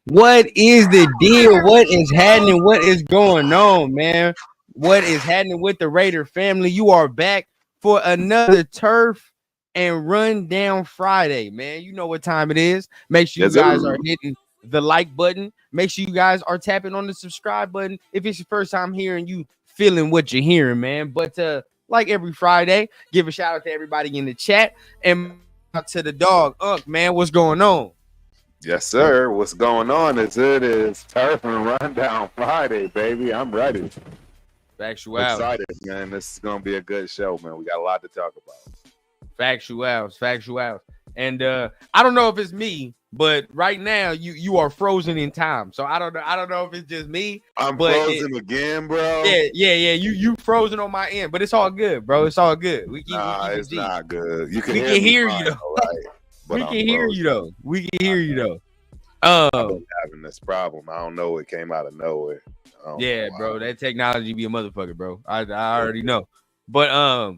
What is the deal? What is happening? What is going on, man? What is happening with the Raider family? You are back for another Turf and Rundown Friday, man. You know what time it is. Make sure you guys are hitting the like button. Make sure you guys are tapping on the subscribe button if it's your first time here and you feeling what you're hearing, man. But like every Friday, give a shout out to everybody in the chat and out to the dog. Man, what's going on? Yes, sir. What's going on? It is Turf and Rundown Friday, baby. I'm ready. Factual. Excited, man. This is gonna be a good show, man. We got a lot to talk about. Factual. And I don't know if it's me, but right now you are frozen in time. So I don't know if it's just me. I'm frozen again, bro. Yeah. You frozen on my end, but it's all good, bro. It's all good. It's not good. We can hear you though. Right? We can hear you though. I've been having this problem. I don't know. It came out of nowhere. Yeah, bro. That technology be a motherfucker, bro. I already know. But I'll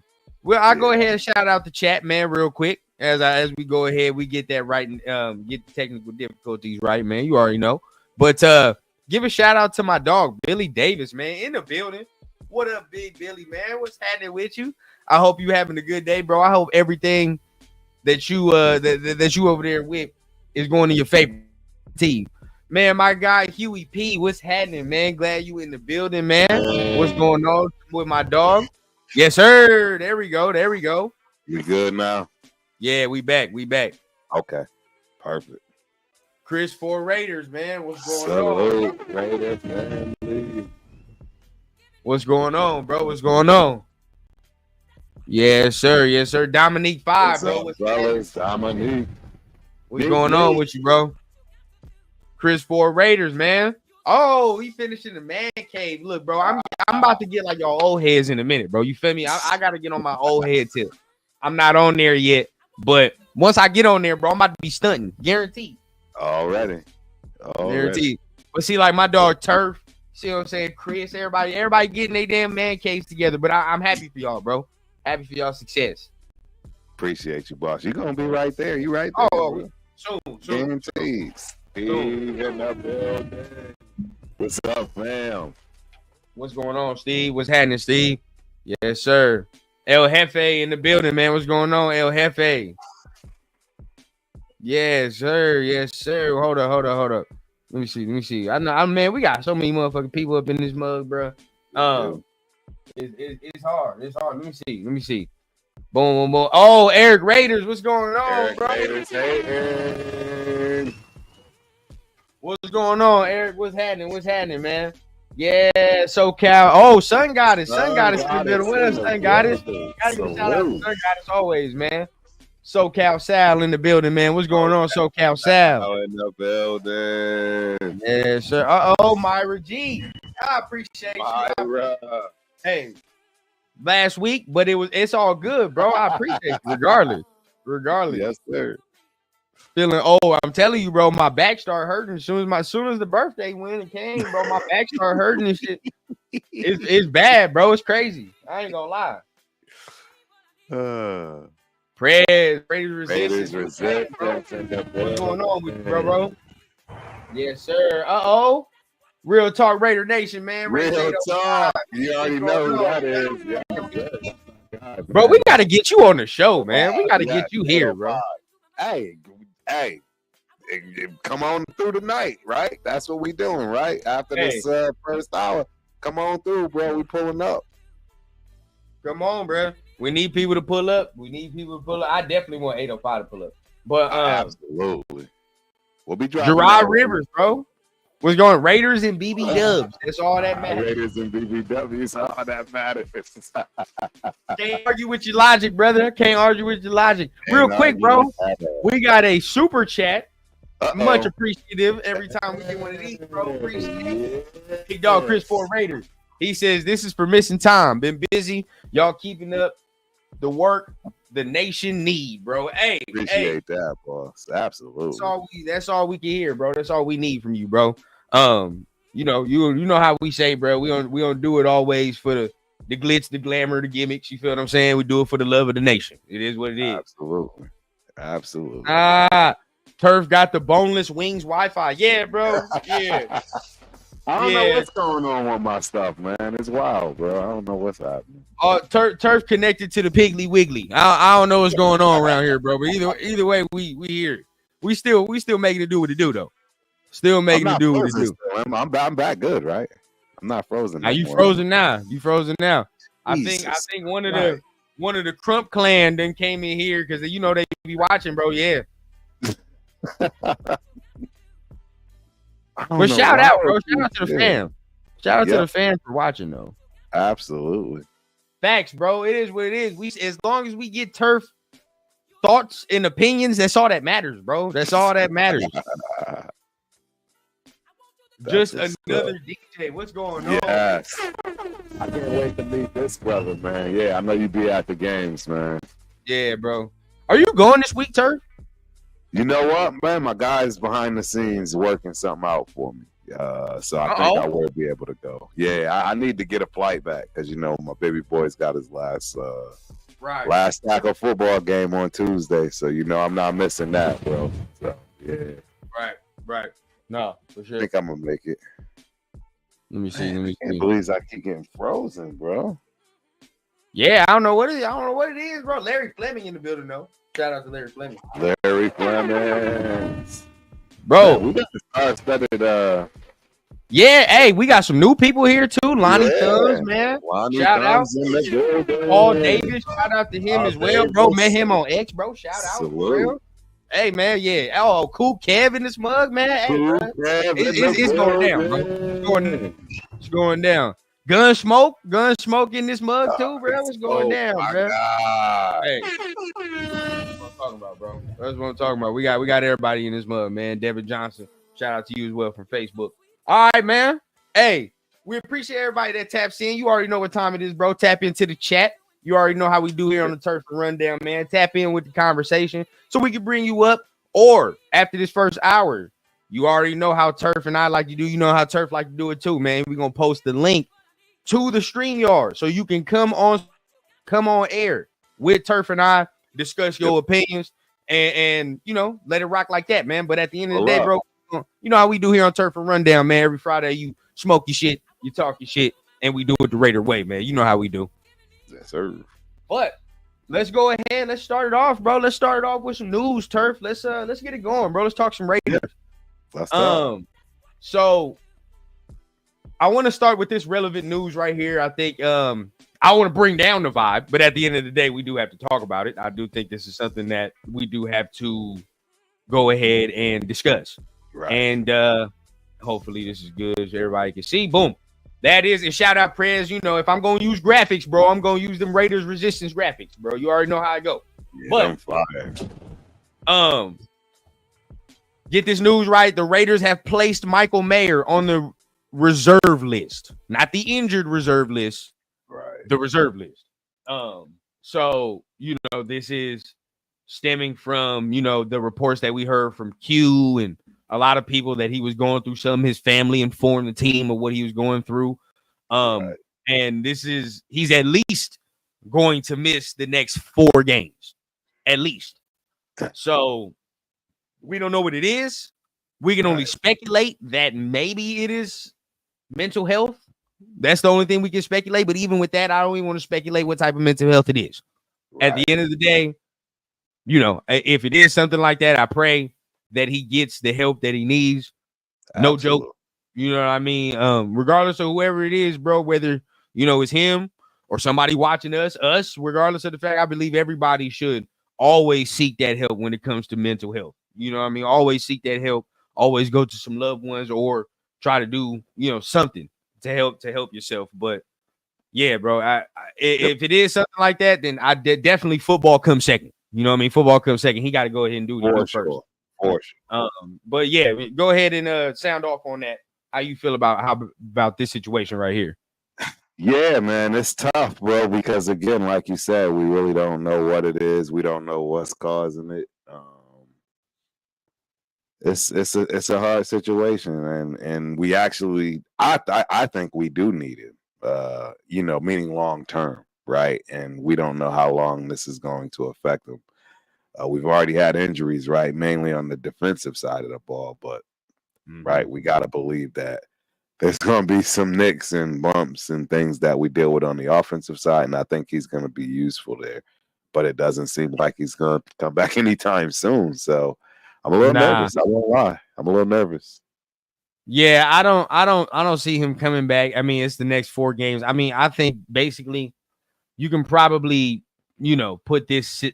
go ahead and shout out the chat, man, real quick. As we go ahead, we get that right and get the technical difficulties right, man. You already know. But give a shout out to my dog, Billy Davis, man, in the building. What up, Big Billy, man? What's happening with you? I hope you having a good day, bro. I hope everything that you that you over there with is going to your favorite team. Man, my guy Huey P, what's happening, man? Glad you in the building, man. What's going on with my dog? Yes, sir. There we go. You good now? Yeah, we back. Okay. Perfect. Chris for Raiders, man. What's going on? Raiders, man. What's going on, bro? What's going on? Yes, sir. Dominique 5, bro. What's Dominique? What's going on with you, bro? Chris for Raiders, man. Oh, he finished in the man cave. Look, bro, I'm about to get like your old heads in a minute, bro. You feel me? I got to get on my old head tip. I'm not on there yet, but once I get on there, bro, I'm about to be stunting. Guaranteed. Already. Guaranteed. But see, like my dog Turf, see what I'm saying? Chris, everybody getting their damn man caves together. But I'm happy for y'all, bro. Happy for y'all success. Appreciate you, boss. You're gonna be right there. You right there. Oh, soon. Guaranteed. Steve in the building. What's up, fam? What's going on, Steve? What's happening, Steve? Yes, sir. El Jefe in the building, man. What's going on, El Jefe? Yes, sir. Yes, sir. Hold up. Let me see. I know, man, we got so many motherfucking people up in this mug, bro. It's hard. Let me see. Boom. Oh, Eric Raiders, what's going on, Eric bro? Raiders, hey. What's going on, Eric? What's happening, man? Yeah, SoCal. Oh, Sun Goddess in the building. What up, Sun Goddess? Gotta give a shout out to Sun Goddess always, man. SoCal Sal in the building, man. What's going on, SoCal Sal? In the building. Yeah, sir. Myra G. I appreciate you. Hey, last week, but it's all good, bro. I appreciate it regardless. Yes, sir. Feeling I'm telling you, bro, my back started hurting as soon as the birthday went and came, bro. My back started hurting and shit. It's bad, bro. It's crazy. I ain't gonna lie. Raiders resistance. What's going on with you, bro? Yes, sir. Real talk, Raider Nation, man. Real talk. You already know who that is. Yeah. Bro, we gotta get you on the show, man. We gotta get you here, bro. Hey, come on through tonight, right? That's what we doing, right? After this first hour, come on through, bro. We pulling up. Come on, bro. We need people to pull up. I definitely want 805 to pull up. But absolutely. We'll be driving. Gerard Rivers, bro. What's going Raiders and BB Dubs. That's all that matters. Raiders and BBWs, all that matters. Can't argue with your logic, brother. Real quick, bro. We got a super chat. Much appreciative every time we get one of these, bro. Appreciate it. Big dog Chris Ford Raiders. He says, this is for missing time. Been busy. Y'all keeping up the work the nation need, bro. Hey, appreciate that, boss. Absolutely. That's all we can hear, bro. That's all we need from you, bro. You know how we say, bro. We don't do it always for the glitz, the glamour, the gimmicks. You feel what I'm saying? We do it for the love of the nation. It is what it is. Absolutely. Turf got the boneless wings Wi-Fi. Yeah, bro. Yeah. I don't know what's going on with my stuff, man. It's wild, bro. I don't know what's happening. Turf connected to the Piggly Wiggly. I don't know what's going on around here, bro. But either way, we here. We still making it do what it do, though. Still making it do what it do. I'm back good, right? I'm not frozen. Are you frozen now? I think one of the Crump clan then came in here because they be watching, bro. Yeah. But shout out, bro. Shout out to the fam. Shout out to the fam for watching, though. Absolutely. Facts, bro. It is what it is. As long as we get Turf thoughts and opinions, that's all that matters, bro. That's all that matters. Just another DJ. What's going on? Yes. I can't wait to meet this brother, man. Yeah, I know you be at the games, man. Yeah, bro. Are you going this week, Turf? You know what, man? My guy's behind the scenes working something out for me. So I think I will be able to go. Yeah, I need to get a flight back because, my baby boy's got his last tackle football game on Tuesday. So, I'm not missing that, bro. So, yeah. Right. No, for sure. I think I'm going to make it. Let me see. I can't believe I keep getting frozen, bro. Yeah, I don't know what it is, bro. Larry Fleming in the building, though. Shout out to Larry Fleming. Larry Fleming. Bro. Man, we got the star-studded yeah, hey, we got some new people here too. Lonnie Thumbs, man. Shout out. Paul Davis, shout out to him as well, bro. Met him on X, bro. Shout out. For real. Hey, man, yeah. Oh, cool Kev in this mug, man. Hey, bro. It's going down, bro. It's going down. Gun smoke in this mug too, bro. What's going down, bro? Hey. That's what I'm talking about, bro. That's what I'm talking about. We got everybody in this mug, man. Devin Johnson, shout out to you as well from Facebook. All right, man. Hey, we appreciate everybody that taps in. You already know what time it is, bro. Tap into the chat. You already know how we do here on the Turf Rundown, man. Tap in with the conversation so we can bring you up. Or after this first hour, you already know how Turf and I like to do. You know how Turf like to do it too, man. We're going to post the link to the StreamYard so you can come on air with Turf and I, discuss your opinions, and let it rock like that, man. But at the end of the day, bro, you know how we do here on Turf and Rundown, man. Every Friday, you smoke your shit, you talk your shit, and we do it the Raider way, man. You know how we do. Yes, sir. But let's go ahead. Let's start it off, bro. Let's start it off with some news, Turf. Let's get it going, bro. Let's talk some Raiders. Yeah. Let's talk. So I want to start with this relevant news right here. I think I want to bring down the vibe, but at the end of the day, we do have to talk about it. I do think this is something that we do have to go ahead and discuss. Right. And hopefully this is good so everybody can see. Boom. That is, and shout out Prez. You know, if I'm going to use graphics, bro, I'm going to use them Raiders resistance graphics, bro. You already know how I go. Yeah, but get this news right. The Raiders have placed Michael Mayer on the reserve list, not the injured reserve list, right? The reserve list. So this is stemming from the reports that we heard from Q and a lot of people that he was going through something. His family informed the team of what he was going through. Right. And he's at least going to miss the next 4 games, at least. So we don't know what it is. We can only speculate that maybe it is mental health. That's the only thing we can speculate. But even with that, I don't even want to speculate what type of mental health it is. Right. At the end of the day, if it is something like that, I pray that he gets the help that he needs. No joke. You know what I mean? Regardless of whoever it is, bro, whether, it's him or somebody watching us, regardless of the fact, I believe everybody should always seek that help when it comes to mental health. You know what I mean? Always seek that help. Always go to some loved ones or try to do, something to help yourself. But yeah, bro, if it is something like that, then definitely football comes second. You know what I mean? Football comes second. He got to go ahead and do it first. But yeah, go ahead and sound off on that. How you feel about this situation right here? Yeah, man, it's tough, bro, because again, like you said, we really don't know what it is. We don't know what's causing it. It's a hard situation, and we actually, I think we do need it. Meaning long term, right? And we don't know how long this is going to affect them. We've already had injuries, right? Mainly on the defensive side of the ball, but right, we got to believe that there's going to be some nicks and bumps and things that we deal with on the offensive side, and I think he's going to be useful there. But it doesn't seem like he's going to come back anytime soon. So I'm a little nervous. I won't lie. I'm a little nervous. Yeah, I don't see him coming back. I mean, it's the next 4 games. I mean, I think basically you can probably put this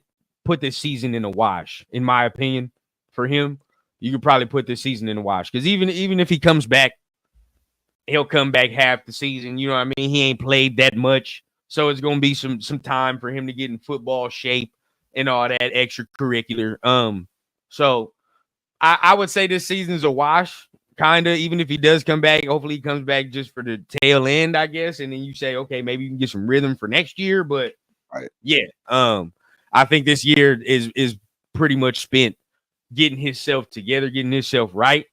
season in a wash, in my opinion. For him, you could probably put this season in a wash because even if he comes back, he'll come back half the season. You know what I mean? He ain't played that much, so it's gonna be some time for him to get in football shape and all that extracurricular. So I would say this season's a wash, kind of. Even if he does come back, hopefully he comes back just for the tail end, I guess. And then you say, okay, maybe you can get some rhythm for next year. But yeah, I think this year is pretty much spent getting himself together, getting himself right,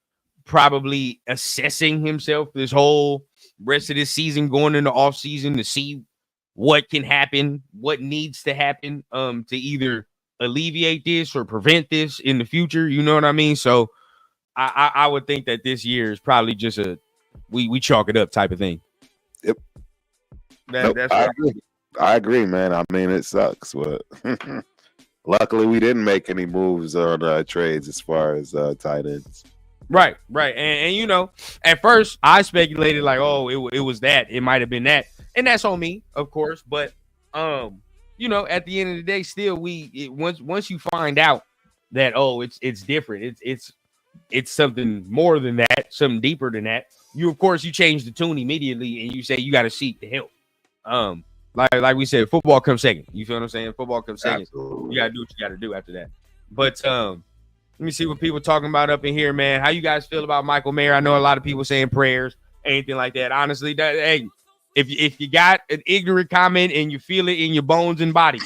probably assessing himself this whole rest of this season, going into off season to see what can happen, what needs to happen to either alleviate this or prevent this in the future. You know what I mean? So I would think that this year is probably just we chalk it up type of thing. Yep. That's I agree, man. I mean, it sucks, but luckily we didn't make any moves on trades as far as tight ends. Right. And at first I speculated like, oh, it was that. It might have been that. And that's on me, of course. But, at the end of the day, still, once you find out that, oh, it's different. It's something more than that, something deeper than that. You change the tune immediately and you say you got to seek the help. Like we said, football comes second. You feel what I'm saying? Football comes second. Absolutely. You got to do what you got to do after that. But, Let me see what people talking about up in here, man. How you guys feel about Michael Mayer? I know a lot of people saying prayers, anything like that. Honestly, hey, if you got an ignorant comment and you feel it in your bones and body,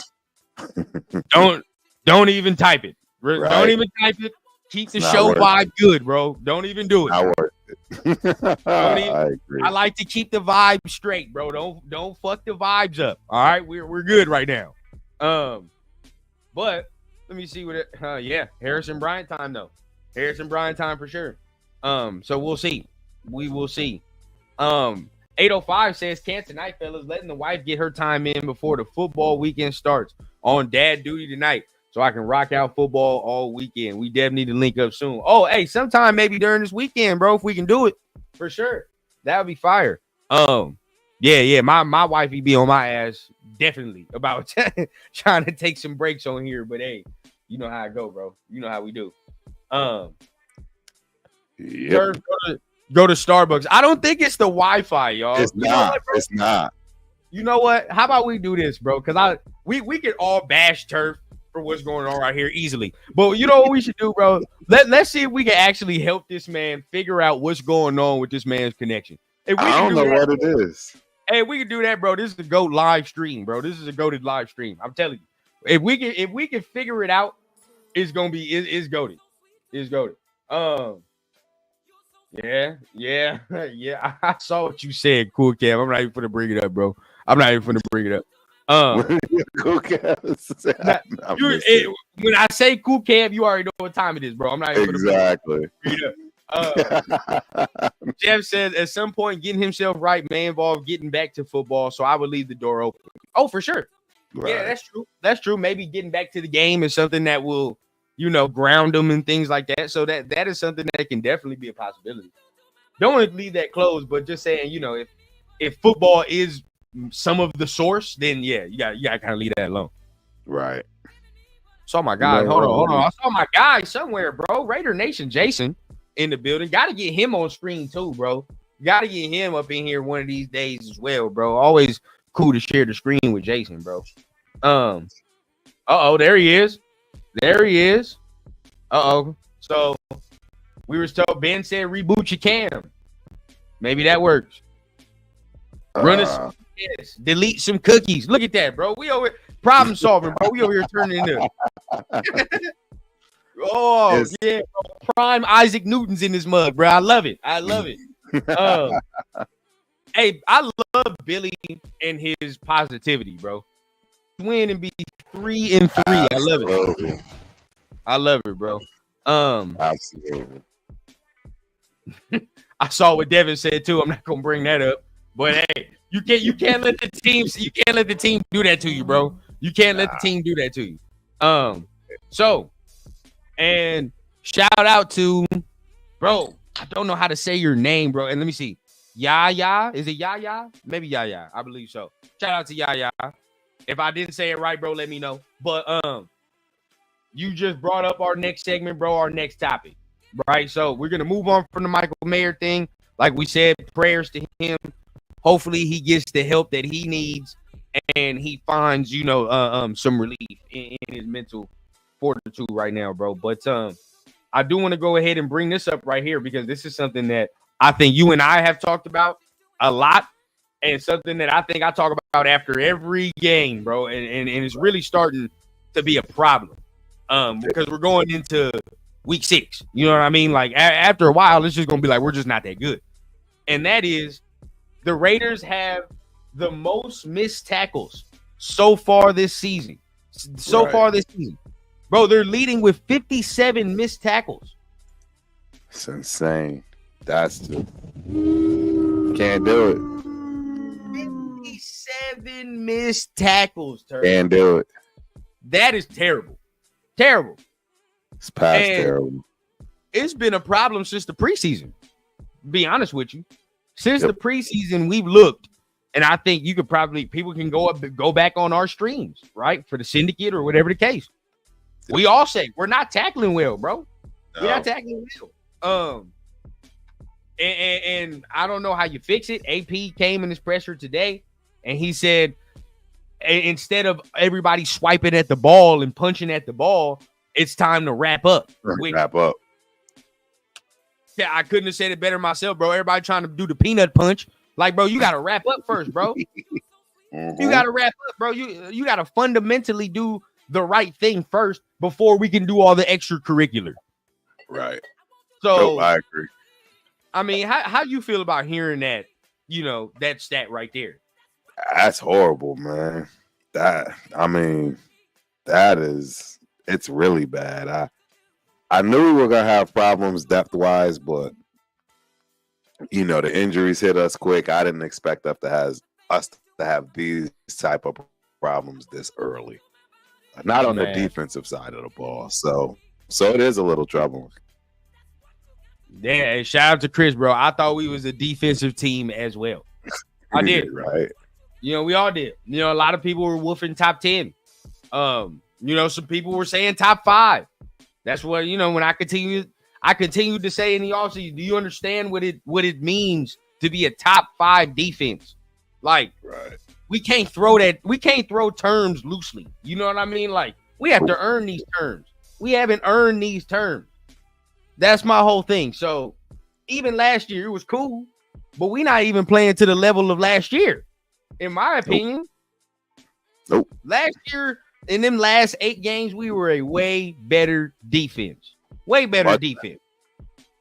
don't even type it. Right. Don't even type it. Keep the show vibe good, bro. Don't even do it. Not worth it. I agree. I like to keep the vibe straight, bro. Don't fuck the vibes up. All right, we're good right now. But let me see what it. Yeah, Harrison Bryant time though. Harrison Bryant time for sure. So we'll see. We will see. 805 says, "Can't tonight, fellas. Letting the wife get her time in before the football weekend starts. On dad duty tonight, so I can rock out football all weekend. We definitely need to link up soon. Oh, hey, sometime maybe during this weekend, bro, if we can do it, for sure. That would be fire. Yeah. My wifey be on my ass definitely about trying to take some breaks on here, but hey, you know how I go, bro. You know how we do. Yep. Go to Starbucks. I don't think it's the Wi-Fi, y'all. It's not. It's not. You know what? How about we do this, bro? Because we could all bash turf for what's going on right here easily. But you know what we should do, bro? Let's see if we can actually help this man figure out what's going on with this man's connection. If we I don't know what it is. Hey, we can do that, bro. This is a GOAT live stream, bro. This is a GOATed live stream. I'm telling you. If we can figure it out, it's gonna be it's GOATed. It's GOATed. Yeah. I saw what you said, Cool Cam. I'm not even gonna bring it up, bro. I'm not even gonna bring it up. Cool Cam. When I say Cool Cam, you already know what time it is, bro. I'm not even exactly. Jeff says at some point getting himself right may involve getting back to football, so I would leave the door open. Oh, for sure. Right. Yeah, that's true. That's true. Maybe getting back to the game is something that will, ground them and things like that. So that is something that can definitely be a possibility. Don't want to leave that closed, but just saying, if football is some of the source, then yeah, you got to kind of leave that alone. Right. Saw my guy. Hold on. I saw my guy somewhere, bro. Raider Nation Jason in the building. Got to get him on screen too, bro. Got to get him up in here one of these days as well, bro. Always cool to share the screen with Jason, bro. There he is. So we were told Ben said reboot your cam. Maybe that works. Run a delete some cookies. Look at that, bro. We over problem solving, bro. We over here turning into yeah, bro. Prime Isaac Newton's in this mug, bro. I love it. Hey, I love Billy and his positivity, bro. Win and be 3-3. I love it, bro. Absolutely. I saw what Devin said too. I'm not gonna bring that up, but hey, you can't let the team do that to you, bro. You can't let the team do that to you. So, and shout out to, bro. I don't know how to say your name, bro. And let me see. Yaya, is it Yaya? Maybe Yaya. I believe so. Shout out to Yaya. If I didn't say it right, bro, let me know. But you just brought up our next segment, bro, our next topic, right? So we're going to move on from the Michael Mayer thing. Like we said, prayers to him. Hopefully he gets the help that he needs and he finds, some relief in his mental fortitude right now, bro. But I do want to go ahead and bring this up right here because this is something that I think you and I have talked about a lot and something that I think I talk about after every game, bro. And it's really starting to be a problem because we're going into week 6. You know what I mean? Like after a while, it's just going to be like, we're just not that good. And that is the Raiders have the most missed tackles so far this season. Bro, they're leading with 57 missed tackles. It's insane. That's can't do it. 57 missed tackles, Turk. Can't do it. That is terrible. Terrible. It's past terrible. It's been a problem since the preseason. To be honest with you. Since the preseason, we've looked, and I think you could people can go back on our streams, right? For the syndicate or whatever the case. We all say we're not tackling well, bro. No. We're not tackling well. And I don't know how you fix it. AP came in his presser today, and he said instead of everybody swiping at the ball and punching at the ball it's time to wrap up. Wrap up. Yeah, I couldn't have said it better myself, bro. Everybody trying to do the peanut punch. Like, bro, you got to wrap up first, bro. You got to wrap up, bro. You got to fundamentally do the right thing first before we can do all the extracurricular. Right. So I agree. I mean, how you feel about hearing that, that stat right there? That's horrible, man. It's really bad. I knew we were gonna have problems depth-wise, but the injuries hit us quick. I didn't expect us to have these type of problems this early. Not on the defensive side of the ball. So it is a little troubling. Yeah, shout out to Chris, bro. I thought we was a defensive team as well. I did. Right. We all did. A lot of people were woofing top 10. Some people were saying top 5. That's what, when I continued to say in the offseason, do you understand what it means to be a top 5 defense? Like, right. We can't throw terms loosely. You know what I mean? Like, we have to earn these terms. We haven't earned these terms. That's my whole thing. So even last year, it was cool, but we're not even playing to the level of last year, in my opinion. Nope. Last year, in them last 8 games, we were a way better defense. Way better defense.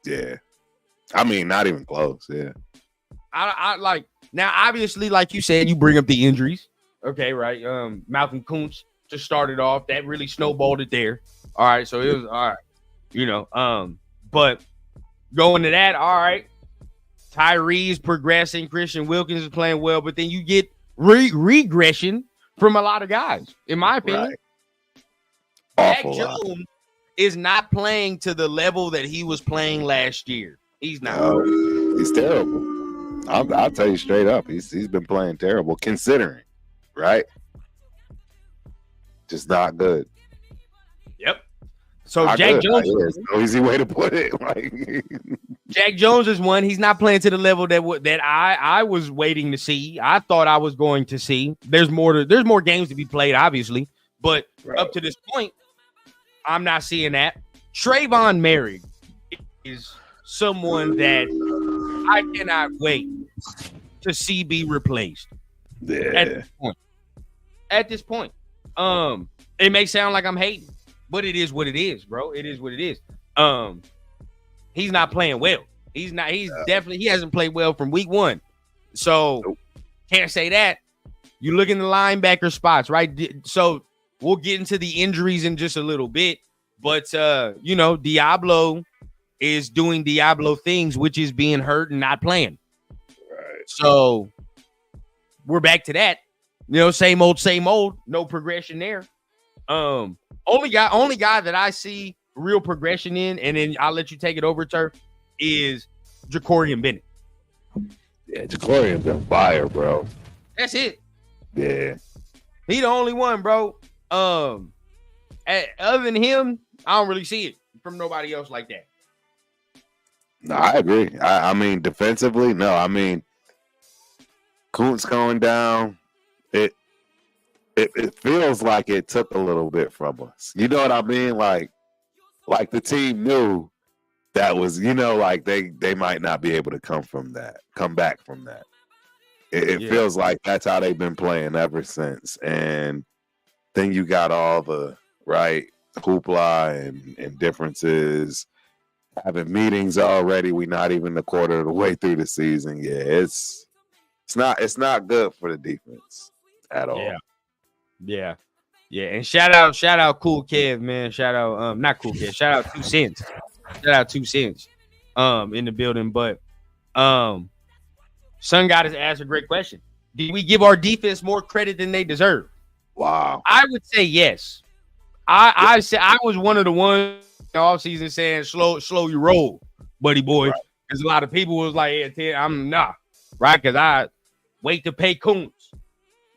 Yeah. I mean, not even close. Yeah. I like, now, obviously, like you said, you bring up the injuries. Okay, right. Malcolm Kuntz to start it off. That really snowballed it there. All right. So it was all right. But going to that, all right. Tyree's progressing. Christian Wilkins is playing well, but then you get regression from a lot of guys, in my opinion. Right. Jack Jones is not playing to the level that he was playing last year. He's not. No, he's terrible. I'll tell you straight up. He's been playing terrible, considering, right? Just not good. Yep. So Jack Jones is no easy way to put it. Like Jack Jones is one. He's not playing to the level that I was waiting to see. I thought I was going to see. There's more games to be played, obviously, but up to this point, I'm not seeing that. Trayvon Merrick is someone that I cannot wait to see be replaced. Yeah. At this point, it may sound like I'm hating, but it is what it is, bro. It is what it is. He's not playing well. He hasn't played well from week 1. So can't say that. You look in the linebacker spots, right? So we'll get into the injuries in just a little bit, but Diablo is doing Diablo things, which is being hurt and not playing. Right. So we're back to that. Same old, no progression there. Only guy that I see real progression in, and then I'll let you take it over, Turf, is Jacorian Bennett. Yeah, Jacorian's been fire, bro. That's it. Yeah. He the only one, bro. Other than him, I don't really see it from nobody else like that. No, I agree. I mean, defensively, no. I mean, Kuntz going down, it feels like it took a little bit from us. You know what I mean? Like the team knew that was, like they might not be able to come back from that. It feels like that's how they've been playing ever since. And then you got all the hoopla and differences. Having meetings already, we're not even a quarter of the way through the season. Yeah, it's not good for the defense at all. Yeah. And shout out Cool Kev, man. Shout out not Cool Kev. Shout out 2 Cents. Shout out 2 Cents in the building. But Sun God has asked a great question. Did we give our defense more credit than they deserve? Wow. I would say yes. I said I was one of the ones all season saying slow your roll, buddy boy. Because a lot of people was like, yeah, I'm not right, because I wait to pay Kuntz,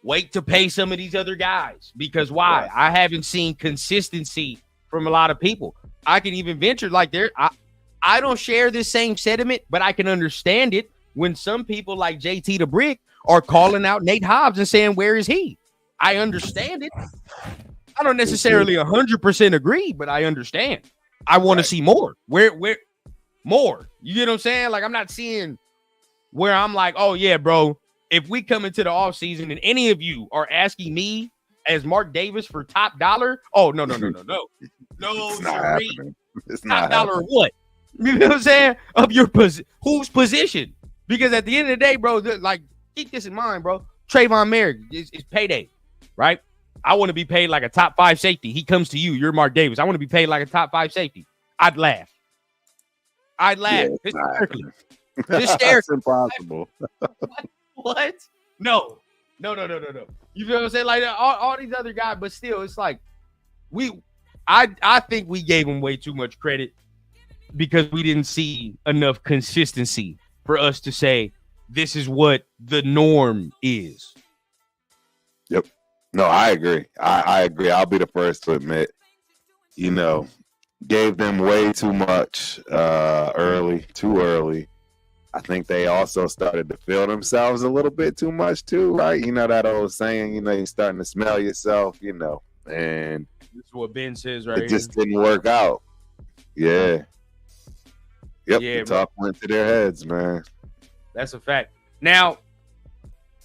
wait to pay some of these other guys. Because why? Right. I haven't seen consistency from a lot of people. I can even venture like I don't share this same sentiment, but I can understand it when some people like JT the Brick are calling out Nate Hobbs and saying, where is he? I understand it. I don't necessarily 100% agree, but I understand. I want to see more. Where more? You get what I'm saying? Like, I'm not seeing where I'm like, oh yeah, bro. If we come into the offseason and any of you are asking me as Mark Davis for top dollar, oh no, It's not happening. It's top not dollar happening. what? You know what I'm saying? Of your whose position? Because at the end of the day, bro, like, keep this in mind, bro. Trayvon Merrick is payday, right? I want to be paid like a top 5 safety. He comes to you. You're Mark Davis. I want to be paid like a top 5 safety. I'd laugh. Yeah, Hysterically. It's impossible. What? No. You feel what I'm saying? Like all these other guys, but still, it's like I think we gave him way too much credit because we didn't see enough consistency for us to say this is what the norm is. Yep. No, I agree. I agree. I'll be the first to admit, gave them way too much too early. I think they also started to feel themselves a little bit too much too, right? You know that old saying, you're starting to smell yourself, and this is what Ben says right it just didn't work out. Yeah. Yep, the talk went to their heads, man. That's a fact. Now,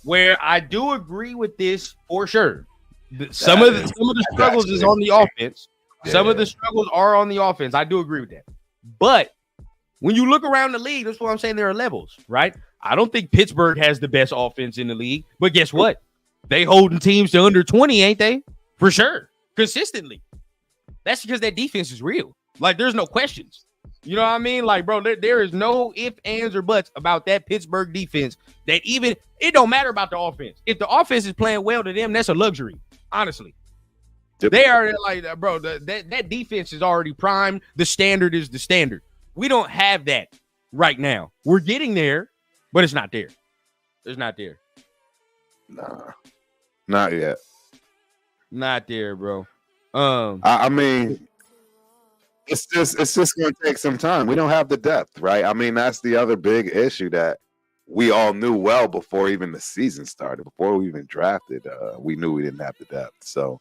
where I do agree with this for sure, some of the struggles is on the offense. Yeah. Some of the struggles are on the offense. I do agree with that. But when you look around the league, that's what I'm saying. There are levels, right? I don't think Pittsburgh has the best offense in the league, but guess what? They holding teams to under 20, ain't they? For sure, consistently. That's because that defense is real. Like, there's no questions. You know what I mean? Like, bro, there is no ifs, ands, or buts about that Pittsburgh defense. That even it don't matter about the offense. If the offense is playing well to them, that's a luxury. Honestly, they are like, bro. That defense is already primed. The standard is the standard. We don't have that right now. We're getting there, but it's not there. It's not there. Nah, not yet. Not there, bro. I mean, it's just going to take some time. We don't have the depth, right? I mean, that's the other big issue that we all knew well before even the season started, before we even drafted. We knew we didn't have the depth, so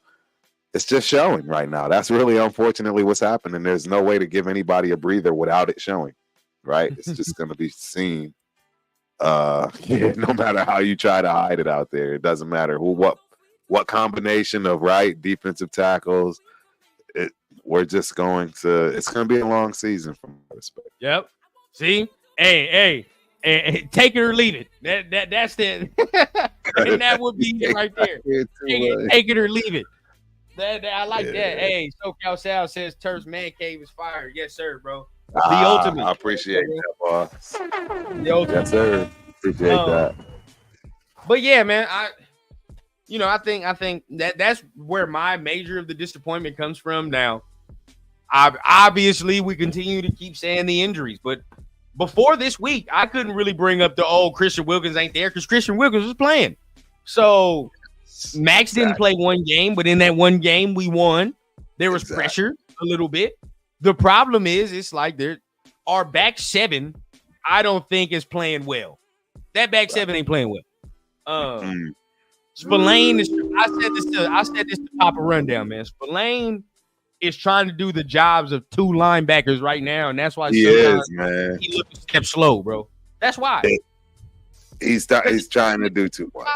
it's just showing right now. That's really unfortunately what's happening. There's no way to give anybody a breather without it showing, right? It's just going to be seen. No matter how you try to hide it out there, it doesn't matter what combination of defensive tackles. We're just it's going to be a long season from my perspective. Yep. See, hey, take it or leave it. That's the and that would be it right there. Take it or leave it. I like that. Hey, SoCal Sal says Turf's Man Cave is fire. Yes, sir, bro. The ultimate. I appreciate that, boss. The ultimate. Yes, sir. Appreciate that. But yeah, man, I think that's where my major of the disappointment comes from. Now, obviously, we continue to keep saying the injuries, but before this week, I couldn't really bring up the Christian Wilkins ain't there because Christian Wilkins was playing. So Max didn't play one game, but in that one game we won. There was pressure a little bit. The problem is, it's like our back seven, I don't think is playing well. That back seven ain't playing well. Spillane is. I said this to Papa Rundown, man. Spillane is trying to do the jobs of two linebackers right now, and that's why he is, man. He looks a step slow, bro. That's why he's trying to do too much.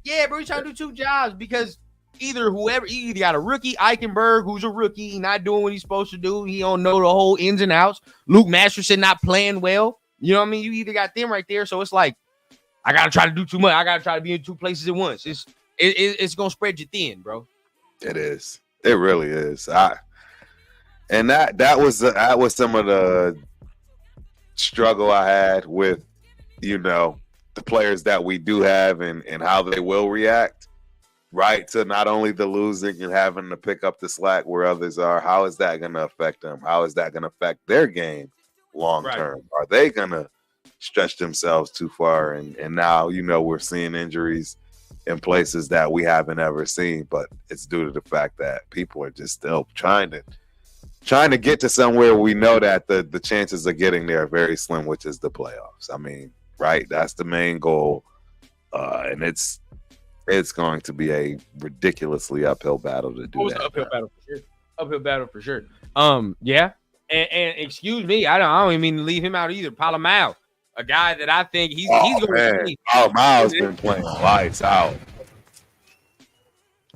Yeah, bro, he's trying to do two jobs because you either got a rookie Eichenberg who's a rookie, not doing what he's supposed to do. He don't know the whole ins and outs. Luke Masterson not playing well. You know what I mean? You either got them right there, so it's like I gotta try to do too much. I gotta try to be in two places at once. It's gonna spread you thin, bro. It is. It really is. And that was some of the struggle I had with, the players that we do have and how they will react, right? To not only the losing and having to pick up the slack where others are. How is that going to affect them? How is that going to affect their game long term? Are they going to stretch themselves too far? And now, we're seeing injuries in places that we haven't ever seen, but it's due to the fact that people are just still trying to get to somewhere we know that the chances of getting there are very slim, which is the playoffs. I mean, right? That's the main goal. And it's It's going to be a ridiculously uphill battle to do that. Uphill battle for sure. Uphill battle for sure. Yeah. And excuse me, I don't even mean to leave him out either. Palomao, a guy that I think he's going to. Palomao's been playing lights out.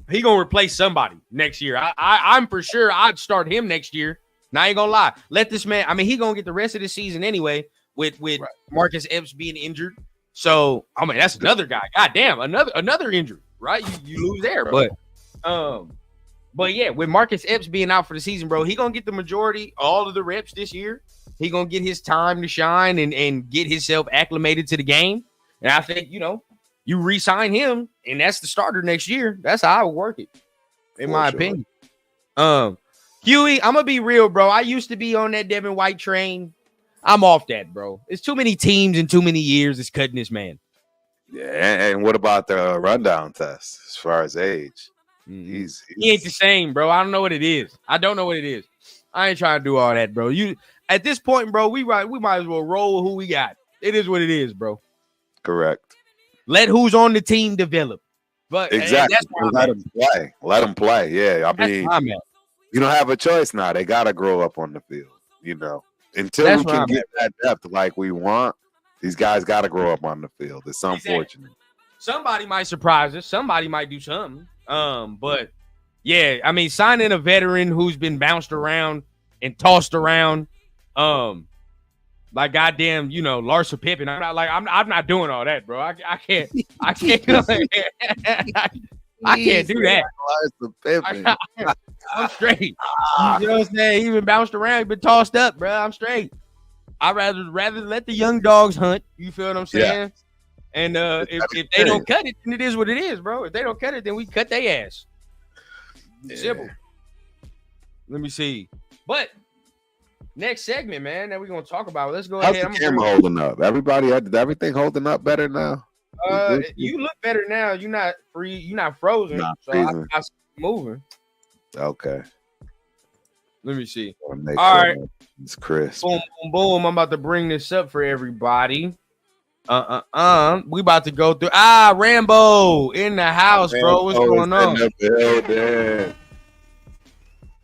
He gonna replace somebody next year. I'm for sure I'd start him next year. Now I ain't gonna lie. Let this man. I mean, he gonna get the rest of the season anyway with right. Marcus Epps being injured. So I mean, that's another guy. God damn, another injury, right? You lose there, but yeah, with Marcus Epps being out for the season, bro, he gonna get the majority, all of the reps this year. He gonna get his time to shine and get himself acclimated to the game. And I think you re-sign him, and that's the starter next year. That's how I would work it, in my opinion. Huey, I'm gonna be real, bro. I used to be on that Devin White train. I'm off that, bro. It's too many teams in too many years. It's cutting this man. Yeah, and what about the rundown test as far as age? He ain't the same, bro. I don't know what it is. I ain't trying to do all that, bro. You at this point, bro, we might as well roll with who we got. It is what it is, bro. Correct. Let who's on the team develop. But exactly. Let them play. Let them play. Yeah. I mean, you don't have a choice now. They got to grow up on the field, Until we can get that depth like we want, these guys got to grow up on the field. It's unfortunate. Somebody might surprise us. Somebody might do something. But yeah, I mean, signing a veteran who's been bounced around and tossed around, like goddamn, Larsa Pippen. I'm not doing all that, bro. I can't I can't do that. I'm straight. You know what I'm saying? He been bounced around, he been tossed up, bro. I'm straight. I'd rather let the young dogs hunt. You feel what I'm saying? Yeah. And if they don't cut it, then it is what it is, bro. If they don't cut it, then we cut their ass. Simple. Let me see. But next segment, man, that we're gonna talk about. Let's go ahead. How's the camera holding up? Everything holding up better now? You look better now. You're not free. You're not frozen. I moving. Okay. Let me see. All right. It's Chris. Boom, boom, boom. I'm about to bring this up for everybody. We about to go through. Rambo in the house, bro. What's going on?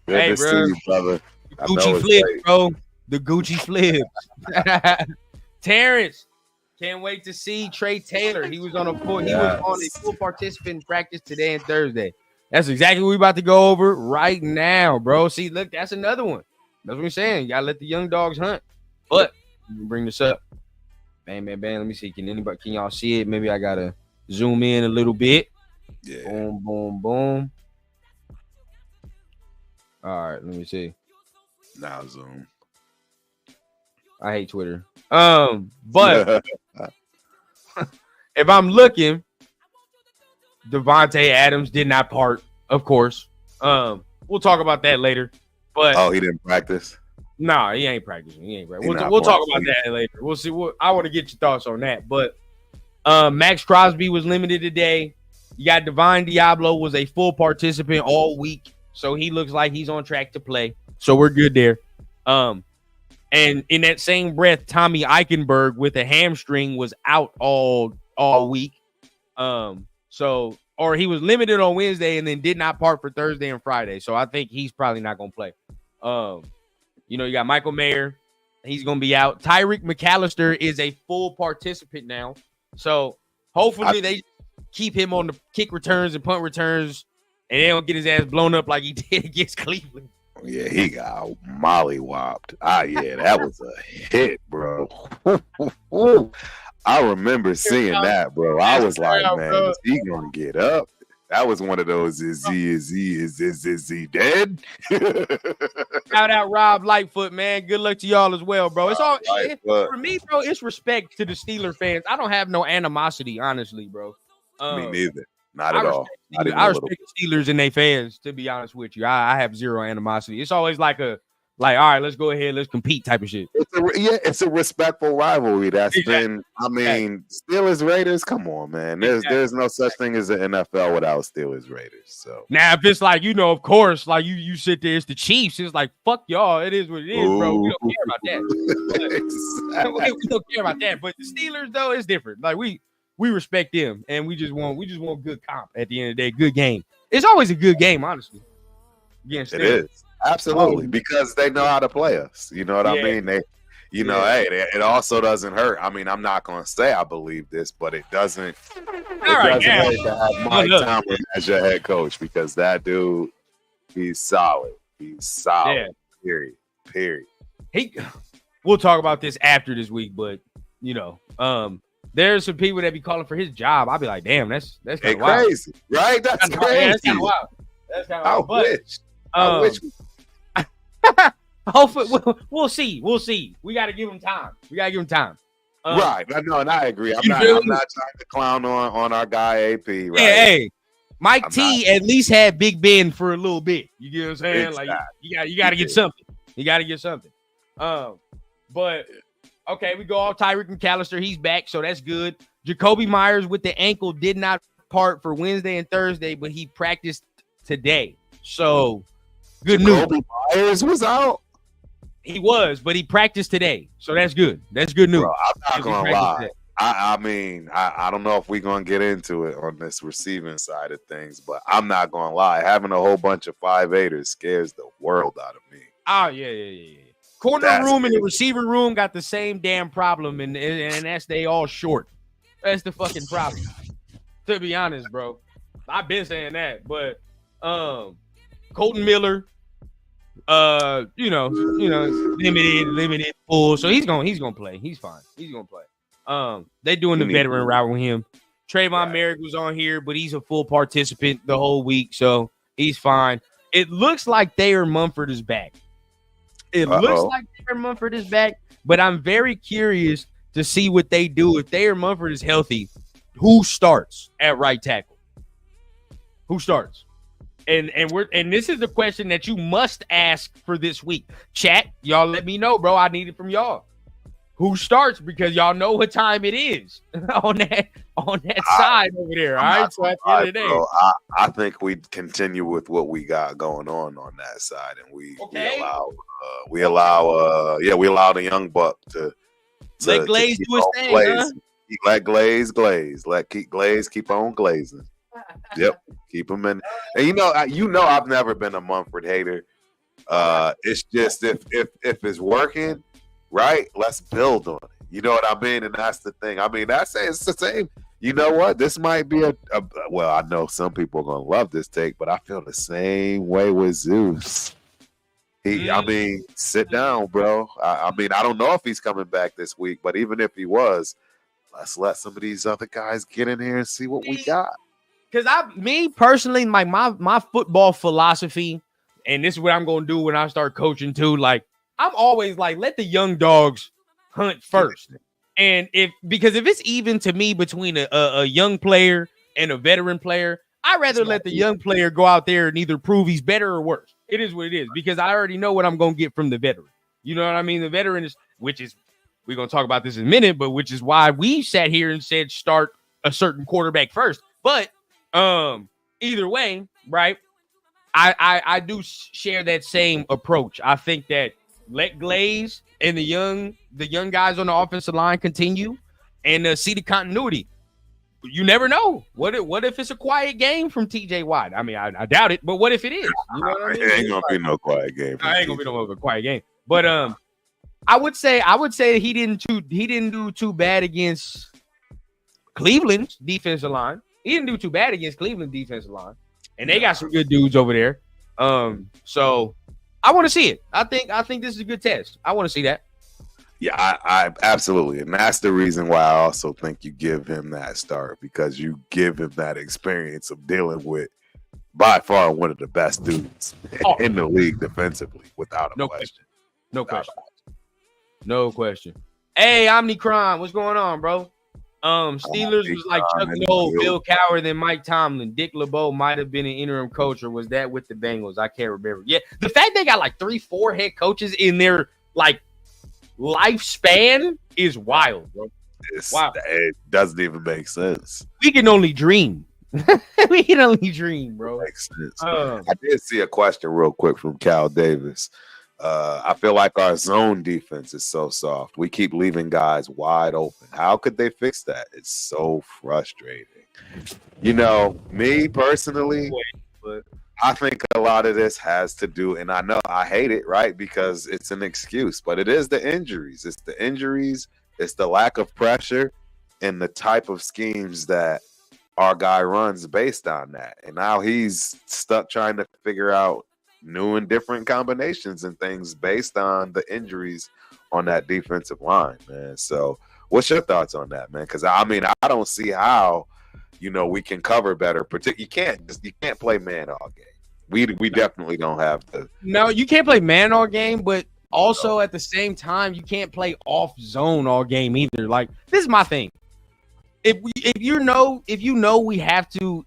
Hey, bro. Brother. Gucci flip, bro. The Gucci flips. Terrence, can't wait to see Trey Taylor. He was on a full participant practice today and Thursday. That's exactly what we're about to go over right now, bro. See, look, that's another one. That's what I'm saying. You gotta let the young dogs hunt. But let me bring this up. Bang, bang, bang. Let me see. Can y'all see it? Maybe I gotta zoom in a little bit. Yeah. Boom, boom, boom. All right, let me see. Now zoom. I hate Twitter. But if I'm looking, Davante Adams did not part, of course. We'll talk about that later. But he didn't practice. Nah, he ain't practicing. We'll talk about that later. We'll see. I want to get your thoughts on that. But Max Crosby was limited today. You got Divine Diablo was a full participant all week, so he looks like he's on track to play. So we're good there. And in that same breath, Tommy Eichenberg with a hamstring was out all week. Or he was limited on Wednesday and then did not part for Thursday and Friday. So I think he's probably not going to play. You got Michael Mayer. He's going to be out. Tyreek McAllister is a full participant now. So hopefully they keep him on the kick returns and punt returns and they don't get his ass blown up like he did against Cleveland. Yeah, he got mollywopped. Yeah, that was a hit, bro. I remember seeing that, bro. I was like, man, is he gonna get up? That was one of those. Is he dead? Shout out Rob Lightfoot, man. Good luck to y'all as well, bro. It's all for me, bro. It's respect to the Steeler fans. I don't have no animosity, honestly, bro. Me neither. Not at all. I respect the Steelers and their fans, to be honest with you. I have zero animosity. It's always like all right, let's go ahead, let's compete type of shit. It's a respectful rivalry that's been, Steelers Raiders, come on, man. There's no such thing as the NFL without Steelers Raiders. So now if it's like, of course, like you sit there, it's the Chiefs, it's like, fuck y'all, it is what it is, bro. We don't care about that. We don't care about that. But the Steelers, though, it's different. Like we we respect them, and we just want good comp at the end of the day. Good game. It's always a good game, honestly. It is absolutely because they know how to play us. You know what I mean? Hey, it also doesn't hurt. I mean, I'm not going to say I believe this, but it doesn't. It doesn't hurt to have Mike Tomlin as your head coach because that dude, he's solid. He's solid. Yeah. Period. We'll talk about this after this week, but there's some people that be calling for his job. I'll be like, damn, that's kind of crazy, right? That's crazy. Yeah, that's kind of wild. That's kind of wild. I wish. Hopefully, we'll see. We got to give him time. Right. No, and I agree. I'm not trying to clown on our guy AP. Right. Yeah, hey, Mike T at least had Big Ben for a little bit. You get what I'm saying? Exactly. Like you got to get something. You got to get something. But okay, we go off Tyreek McAllister. He's back, so that's good. Jacoby Myers with the ankle did not part for Wednesday and Thursday, but he practiced today. So good news. Jacoby Myers was out. He was, but he practiced today, so that's good. That's good news. Bro, I'm not gonna lie. I mean, I don't know if we're gonna get into it on this receiving side of things, but I'm not gonna lie. Having a whole bunch of 5'8ers scares the world out of me. Oh yeah. Corner room and the receiver room got the same damn problem, and that's they all short. That's the fucking problem. To be honest, bro, I've been saying that, but Colton Miller. Limited full. So he's gonna play. He's fine. He's gonna play. They doing the veteran route with him. Trayvon Merrick was on here, but he's a full participant the whole week, so he's fine. It looks like Thayer Munford is back. But I'm very curious to see what they do if Thayer Munford is healthy. Who starts at right tackle? Who starts? And this is the question that you must ask for this week. Chat, y'all let me know, bro. I need it from y'all. Who starts? Because y'all know what time it is on that side over there. All right. So at the end of the day, bro, I think we continue with what we got going on that side, and we allow the young buck to let Glaze do his thing. Huh? Let Glaze glaze. Let Glaze keep on glazing. Yep, keep him in. And I've never been a Munford hater. It's just if it's working, right? Let's build on it. You know what I mean? And that's the thing. I mean, it's the same. You know what? This might be well, I know some people are gonna love this take, but I feel the same way with Zeus. I mean, sit down, bro. I mean, I don't know if he's coming back this week, but even if he was, let's let some of these other guys get in here and see what we got. Because me personally, my football philosophy, and this is what I'm going to do when I start coaching too, like, I'm always like, let the young dogs hunt first. And because if it's even to me between a young player and a veteran player, I'd rather let the young player go out there and either prove he's better or worse. It is what it is, because I already know what I'm going to get from the veteran. You know what I mean? The veteran is, we're going to talk about this in a minute, but which is why we sat here and said start a certain quarterback first. But either way, right? I do share that same approach. I think that let Glaze and the young guys on the offensive line continue and see the continuity. You never know. What if it's a quiet game from TJ Watt? I mean, I doubt it, but what if it is? You know what I mean? It ain't gonna be no quiet game. I ain't gonna be no quiet game. But I would say he didn't do too bad against Cleveland's defensive line. He didn't do too bad against Cleveland's defensive line, and they got some good dudes over there. So I want to see it. I think this is a good test. I want to see that. Yeah, I absolutely, and that's the reason why I also think you give him that start, because you give him that experience of dealing with by far one of the best dudes in the league defensively, without a question. No question. Hey, Omnicron, what's going on, bro? Steelers was like Chuck Noll, Bill Cowher, then Mike Tomlin. Dick LeBeau might have been an interim coach, or was that with the Bengals? I can't remember. Yeah, the fact they got like 3-4 head coaches in their like lifespan is wild, bro. Wow. It doesn't even make sense. We can only dream. We can only dream, bro. Makes sense. I did see a question real quick from Cal Davis. I feel like our zone defense is so soft. We keep leaving guys wide open. How could they fix that? It's so frustrating. You know, me personally, I think a lot of this has to do, and I know I hate it, right? Because it's an excuse, but it is the injuries. It's the injuries. It's the lack of pressure and the type of schemes that our guy runs based on that. And now he's stuck trying to figure out new and different combinations and things based on the injuries on that defensive line, man. So what's your thoughts on that, man? Because I mean, I don't see how, you know, we can cover better. You can't play man all game. We definitely don't have to. No, you can't play man all game, but also at the same time, you can't play off zone all game either. Like, this is my thing. If you know we have to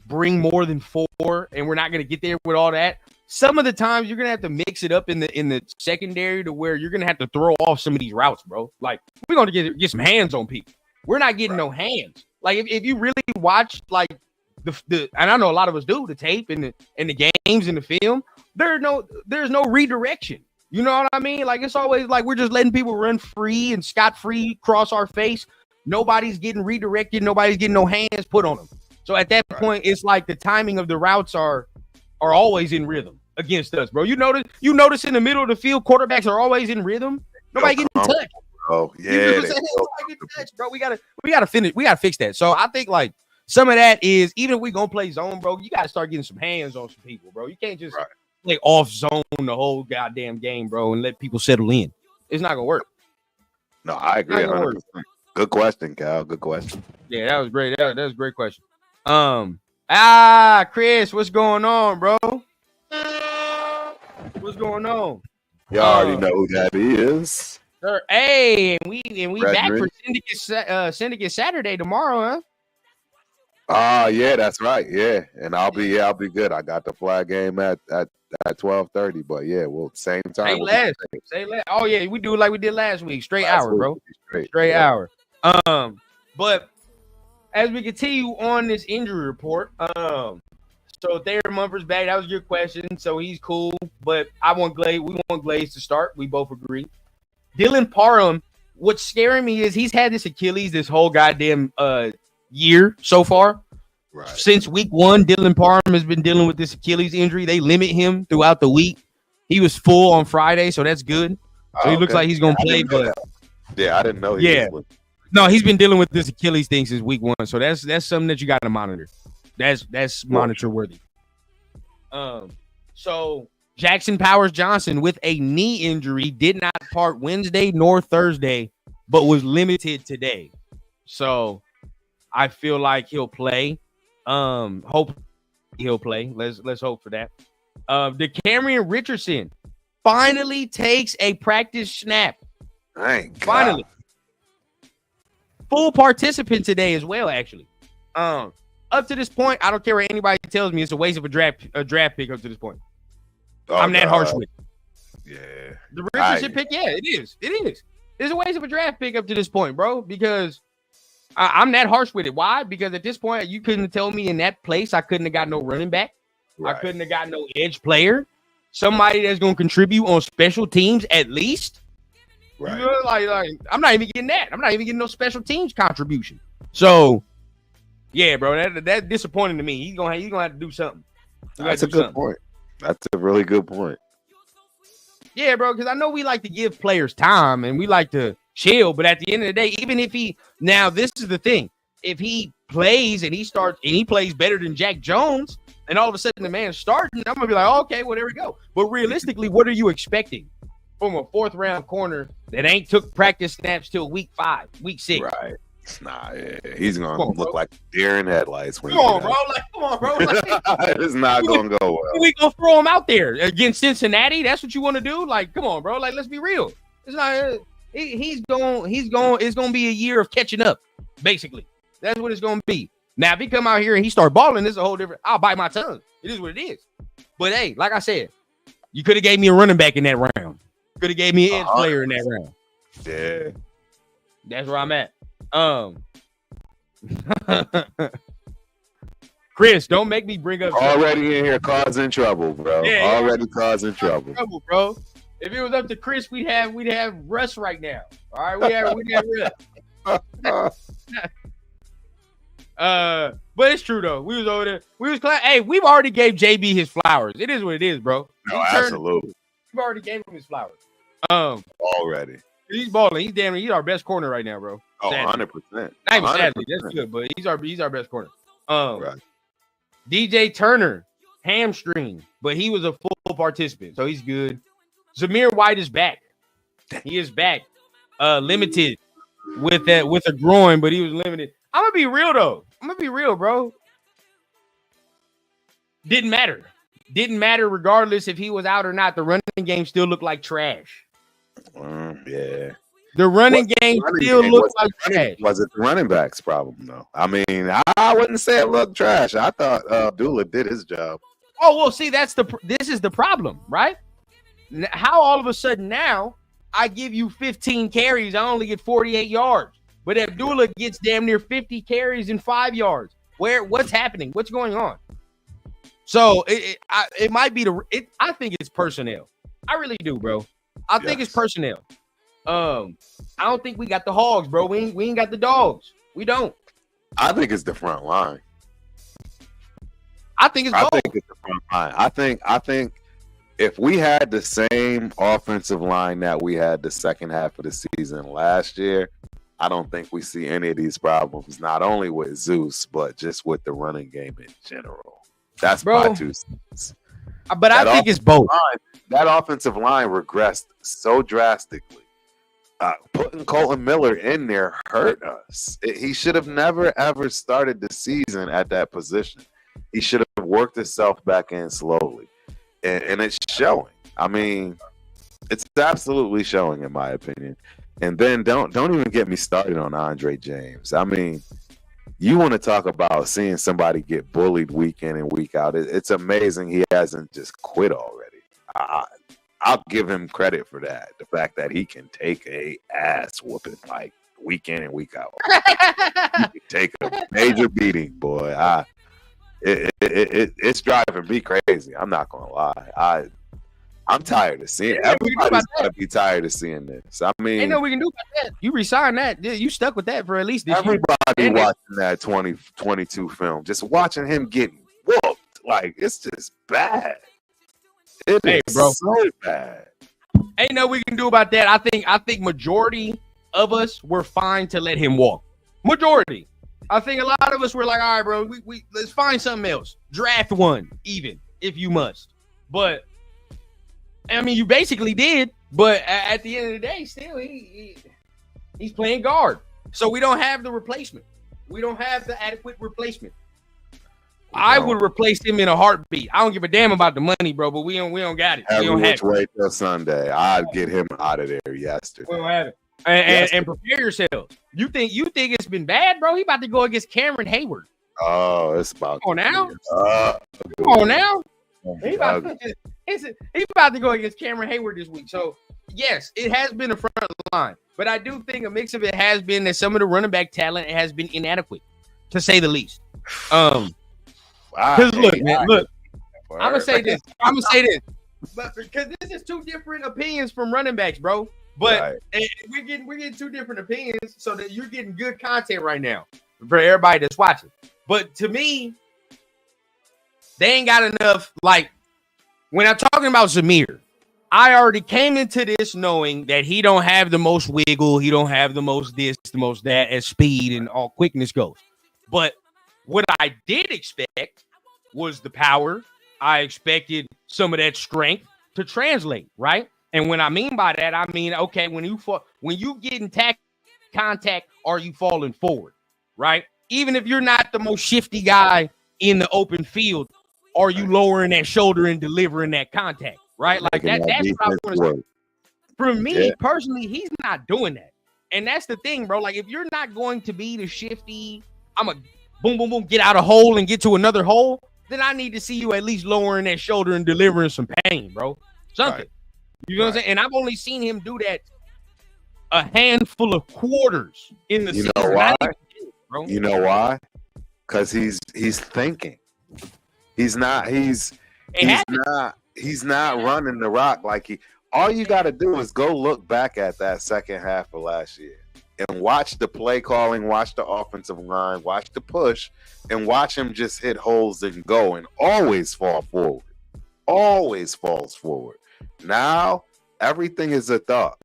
bring more than 4 and we're not going to get there with all that, some of the times you're going to have to mix it up in the secondary to where you're going to have to throw off some of these routes, bro. Like, we're going to get some hands on people. We're not getting no hands. Like, if you really watch, like, the and I know a lot of us do, the tape and the games and the film, there's no redirection. You know what I mean? Like, it's always like we're just letting people run free and scot-free across our face. Nobody's getting redirected. Nobody's getting no hands put on them. So at that point, it's like the timing of the routes are always in rhythm against us, bro. You notice in the middle of the field, quarterbacks are always in rhythm. Nobody getting touched. Oh yeah, you know nobody getting touched, bro. We gotta finish. We gotta fix that. So I think like some of that is, even if we gonna play zone, bro, you gotta start getting some hands on some people, bro. You can't just play off zone the whole goddamn game, bro, and let people settle in. It's not gonna work. No, I agree 100%. Good question, Cal. Good question. Yeah, that was great. That was a great question. Chris, what's going on, bro? What's going on? Y'all already know who that is. Sir, hey, and we back for Syndicate Saturday tomorrow, huh? Yeah, that's right. Yeah, and I'll be good. I got the flag game at 12:30, but yeah, well, same time. Say less. Oh yeah, we do it like we did last week. Straight hour, bro. Straight hour. But as we continue on this injury report, so Thayer Mumford's back. That was your question. So he's cool, but we want Glaze to start. We both agree. Dylan Parham, what's scaring me is he's had this Achilles this whole goddamn year so far. Right. Since week 1, Dylan Parham has been dealing with this Achilles injury. They limit him throughout the week. He was full on Friday, so that's good. So he looks like he's gonna play, but yeah, I didn't know. No, he's been dealing with this Achilles thing since week 1, so that's something that you got to monitor. That's monitor worthy. So Jackson Powers Johnson with a knee injury did not part Wednesday nor Thursday, but was limited today. So I feel like he'll play. Hope he'll play. Let's hope for that. DeCamerion Richardson finally takes a practice snap. Finally. Full participant today as well, actually. Up to this point, I don't care what anybody tells me. It's a waste of a draft pick up to this point. I'm that harsh with it. Yeah. The Richardson pick, yeah, it is. It's a waste of a draft pick up to this point, bro, because I'm that harsh with it. Why? Because at this point, you couldn't tell me in that place I couldn't have got no running back. Right. I couldn't have got no edge player. Somebody that's going to contribute on special teams at least. Right. You know, like I'm not even getting that. I'm not even getting no special teams contribution. So, yeah, bro, that's disappointing to me. He's gonna have to do something. That's a good point. That's a really good point. Yeah, bro, because I know we like to give players time and we like to chill, but at the end of the day, even if this is the thing, if he plays and he plays better than Jack Jones, and all of a sudden the man's starting, I'm gonna be like, okay, well, there we go. But realistically, what are you expecting from a 4th round corner that ain't took practice snaps till week 5, week 6? Right. Nah, yeah. He's gonna look like deer in headlights. Come on, bro. It's not gonna go well. We gonna throw him out there against Cincinnati? That's what you want to do? Like, come on, bro. Like, let's be real. It's not. He's going. It's gonna be a year of catching up. Basically, that's what it's gonna be. Now, if he come out here and he start balling, this is a whole different. I'll bite my tongue. It is what it is. But hey, like I said, you could have gave me a running back in that round. Could have gave me an edge player in that round. Yeah, that's where I'm at. Chris, don't make me bring up already in here causing trouble, bro. Yeah, already causing trouble, bro. If it was up to Chris, we'd have Russ right now. All right, we'd have Russ. But it's true though. We was over there. We was class. Hey, we've already gave JB his flowers. It is what it is, bro. No, absolutely. We've already gave him his flowers. Already. He's balling. He's our best corner right now, bro. Oh, sadly. 100%. Not even sadly. That's good, but he's our best corner. Right. DJ Turner, hamstring, but he was a full participant, so he's good. Zamir White is back. He is back. Limited with a groin, but he was limited. I'm gonna be real though. I'm gonna be real, bro. Didn't matter regardless if he was out or not. The running game still looked like trash. Yeah. The running game still looked like trash. Was it the running back's problem though? I mean, I wouldn't say it looked trash. I thought Abdullah did his job. Oh well, see, this is the problem, right? How all of a sudden now I give you 15 carries, I only get 48 yards, but Abdullah gets damn near 50 carries and 5 yards. What's happening? What's going on? So it might be I think it's personnel. I really do, bro. I think it's personnel. I don't think we got the hogs, bro. We ain't got the dogs. We don't. I think it's the front line. I think it's both. I think it's the front line. I think if we had the same offensive line that we had the second half of the season last year, I don't think we see any of these problems, not only with Zeus, but just with the running game in general. That's my 2 cents. But I think it's both. That offensive line regressed so drastically. Putting Colton Miller in there hurt us. He should have never, ever started the season at that position. He should have worked himself back in slowly. And it's showing. I mean, it's absolutely showing, in my opinion. And then don't even get me started on Andre James. I mean, you want to talk about seeing somebody get bullied week in and week out. It's amazing he hasn't just quit already. I'll give him credit for that. The fact that he can take a ass whooping like week in and week out. He can take a major beating, boy. It's driving me crazy. I'm not gonna lie. I'm tired of seeing. Everybody's gotta be tired of seeing this. I mean, ain't no we can do about that. You resigned that. You stuck with that for at least this year. Everybody watching that 2022 film, just watching him getting whooped, like it's just bad. It is so bad. Ain't no we can do about that. I think majority of us were fine to let him walk. Majority. I think a lot of us were like, all right, bro, we let's find something else. Draft one, even if you must. But I mean, you basically did. But at the end of the day, still he's playing guard. So we don't have the replacement. We don't have the adequate replacement. I would replace him in a heartbeat. I don't give a damn about the money, bro, but we don't got it. We don't have it. Wait till Sunday. I'd get him out of there yesterday. We don't have it. And prepare yourselves. You think it's been bad, bro? He about to go against Cameron Hayward. Oh, it's about. Come on now. Come on now. He about to go against Cameron Hayward this week. So yes, it has been a front line, but I do think a mix of it has been that some of the running back talent has been inadequate, to say the least. Because look, I'm gonna say this, but because this is two different opinions from running backs, bro. But we're getting two different opinions, so that you're getting good content right now for everybody that's watching. But to me, they ain't got enough. Like when I'm talking about Zamir, I already came into this knowing that he don't have the most wiggle, he don't have the most this, the most that as speed and all quickness goes. But what I did expect was the power. I expected some of that strength to translate, right? And when I mean by that, I mean, okay, when you get in contact, are you falling forward, right? Even if you're not the most shifty guy in the open field, are you lowering that shoulder and delivering that contact, right? Like that's what I want to say. For me, personally, he's not doing that. And that's the thing, bro. Like, if you're not going to be the shifty, I'm a boom, boom, boom, get out a hole and get to another hole, then I need to see you at least lowering that shoulder and delivering some pain, bro. Something. Right. You know what I'm saying? And I've only seen him do that a handful of quarters in the season. You know why? You know why? Because he's thinking. He's not running the rock like all you got to do is go look back at that second half of last year and watch the play calling, watch the offensive line, watch the push, and watch him just hit holes and go and always fall forward. Always falls forward. Now, everything is a thought.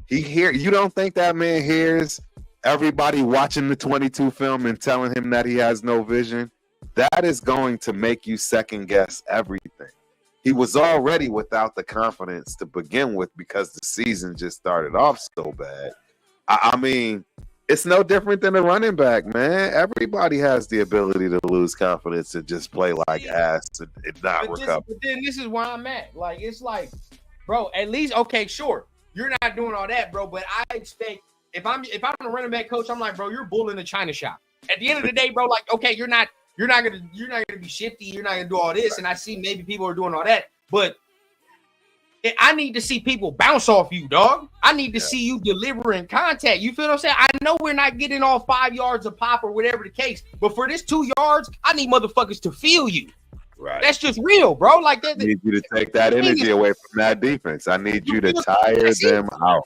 You don't think that man hears everybody watching the 22 film and telling him that he has no vision? That is going to make you second guess everything. He was already without the confidence to begin with because the season just started off so bad. I mean, it's no different than a running back, man. Everybody has the ability to lose confidence and just play like ass and not recover. But then this is where I'm at. Like, it's like, bro, at least, okay, sure, you're not doing all that, bro. But I expect if I'm a running back coach, I'm like, bro, you're bulling the China shop. At the end of the day, bro, like, okay, you're not gonna be shifty, you're not gonna do all this, and I see maybe people are doing all that, but I need to see people bounce off you, dog. I need to see you delivering contact. You feel what I'm saying? I know we're not getting all 5 yards of pop or whatever the case, but for this 2 yards, I need motherfuckers to feel you. Right. That's just real, bro. Like that. I need you to take that energy away from that defense. I need you to tire them out.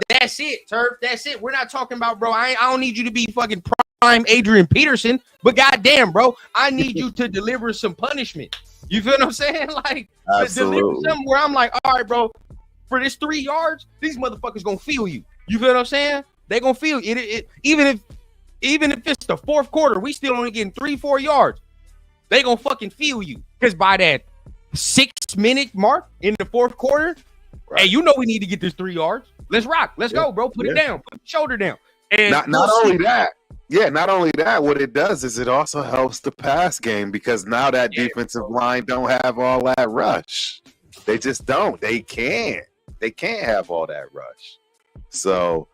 That's it, Turf. That's it. We're not talking about, bro. I don't need you to be fucking prime Adrian Peterson, but goddamn, bro, I need you to deliver some punishment. You feel what I'm saying? Like, deliver something where I'm like, all right, bro, for this 3 yards, these motherfuckers gonna feel you. You feel what I'm saying? They gonna feel it. Even if it's the fourth quarter, we still only getting 3-4 yards. They gonna fucking feel you. Because by that 6-minute mark in the fourth quarter, right. Hey, you know we need to get this 3 yards. Let's rock. Let's go, bro. Put it down. Put the shoulder down. And not only that. Yeah, not only that, what it does is it also helps the pass game because now that defensive line don't have all that rush. They just don't. They can't have all that rush. So,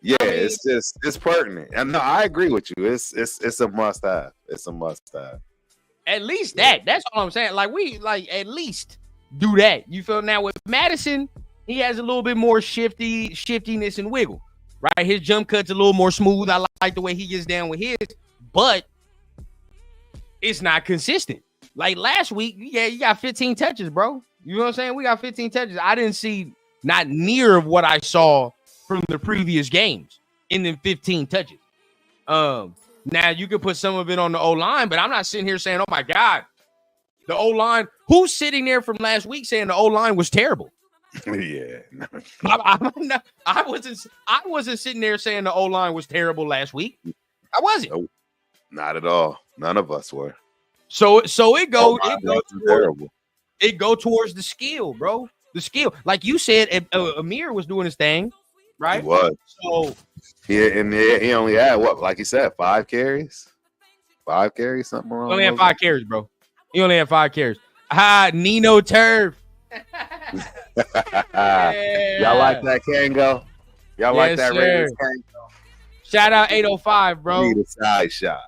yeah, it's pertinent. And no, I agree with you. It's a must have. It's a must have. At least that. That's all I'm saying. Like at least do that. You feel now with Madison, he has a little bit more shiftiness and wiggle. Right, his jump cut's a little more smooth. I like the way he gets down with his, but it's not consistent. Like last week, you got 15 touches, bro. You know what I'm saying? We got 15 touches. I didn't see not near of what I saw from the previous games in them 15 touches. Now you could put some of it on the O-line, but I'm not sitting here saying, oh my God, the O-line. Who's sitting there from last week saying the O-line was terrible? Yeah, I wasn't sitting there saying the O-line was terrible last week. I wasn't. Nope, not at all. None of us were. So it go towards the skill, bro. The skill, like you said, Amir was doing his thing, right? He was. So he only had like you said, 5 carries, something wrong. He only had 5 carries, bro. He only had 5 carries. Nino Turf. Y'all like that Kango? Y'all like that Raiders Kango? Shout out 805, bro. Give the side shot.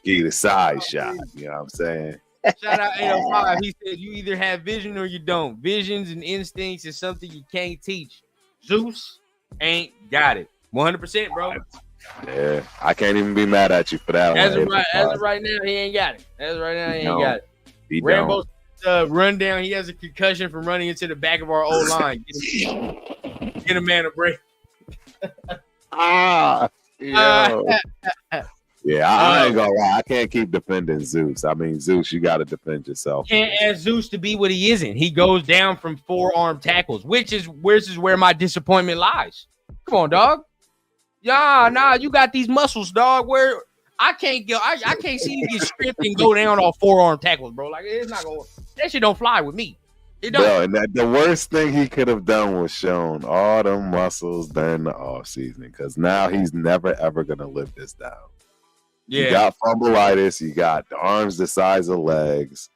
Give the side shot. You know what I'm saying? Shout out 805. He said you either have vision or you don't. Visions and instincts is something you can't teach. Zeus ain't got it. 100%, bro. Yeah, I can't even be mad at you for that. As of right now, he ain't got it. Got it. Rambo's rundown. He has a concussion from running into the back of our old line. Get a man a break. Yeah, I ain't gonna lie. I can't keep defending Zeus. I mean, Zeus, you got to defend yourself. Can't ask Zeus to be what he isn't. He goes down from 4-arm tackles, which is where my disappointment lies. Come on, dog. Nah, you got these muscles, dog. Where I can't go. I can't see you get stripped and go down on 4-arm tackles, bro. Like it's not going. That shit don't fly with me. It don't. Bro, and the worst thing he could have done was shown all the muscles during the offseason because now he's never ever gonna live this down. Yeah. You got fumbleitis, you got the arms the size of legs,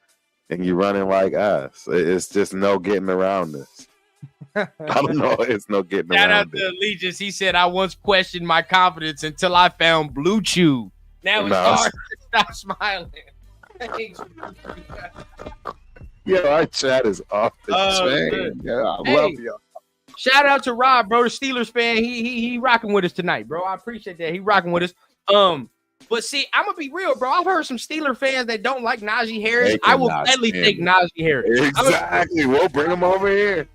and you're running like ass. It's just no getting around this. I don't know. It's no getting around. Shout out to Allegiance. He said, I once questioned my confidence until I found Blue Chew. Now it's hard to stop smiling. Yeah, our chat is off the chain. Yeah, I love y'all. Shout out to Rob, bro, the Steelers fan. He rocking with us tonight, bro. I appreciate that. He rocking with us. But see, I'm gonna be real, bro. I've heard some Steeler fans that don't like Najee Harris. They I will cannot gladly stand take him. Najee Harris. Exactly. We'll bring him over here.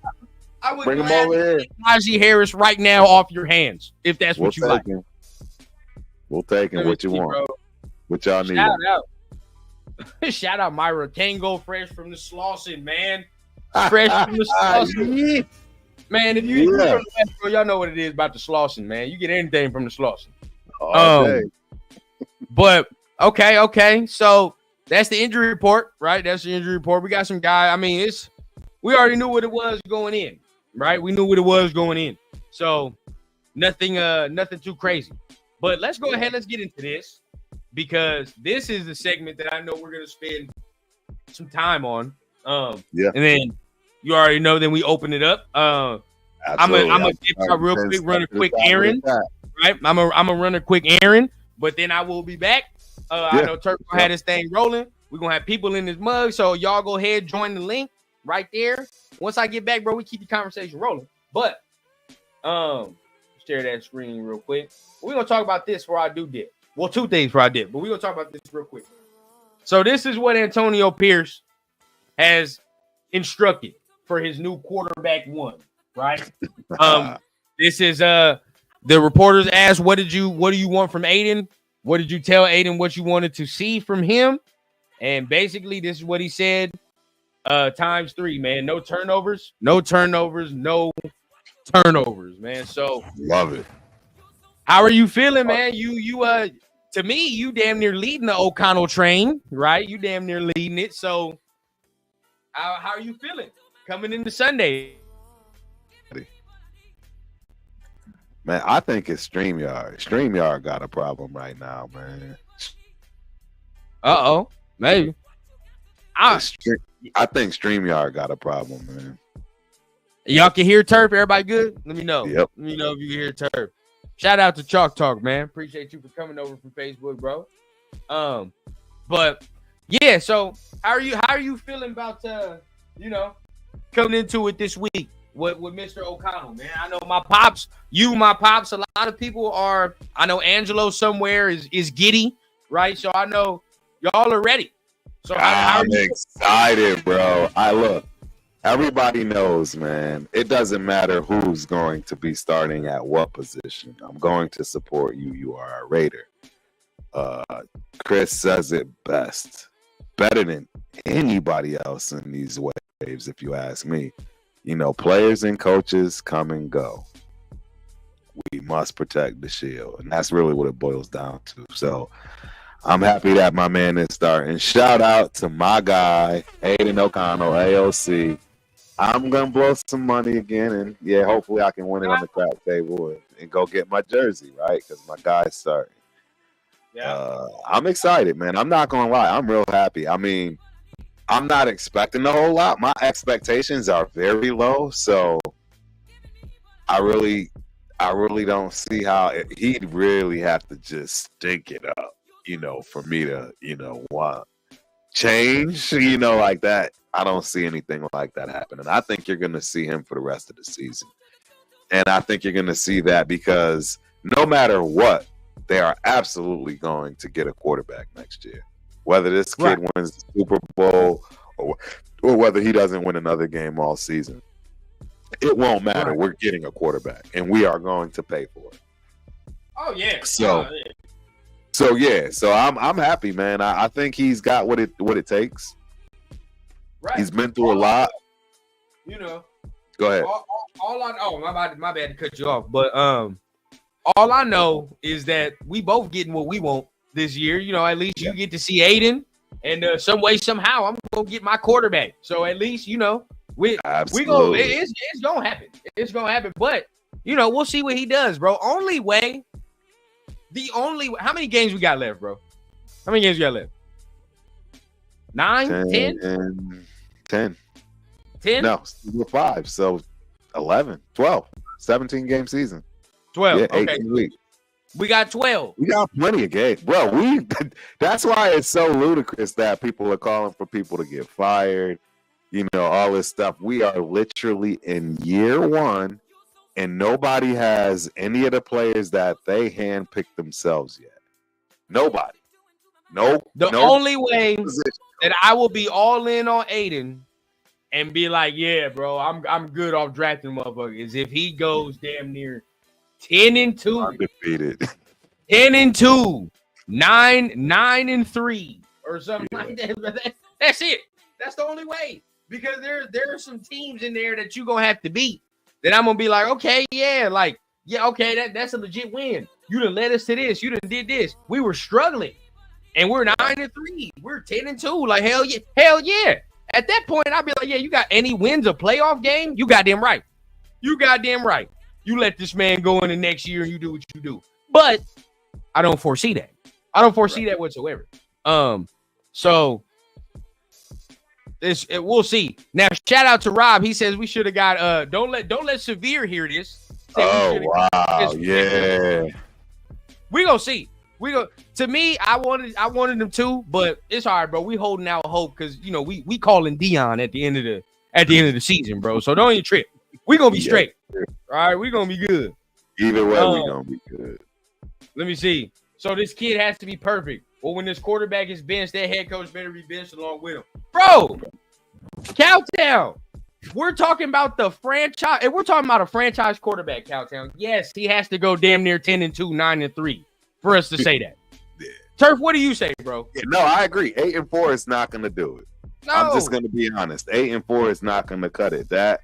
I would Bring him gladly over here. take Najee Harris right now off your hands if that's We'll what you like. him. We'll take him. Let me What you see, want? bro. What y'all need? Shout out. Shout out Myra Tango, fresh from the Slauson, man. Fresh from the Slauson. Man, if you from the West, bro, y'all know what it is about the Slauson, man. You get anything from the Slauson. All day. But okay. So that's the injury report, right? That's the injury report. We got some guy. I mean, we already knew what it was going in, right? We knew what it was going in. So nothing too crazy. But let's go ahead. Let's get into this because this is the segment that I know we're gonna spend some time on. And then you already know. Then we open it up. I'm gonna dip out real quick, run a quick errand, right? I'm gonna run a quick errand, but then I will be back. I know Turk had his thing rolling. We're gonna have people in this mug, so y'all go ahead, join the link right there. Once I get back, bro, we keep the conversation rolling. But share that screen real quick. We're gonna talk about this before I do dip. Well, two things before I dip, but we're gonna talk about this real quick. So this is what Antonio Pierce has instructed for his new quarterback one, right? This is the reporters asked, what do you want from Aiden? What did you tell Aiden what you wanted to see from him? And basically, this is what he said. Times 3, man. No turnovers, man. So love it. How are you feeling, man? You to me, you damn near leading the O'Connell train, right? You damn near leading it. So how are you feeling coming into Sunday? Man, I think it's StreamYard. StreamYard got a problem right now, man. Maybe. I think StreamYard got a problem, man. Y'all can hear Turf? Everybody good? Let me know. Yep. Let me know if you can hear Turf. Shout out to Chalk Talk, man. Appreciate you for coming over from Facebook, bro. But yeah, so how are you feeling about coming into it this week with Mr. O'Connell, man? I know my pops, a lot of people are. I know Angelo somewhere is giddy, right? So I know y'all are ready. So I'm excited, bro. Look, everybody knows, man. It doesn't matter who's going to be starting at what position. I'm going to support you. You are a Raider. Chris says it best, better than anybody else in these waves, if you ask me. Players and coaches come and go. We must protect the shield, and that's really what it boils down to. So I'm happy that my man is starting. Shout out to my guy, Aiden O'Connell, AOC. I'm going to blow some money again, and, hopefully I can win it on the crap table and go get my jersey, right? Because my guy's starting. Yeah. I'm excited, man. I'm not going to lie. I'm real happy. I mean, I'm not expecting a whole lot. My expectations are very low, so I really don't see how he'd really have to just stink it up, for me to, want change, like that. I don't see anything like that happening. I think you're going to see him for the rest of the season. And I think you're going to see that because no matter what, they are absolutely going to get a quarterback next year. Whether this kid wins the Super Bowl or whether he doesn't win another game all season, it won't matter. Right. We're getting a quarterback, and we are going to pay for it. Oh yeah. So I'm happy, man. I think he's got what it takes. Right. He's been through a lot. Go ahead. All I know, my bad to cut you off, but all I know is that we both getting what we want this year. At least you get to see Aiden, and some way somehow I'm gonna get my quarterback. So at least we go. It's gonna happen. It's gonna happen. But we'll see what he does, bro. How many games we got left, bro? How many games we got left? 9, 10? 10. 10? No, we're 5. So 11, 12, 17 game season. 12. Yeah, okay. 18 weeks. We got 12. We got plenty of games. Bro, that's why it's so ludicrous that people are calling for people to get fired, all this stuff. We are literally in year 1, and nobody has any of the players that they handpicked themselves yet. Nobody. Nope. The only way that I will be all in on Aiden and be like, yeah, bro, I'm good off drafting motherfucker is if he goes damn near 10-2. Undefeated. 10-2. 9-3 or something like that. That's it. That's the only way. Because there are some teams in there that you're gonna have to beat. That I'm gonna be like, okay, yeah, okay, that's a legit win. You done led us to this. You done did this. We were struggling. And we're 9-3. We're 10-2. Like, hell yeah. At that point, I'd be like, yeah, you got any wins a playoff game? You goddamn right. You let this man go in the next year and you do what you do. But I don't foresee that. That whatsoever. So we'll see. Now, shout out to Rob. He says we should have got don't let Severe hear this. Oh wow, yeah. We gonna see. To me, I wanted them to, but it's all right, bro. We holding out hope because we calling Dion at the end of the season, bro. So don't even trip. We gonna be straight. All right, we gonna be good. Either way, we gonna be good. Let me see. So this kid has to be perfect. Well, when this quarterback is benched, that head coach better be benched along with him, bro. Cowtown. We're talking about the franchise. And we're talking about a franchise quarterback, Cowtown. Yes, he has to go damn near 10-2, 9-3 for us to say that. Yeah. Turf, what do you say, bro? Yeah, no, I agree. 8-4 is not going to do it. No. I'm just going to be honest. 8-4 is not going to cut it. And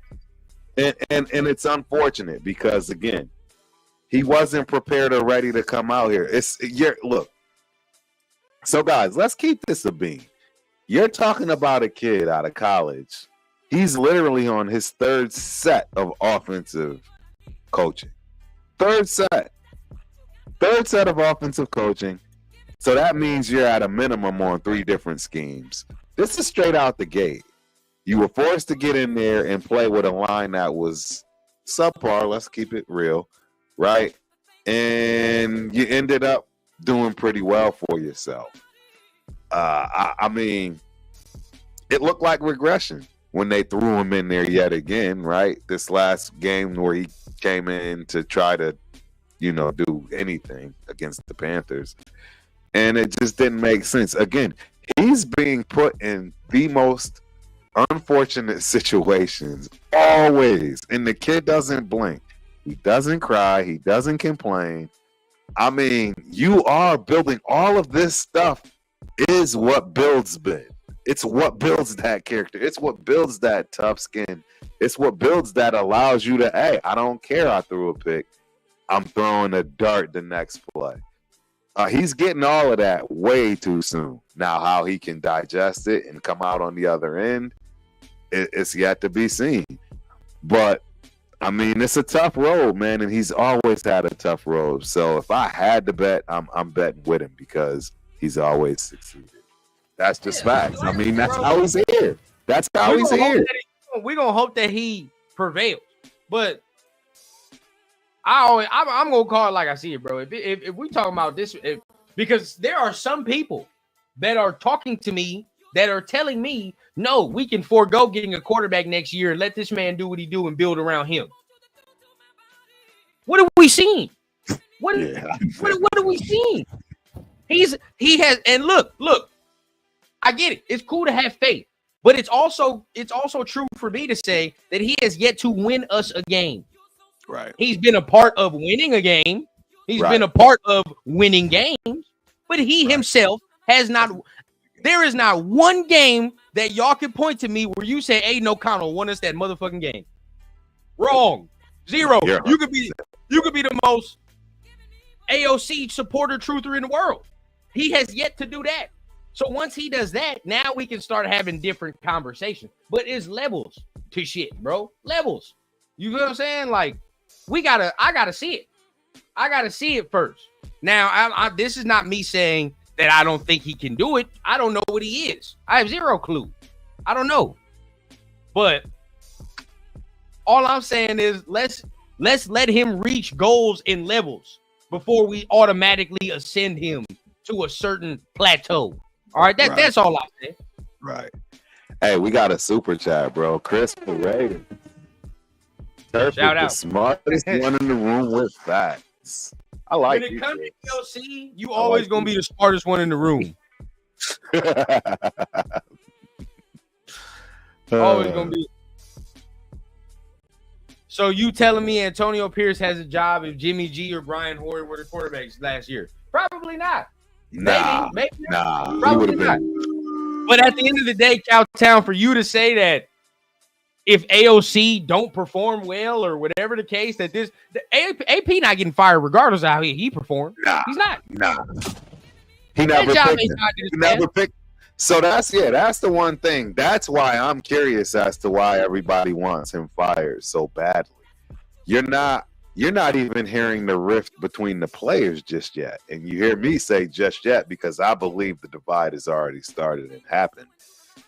it's unfortunate because again, he wasn't prepared or ready to come out here. Look. So guys, let's keep this a beam. You're talking about a kid out of college. He's literally on his third set of offensive coaching. Third set of offensive coaching. So that means you're at a minimum on 3 different schemes. This is straight out the gate. You were forced to get in there and play with a line that was subpar. Let's keep it real, right? And you ended up doing pretty well for yourself. I mean, it looked like regression when they threw him in there yet again, right? This last game where he came in to try to, do anything against the Panthers. And it just didn't make sense. Again, he's being put in the most unfortunate situations always. And the kid doesn't blink. He doesn't cry. He doesn't complain. I mean, you are building all of this stuff is what builds Ben. It's what builds that character. It's what builds that tough skin. It's what builds that allows you to, hey, I don't care I threw a pick. I'm throwing a dart the next play. He's getting all of that way too soon. Now, how he can digest it and come out on the other end, it's yet to be seen. But, I mean, it's a tough road, man, and he's always had a tough road. So if I had to bet, I'm betting with him because he's always succeeded. That's just facts. I mean, that's how he's here. That's how he's here. We're going to hope that he prevails. But I'm going to call it like I see it, bro. If we talking about this, because there are some people that are talking to me that are telling me, no, we can forego getting a quarterback next year and let this man do what he do and build around him. What have we seen? What have we seen? He has, and look, I get it. It's cool to have faith, but it's also true for me to say that he has yet to win us a game. Right. He's been a part of winning a game. He's been a part of winning games, but he himself has not. There is not one game that y'all can point to me where you say Aiden O'Connell won us that motherfucking game. Wrong. Zero. Yeah. You could be the most AOC supporter truther in the world. He has yet to do that. So once he does that, now we can start having different conversations. But it's levels to shit, bro. Levels. You know what I'm saying? Like, I gotta see it. I gotta see it first. Now, this is not me saying that I don't think he can do it. I don't know what he is. I have zero clue. I don't know. But all I'm saying is let's let him reach goals and levels before we automatically ascend him to a certain plateau. All right, that's all I say. Right. Hey, we got a super chat, bro. Chris Parade. Shout out. The smartest one in the room with facts. I like when it comes to AOC, you I always like gonna be the smartest one in the room. Always gonna be. So you telling me Antonio Pierce has a job if Jimmy G or Brian Hoyer were the quarterbacks last year? Probably not. Nah, maybe nah. Probably not. But at the end of the day, Cowtown, for you to say that if AOC don't perform well or whatever the case, that the AP not getting fired regardless of how he performed. Nah, he's not. Nah. He never picked him. He never picked. So that's the one thing. That's why I'm curious as to why everybody wants him fired so badly. You're not even hearing the rift between the players just yet. And you hear me say just yet because I believe the divide has already started and happened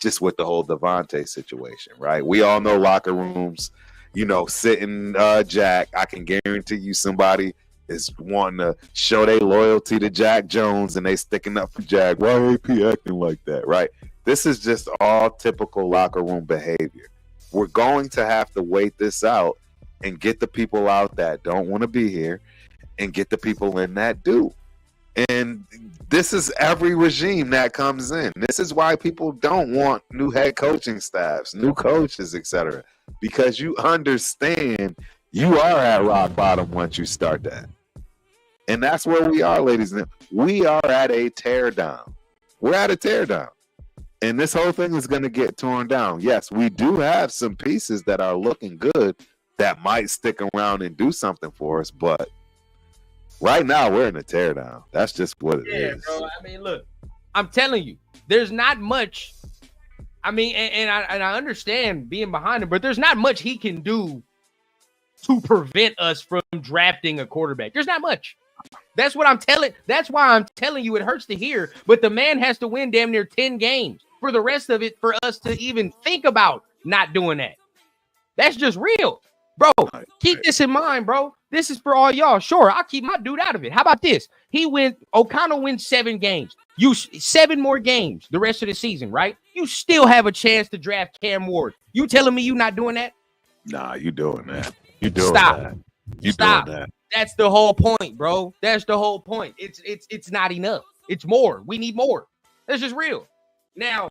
just with the whole Davante situation, right? We all know locker rooms, sitting Jack. I can guarantee you somebody is wanting to show their loyalty to Jack Jones and they sticking up for Jack. Why AP acting like that, right? This is just all typical locker room behavior. We're going to have to wait this out and get the people out that don't want to be here and get the people in that do. And this is every regime that comes in. This is why people don't want new head coaching staffs, new coaches, etc. Because you understand you are at rock bottom once you start that. And that's where we are, ladies and gentlemen. We are at a teardown. We're at a teardown. And this whole thing is going to get torn down. Yes, we do have some pieces that are looking good that might stick around and do something for us. But right now, we're in a teardown. That's just what it is. Yeah, bro. I mean, look, I'm telling you, there's not much. I mean, and I understand being behind him, but there's not much he can do to prevent us from drafting a quarterback. There's not much. That's what I'm telling. That's why I'm telling you it hurts to hear. But the man has to win damn near 10 games for the rest of it for us to even think about not doing that. That's just real. Bro, keep this in mind, bro. This is for all y'all. Sure, I'll keep my dude out of it. How about this? O'Connell wins 7 games. 7 more games the rest of the season, right? You still have a chance to draft Cam Ward. You telling me you not doing that? Nah, you doing that. You doing Stop. that. You Stop. doing that. That's the whole point, bro. That's the whole point. It's not enough. It's more. We need more. That's just real. Now,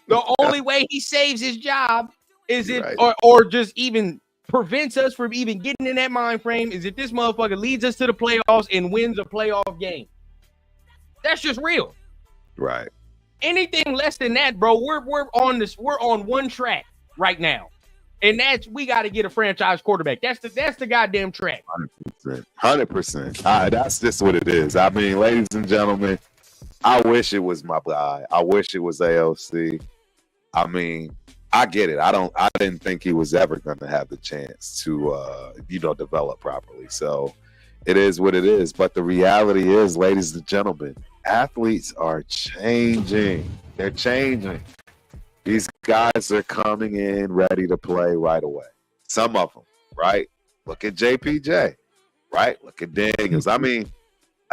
the only way he saves his job is or just even prevents us from even getting in that mind frame is if this motherfucker leads us to the playoffs and wins a playoff game. That's just real. Right. Anything less than that, bro, we're on one track right now. And we got to get a franchise quarterback. That's the goddamn track. 100%. That's just what it is. I mean, ladies and gentlemen, I wish it was my guy. I wish it was AOC. I mean, I get it. I didn't think he was ever going to have the chance to, develop properly. So it is what it is. But the reality is, ladies and gentlemen, athletes are changing. They're changing. These guys are coming in ready to play right away. Some of them, right? Look at JPJ, right? Look at Daniels. I mean,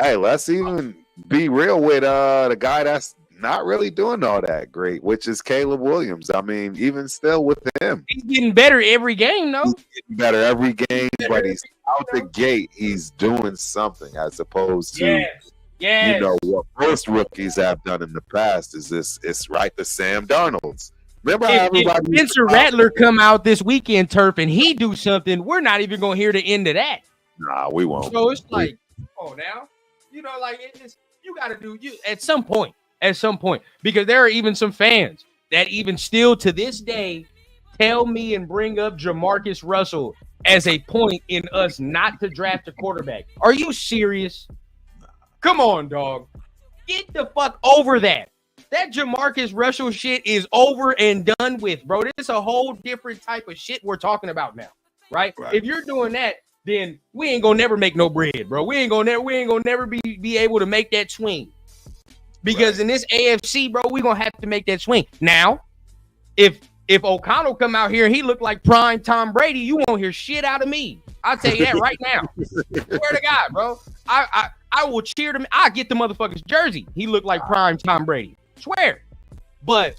hey, let's even be real with the guy that's not really doing all that great, which is Caleb Williams. I mean, even still with him. He's getting better every game, though. He's getting better every game, but he's out the gate. He's doing something as opposed to what most rookies have done in the past is this. It's right to Sam Darnold's. Remember how everybody if Spencer Rattler come out this weekend, Turf, and he do something, we're not even going to hear the end of that. Nah, we won't. So it's like, now, you got to do at some point, because there are even some fans that even still to this day tell me and bring up Jamarcus Russell as a point in us not to draft a quarterback. Are you serious? Come on, dog. Get the fuck over that. That Jamarcus Russell shit is over and done with, bro. This is a whole different type of shit we're talking about now, right? If you're doing that, then we ain't gonna never make no bread, bro. We ain't gonna never be able to make that swing. Because in this AFC, bro, we gonna have to make that swing. Now, if O'Connell come out here and he look like prime Tom Brady, you won't hear shit out of me. I'll tell you that right now. Swear to God, bro. I will cheer them. I'll get the motherfucker's jersey. He looked like prime Tom Brady. Swear. But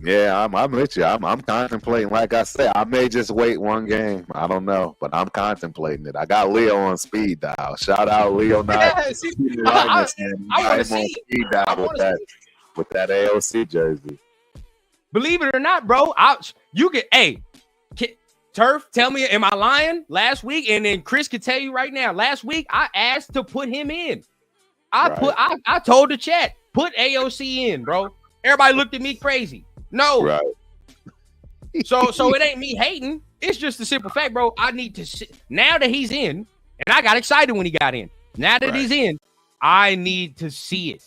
Yeah, I'm with you. I'm contemplating. Like I said, I may just wait one game. I don't know, but I'm contemplating it. I got Leo on speed dial. Shout out Leo, not I want to see it. Speed dial with that AOC jersey. Believe it or not, bro, Turf, tell me, am I lying? Last week, and then Chris could tell you right now. Last week, I asked to put him in. I told the chat, put AOC in, bro. Everybody looked at me crazy. No, right. So it ain't me hating. It's just the simple fact, bro. I need to see now that he's in, and I got excited when he got in. Now that he's in, I need to see it.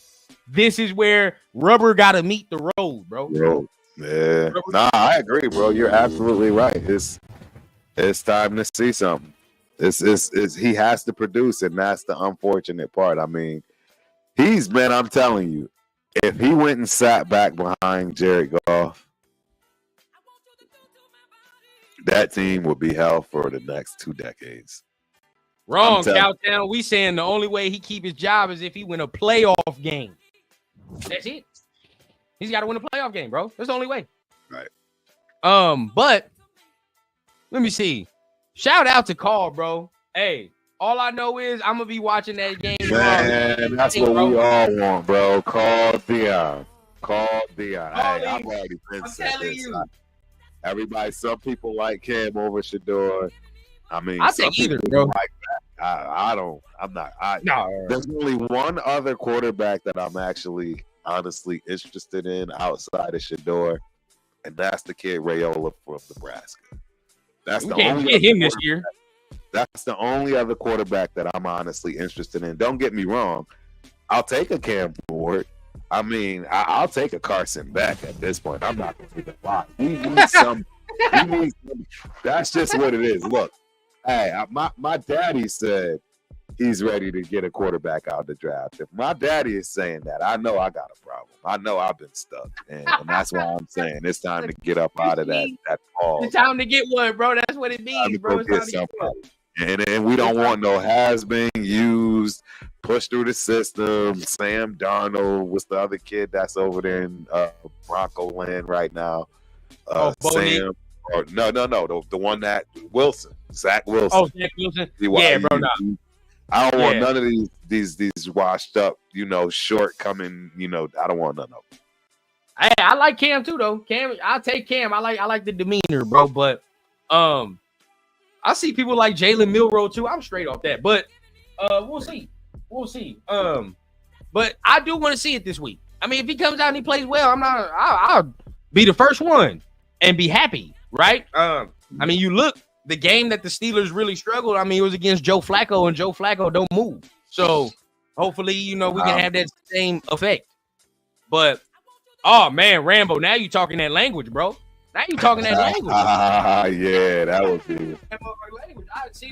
This is where rubber got to meet the road, bro. Yeah. Nah, I agree, bro. You're absolutely right. It's time to see something. It's he has to produce, and that's the unfortunate part. I mean, I'm telling you, if he went and sat back behind Jared Goff, that team would be hell for the next 2 decades. Wrong, Cowtown. We saying the only way he keep his job is if he win a playoff game. That's it. He's got to win a playoff game, bro. That's the only way. Right. But let me see. Shout out to Carl, bro. Hey, all I know is I'm gonna be watching that game. Man, that's what we all want, bro. Call Dion. Hey, I've already been saying this. Everybody, some people like Cam over Shador. I mean, I take either, bro. Like that. I don't. I'm not. There's only one other quarterback that I'm actually honestly interested in outside of Shador, and that's the kid Raiola from Nebraska. That's the only get him this year. That's the only other quarterback that I'm honestly interested in. Don't get me wrong. I'll take a Cam Ford. I mean, I'll take a Carson Beck at this point. I'm not going to take a lot. We need some. That's just what it is. Look, hey, my daddy said he's ready to get a quarterback out of the draft. If my daddy is saying that, I know I got a problem. I know I've been stuck, and that's why I'm saying it's time to get up out of that ball. It's time to get one, bro. That's what it means, bro. It's time to get one. And we don't want no has been used, pushed through the system. Sam Darnold, what's the other kid that's over there in Bronco land right now? Sam. No. The one that Wilson, Zach Wilson. Oh, Zach Wilson. Yeah, bro. No. I don't want none of these washed up, shortcoming. I don't want none of them. Hey, I like Cam too, though. I'll take Cam. I like the demeanor, bro. But I see people like Jalen Milroe too. I'm straight off that, but we'll see. But I do want to see it this week. I mean, if he comes out and he plays well, I'll be the first one and be happy, right? I mean, you look the game that the Steelers really struggled. I mean, it was against Joe Flacco, and Joe Flacco don't move. So hopefully, we can have that same effect. But oh man, Rambo, now you talking that language, bro. Now you talking that language. Yeah, that would be.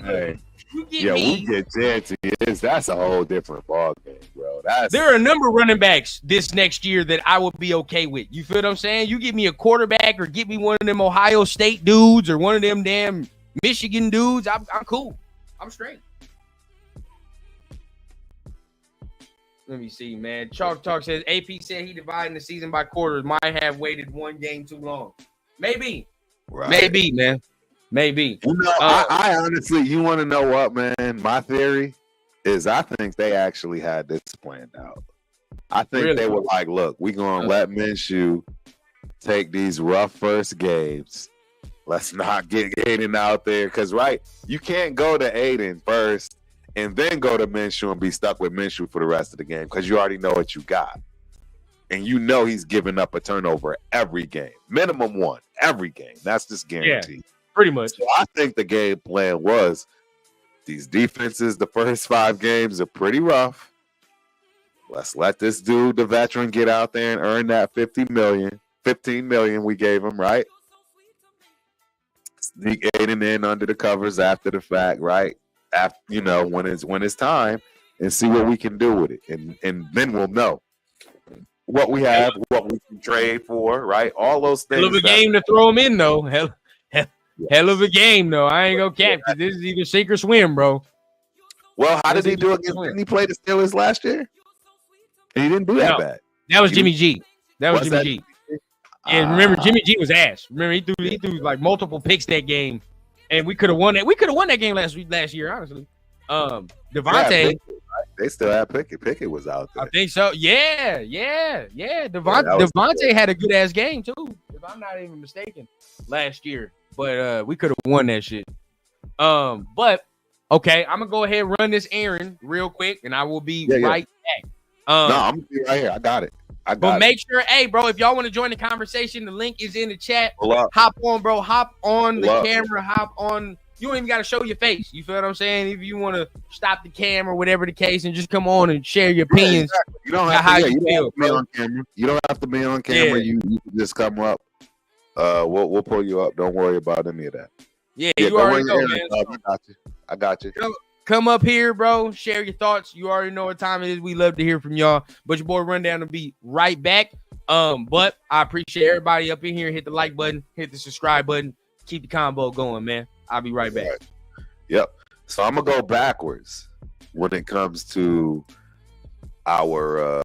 Hey. We get Janty. That's a whole different ball game, bro. There are a number of running backs this next year that I would be okay with. You feel what I'm saying? You give me a quarterback or get me one of them Ohio State dudes or one of them damn Michigan dudes. I'm cool. I'm straight. Let me see, man. Chalk Talk says AP said he dividing the season by quarters. Might have waited one game too long. Maybe. Right. Maybe, man. Maybe. I honestly, you want to know what, man? My theory is I think they actually had this planned out. I think they were like, look, we're going to let Minshew take these rough first games. Let's not get Aiden out there. Because, you can't go to Aiden first and then go to Minshew and be stuck with Minshew for the rest of the game because you already know what you got. And he's giving up a turnover every game. Minimum one, every game. That's just guaranteed. Yeah, pretty much. So I think the game plan was these defenses, the first 5 games are pretty rough. Let's let this dude, the veteran, get out there and earn that $15 million we gave him, right? Sneak Aiden in under the covers after the fact, right? After, when it's time, and see what we can do with it. And then we'll know what we have, what we can trade for, right? All those things. Hell of a game to throw him in, though. Hell of a game, though. I ain't gonna cap because this is either sink or swim, bro. Well, how did he do against? Didn't he play the Steelers last year? And he didn't do that bad. That was Jimmy G. That was Jimmy G. And remember, Jimmy G was ass. Remember, he threw like multiple picks that game, and we could have won that. We could have won that game last year, honestly. Devontae, they still had Pickett. Pickett was out there. I think so. Yeah. Devontae had a good ass game too, if I'm not even mistaken, last year. But we could have won that shit. But okay, I'm gonna go ahead and run this errand real quick, and I will be right back. No, I'm gonna be right here. I got it. But make sure, hey, bro, if y'all want to join the conversation, the link is in the chat. Hop on, bro. Hop on the camera. Hop on. You don't even got to show your face. You feel what I'm saying? If you want to stop the camera, whatever the case, and just come on and share your opinions. Exactly. You don't have to, be on camera. You don't have to be on camera. You can just come up. We'll pull you up. Don't worry about any of that. Yeah, you already know, man. I got you. Come up here, bro. Share your thoughts. You already know what time it is. We love to hear from y'all. But your boy Rundown will be right back. But I appreciate everybody up in here. Hit the like button. Hit the subscribe button. Keep the combo going, man. I'll be right back. Yep. So I'm gonna go backwards when it comes to our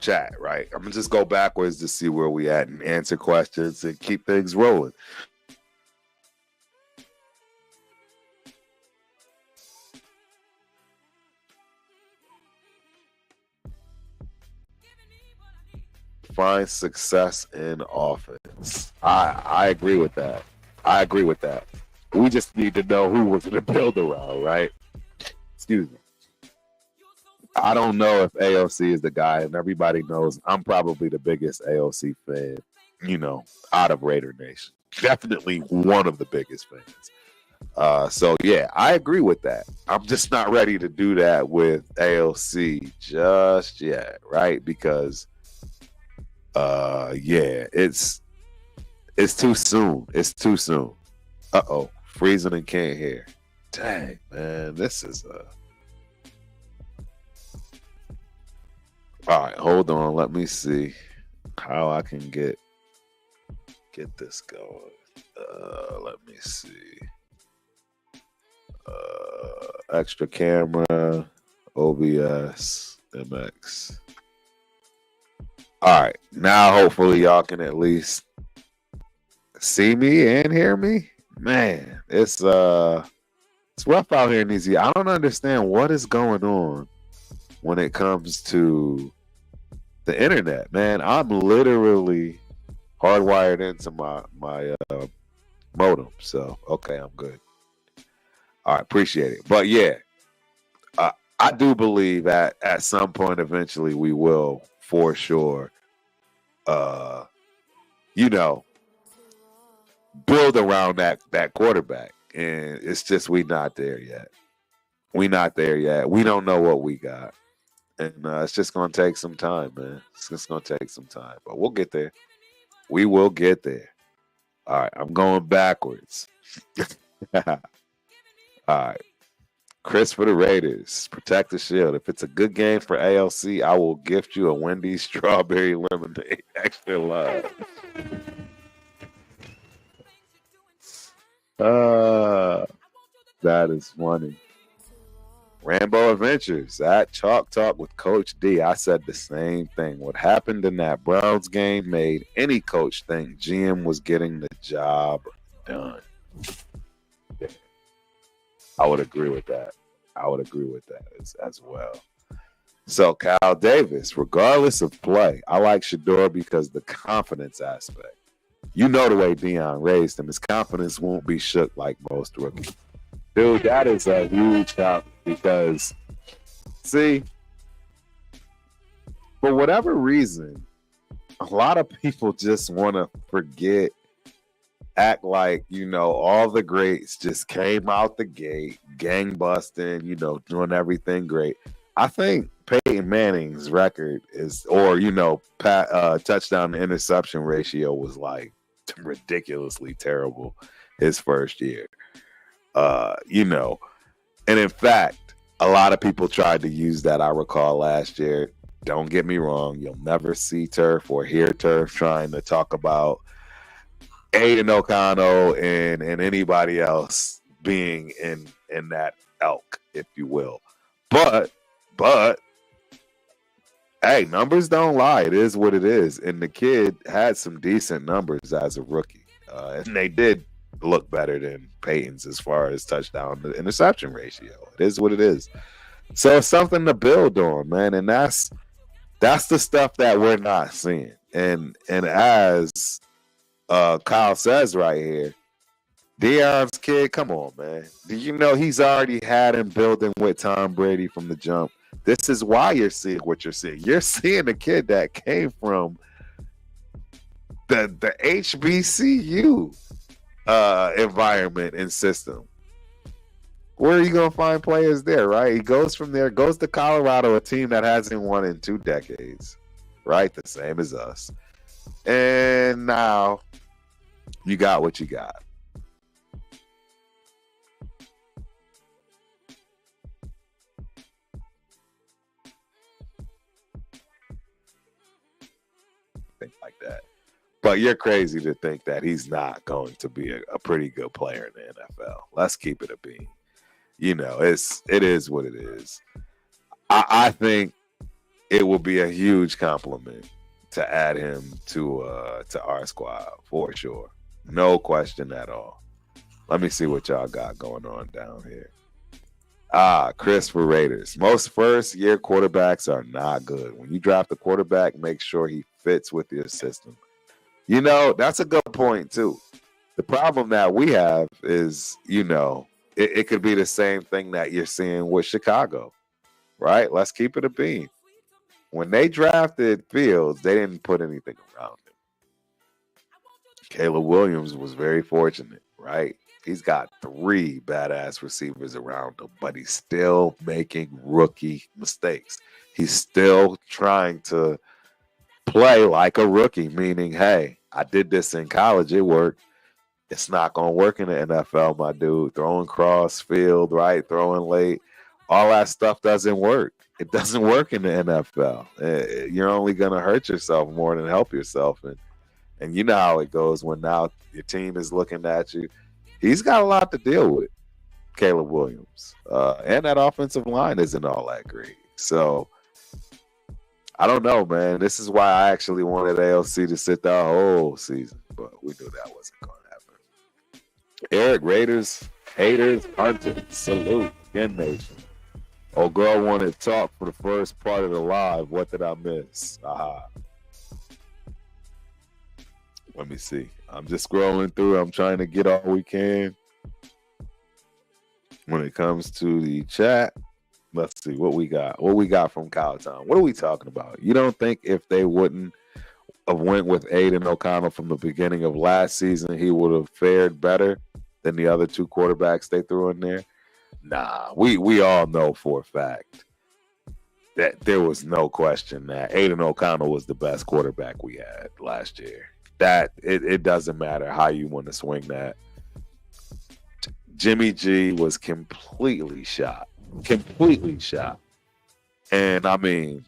chat, right? I'm gonna just go backwards to see where we at and answer questions and keep things rolling. Find success in offense. I agree with that. We just need to know who we're going to build around, right? Excuse me. I don't know if AOC is the guy, and everybody knows I'm probably the biggest AOC fan, out of Raider Nation. Definitely one of the biggest fans. So, yeah, I agree with that. I'm just not ready to do that with AOC just yet, right? Because it's too soon. Freezing and can't hear. Dang, man, this is all right, hold on. Let me see how I can get this going. Let me see. Extra camera, OBS, MX. All right, now hopefully y'all can at least see me and hear me. Man, it's rough out here in these. I don't understand what is going on when it comes to the internet, man. I'm literally hardwired into my modem, so okay, I'm good. All right, appreciate it. But yeah, I do believe at some point eventually we will, for sure, build around that quarterback. And it's just we not there yet. We don't know what we got. And it's just going to take some time, man. It's just going to take some time. But we'll get there. We will get there. All right, I'm going backwards. All right. Chris for the Raiders. Protect the shield. If it's a good game for ALC, I will gift you a Wendy's strawberry lemonade. Extra love. That is funny. Rambo Adventures at Chalk Talk with Coach D. I said the same thing. What happened in that Browns game made any coach think GM was getting the job done. Yeah. I would agree with that. As well. So, Kyle Davis, regardless of play, I like Shador because the confidence aspect. You know the way Deion raised him. His confidence won't be shook like most rookies. Dude, that is a huge help because, see, for whatever reason, a lot of people just want to forget, act like, all the greats just came out the gate, gangbusting, doing everything great. I think Peyton Manning's record is, touchdown to interception ratio was like ridiculously terrible his first year. And in fact, a lot of people tried to use that. I recall last year. Don't get me wrong. You'll never see turf or hear turf trying to talk about Aiden O'Connell and anybody else being in that elk, if you will. But Hey, numbers don't lie. It is what it is. And the kid had some decent numbers as a rookie. And they did look better than Peyton's as far as touchdown to interception ratio. It is what it is. So it's something to build on, man. And that's the stuff that we're not seeing. And as Kyle says right here, Deion's kid, come on, man. Do you know he's already had him building with Tom Brady from the jump? This is why you're seeing what you're seeing. You're seeing a kid that came from the HBCU environment and system. Where are you going to find players there, right? He goes from there, goes to Colorado, a team that hasn't won in 2 decades, right? The same as us. And now you got what you got. Think like that. But you're crazy to think that he's not going to be a pretty good player in the NFL. Let's keep it a bean. You know, it is what it is. I think it will be a huge compliment to add him to our squad for sure. No question at all. Let me see what y'all got going on down here. Chris for Raiders. Most first-year quarterbacks are not good. When you draft a quarterback, make sure he fits with your system. You know, that's a good point, too. The problem that we have is, you know, it could be the same thing that you're seeing with Chicago, right? Let's keep it a bean. When they drafted Fields, they didn't put anything around him. Caleb Williams was very fortunate, right? He's got 3 badass receivers around him, but he's still making rookie mistakes. He's still trying to play like a rookie, meaning, hey, I did this in college, it worked. It's not going to work in the NFL, my dude. Throwing cross field, right? Throwing late. All that stuff doesn't work. It doesn't work in the NFL. You're only going to hurt yourself more than help yourself. And you know how it goes when now your team is looking at you. He's got a lot to deal with, Caleb Williams. And that offensive line isn't all that great. So, I don't know, man. This is why I actually wanted ALC to sit the whole season. But we knew that wasn't going to happen. Eric, Raiders, haters, hunters, salute. Again, nation. Old girl wanted to talk for the first part of the live. What did I miss? Let me see. I'm just scrolling through. I'm trying to get all we can. When it comes to the chat, let's see what we got. What we got from Cowtown. What are we talking about? You don't think if they wouldn't have went with Aiden O'Connell from the beginning of last season, he would have fared better than the other 2 quarterbacks they threw in there? Nah, we all know for a fact that there was no question that Aiden O'Connell was the best quarterback we had last year. That it doesn't matter how you want to swing that. Jimmy G was completely shot. And I mean,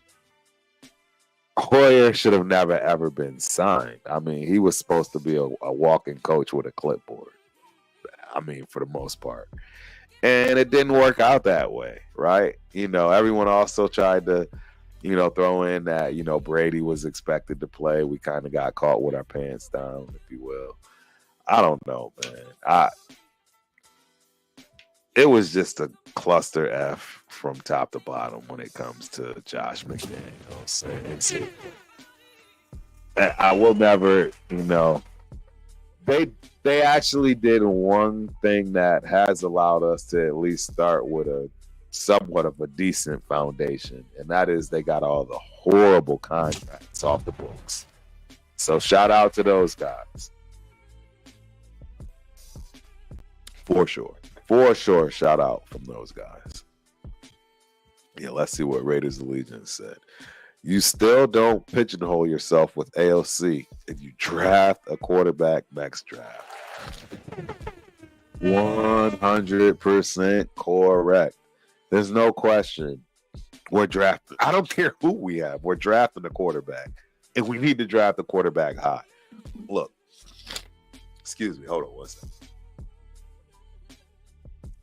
Hoyer should have never ever been signed. I mean, he was supposed to be a walking coach with a clipboard. I mean, for the most part. And it didn't work out that way, right? You know, everyone also tried to, you know, throw in that, you know, Brady was expected to play. We kind of got caught with our pants down, if you will. I don't know, man. It was just a cluster F from top to bottom when it comes to Josh McDaniels. I will never, you know, they actually did one thing that has allowed us to at least start with a somewhat of a decent foundation, and that is they got all the horrible contracts off the books. So shout out to those guys. For sure, shout out from those guys. Yeah, let's see what Raiders Allegiance said. You still don't pigeonhole yourself with AOC if you draft a quarterback next draft. 100% correct. There's no question. We're drafting. I don't care who we have. We're drafting a quarterback. And we need to draft a quarterback high. Look. Excuse me. Hold on one second.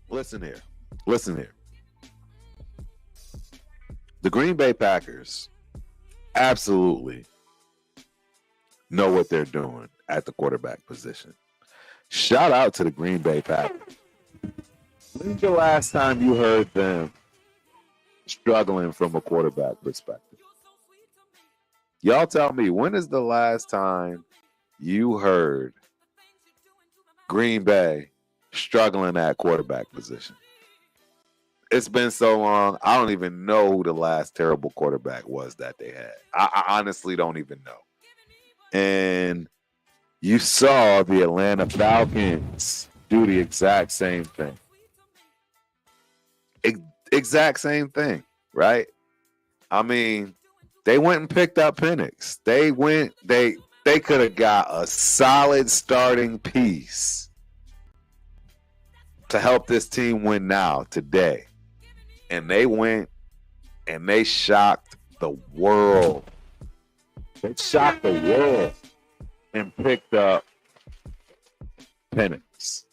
Listen here. The Green Bay Packers absolutely know what they're doing at the quarterback position. Shout out to the Green Bay Packers. When's the last time you heard them struggling from a quarterback perspective? Y'all tell me, when is the last time you heard Green Bay struggling at quarterback position? It's been so long, I don't even know who the last terrible quarterback was that they had. I honestly don't even know. And you saw the Atlanta Falcons do the exact same thing. Exact same thing, right? I mean, they went and picked up Penix. They could have got a solid starting piece to help this team win now, today. And they went and they shocked the world. They shocked the world and picked up Penix.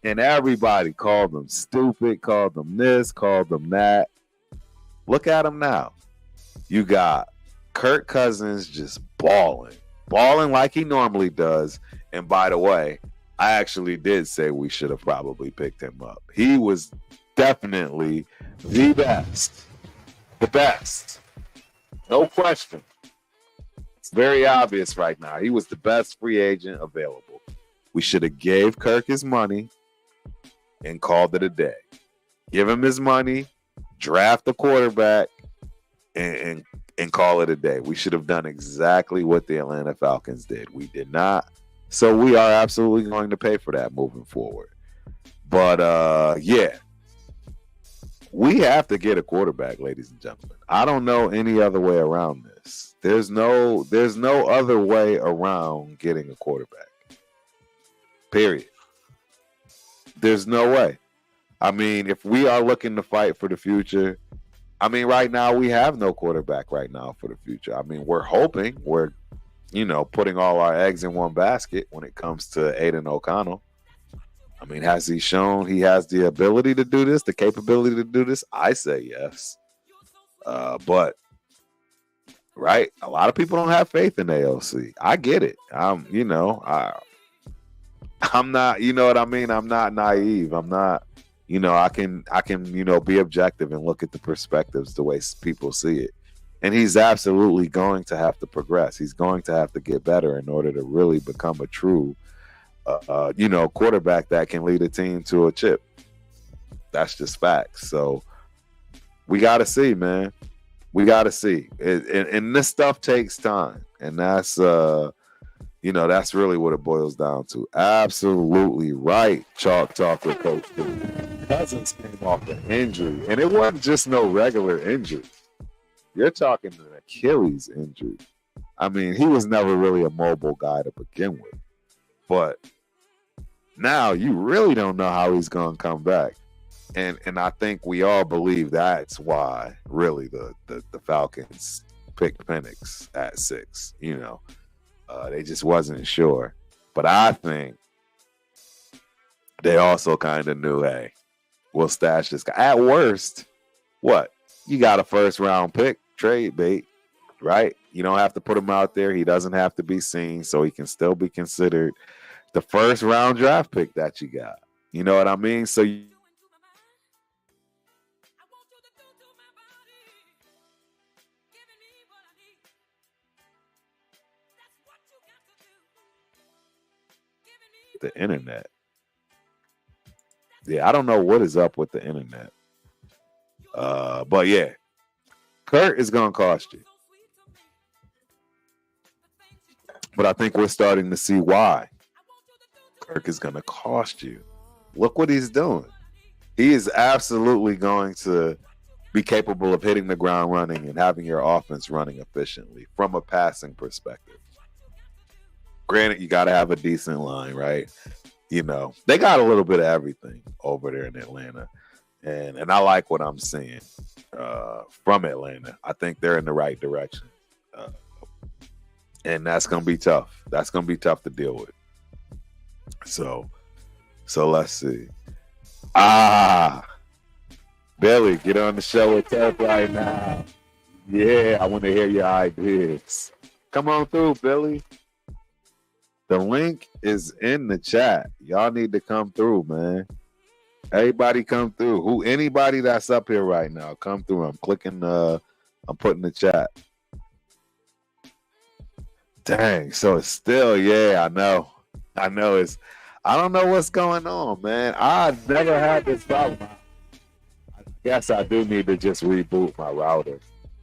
And everybody called them stupid, called them this, called them that. Look at them now. You got Kirk Cousins just balling like he normally does. And by the way, I actually did say we should have probably picked him up. He was definitely the best. The best. No question. It's very obvious right now. He was the best free agent available. We should have gave Kirk his money and called it a day. Give him his money, draft the quarterback, and call it a day. We should have done exactly what the Atlanta Falcons did. We did not. So we are absolutely going to pay for that moving forward. But yeah, we have to get a quarterback, ladies and gentlemen. I don't know any other way around this. There's no other way around getting a quarterback. Period. There's no way. I mean, if we are looking to fight for the future, I mean, right now we have no quarterback right now for the future. I mean, we're hoping, we're putting all our eggs in one basket when it comes to Aiden O'Connell. I mean, has he shown he has the ability to do this, the capability to do this? I say yes. But, right, a lot of people don't have faith in AOC. I get it. I'm not, you know what I mean? I'm not naive. I'm not, I can, be objective and look at the perspectives the way people see it. And he's absolutely going to have to progress. He's going to have to get better in order to really become a true, quarterback that can lead a team to a chip. That's just facts. So we got to see, man. We got to see. And this stuff takes time. And that's, that's really what it boils down to. Absolutely right. Chalk talk with Coach D. Cousins came off an injury. And it wasn't just no regular injury. You're talking an Achilles injury. I mean, he was never really a mobile guy to begin with. But now you really don't know how he's going to come back. And I think we all believe that's why, really, the Falcons picked Penix at 6. They just wasn't sure. But I think they also kind of knew, hey, we'll stash this guy. At worst, what? You got a first-round pick, trade bait, right? You don't have to put him out there. He doesn't have to be seen, so he can still be considered the first-round draft pick that you got. You know what I mean? So the internet. Yeah, I don't know what is up with the internet. But yeah, Kurt is going to cost you. But I think we're starting to see why Kirk is going to cost you. Look what he's doing. He is absolutely going to be capable of hitting the ground running and having your offense running efficiently from a passing perspective. Granted, you got to have a decent line, right? They got a little bit of everything over there in Atlanta. And I like what I'm seeing from Atlanta. I think they're in the right direction. And that's going to be tough. That's going to be tough to deal with. So let's see. Billy, get on the show with Turf right now. Yeah, I want to hear your ideas. Come on through, Billy. The link is in the chat. Y'all need to come through, man. Everybody come through. Anybody that's up here right now, come through. I'm putting the chat. Dang, so it's still, I know. I don't know what's going on, man. I've never had this problem. I guess I do need to just reboot my router.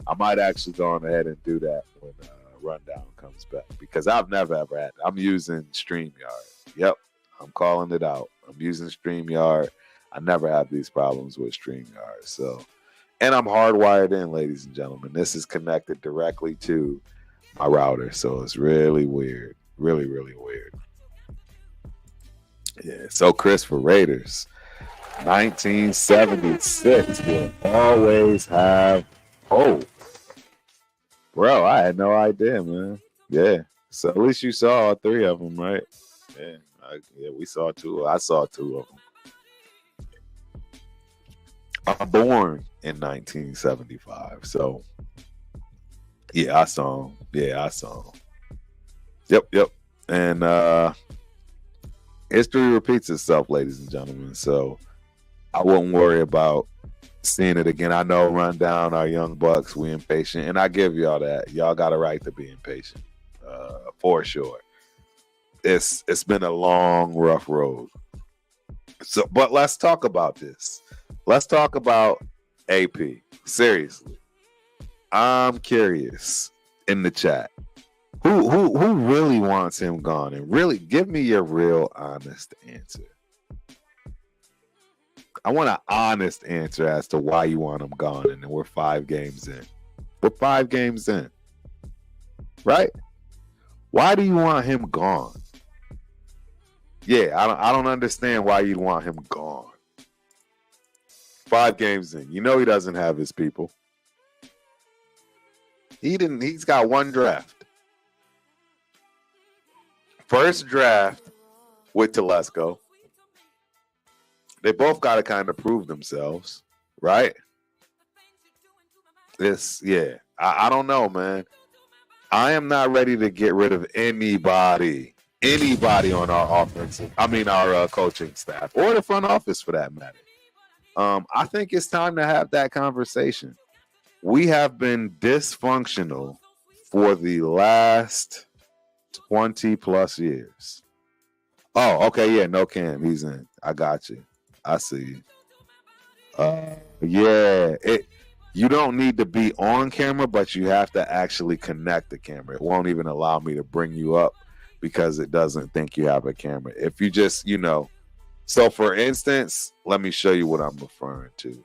I might actually go on ahead and do that when Rundown comes back because I've never ever had it. I'm using StreamYard. Yep, I'm calling it out. I'm using StreamYard. I never have these problems with StreamYard. So, and I'm hardwired in, ladies and gentlemen. This is connected directly to my router, so it's really weird. Really, really weird. Yeah, so Christopher Raiders, 1976 will always have hope. Bro, I had no idea, man. Yeah, so at least you saw all three of them, right? Yeah, we saw two. I saw two of them. I'm born in 1975, so yeah, I saw him. Yep. And history repeats itself, ladies and gentlemen. So I won't worry about seeing it again. I know Rundown, our young bucks, we impatient, and I give y'all that. Y'all got a right to be impatient, for sure. It's been a long, rough road. So, but let's talk about this. Let's talk about AP. Seriously, I'm curious in the chat. Who really wants him gone? And really, give me your real honest answer. I want an honest answer as to why you want him gone. And then we're 5 games in. Right? Why do you want him gone? Yeah, I don't understand why you'd want him gone. 5 games in. You know he doesn't have his people. He's got one draft. First draft with Telesco. They both got to kind of prove themselves, right? I don't know, man. I am not ready to get rid of anybody on our our coaching staff or the front office for that matter. I think it's time to have that conversation. We have been dysfunctional for the last 20 plus years. Oh, okay, yeah, no Cam, he's in. I got you. I see you. You don't need to be on camera, but you have to actually connect the camera. It won't even allow me to bring you up because it doesn't think you have a camera. If you just, so for instance, let me show you what I'm referring to.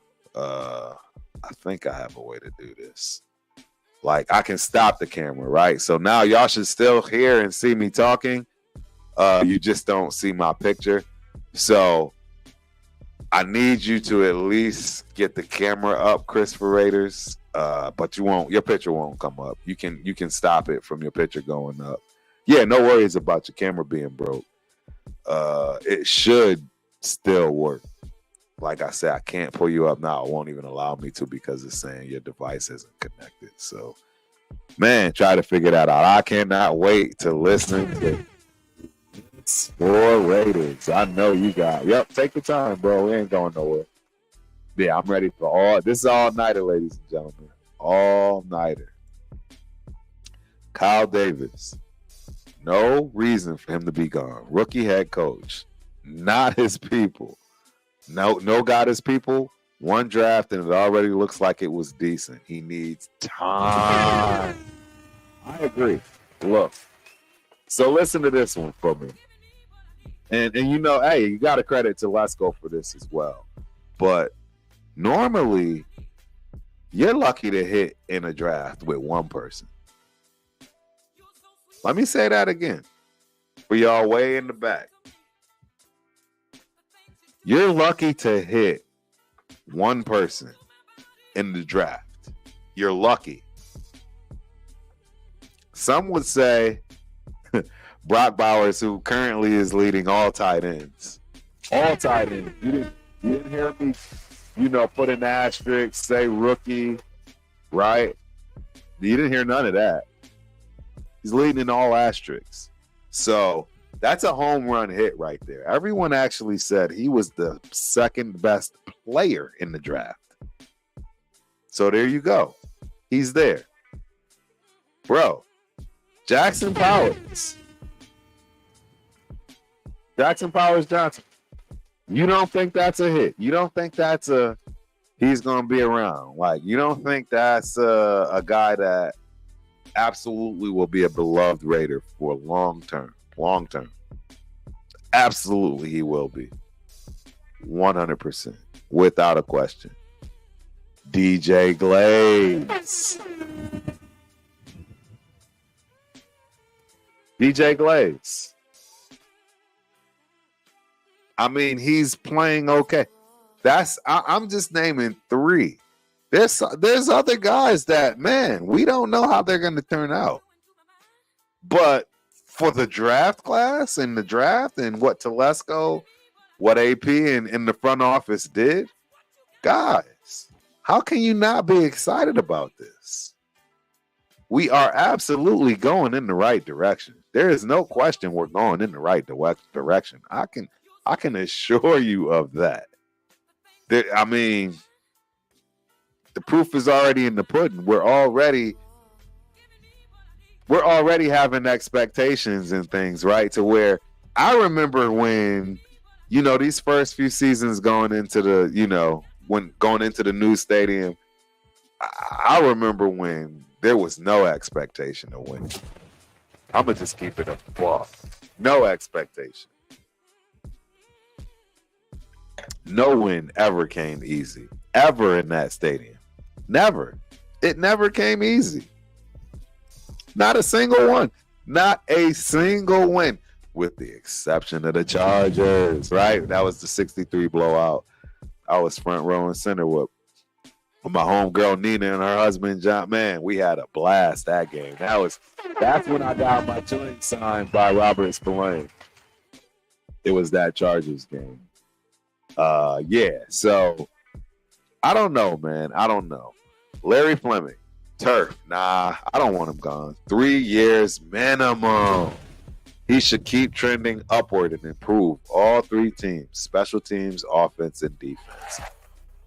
I think I have a way to do this. Like I can stop the camera, right? So now y'all should still hear and see me talking. You just don't see my picture. So I need you to at least get the camera up, Christopher Raiders. But your picture won't come up. You can stop it from your picture going up. Yeah, no worries about your camera being broke. It should still work. Like I said, I can't pull you up now. It won't even allow me to because it's saying your device isn't connected. So, man, try to figure that out. I cannot wait to listen to Score Raiders. I know you got. Yep, take your time, bro. We ain't going nowhere. Yeah, I'm ready for all. This is all-nighter, ladies and gentlemen. All-nighter. Kyle Davis. No reason for him to be gone. Rookie head coach. Not his people. No got his people. One draft and it already looks like it was decent. He needs time. I agree. Look. So listen to this one for me. And hey, you got to credit to Lesko for this as well. But normally, you're lucky to hit in a draft with one person. Let me say that again. For y'all way in the back. You're lucky to hit one person in the draft. You're lucky. Some would say Brock Bowers, who currently is leading all tight ends. All tight ends. You didn't hear me, put an asterisk, say rookie, right? You didn't hear none of that. He's leading in all asterisks. So that's a home run hit right there. Everyone actually said he was the second best player in the draft. So there you go. He's there. Bro, Jackson Powers Johnson. You don't think that's a hit? You don't think that's he's going to be around? Like, you don't think that's a guy that absolutely will be a beloved Raider for long term? Absolutely, he will be. 100%, without a question. DJ Glaze. DJ Glaze. I mean, he's playing okay. I'm just naming 3. There's other guys that, man, we don't know how they're going to turn out. But for the draft class and the draft and what Telesco, what AP and the front office did, guys, how can you not be excited about this? We are absolutely going in the right direction. There is no question we're going in the right direction. I can assure you of that. I mean, the proof is already in the pudding. We're already having expectations and things, right? To where I remember when, these first few seasons going into the, when going into the new stadium, I remember when there was no expectation to win. I'm going to just keep it a ball. No expectation. No win ever came easy. Ever in that stadium. Never. It never came easy. Not a single one. Not a single win. With the exception of the Chargers, right? That was the 63 blowout. I was front row and center with my homegirl Nina and her husband John. Man, we had a blast that game. That's when I got my joint signed by Robert Spillane. It was that Chargers game. Yeah, so I don't know, man. I don't know. Larry Fleming, turf. Nah, I don't want him gone. 3 years minimum. He should keep trending upward and improve all 3 teams, special teams, offense, and defense.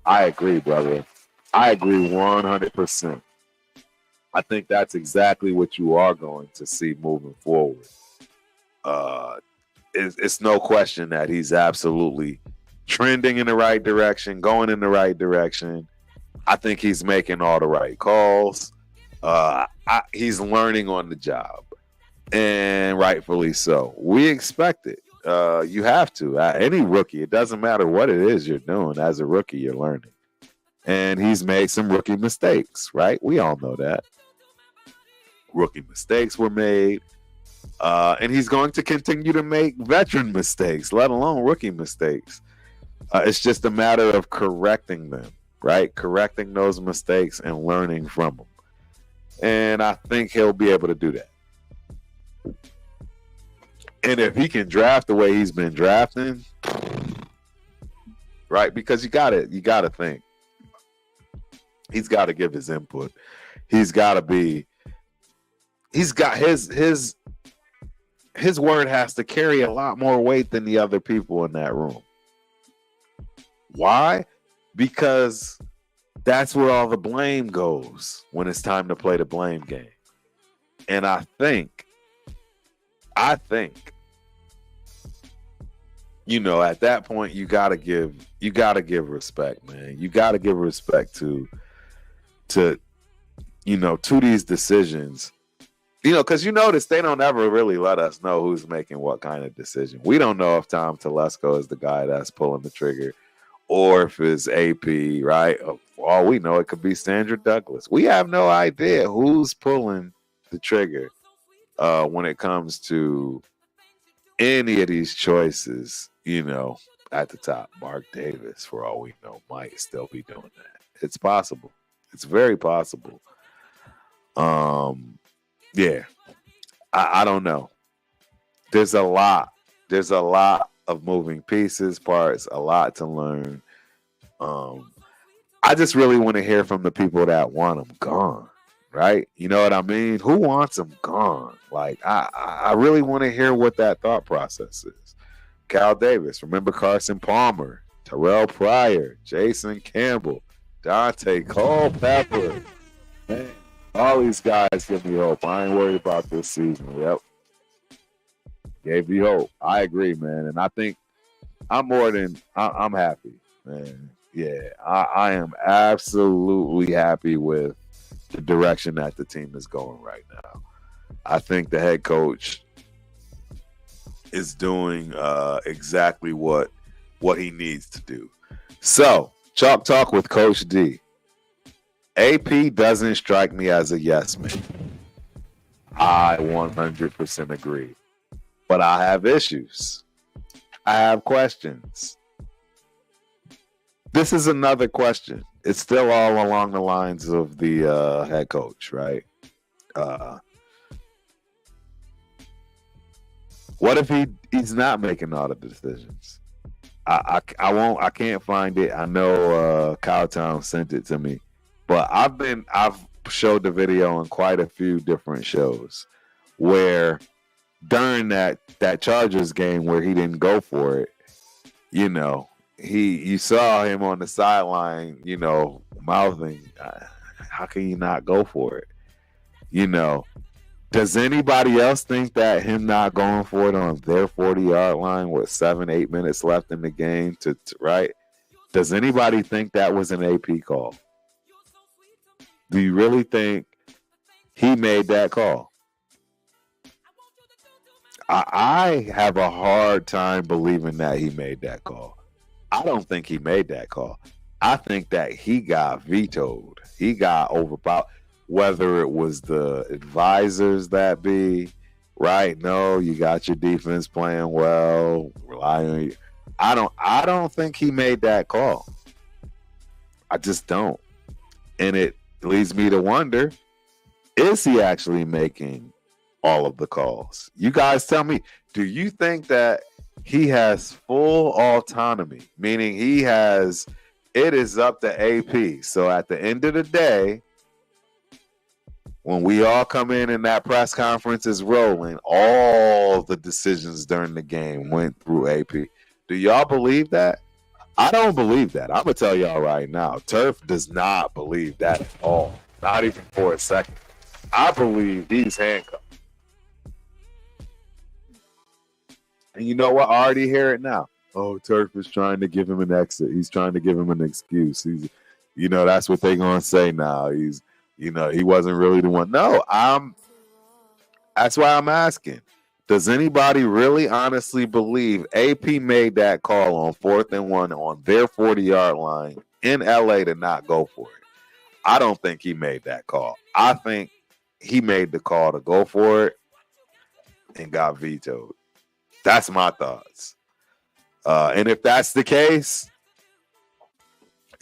I agree, brother. I agree 100%. I think that's exactly what you are going to see moving forward. It's no question that he's absolutely trending in the right direction, going in the right direction. I think he's making all the right calls. He's learning on the job, and rightfully so. We expect it. You have to. Any rookie, it doesn't matter what it is you're doing. As a rookie, you're learning. And he's made some rookie mistakes, right? We all know that. Rookie mistakes were made. And he's going to continue to make veteran mistakes, let alone rookie mistakes. It's just a matter of correcting them, right? Correcting those mistakes and learning from them. And I think he'll be able to do that. And if he can draft the way he's been drafting, right? Because you gotta think. He's got to give his input. He's got his word has to carry a lot more weight than the other people in that room. Why? Because that's where all the blame goes when it's time to play the blame game. And I think, at that point you gotta give respect, man. You gotta give respect to these decisions. Because you notice they don't ever really let us know who's making what kind of decision. We don't know if Tom Telesco is the guy that's pulling the trigger or if it's AP, right? For all we know, it could be Sandra Douglas. We have no idea who's pulling the trigger when it comes to any of these choices, at the top. Mark Davis, for all we know, might still be doing that. It's possible. It's very possible. Yeah. I don't know. There's a lot of moving pieces, parts, a lot to learn. I just really want to hear from the people that want him gone. right? You know what I mean? Who wants him gone? Like, I really want to hear what that thought process is. Cal Davis, remember Carson Palmer, Terrell Pryor, Jason Campbell, Dante Culpepper. Man, all these guys give me hope. I ain't worried about this season. Yep. Gave me hope. I agree, man. And I think I'm happy, man. Yeah, I am absolutely happy with the direction that the team is going right now. I think the head coach is doing exactly what he needs to do. So, Chalk Talk with Coach D. AP doesn't strike me as a yes man. I 100% agree. But I have issues. I have questions. This is another question. It's still all along the lines of the head coach, right? What if he's not making all the decisions? I can't find it. I know Cowtown sent it to me, but I've showed the video on quite a few different shows where during that Chargers game where he didn't go for it, you know, you saw him on the sideline, you know, mouthing, how can you not go for it? You know, does anybody else think that him not going for it on their 40-yard line with 7-8 minutes left in the game to right? Does anybody think that was an AP call? Do you really think he made that call? I have a hard time believing that he made that call. I don't think he made that call. I think that he got vetoed. He got overpowered. Whether it was the advisors that be, right? No, you got your defense playing well. Rely on you. I don't think he made that call. I just don't. And it leads me to wonder, is he actually making all of the calls? You guys tell me, do you think that he has full autonomy, meaning it is up to AP? So at the end of the day, when we all come in and that press conference is rolling, all the decisions during the game went through AP. Do y'all believe that? I don't believe that. I'm going to tell y'all right now, Turf does not believe that at all. Not even for a second. I believe he's handcuffed. And you know what? I already hear it now. Oh, Turf is trying to give him an exit. He's trying to give him an excuse. That's what they're going to say now. He wasn't really the one. No, that's why I'm asking. Does anybody really honestly believe AP made that call on 4th and 1 on their 40-yard line in LA to not go for it? I don't think he made that call. I think he made the call to go for it and got vetoed. That's my thoughts. And if that's the case,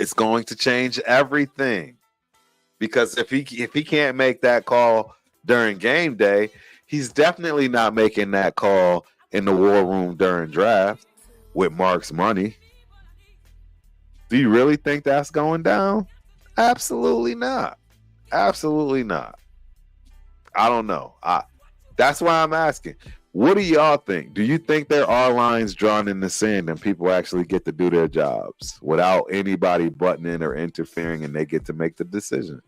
it's going to change everything. Because if he can't make that call during game day, he's definitely not making that call in the war room during draft with Mark's money. Do you really think that's going down? Absolutely not. Absolutely not. I don't know. That's why I'm asking. What do y'all think? Do you think there are lines drawn in the sand and people actually get to do their jobs without anybody butting in or interfering and they get to make the decision?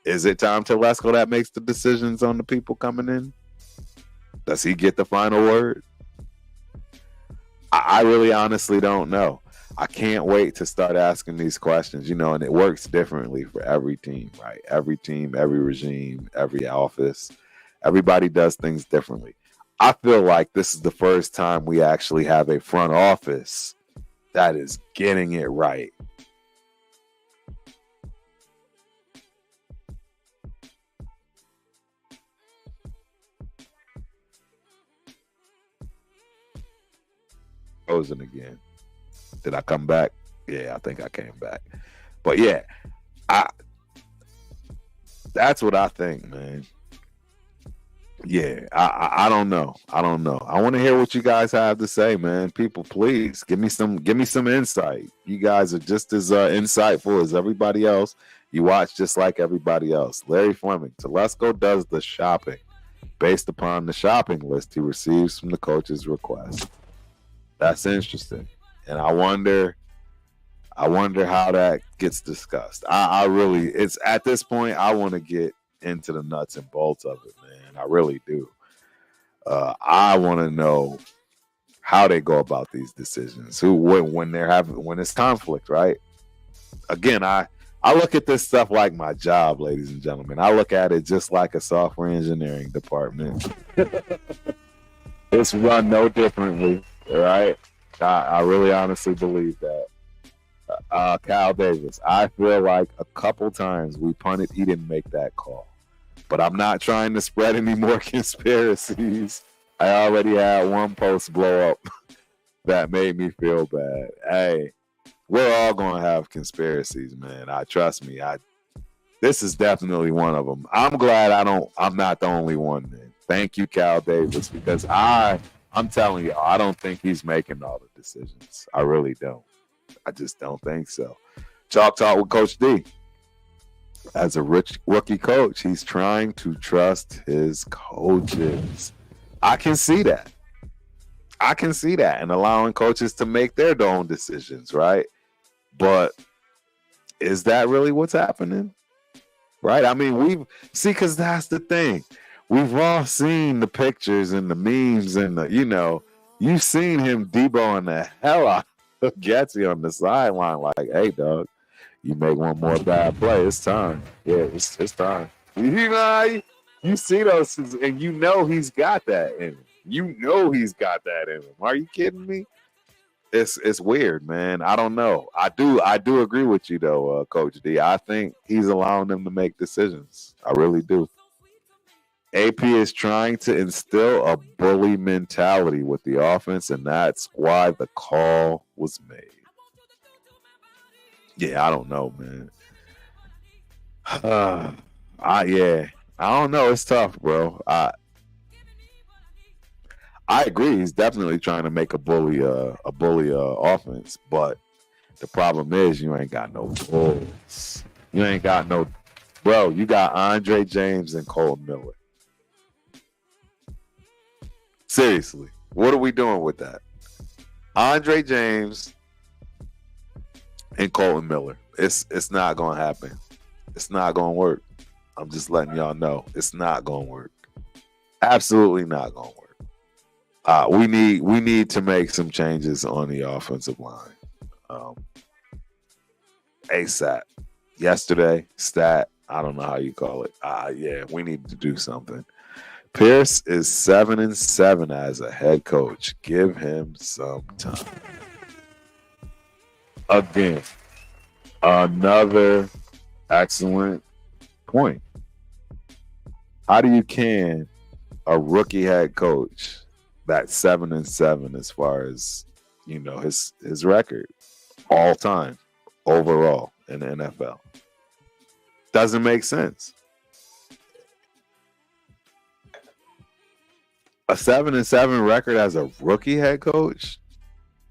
Is it Tom Telesco that makes the decisions on the people coming in? Does he get the final word? I really honestly don't know. I can't wait to start asking these questions, and it works differently for every team, right? Every team, every regime, every office, everybody does things differently. I feel like this is the first time we actually have a front office that is getting it right. Frozen again. Did I come back? Yeah, I think I came back. But yeah, that's what I think, man. Yeah, I don't know. I want to hear what you guys have to say, man. People, please give me some insight. You guys are just as insightful as everybody else, You watch just like everybody else. Larry Fleming, Telesco does the shopping based upon the shopping list he receives from the coach's request. That's interesting. And I wonder how that gets discussed. I really, it's at this point, I want to get into the nuts and bolts of it, man. I really do. I want to know how they go about these decisions. When it's conflict, right? Again, I look at this stuff like my job, ladies and gentlemen. I look at it just like a software engineering department. It's run no differently, right? I really honestly believe that. Kyle Davis, I feel like a couple times we punted, he didn't make that call. But I'm not trying to spread any more conspiracies. I already had one post blow up that made me feel bad. Hey, we're all going to have conspiracies, man. Trust me. This is definitely one of them. I'm glad I'm not the only one, man. Thank you, Kyle Davis, because I'm telling you, I don't think he's making all the decisions. I really don't. I just don't think so. Chalk Talk with Coach D. As a rookie coach, he's trying to trust his coaches. I can see that. And allowing coaches to make their own decisions, right? But is that really what's happening? Right? I mean, because that's the thing. We've all seen the pictures and the memes and you've seen him deboing the hell out of Getsy on the sideline like, hey, dog, you make one more bad play, it's time. Yeah, it's time. You see those, and he's got that in him. He's got that in him. Are you kidding me? It's weird, man. I don't know. I do agree with you though, Coach D. I think he's allowing them to make decisions. I really do. AP is trying to instill a bully mentality with the offense, and that's why the call was made. Yeah, I don't know, man. I don't know. It's tough, bro. I agree. He's definitely trying to make a bully offense, but the problem is you ain't got no bulls. You ain't got no, bro. You got Andre James and Cole Miller. Seriously, what are we doing with that? Andre James and Colton Miller. It's not gonna happen. It's not gonna work. I'm just letting y'all know it's not gonna work. Absolutely not gonna work. We need to make some changes on the offensive line. ASAP. Yesterday, stat. I don't know how you call it. Yeah, we need to do something. Pierce is 7-7 as a head coach. Give him some time. Again, another excellent point. How do you can a rookie head coach that's 7-7 as far as his record all time overall in the NFL? Doesn't make sense. A 7-7 record as a rookie head coach,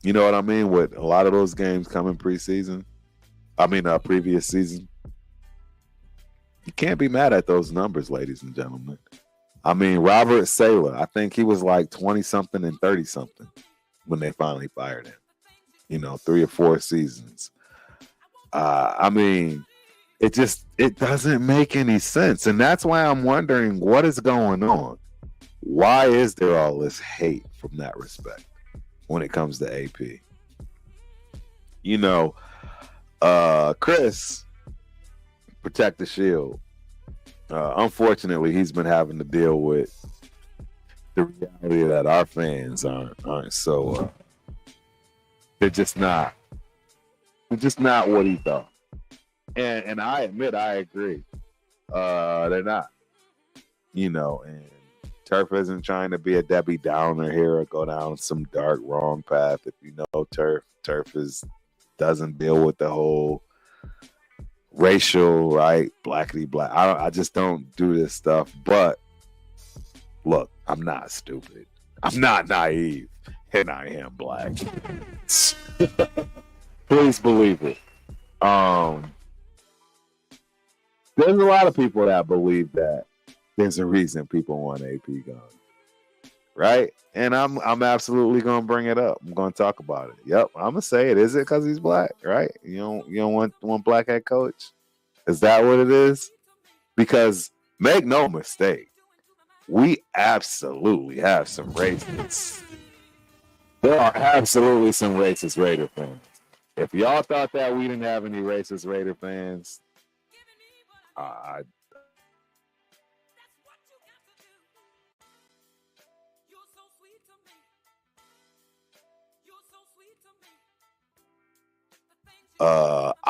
you know what I mean? With a lot of those games coming previous season. You can't be mad at those numbers, ladies and gentlemen. I mean, Robert Saleh, I think he was like 20-something and 30-something when they finally fired him. 3 or 4 seasons. I mean, it doesn't make any sense. And that's why I'm wondering what is going on. Why is there all this hate from that respect when it comes to AP? Chris, protect the shield. Unfortunately, he's been having to deal with the reality that our fans aren't so. They're just not what he thought. And I admit I agree. They're not. And Turf isn't trying to be a Debbie Downer here or go down some dark wrong path. If you know Turf doesn't deal with the whole racial, right? Blackity black. I just don't do this stuff. But look, I'm not stupid. I'm not naive. And I am black. Please believe it. There's a lot of people that believe that there's a reason people want AP gone, right? And I'm absolutely gonna bring it up. I'm gonna talk about it. Yep, I'm gonna say it. Is it because he's black, right? You don't want one black head coach? Is that what it is? Because make no mistake, we absolutely have some racists. There are absolutely some racist Raider fans. If y'all thought that we didn't have any racist Raider fans, I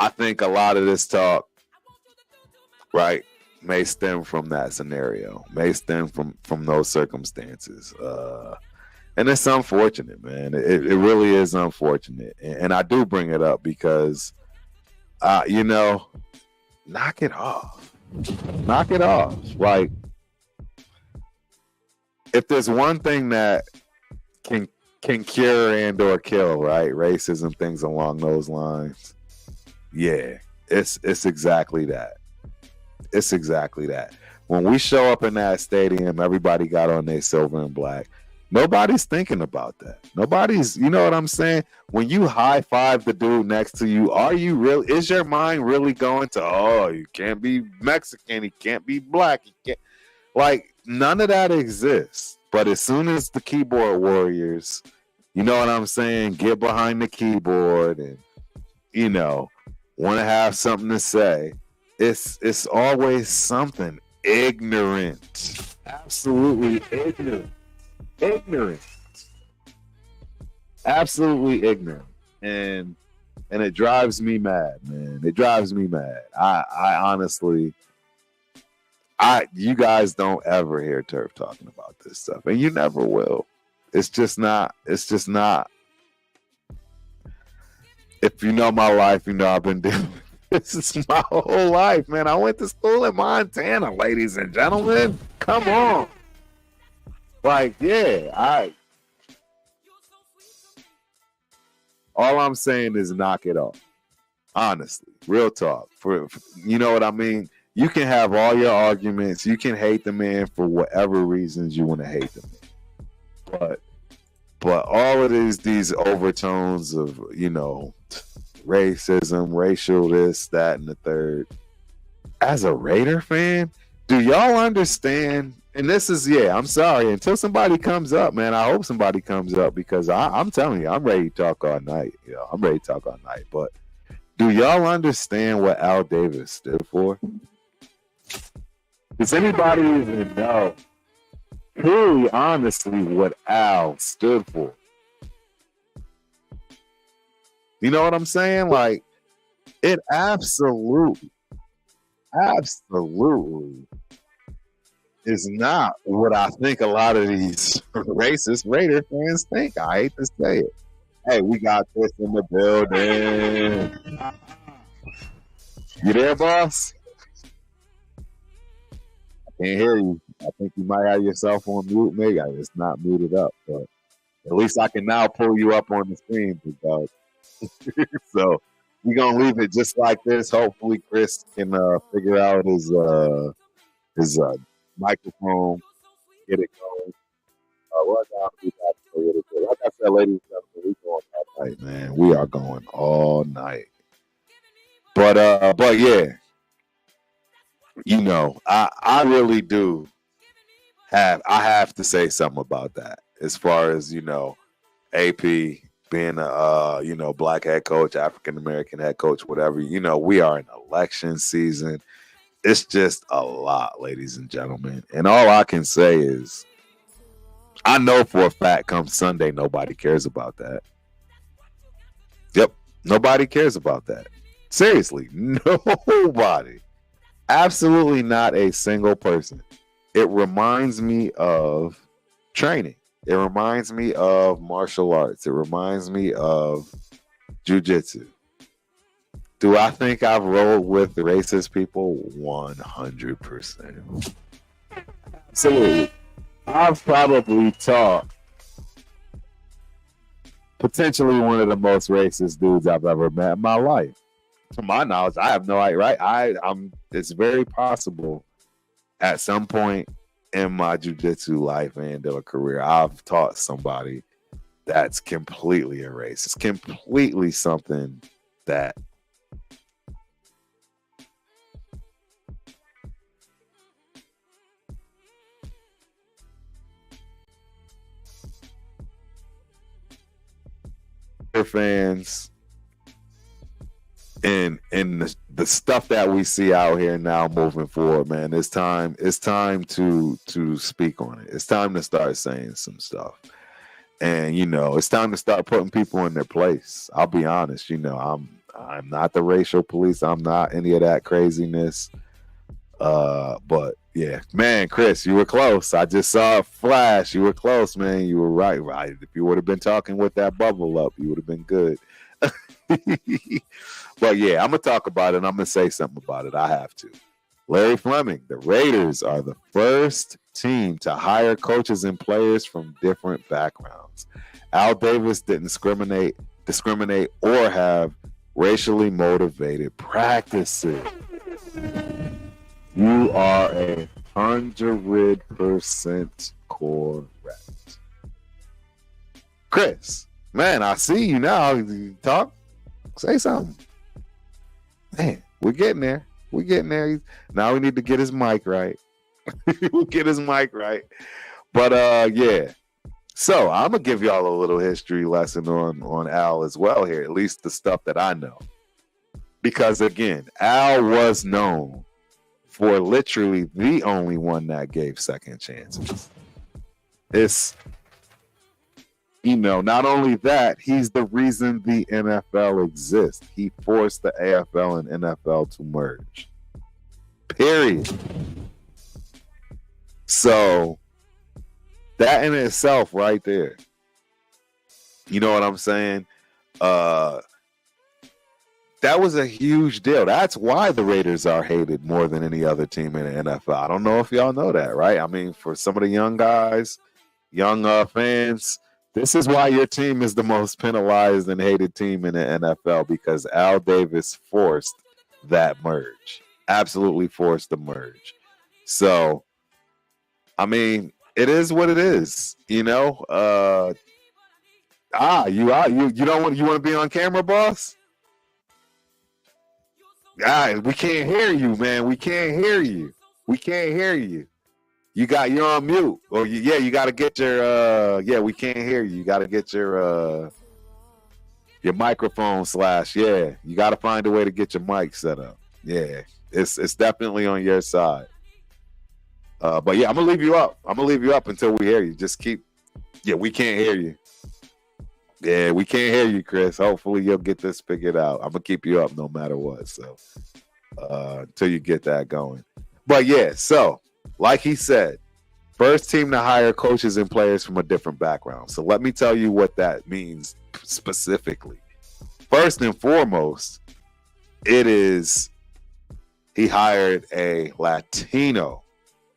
think a lot of this talk, right, may stem from that scenario, may stem from those circumstances. And it's unfortunate, man. It really is unfortunate. And I do bring it up because, knock it off. Knock it off. Like, if there's one thing that can cure and or kill, right, racism, things along those lines, yeah, it's exactly that. It's exactly that. When we show up in that stadium, everybody got on their silver and black. Nobody's thinking about that. Nobody's, you know what I'm saying? When you high five the dude next to you, is your mind really going to, oh, you can't be Mexican, he can't be black, he can't, like, none of that exists. But as soon as the keyboard warriors, you know what I'm saying, get behind the keyboard and, want to have something to say, it's always something ignorant. Absolutely ignorant. Absolutely ignorant. And it drives me mad, man. It drives me mad. I honestly, you guys don't ever hear Turf talking about this stuff, and you never will. It's just not. If you know my life, you know I've been doing this is my whole life, man. I went to school in Montana, ladies and gentlemen. Come on. Like, yeah, all I'm saying is knock it off. Honestly, real talk. For you know what I mean? You can have all your arguments. You can hate the man for whatever reasons you want to hate the man. But all of these overtones of, racism, racial this, that, and the third. As a Raider fan, do y'all understand? And this is, I'm sorry. Until somebody comes up, man, I hope somebody comes up because I'm telling you, I'm ready to talk all night. I'm ready to talk all night. But do y'all understand what Al Davis stood for? Does anybody even know truly, honestly, what Al stood for? You know what I'm saying? Like, it absolutely is not what I think a lot of these racist Raider fans think. I hate to say it. Hey, we got this in the building. You there, boss? I can't hear you. I think you might have yourself on mute. Maybe it's not muted up, but at least I can now pull you up on the screen, because so we're gonna leave it just like this. Hopefully, Chris can figure out his microphone, get it going. Like I said, ladies and gentlemen, we going all night, man. We are going all night. But yeah, I really do have to say something about that. As far as AP being a black head coach, African American head coach, whatever. We are in election season. It's just a lot, ladies and gentlemen. And all I can say is, I know for a fact come Sunday, nobody cares about that. Yep. Nobody cares about that. Seriously. Nobody. Absolutely not a single person. It reminds me of training. It reminds me of martial arts. It reminds me of jiu-jitsu. Do I think I've rolled with racist people? 100%. Absolutely. I've probably taught potentially one of the most racist dudes I've ever met in my life. to my knowledge, I have no idea, right? It's very possible at some point in my jiu-jitsu life and or career, I've taught somebody that's completely erased. It's completely something that fans and the stuff that we see out here now moving forward, man, it's time to speak on it. It's time to start saying some stuff. And it's time to start putting people in their place. I'll be honest, I'm not the racial police. I'm not any of that craziness. But yeah, man, Chris, you were close. I just saw a flash. You were close, man. You were right. If you would have been talking with that bubble up, you would have been good. But yeah, I'm gonna talk about it. And I'm gonna say something about it. I have to. Larry Fleming, the Raiders are the first team to hire coaches and players from different backgrounds. Al Davis didn't discriminate or have racially motivated practices. You are 100% correct. Chris, man, I see you now. You talk, say something. Man, we're getting there. We're getting there. Now we need to get his mic right. We'll get his mic right. But yeah. So I'm gonna give y'all a little history lesson on Al as well here, at least the stuff that I know. Because again, Al was known for literally the only one that gave second chances. It's, not only that, he's the reason the NFL exists. He forced the AFL and NFL to merge. Period. So that in itself right there, you know what I'm saying? That was a huge deal. That's why the Raiders are hated more than any other team in the NFL. I don't know if y'all know that, right? I mean, for some of the young guys, young fans, this is why your team is the most penalized and hated team in the NFL, because Al Davis forced that merge. Absolutely forced the merge. So, I mean, it is what it is, you don't want to be on camera, boss? Guys, we can't hear you, man. We can't hear you. We can't hear you. You're on mute. Or you got to get your we can't hear you. You got to get your microphone / you got to find a way to get your mic set up. Yeah. It's definitely on your side. But yeah, I'm gonna leave you up. I'm gonna leave you up until we hear you. Just keep. Yeah, we can't hear you. Yeah, we can't hear you, Chris. Hopefully you'll get this figured out. I'm gonna keep you up no matter what. So until you get that going. But yeah, so like he said, first team to hire coaches and players from a different background. So let me tell you what that means specifically. First and foremost, he hired a Latino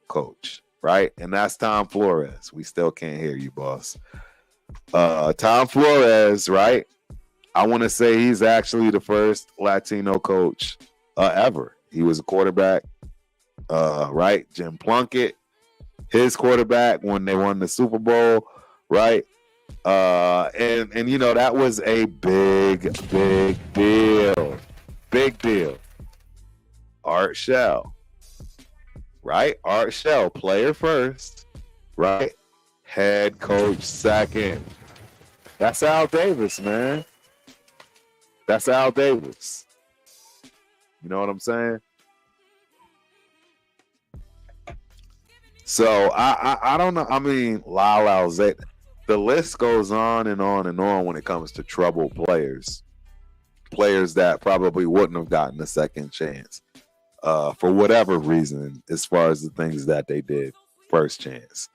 coach, right? And that's Tom Flores. We still can't hear you, boss. Tom Flores, right? I want to say he's actually the first Latino coach ever. He was a quarterback, right? Jim Plunkett, his quarterback when they won the Super Bowl, right? And that was a big deal. Big deal. Art Shell, right? Art Shell, player first, right? Head coach second. That's Al Davis, man. That's Al Davis. You know what I'm saying? So I don't know. I mean, Lyle Alzate. The list goes on and on and on when it comes to troubled players. Players that probably wouldn't have gotten a second chance for whatever reason, as far as the things that they did first chance.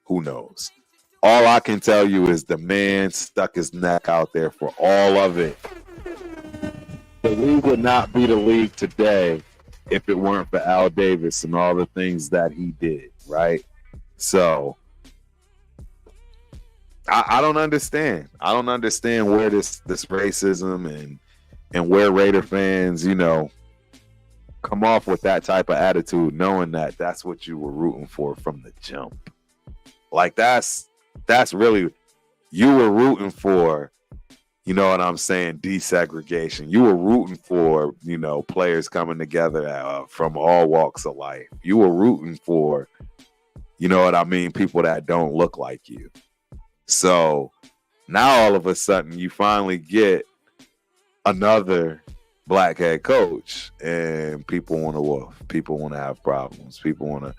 Who knows? All I can tell you is the man stuck his neck out there for all of it. The league would not be the league today if it weren't for Al Davis and all the things that he did, right? So I don't understand. I don't understand where this racism and and where Raider fans, come off with that type of attitude, knowing that that's what you were rooting for from the jump. Like that's really, you were rooting for, you know what I'm saying, desegregation. You were rooting for, players coming together from all walks of life. You were rooting for, you know what I mean, people that don't look like you. So now all of a sudden you finally get another black head coach, and people want to wolf. People want to have problems. People want to,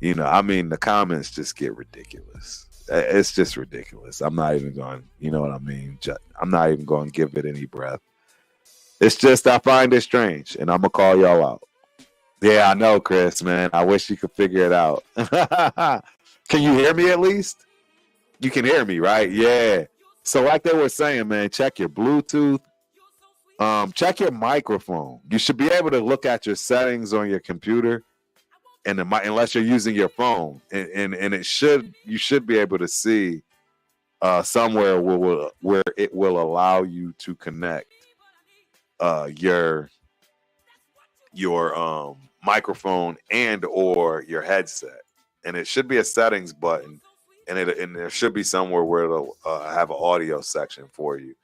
the comments just get ridiculous. It's just ridiculous. I'm not even going, you know what I mean? I'm not even going to give it any breath. It's just, I find it strange, and I'm going to call y'all out. Yeah, I know, Chris, man. I wish you could figure it out. Can you hear me at least? You can hear me, right? Yeah. So like they were saying, man, check your Bluetooth. Check your microphone. You should be able to look at your settings on your computer, and unless you're using your phone, and you should be able to see somewhere where it will allow you to connect your microphone and or your headset, and it should be a settings button, and there should be somewhere where it'll have an audio section for you.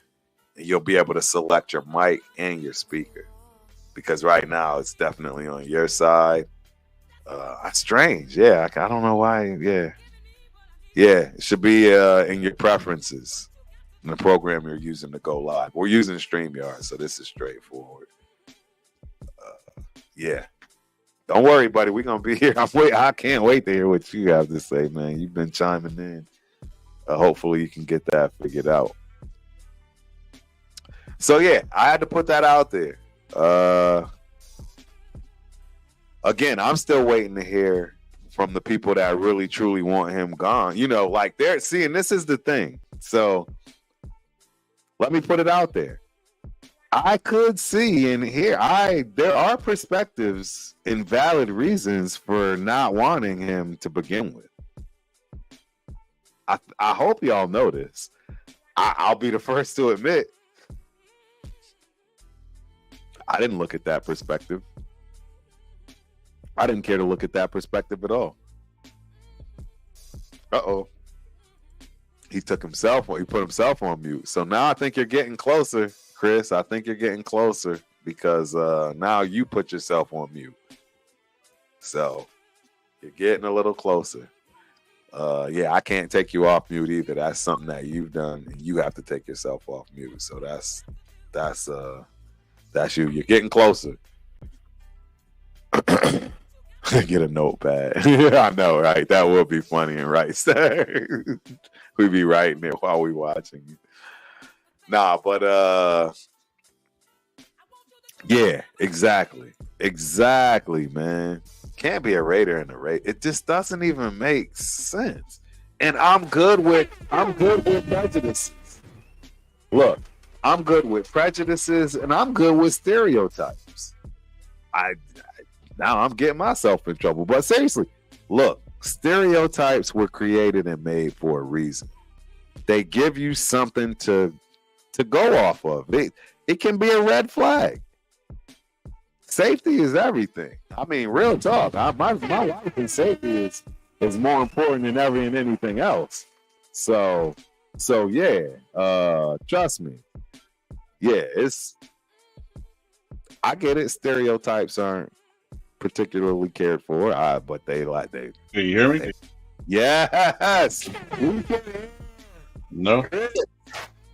And you'll be able to select your mic and your speaker, because right now it's definitely on your side. It's strange. Yeah, I don't know why. Yeah, it should be in your preferences in the program you're using to go live. We're using StreamYard, so this is straightforward. Yeah, don't worry, buddy. We're gonna be here. I can't wait to hear what you have to say, man. You've been chiming in. Hopefully, you can get that figured out. So yeah, I had to put that out there. Again, I'm still waiting to hear from the people that really truly want him gone. Like they're seeing, this is the thing. So let me put it out there. I could see and hear. There are perspectives and valid reasons for not wanting him to begin with. I hope y'all know this. I'll be the first to admit, I didn't look at that perspective. I didn't care to look at that perspective at all. Uh-oh. He put himself on mute. So now I think you're getting closer, Chris. I think you're getting closer, because now you put yourself on mute. So you're getting a little closer. Yeah, I can't take you off mute either. That's something that you've done, and you have to take yourself off mute. So that's you. You're getting closer. Get a notepad. I know, right? That would be funny and right. We'd be writing it while we watching you. Nah, but yeah, exactly, man. Can't be a Raider in the Raider. It just doesn't even make sense. And I'm good with prejudices. Look, I'm good with prejudices, and I'm good with stereotypes. Now I'm getting myself in trouble. But seriously, look, stereotypes were created and made for a reason. They give you something to go off of. It can be a red flag. Safety is everything. I mean, real talk. My life and safety is more important than ever in anything else. So yeah, trust me. Yeah, I get it. Stereotypes aren't particularly cared for, but they. Can you hear me? Yes. No.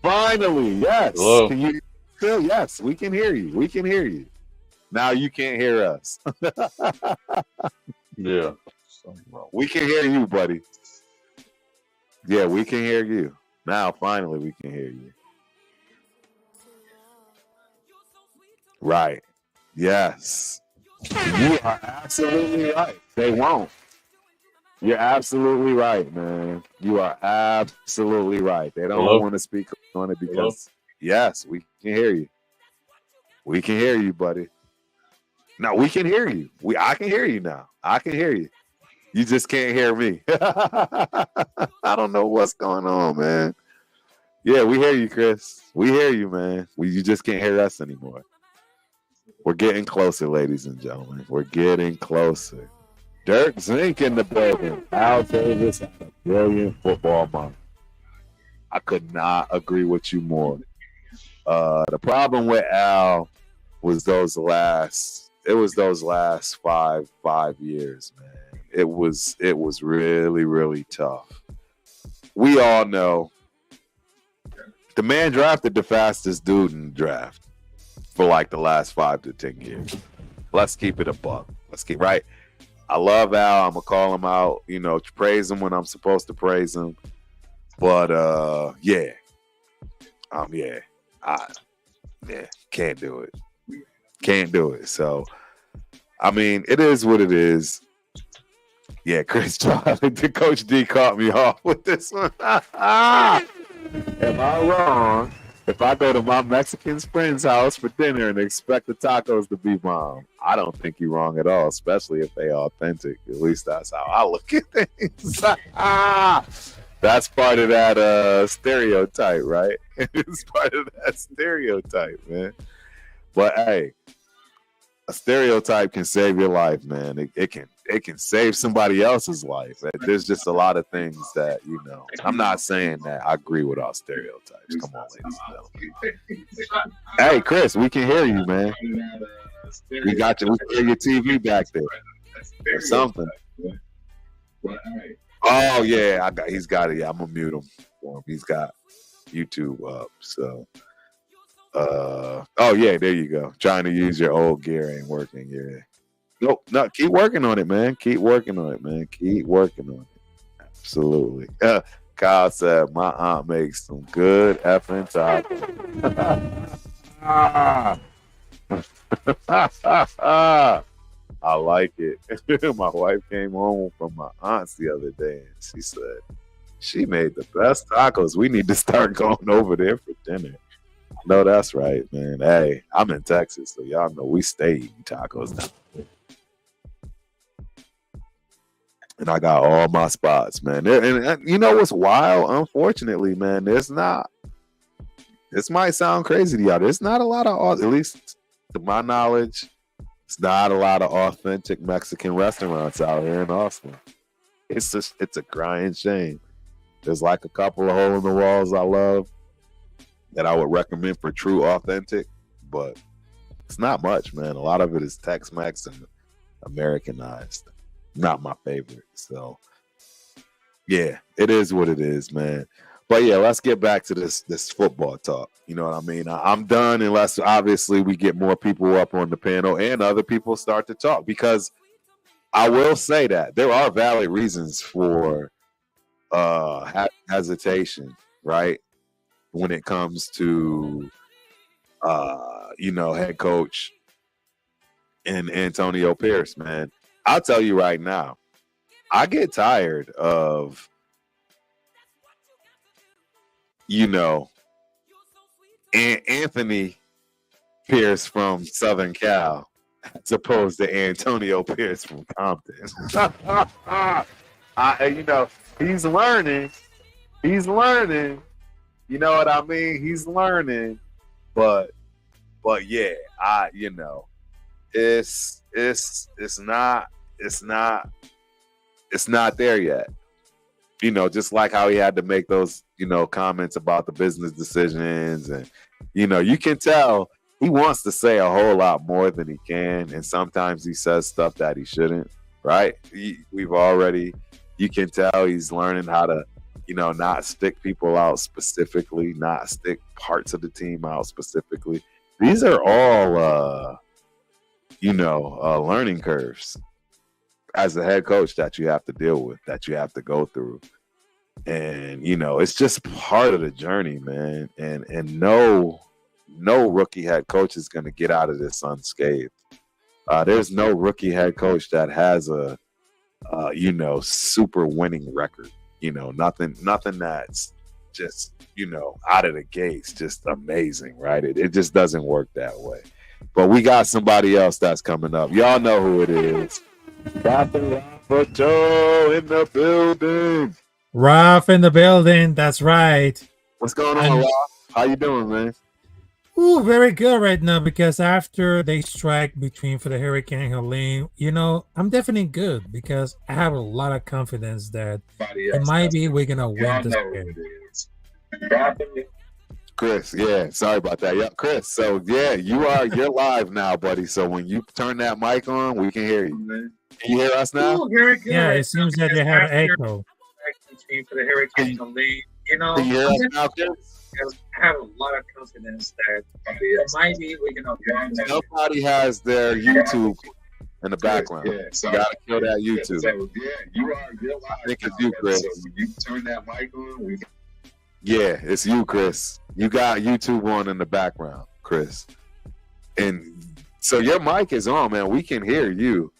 Finally, yes. Hello. Can you still? Yes, we can hear you. We can hear you. Now you can't hear us. Yeah. We can hear you, buddy. Yeah, we can hear you. Now, finally, we can hear you. Right. Yes. You are absolutely right. They won't. You're absolutely right, man. You are absolutely right. They don't want to speak on it because, yes, we can hear you. We can hear you, buddy. No, we can hear you. I can hear you now. I can hear you. You just can't hear me. I don't know what's going on, man. Yeah, we hear you, Chris. We hear you, man. You just can't hear us anymore. We're getting closer, ladies and gentlemen. We're getting closer. Dirk Zink in the building. Al Davis had a brilliant football month. I could not agree with you more. The problem with Al was those last 5 years, man. It was really, really tough. We all know the man drafted the fastest dude in the draft for like the last 5 to 10 years. Let's keep it a buck. Let's keep right. I love Al. I'm gonna call him out. Praise him when I'm supposed to praise him. But can't do it. Can't do it. So, I mean, it is what it is. Yeah, Chris Charlie, the Coach D caught me off with this one. Am I wrong if I go to my Mexican friend's house for dinner and expect the tacos to be bomb? I don't think you're wrong at all, especially if they authentic. At least that's how I look at things. That's part of that stereotype, right? It's part of that stereotype, man. But hey, a stereotype can save your life, man. It can save somebody else's life. There's just a lot of things that, I'm not saying that I agree with all stereotypes. Come on, ladies and gentlemen. Hey, Chris, we can hear you, man. We got you. We can hear your TV back there or something. Oh yeah, he's got it. Yeah, I'm gonna mute him for him. He's got YouTube up. So, oh yeah, there you go. Trying to use your old gear ain't working. Yeah. Nope. No, keep working on it, man. Keep working on it, man. Keep working on it. Absolutely. Kyle said my aunt makes some good effing tacos. I like it. My wife came home from my aunt's the other day and she said she made the best tacos. We need to start going over there for dinner. No, that's right, man. Hey, I'm in Texas, so y'all know we stay eating tacos now. And I got all my spots, man. And you know what's wild? Unfortunately, man, this might sound crazy to y'all. There's not a lot of, at least to my knowledge, it's not a lot of authentic Mexican restaurants out here in Austin. It's a crying shame. There's like a couple of hole in the walls I love that I would recommend for true authentic, but it's not much, man. A lot of it is Tex-Mex and Americanized. Not my favorite. So yeah, it is what it is, man. But yeah, let's get back to this football talk. You know what I mean? I'm done unless obviously we get more people up on the panel and other people start to talk, because I will say that there are valid reasons for hesitation, right? When it comes to head coach and Antonio Pierce, man. I'll tell you right now, I get tired of Anthony Pierce from Southern Cal as opposed to Antonio Pierce from Compton. He's learning. He's learning. You know what I mean? He's learning. But yeah, it's not there yet. Just like how he had to make those, comments about the business decisions. And, you can tell he wants to say a whole lot more than he can. And sometimes he says stuff that he shouldn't, right? You can tell he's learning how to, not stick people out specifically, not stick parts of the team out specifically. These are all, learning curves as a head coach that you have to deal with, that you have to go through. And, it's just part of the journey, man. And no rookie head coach is going to get out of this unscathed. There's no rookie head coach that has a, super winning record. Nothing that's just, out of the gates, just amazing, right? It just doesn't work that way. But we got somebody else that's coming up. Y'all know who it is. Captain Joe in the building. Ralph in the building. That's right. What's going on, Rob? How you doing, man? Ooh, very good right now because after they strike between for the Hurricane Helene, I'm definitely good because I have a lot of confidence that it might be we're gonna win this game. Chris, yeah, sorry about that. Yeah, Chris. So yeah, you're live now, buddy. So when you turn that mic on, we can hear you. Can you hear us now? Yeah, it seems that they have an echo. For the Hurricane Helene, Can you hear us now, Chris? I have a lot of confidence that it might be we're gonna win. Nobody has their YouTube in the background. Yeah, so you gotta kill that YouTube. So, you're live. I think it's you, Chris. So when you turn that mic on, yeah, it's you, Chris. You got YouTube on in the background, Chris. And so your mic is on, man. We can hear you.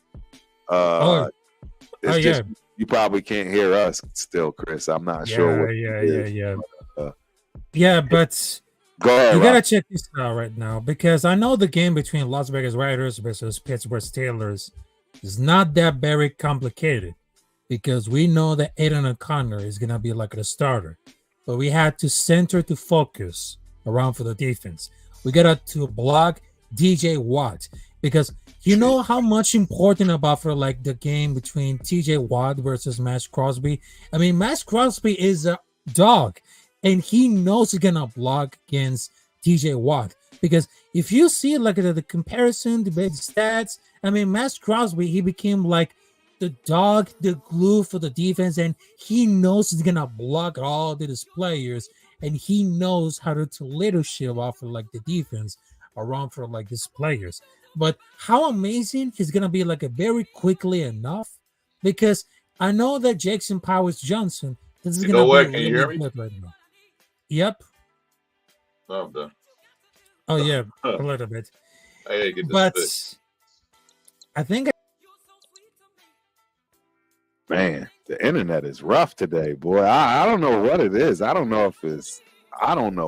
It's just you probably can't hear us still, Chris. I'm not sure. Yeah, but go ahead, you gotta check this out right now because I know the game between Las Vegas Raiders versus Pittsburgh Steelers is not that very complicated because we know that Aiden O'Connor is gonna be like the starter. But we had to center to focus around for the defense. We got to block DJ Watt because you know how much important about for like the game between TJ Watt versus Max Crosby. I mean, Max Crosby is a dog, and he knows he's gonna block against TJ Watt because if you see like the comparison, the big stats, I mean, Max Crosby he became like the dog, the glue for the defense, and he knows he's gonna block all these players, and he knows how to leadership off of like the defense around for like these players. But how amazing he's gonna be like a very quickly enough because I know that Jackson Powers Johnson this is gonna be can you hear me? Right now. Yep. Oh, I'm done. Oh yeah, a little bit. Hey, get this but fixed. I think. Man, the internet is rough today, boy. I don't know what it is. I don't know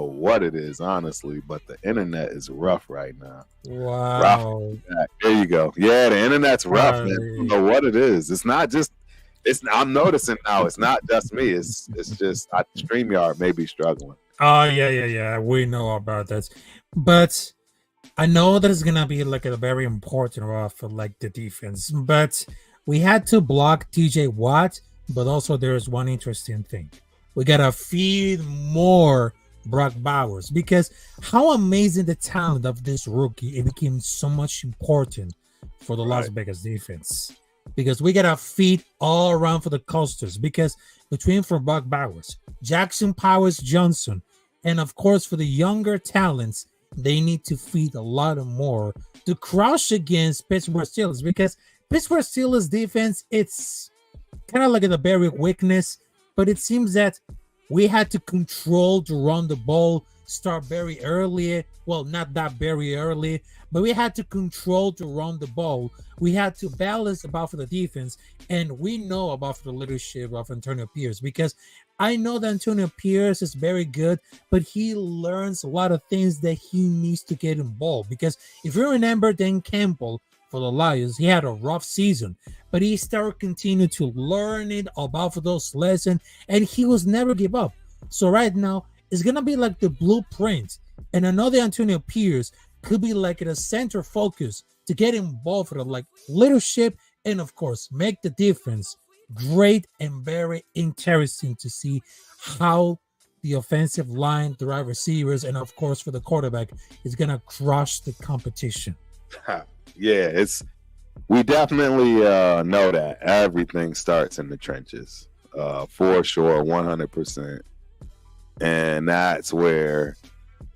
what it is, honestly, but the internet is rough right now. Wow. Rough. There you go. Yeah, the internet's rough, man. I don't know what it is. It's not just I'm noticing now it's not just me. It's just StreamYard may be struggling. Oh yeah. We know about that. But I know that it's gonna be like a very important role for like the defense. But we had to block TJ Watt, but also there's one interesting thing. We gotta feed more Brock Bowers because how amazing the talent of this rookie, it became so much important for the Las Vegas defense. Because we gotta feed all around for the coasters because between for Brock Bowers, Jackson Powers Johnson, and of course for the younger talents, they need to feed a lot more to crush against Pittsburgh Steelers because Pittsburgh Steelers defense, it's kind of like a very weakness, but it seems that we had to control to run the ball, start very early. Well, not that very early, but we had to control to run the ball. We had to balance about for the defense, and we know about for the leadership of Antonio Pierce because I know that Antonio Pierce is very good, but he learns a lot of things that he needs to get involved because if you remember Dan Campbell, for the Lions, he had a rough season, but he started continue to learn it about for those lessons, and he was never give up. So right now, it's gonna be like the blueprint, and another Antonio Pierce could be like in a center focus to get involved for the like leadership and of course make the difference. Great and very interesting to see how the offensive line, the wide receivers, and of course for the quarterback is gonna crush the competition. Yeah, we definitely know that everything starts in the trenches, for sure, 100%, and that's where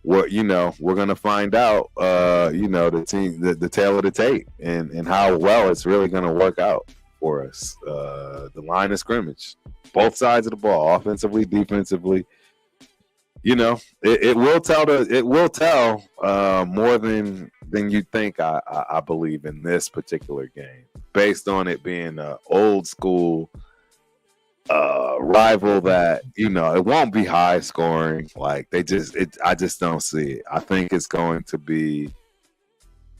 we're gonna find out, the team, the tail of the tape, and how well it's really gonna work out for us. The line of scrimmage, both sides of the ball, offensively, defensively. It will tell more than you think. I believe in this particular game, based on it being an old school rival that it won't be high scoring. Like I just don't see it. I think it's going to be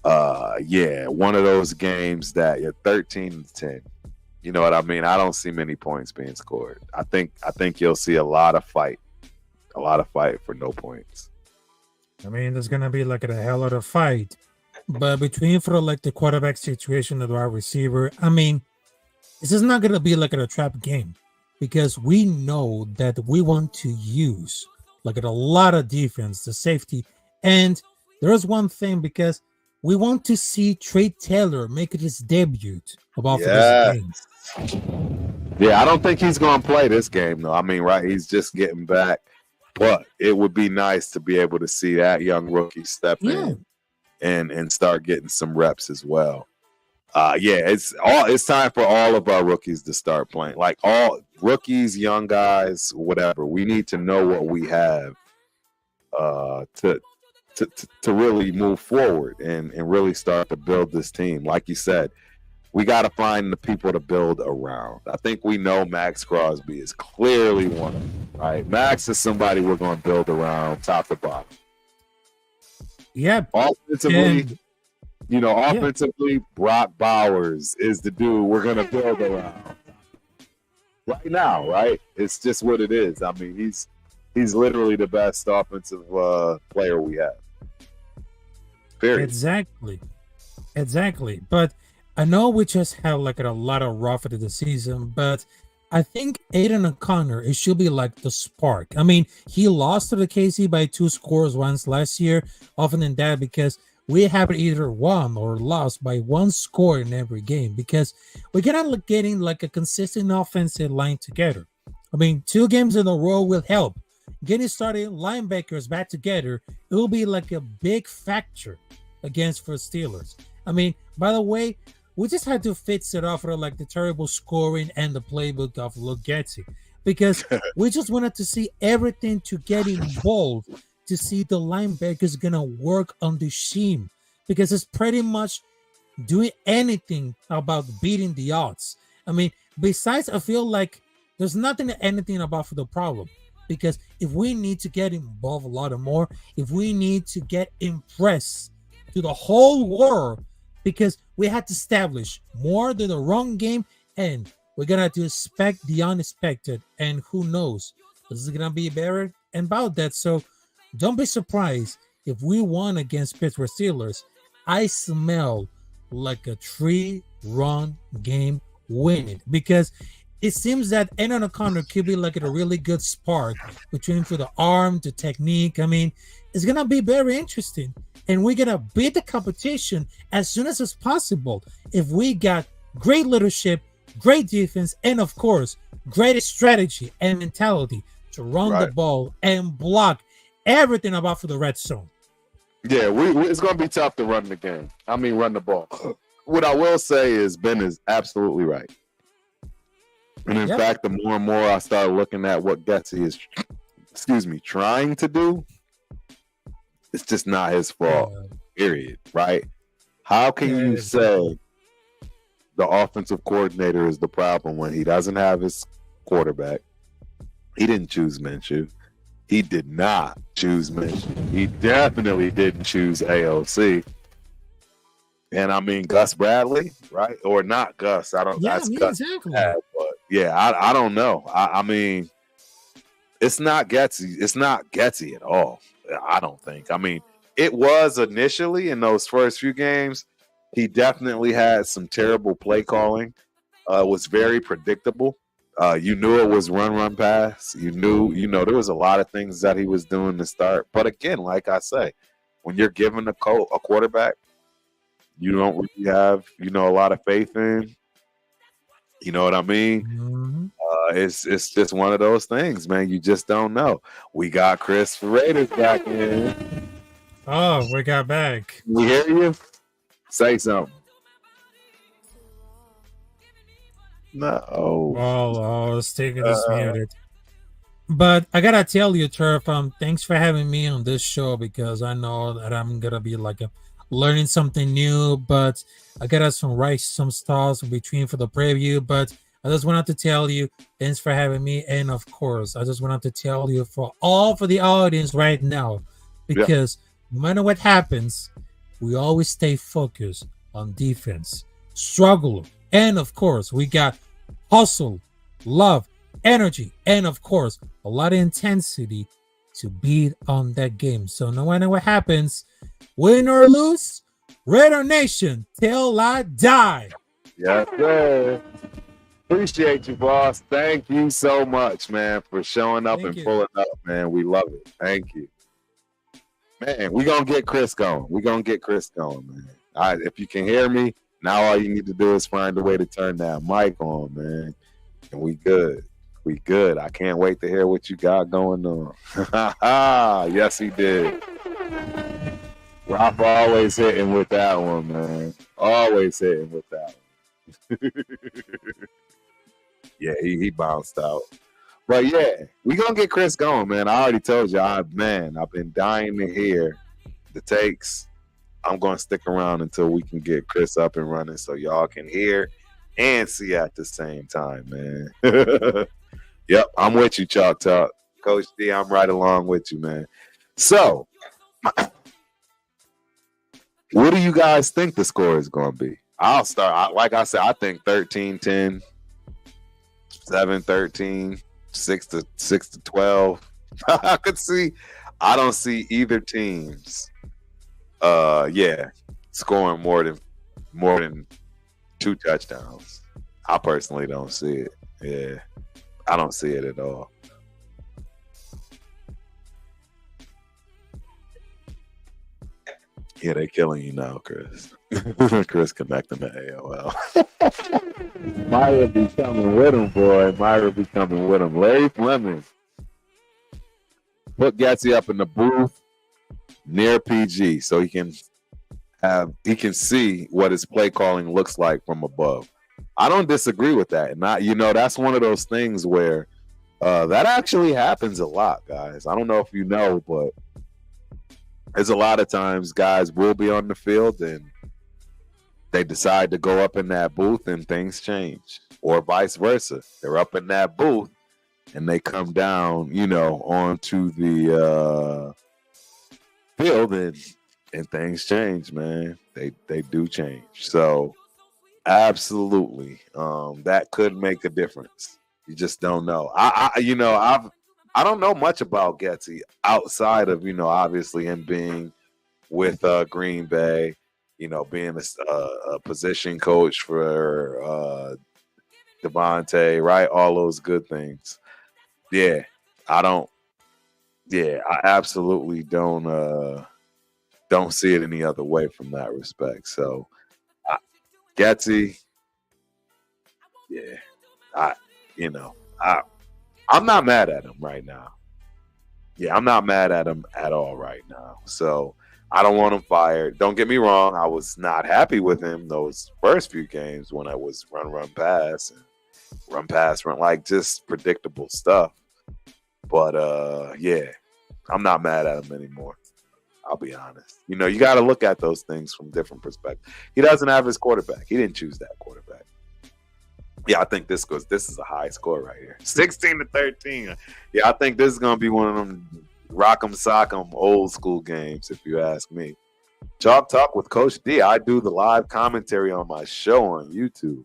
one of those games that you're 13-10. You know what I mean? I don't see many points being scored. I think you'll see a lot of fight. A lot of fight for no points. I mean, there's gonna be like a hell of a fight, but between for like the quarterback situation and the wide receiver, I mean, this is not gonna be like a trap game because we know that we want to use like a lot of defense, the safety, and there's one thing because we want to see Trey Taylor make his debut about for this game. Yeah, I don't think he's going to play this game, though. I mean, right, he's just getting back. But it would be nice to be able to see that young rookie step in and start getting some reps as well. It's time for all of our rookies to start playing. Like all rookies, young guys, whatever. We need to know what we have to really move forward and really start to build this team. Like you said, we got to find the people to build around. I think we know Max Crosby is clearly one of them, right? Max is somebody we're going to build around top to bottom. Yeah. Offensively, offensively, Brock Bowers is the dude we're going to build around. Right now, right? It's just what it is. I mean, he's literally the best offensive player we have. Period. Exactly. But I know we just have like a lot of rough of the season, but I think Aiden O'Connor, it should be like the spark. I mean, he lost to the KC by 2 scores once last year, often than that, because we have either won or lost by 1 score in every game because we're not getting like a consistent offensive line together. I mean, 2 games in a row will help. Getting started linebackers back together, it will be like a big factor against for Steelers. I mean, by the way, we just had to fix it off of like the terrible scoring and the playbook of Lugetti because we just wanted to see everything to get involved to see the linebackers gonna work on the scheme because it's pretty much doing anything about beating the odds. I mean, besides, I feel like there's anything about for the problem because if we need to get involved a lot more, if we need to get impressed to the whole world, because we had to establish more than the wrong game, and we're gonna have to expect the unexpected. And who knows, this is gonna be better and about that. So don't be surprised if we won against Pittsburgh Steelers. I smell like a 3-run game winning because it seems that Aiden O'Connor could be like a really good spark between for the arm, the technique. I mean, it's gonna be very interesting. And we're going to beat the competition as soon as it's possible if we got great leadership, great defense, and, of course, great strategy and mentality to run the ball and block everything about for the red zone. Yeah, it's going to be tough to run the game. I mean, run the ball. What I will say is Ben is absolutely right. And, in fact, the more and more I start looking at what Getsy is, trying to do, it's just not his fault, period, right? How can you say the offensive coordinator is the problem when he doesn't have his quarterback? He didn't choose Minshew. He did not choose Minshew. He definitely didn't choose AOC. And I mean, Gus Bradley, right? Or not Gus. I don't know. Yeah, that's Gus exactly. Bradley, but yeah, I don't know. I mean, it's not Getsy. It's not Getsy at all. I don't think. I mean, it was initially in those first few games. He definitely had some terrible play calling. It was very predictable. You knew it was run, pass. You knew, there was a lot of things that he was doing to start. But again, like I say, when you're given a quarterback, you don't really have, a lot of faith in. You know what I mean? Mm-hmm. It's just one of those things, man. You just don't know. We got Chris Raiders back in. Oh, we got back. We hear you? Say something. No. Oh, Stick is muted. But I gotta tell you, Turf, thanks for having me on this show because I know that I'm gonna be like learning something new. But I gotta write some stars in between for the preview. But I just wanted to tell you, thanks for having me. And of course, I just wanted to tell you for the audience right now, because no matter what happens, we always stay focused on defense, struggle. And of course, we got hustle, love, energy, and of course, a lot of intensity to beat on that game. So no matter what happens, win or lose, Raider Nation till I die. Yes, sir. Appreciate you, boss. Thank you so much, man, for showing up and pulling up, man. We love it. Thank you. Man, we going to get Chris going. We're going to get Chris going, man. All right, if you can hear me, now all you need to do is find a way to turn that mic on, man. And we good. We good. I can't wait to hear what you got going on. Yes, he did. Rob always hitting with that one, man. Always hitting with that one. Yeah, he bounced out. But yeah, we gonna get Chris going, man. I already told you, I've been dying to hear the takes. I'm gonna stick around until we can get Chris up and running so y'all can hear and see at the same time, man. Yep, I'm with you, Chalk Talk. Coach D, I'm right along with you, man. So, what do you guys think the score is gonna be? I'll start. Like I said, I think 13-10. 7-13, 6-12. I don't see either teams scoring more than 2 touchdowns. I personally don't see it. Yeah. I don't see it at all. Yeah, they killing you now, Chris. Chris connecting to AOL. Myra be coming with him, boy. Myra be coming with him. Larry Fleming. Put Gatsby up in the booth near PG so he can see what his play calling looks like from above. I don't disagree with that. And that's one of those things where that actually happens a lot, guys. I don't know if you know, but there's a lot of times guys will be on the field and they decide to go up in that booth and things change, or vice versa. They're up in that booth and they come down, onto the field and things change, man. They do change. So absolutely, that could make a difference. You just don't know. I don't know much about Getsy outside of, obviously him being with Green Bay, being a position coach for Davante, right? All those good things. Yeah, I absolutely don't see it any other way from that respect. So, Getsy, yeah, I'm not mad at him right now. Yeah, I'm not mad at him at all right now. So I don't want him fired. Don't get me wrong. I was not happy with him those first few games when I was run, pass, like just predictable stuff. But yeah, I'm not mad at him anymore. I'll be honest. You got to look at those things from different perspectives. He doesn't have his quarterback. He didn't choose that quarterback. Yeah, I think this is a high score right here. 16-13. Yeah, I think this is going to be one of them rock'em sock'em old school games, if you ask me. Chalk Talk with Coach D. I do the live commentary on my show on YouTube.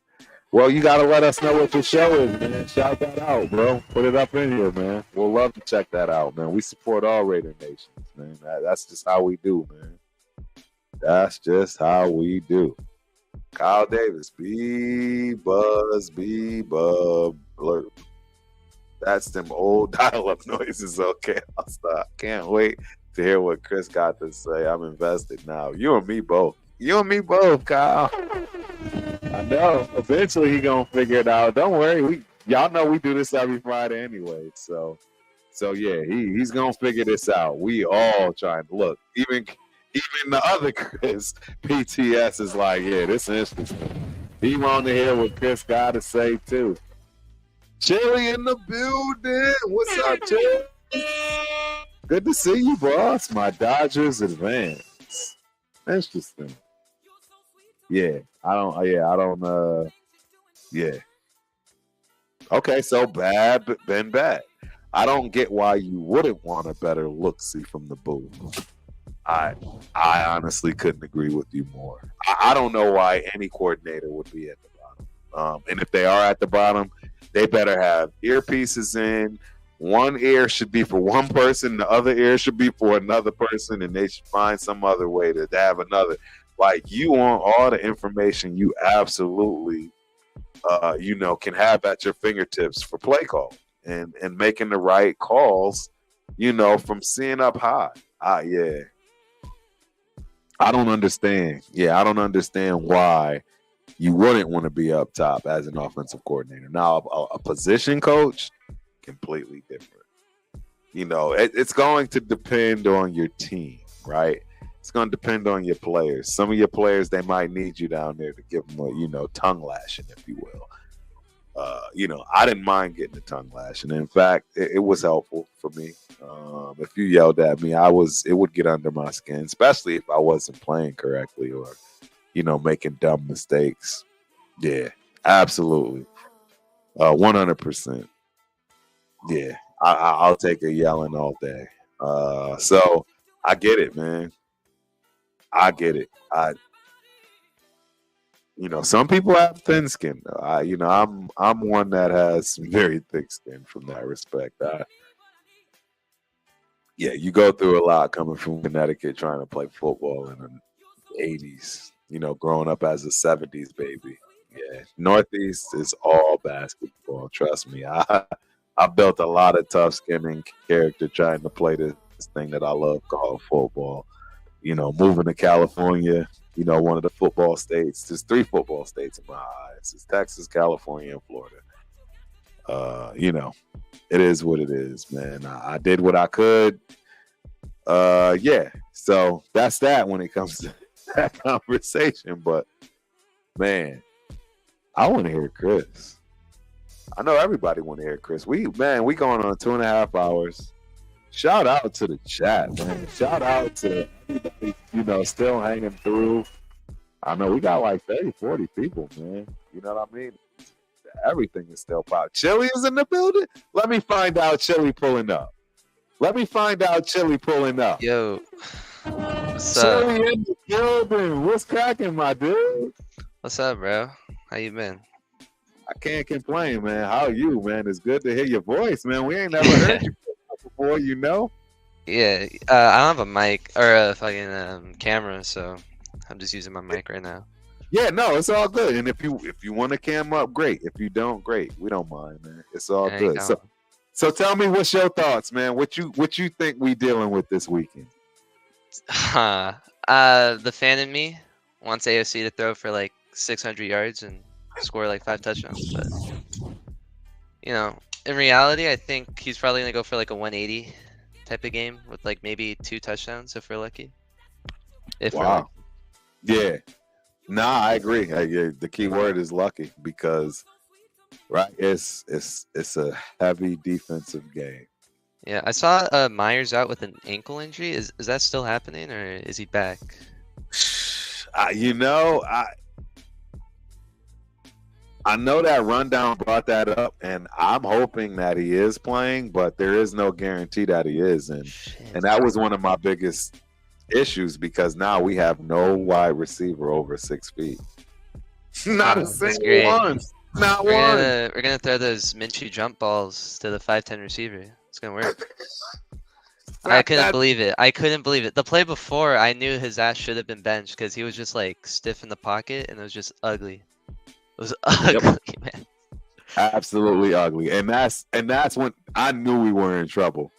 Well, you got to let us know what your show is, man. Shout that out, bro. Put it up in here, man. We'll love to check that out, man. We support all Raider Nations, man. That's just how we do, man. That's just how we do. Kyle Davis, B-Buzz, B-Bub, blurb. That's them old dial-up noises. Okay, I'll stop. Can't wait to hear what Chris got to say. I'm invested now. You and me both. You and me both, Kyle. I know. Eventually he gonna figure it out. Don't worry. Y'all know we do this every Friday anyway. So yeah, he's gonna figure this out. We all trying to look. Even the other Chris, PTS, is like, yeah, this is interesting. He want to hear what Chris got to say too. Chili in the building. What's up, Chili? Good to see you, boss. My Dodgers advance. Interesting. Yeah. Okay, so bad, been bad. I don't get why you wouldn't want a better look-see from the booth. I honestly couldn't agree with you more. I don't know why any coordinator would be at the bottom. And if they are at the bottom, they better have earpieces in one ear should be for one person, the other ear should be for another person, and they should find some other way to have another. Like, you want all the information you absolutely, can have at your fingertips for play call and making the right calls, from seeing up high. Yeah. I don't understand. Yeah, I don't understand why you wouldn't want to be up top as an offensive coordinator. Now, a position coach, completely different. It's going to depend on your team, right? It's going to depend on your players. Some of your players, they might need you down there to give them a, tongue lashing, if you will. I didn't mind getting a tongue lashing. In fact, it was helpful for me. If you yelled at me, it would get under my skin, especially if I wasn't playing correctly or, making dumb mistakes. Yeah, absolutely. 100%. Yeah, I'll take a yelling all day. So I get it, man. I get it. Some people have thin skin. I'm one that has some very thick skin from that respect. You go through a lot coming from Connecticut trying to play football in the 80s, growing up as a 70s baby. Yeah, Northeast is all basketball. Trust me. I built a lot of tough skin and character trying to play this thing that I love called football. Moving to California, one of the football states. There's 3 football states in my eyes. It's Texas, California, and Florida. It is what it is, man. I did what I could. So that's that when it comes to that conversation. But, man, I want to hear Chris. I know everybody want to hear Chris. We going on 2.5 hours. Shout out to the chat, man. Shout out to everybody, still hanging through. I know we got like 30, 40 people, man. You know what I mean? Everything is still popping. Chili is in the building? Let me find out Chili pulling up. Yo. What's Chili up? in the building. What's cracking, my dude? What's up, bro? How you been? I can't complain, man. How are you, man? It's good to hear your voice, man. We ain't never heard you before, Yeah, I don't have a mic or a fucking camera, so I'm just using my mic right now. Yeah, no, it's all good. And if you want to cam up, great. If you don't, great. We don't mind, man. It's all There you good. go. So tell me, what's your thoughts, man? What you think we dealing with this weekend? The fan in me wants AOC to throw for like 600 yards and score like 5 touchdowns, but in reality, I think he's probably gonna go for like a 180 type of game with like maybe 2 touchdowns if we're lucky. If we're lucky. Yeah. Nah, I agree. The key word is lucky because, right, it's a heavy defensive game. Yeah, I saw Myers out with an ankle injury. Is that still happening or is he back? I know that Rundown brought that up, and I'm hoping that he is playing, but there is no guarantee that he is. And that was one of my biggest issues because now we have no wide receiver over 6 feet. Not a single one. Not one. We're gonna throw those Minshew jump balls to the 5'10" receiver. It's gonna work. I couldn't believe it. The play before, I knew his ass should have been benched because he was just like stiff in the pocket and it was just ugly. It was ugly, man. Absolutely ugly. And that's when I knew we were in trouble.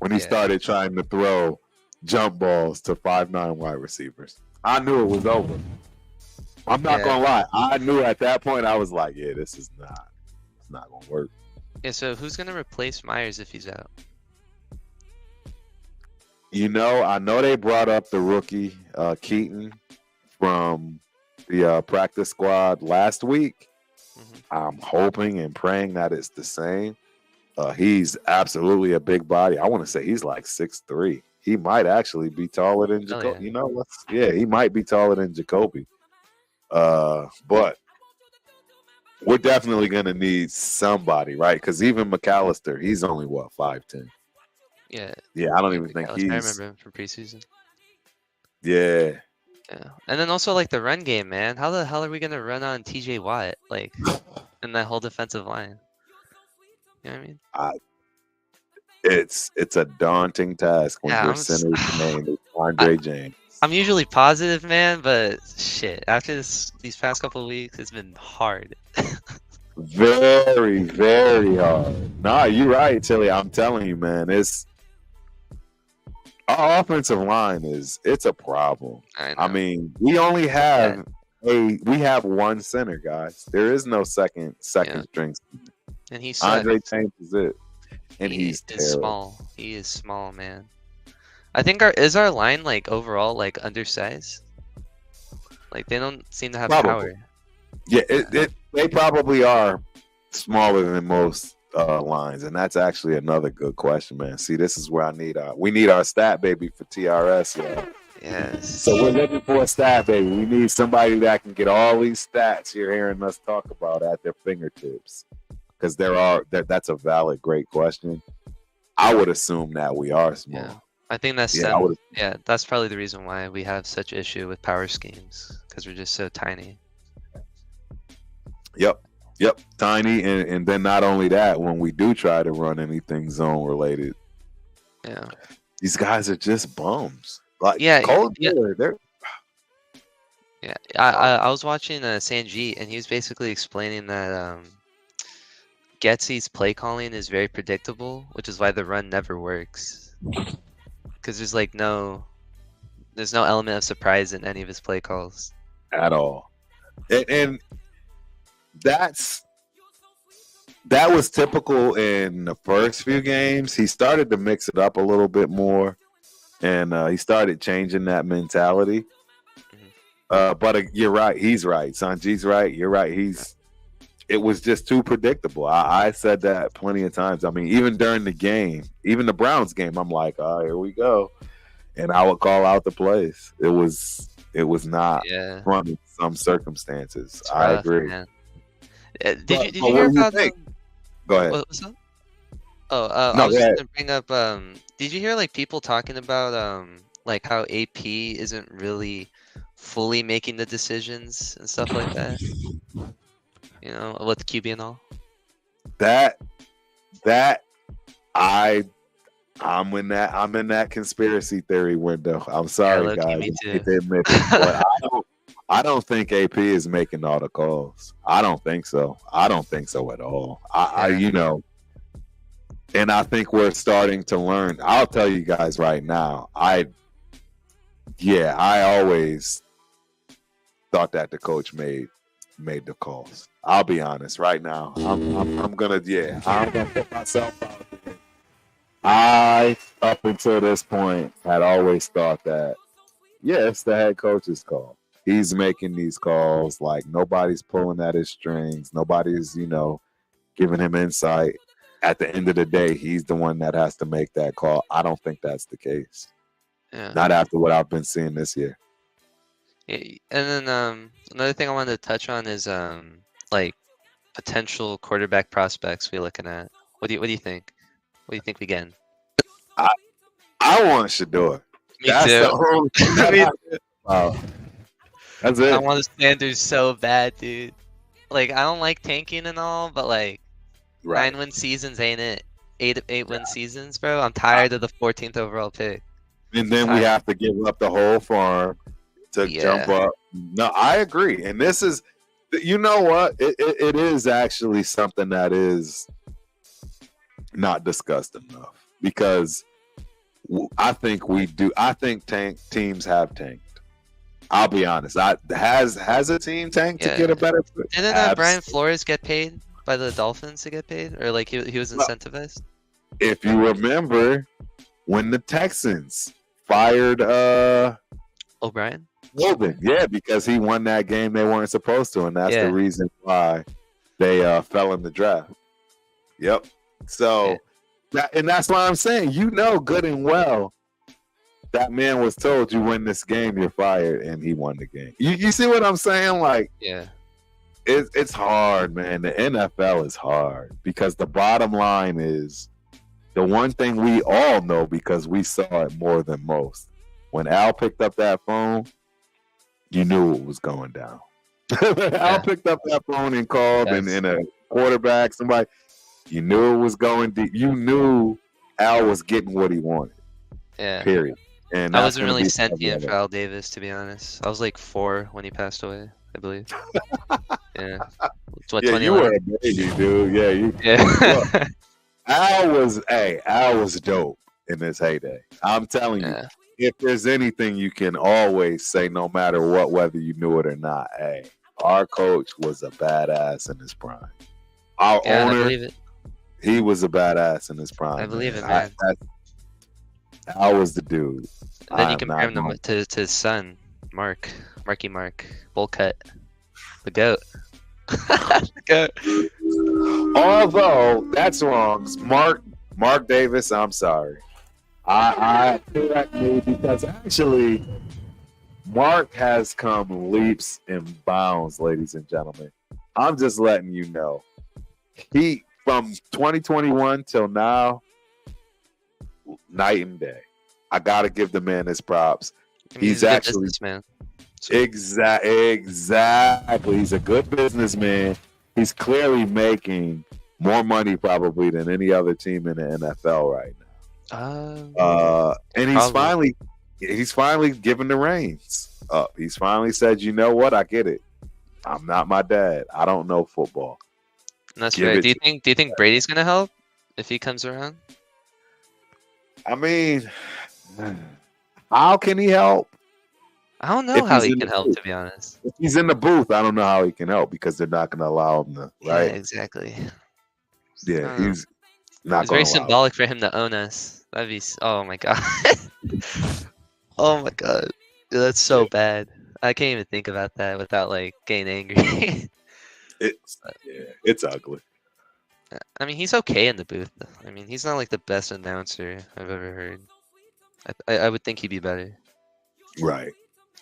When he started trying to throw jump balls to 5'9" wide receivers. I knew it was over. I'm not gonna lie. I knew at that point I was like, yeah, it's not gonna work. Yeah, so who's gonna replace Myers if he's out? I know they brought up the rookie Keaton from the practice squad last week. Mm-hmm. I'm hoping and praying that it's the same. He's absolutely a big body. I want to say he's like 6'3". He might actually be taller than Jacoby. Yeah. He might be taller than Jacoby. But we're definitely gonna need somebody, right? Because even McAllister, he's only 5'10". Yeah. Yeah, I don't even think he's. I remember him from preseason. Yeah. Yeah, and then also like the run game, man. How the hell are we gonna run on TJ Watt, like, in that whole defensive line? You know what I mean? It's a daunting task when Yeah, your I'm center's name is Andre James. I'm usually positive, man, but shit, after these past couple of weeks, it's been hard. Very, very hard. Nah, you're right, Tilly. I'm telling you, man. Our offensive line it's a problem. I know. I mean, we only have we have one center, guys. There is no second string. And he's Andre James is it, and he's terrible. small. He is small, man. I think our line like overall like undersized. Like they don't seem to have power. Yeah, they probably are smaller than most lines, and that's actually another good question, man. See, this is where we need our stat baby for TRS. Yeah. Yes. So we're looking for a stat baby. We need somebody that can get all these stats you're hearing us talk about at their fingertips, because that's a valid, great question. I would assume that we are small. Yeah. I think that's that's probably the reason why we have such issue with power schemes, because we're just so tiny. Yep, tiny, and then not only that, when we do try to run anything zone related, these guys are just bums. Like Cold they're. Yeah, I was watching Sanjit, and he was basically explaining that Getsy's play calling is very predictable, which is why the run never works. Because there's like no element of surprise in any of his play calls at all, and that was typical in the first few games. He started to mix it up a little bit more, and he started changing that mentality. But you're right. He's right. Sanjit's right. You're right. It was just too predictable. I said that plenty of times. I mean, even during the game, even the Browns game, I'm like, oh, here we go. And I would call out the plays. It was not fun in some circumstances. It's I rough, agree. Man. Did you hear about Go ahead. What's up? I was just gonna bring up. Did you hear like people talking about like how AP isn't really fully making the decisions and stuff like that? You know, with QB and all. I'm in that conspiracy theory window. I'm sorry, guys. Me too. But I don't think AP is making all the calls. I don't think so. I don't think so at all. And I think we're starting to learn. I'll tell you guys right now. I always thought that the coach made the calls. I'll be honest right now. I'm gonna put myself out there. I, up until this point, had always thought that it's the head coach's call. He's making these calls. Like nobody's pulling at his strings. Nobody's, giving him insight. At the end of the day, he's the one that has to make that call. I don't think that's the case. Yeah. Not after what I've been seeing this year. Yeah, and then another thing I wanted to touch on is like potential quarterback prospects we're looking at. What do you think? What do you think we getting? I want Shador. Me too. Wow. That's it. I want the Sanders so bad, dude. Like I don't like tanking and all, but like 9-win seasons ain't it? 8-win seasons, bro. I'm tired of the 14th overall pick. And then we have to give up the whole farm to jump up. No, I agree. And this is, you know what? It is actually something that is not discussed enough, because I think we do. I think teams have tanked. I'll be honest. Has a team tanked to get a better? Didn't Brian Flores get paid by the Dolphins to get paid, or like he was incentivized? If you remember, when the Texans fired O'Brien, because he won that game they weren't supposed to, and that's the reason why they fell in the draft. Yep. So, that's why I'm saying, good and well, that man was told, you win this game, you're fired, and he won the game. You see what I'm saying? Like, it's hard, man. The NFL is hard, because the bottom line is the one thing we all know, because we saw it more than most. When Al picked up that phone, you knew it was going down. Al picked up that phone and called, and a quarterback, somebody, you knew it was going deep. You knew Al was getting what he wanted. Yeah. Period. And I that's wasn't gonna really be sentient forever. for Al Davis, to be honest. I was like 4 when he passed away, I believe. Yeah. It's what, Yeah, you were 2011? a baby, dude. Yeah, you. Look, Yeah. Al was dope in his heyday. I'm telling you, Yeah. if there's anything you can always say, no matter what, whether you knew it or not, hey, our coach was a badass in his prime. Our Yeah, I owner, believe it. he was a badass in his prime. I believe it, man. man. Al was the dude. And then you I'm compare not him to his son, Marky Mark, bowl cut, the goat. The goat. Although that's wrong, Mark Davis. I'm sorry. I correct me because actually, Mark has come leaps and bounds, ladies and gentlemen. I'm just letting you know. He from 2021 till now, night and day. I gotta give the man his props. I mean, He's a good actually businessman. Exactly. He's a good businessman. He's clearly making more money probably than any other team in the NFL right now. And he's finally given the reins up. He's finally said, you know what? I get it. I'm not my dad. I don't know football. And that's Give fair. it Do you think Brady's gonna help if he comes around? I mean, how can he help? I don't know If how he's he in can the help, booth. to be honest. If he's in the booth, I don't know how he can help because they're not going to allow him to, Yeah, right? exactly. Yeah, Hmm. he's not It's very going to allow him. symbolic for him to own us. That'd be. Oh my god. Oh my god. Dude, that's so bad. I can't even think about that without like getting angry. It's ugly. I mean, he's okay in the booth. I mean, he's not like the best announcer I've ever heard. I would think he'd be better. Right.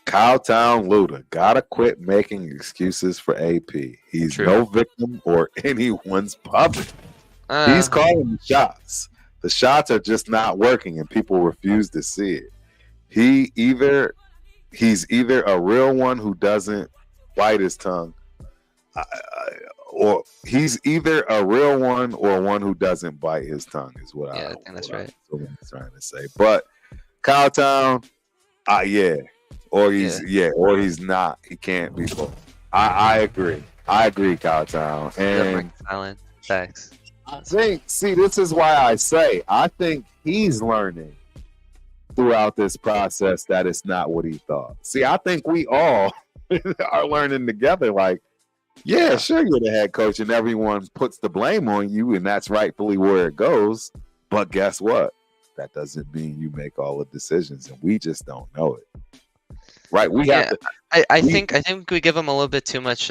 Cowtown Luda gotta quit making excuses for AP. He's True. no victim or anyone's puppet. He's calling the shots. The shots are just not working, and people refuse to see it. He's either a real one who doesn't bite his tongue, or he's either a real one or one who doesn't bite his tongue. Is what I think that's right. I'm trying to say. But Cowtown, yeah. Or he's not. He can't be both. I agree. Cowtown. And Allen, facts. I think, this is why I say I think he's learning throughout this process that it's not what he thought. See, I think we all are learning together. Like, yeah, sure, you're the head coach, and everyone puts the blame on you, and that's rightfully where it goes. But guess what? That doesn't mean you make all the decisions, and we just don't know it. Right? We have to. I think we give him a little bit too much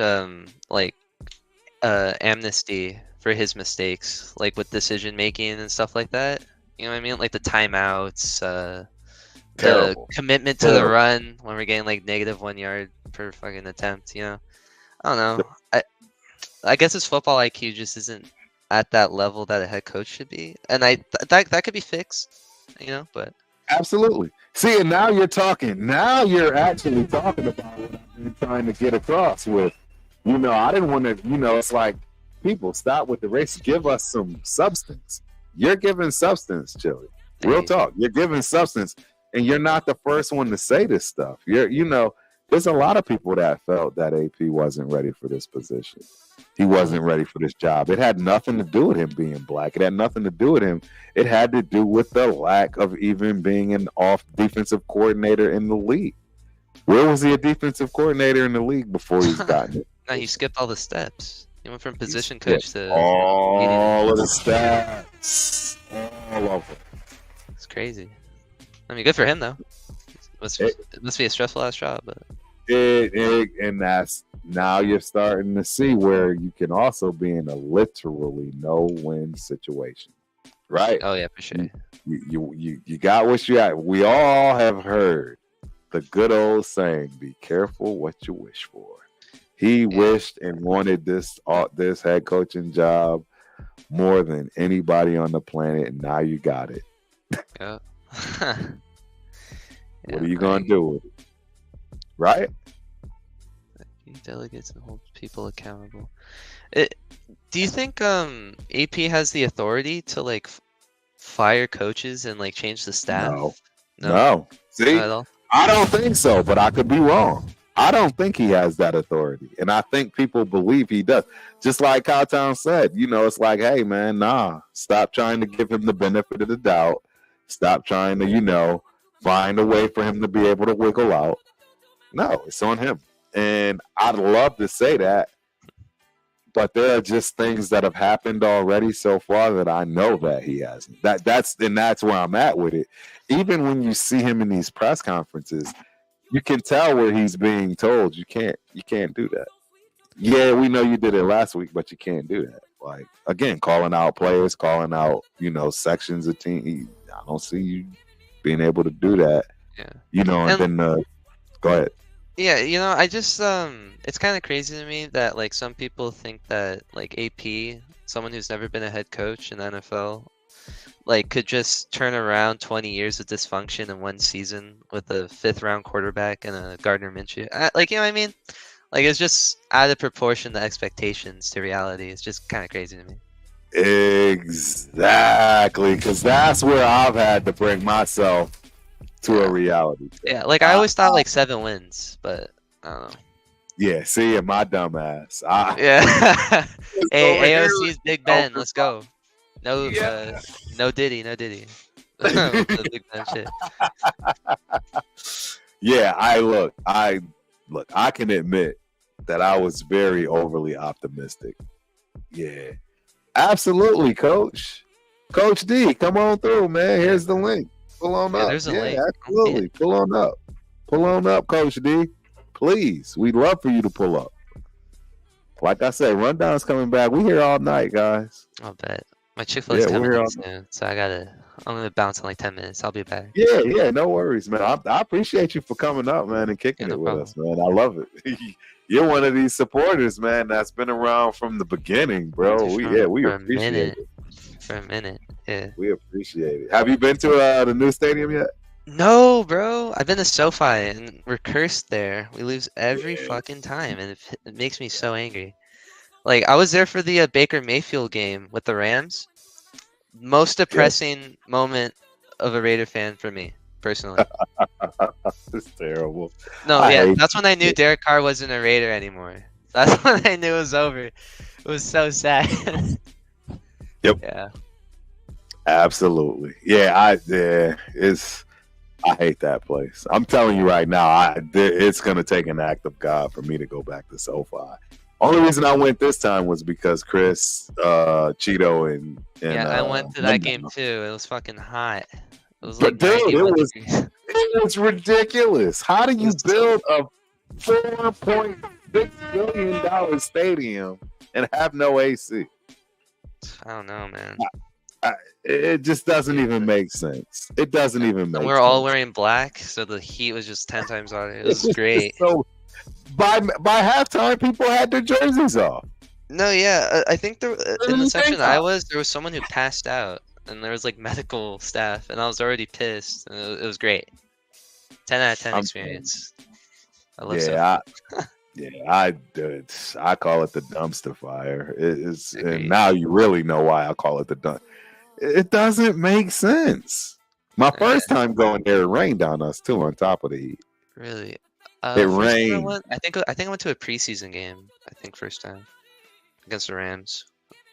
amnesty for his mistakes, like with decision making and stuff like that. You know what I mean? Like the timeouts, the commitment to the run when we're getting like -1 yard per fucking attempt. You know, I don't know. I guess his football IQ just isn't at that level that a head coach should be, and that could be fixed. You know, but. Absolutely. See, and now you're talking. Now you're actually talking about what I've been trying to get across with. I didn't want to, it's like, people, stop with the race. Give us some substance. You're giving substance, Chili. Real talk. You're giving substance, and you're not the first one to say this stuff. There's a lot of people that felt that AP wasn't ready for this position. He wasn't ready for this job. It had nothing to do with him being black. It had nothing to do with him. It had to do with the lack of even being an defensive coordinator in the league. Where was he a defensive coordinator in the league before he's gotten it? No, he skipped all the steps. He went from position coach to all of the steps. All of them. It's crazy. I mean, good for him though. It must be a stressful ass job, but and that's now you're starting to see where you can also be in a literally no-win situation, right? Oh yeah, for sure. You got what you got. We all have heard the good old saying, "Be careful what you wish for." He wished and wanted this head coaching job more than anybody on the planet, and now you got it. Yeah. What are you gonna do with it? Right? He delegates and holds people accountable. Do you think AP has the authority to like fire coaches and like change the staff? No. See, Not at all. I don't think so, but I could be wrong. I don't think he has that authority, and I think people believe he does. Just like Cowtown said, it's like, hey man, stop trying to give him the benefit of the doubt. Stop trying to, find a way for him to be able to wiggle out. No, it's on him, and I'd love to say that, but there are just things that have happened already so far that I know that he hasn't. That's where I'm at with it. Even when you see him in these press conferences, you can tell where he's being told you can't do that. Yeah, we know you did it last week, but you can't do that. Like, again, calling out players, calling out, sections of team. I don't see you being able to do that. Yeah. And then go ahead. Yeah, I just it's kind of crazy to me that like some people think that like AP, someone who's never been a head coach in the NFL, like could just turn around 20 years of dysfunction in one season with a 5th-round quarterback and a Gardner Minshew. Like, you know what I mean? Like, it's just out of proportion to expectations to reality. It's just kind of crazy to me. Exactly, because that's where I've had to bring myself to a reality. Yeah, like I always thought like 7 wins, but I don't know. Yeah, see, my dumb ass. Yeah. Hey, AOC's Big Ben, let's go. No Diddy. The Big Ben shit. Yeah, I can admit that I was very overly optimistic. Yeah. Absolutely, Coach. Coach D, come on through, man. Here's the link. Pull on up. There's a link. Absolutely. Pull on up. Pull on up, Coach D. Please. We'd love for you to pull up. Like I said, Rundown's coming back. We here all night, guys. I'll bet. My Chick-fil-A's coming in soon, so I'm gonna bounce in like 10 minutes. I'll be back. Yeah, no worries, man. I appreciate you for coming up, man, and kicking it with us, man. I love it. You're one of these supporters, man, that's been around from the beginning, bro. We appreciate it. For a minute, yeah. We appreciate it. Have you been to the new stadium yet? No, bro. I've been to SoFi, and we're cursed there. We lose every fucking time, and it makes me so angry. Like, I was there for the Baker Mayfield game with the Rams. Most depressing moment of a Raider fan for me, personally. It's terrible. No, that's when I knew Derek Carr wasn't a Raider anymore. That's when I knew it was over. It was so sad. Yep. Yeah. Absolutely. I hate that place. I'm telling you right now, it's gonna take an act of God for me to go back to SoFi. Only reason I went this time was because Chris, Cheeto, and I went to that game too. It was fucking hot. It was like, dude, it was ridiculous. How do you build a $4.6 billion stadium and have no AC? I don't know, man. It just doesn't even make sense. It doesn't even make sense. We're all wearing black, so the heat was just 10 times harder. It was great. So by halftime, people had their jerseys off. No, yeah, I think in the section I was, there was someone who passed out, and there was like medical staff, and I was already pissed. And it was great. 10 out of 10 experience. I love I call it the dumpster fire. And now you really know why I call it the dump. It doesn't make sense. My first time going there, it rained on us too, on top of the heat. Really? It rained. I think I went to a preseason game. I think first time against the Rams.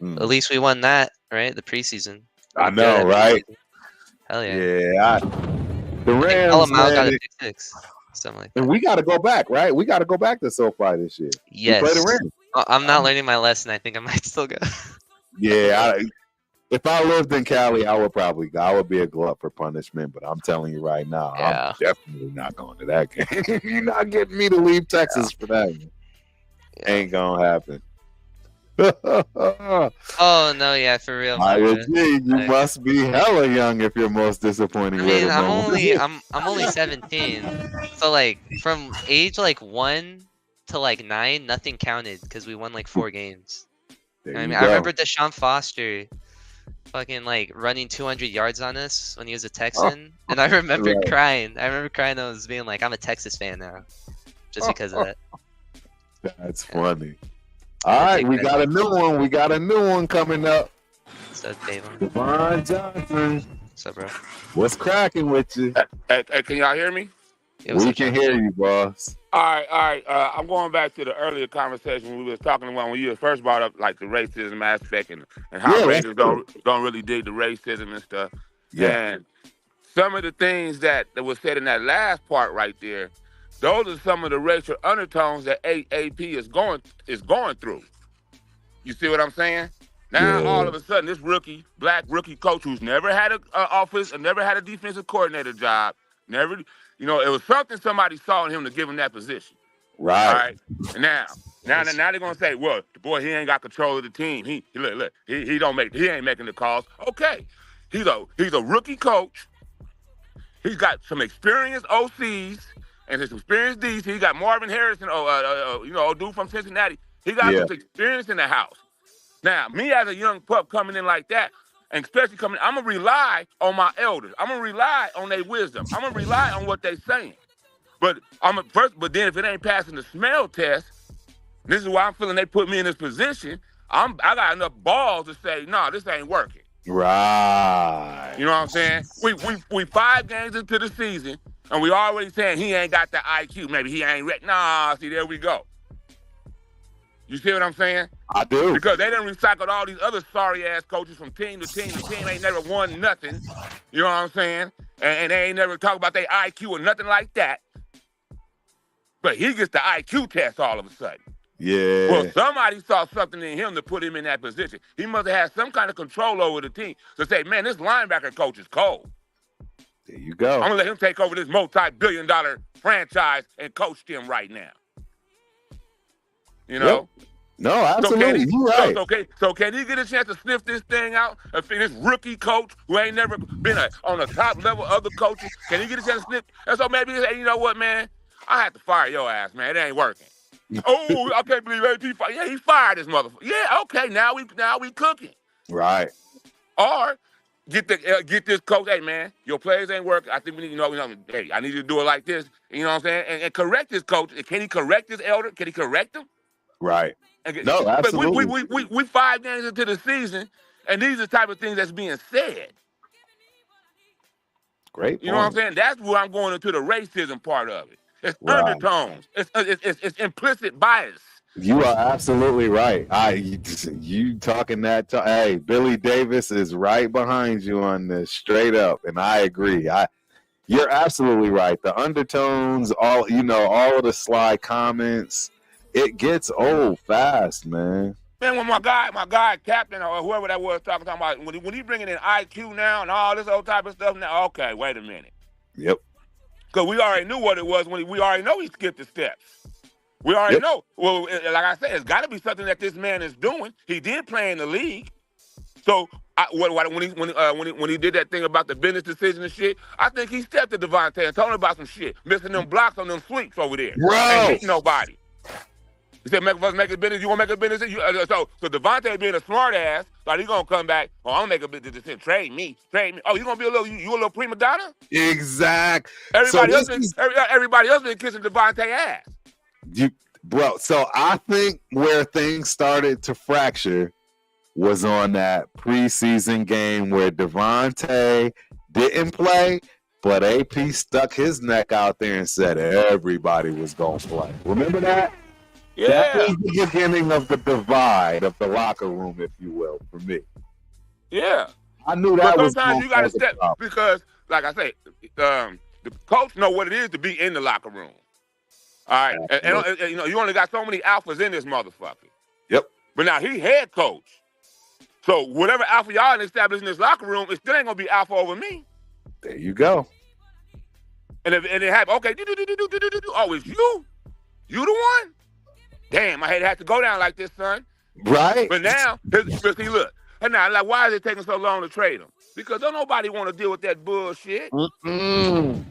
At least we won that, right? The preseason. I know, right? Hell yeah. Yeah. The Rams. Got a pick 6. Something like that. And we got to go back, right? We got to go back to SoFi this year. Yes. We play the Rams. I'm not learning my lesson. I think I might still go. Yeah. If I lived in Cali, I would be a glutton for punishment. But I'm telling you right now, I'm definitely not going to that game. You're not getting me to leave Texas for that. Ain't gonna happen. Oh no, yeah, for real. You must be hella young if you're most disappointing. I mean, I'm only 17, so like from age like 1 to like 9, nothing counted because we won like 4 games. I remember Deshaun Foster, fucking like running 200 yards on us when he was a Texan, and I remember crying. I was being like, I'm a Texas fan now, just because of that. That's funny. All right, we got a new one. We got a new one coming up. Said Davon. Devon Johnson, What's up, bro? what's cracking with you? Hey, can y'all hear me? Yeah, what's We up, can John? hear you, boss. All right. I'm going back to the earlier conversation when we was talking about when you first brought up like the racism aspect and how Yeah, Raiders don't really dig the racism and stuff. Yeah. And some of the things that was said in that last part right there, those are some of the racial undertones that AP is going through. You see what I'm saying? Now all of a sudden, this black rookie coach who's never had an office and never had a defensive coordinator job, never, it was something somebody saw in him to give him that position. Right. All right. And now they're gonna say, well, the boy, he ain't got control of the team. He ain't making the calls. Okay, he's a rookie coach. He's got some experienced OCs and some experienced Ds. He got Marvin Harrison, a dude from Cincinnati. He got some experience in the house. Now, me as a young pup coming in like that, and especially I'm going to rely on my elders. I'm going to rely on their wisdom. I'm going to rely on what they're saying. But then if it ain't passing the smell test, this is why I'm feeling they put me in this position. I got enough balls to say, no, this ain't working. Right. You know what I'm saying? We 5 games into the season, and we already saying he ain't got the IQ. Maybe he ain't ready. Nah, see, there we go. You see what I'm saying? I do. Because they done recycled all these other sorry-ass coaches from team to team. The team ain't never won nothing. You know what I'm saying? And they ain't never talked about their IQ or nothing like that. But he gets the IQ test all of a sudden. Yeah. Well, somebody saw something in him to put him in that position. He must have had some kind of control over the team to say, man, this linebacker coach is cold. There you go. I'm going to let him take over this multi-billion-dollar franchise and coach them right now. You know? Yep. No, absolutely. You're right. So can he get a chance to sniff this thing out? This rookie coach who ain't never been on the top level of the coaches, can he get a chance to sniff? And so maybe he say, you know what, man? I have to fire your ass, man. It ain't working. Oh, I can't believe AP fired. Yeah, he fired this motherfucker. Yeah, okay, now we cooking. Right. Or get this coach, hey, man, your players ain't working. I think we need, hey, I need you to do it like this. You know what I'm saying? And correct this coach. Can he correct this elder? Can he correct him? Right. No, absolutely. But we 5 games into the season, and these are the type of things that's being said. Great point. You know what I'm saying? That's where I'm going into the racism part of it. It's undertones. It's implicit bias. You are absolutely right. You talking that? Hey, Billy Davis is right behind you on this, straight up, and I agree. You're absolutely right. The undertones, all of the sly comments. It gets old fast, man. Man, when my guy, captain or whoever that was talking about, when he bringing in IQ now and all this old type of stuff now, okay, wait a minute. Yep. Because we already knew what it was when we already know he skipped the steps. We already know. Well, like I said, it's got to be something that this man is doing. He did play in the league. So when he did that thing about the business decision and shit, I think he stepped to Davante and told him about some shit, missing them blocks on them sweeps over there. Bro. Ain't hitting nobody. He said, make a business. You want to make a business? So Davante being a smart ass, like he's going to come back. Oh, I'm going to make a business decision. Trade me. Oh, you going to be a little prima donna? Exact. Everybody else been kissing Davante ass. So I think where things started to fracture was on that preseason game where Davante didn't play, but AP stuck his neck out there and said everybody was going to play. Remember that? Yeah. That was the beginning of the divide of the locker room, if you will, for me. Yeah. I knew that was. But sometimes you got to step because, like I say, the coach know what it is to be in the locker room. All right, and you only got so many alphas in this motherfucker. Yep. But now he head coach, so whatever alpha y'all established in this locker room, it still ain't gonna be alpha over me. There you go. And if it happen, okay, oh, it's you the one. Damn, I had to go down like this, son. Right. But now, see, look, and now, like, why is it taking so long to trade him? Because don't nobody want to deal with that bullshit. Mm-mm.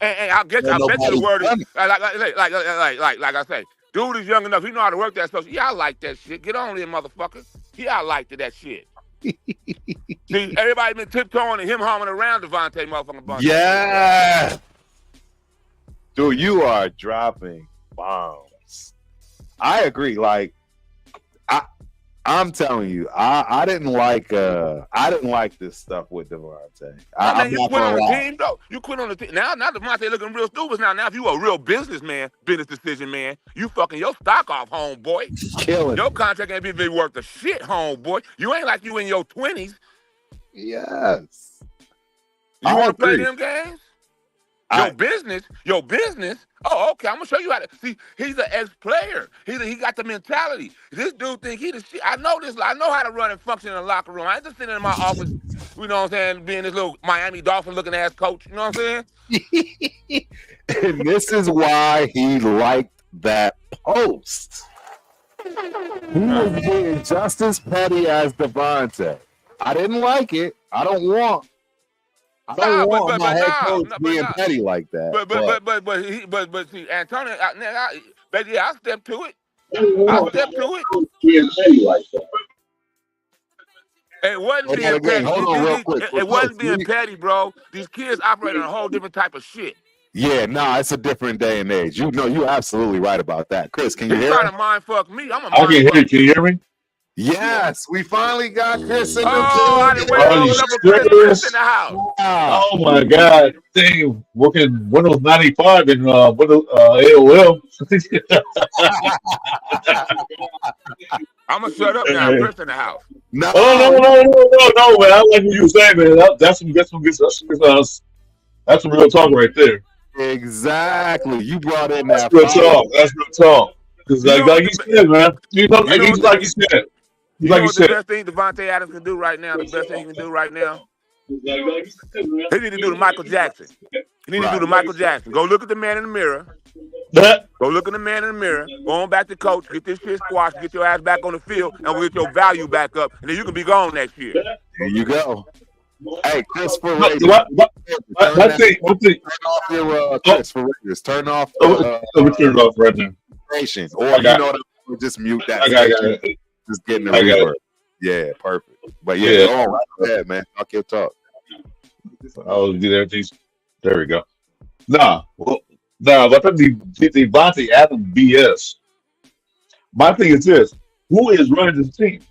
And I bet you the word is like I say, dude is young enough. He know how to work that stuff. Yeah, I like that shit. Get on there, motherfucker. Yeah, I liked that shit. See, everybody been tiptoeing and him humming around Davante motherfucking bunch. Yeah. Dude, you are dropping bombs. I agree. Like, I'm telling you, I didn't like this stuff with Davante. I I'm mean, you not quit on gonna the lie. team, though. You quit on the team. Now Davante looking real stupid. Now, if you a real businessman, business decision man, you fucking your stock off, homeboy. Killing Your me. contract ain't be worth a shit, homeboy. You ain't like you in your 20s. Yes. You I want to play agree. them games? I Your business. Oh, okay. I'm gonna show you how to see. He's an ex-player. He got the mentality. This dude think he the shit. I know this. I know how to run and function in the locker room. I ain't just sitting in my office. You know what I'm saying? Being this little Miami Dolphin looking ass coach. You know what I'm saying? and this is why he liked that post. He was being just as petty as Davante. I didn't like it. I don't want my head coach being petty like that. But see, Antonio, I stepped to it. I stepped to it. It wasn't being petty. Hold on real quick. It wasn't being petty, bro. These kids operate on a whole different type of shit. Yeah, nah, it's a different day and age. You're absolutely right about that. Chris, can you hear trying me? to mind fuck me. I'm a I can hear you. Can you hear me? Yes, we finally got Chris in the I didn't wait Are long you enough for Chris serious? in the house. Wow. Oh my God! Dang, working Windows 95 and Windows AOL. I'm gonna shut up now. Chris in the house. No. Oh no, man! I like what you were saying, man. That's some real talk right there. Exactly. You brought in that. That's real talk. That's real talk. Because like you said, man, like you said. You know what the best thing Davante Adams can do right now? The best thing he can do right now? He need to do the Michael Jackson. He need to do the Michael Jackson. Go look at the man in the mirror. Go look at the man in the mirror. Go on back to coach. Get this shit squashed. Get your ass back on the field, and we'll get your value back up, and then you can be gone next year. There you go. Hey, Chris for One thing. Turn off your Chris for Raiders. Turn off let me turn it off right now. Station. Or just mute that. I got it. Just getting the reverb. Yeah, perfect. But yeah, go on right ahead, man. Talk your talk. I'll do everything. There we go. But the Davante Adams BS. My thing is this: who is running this team?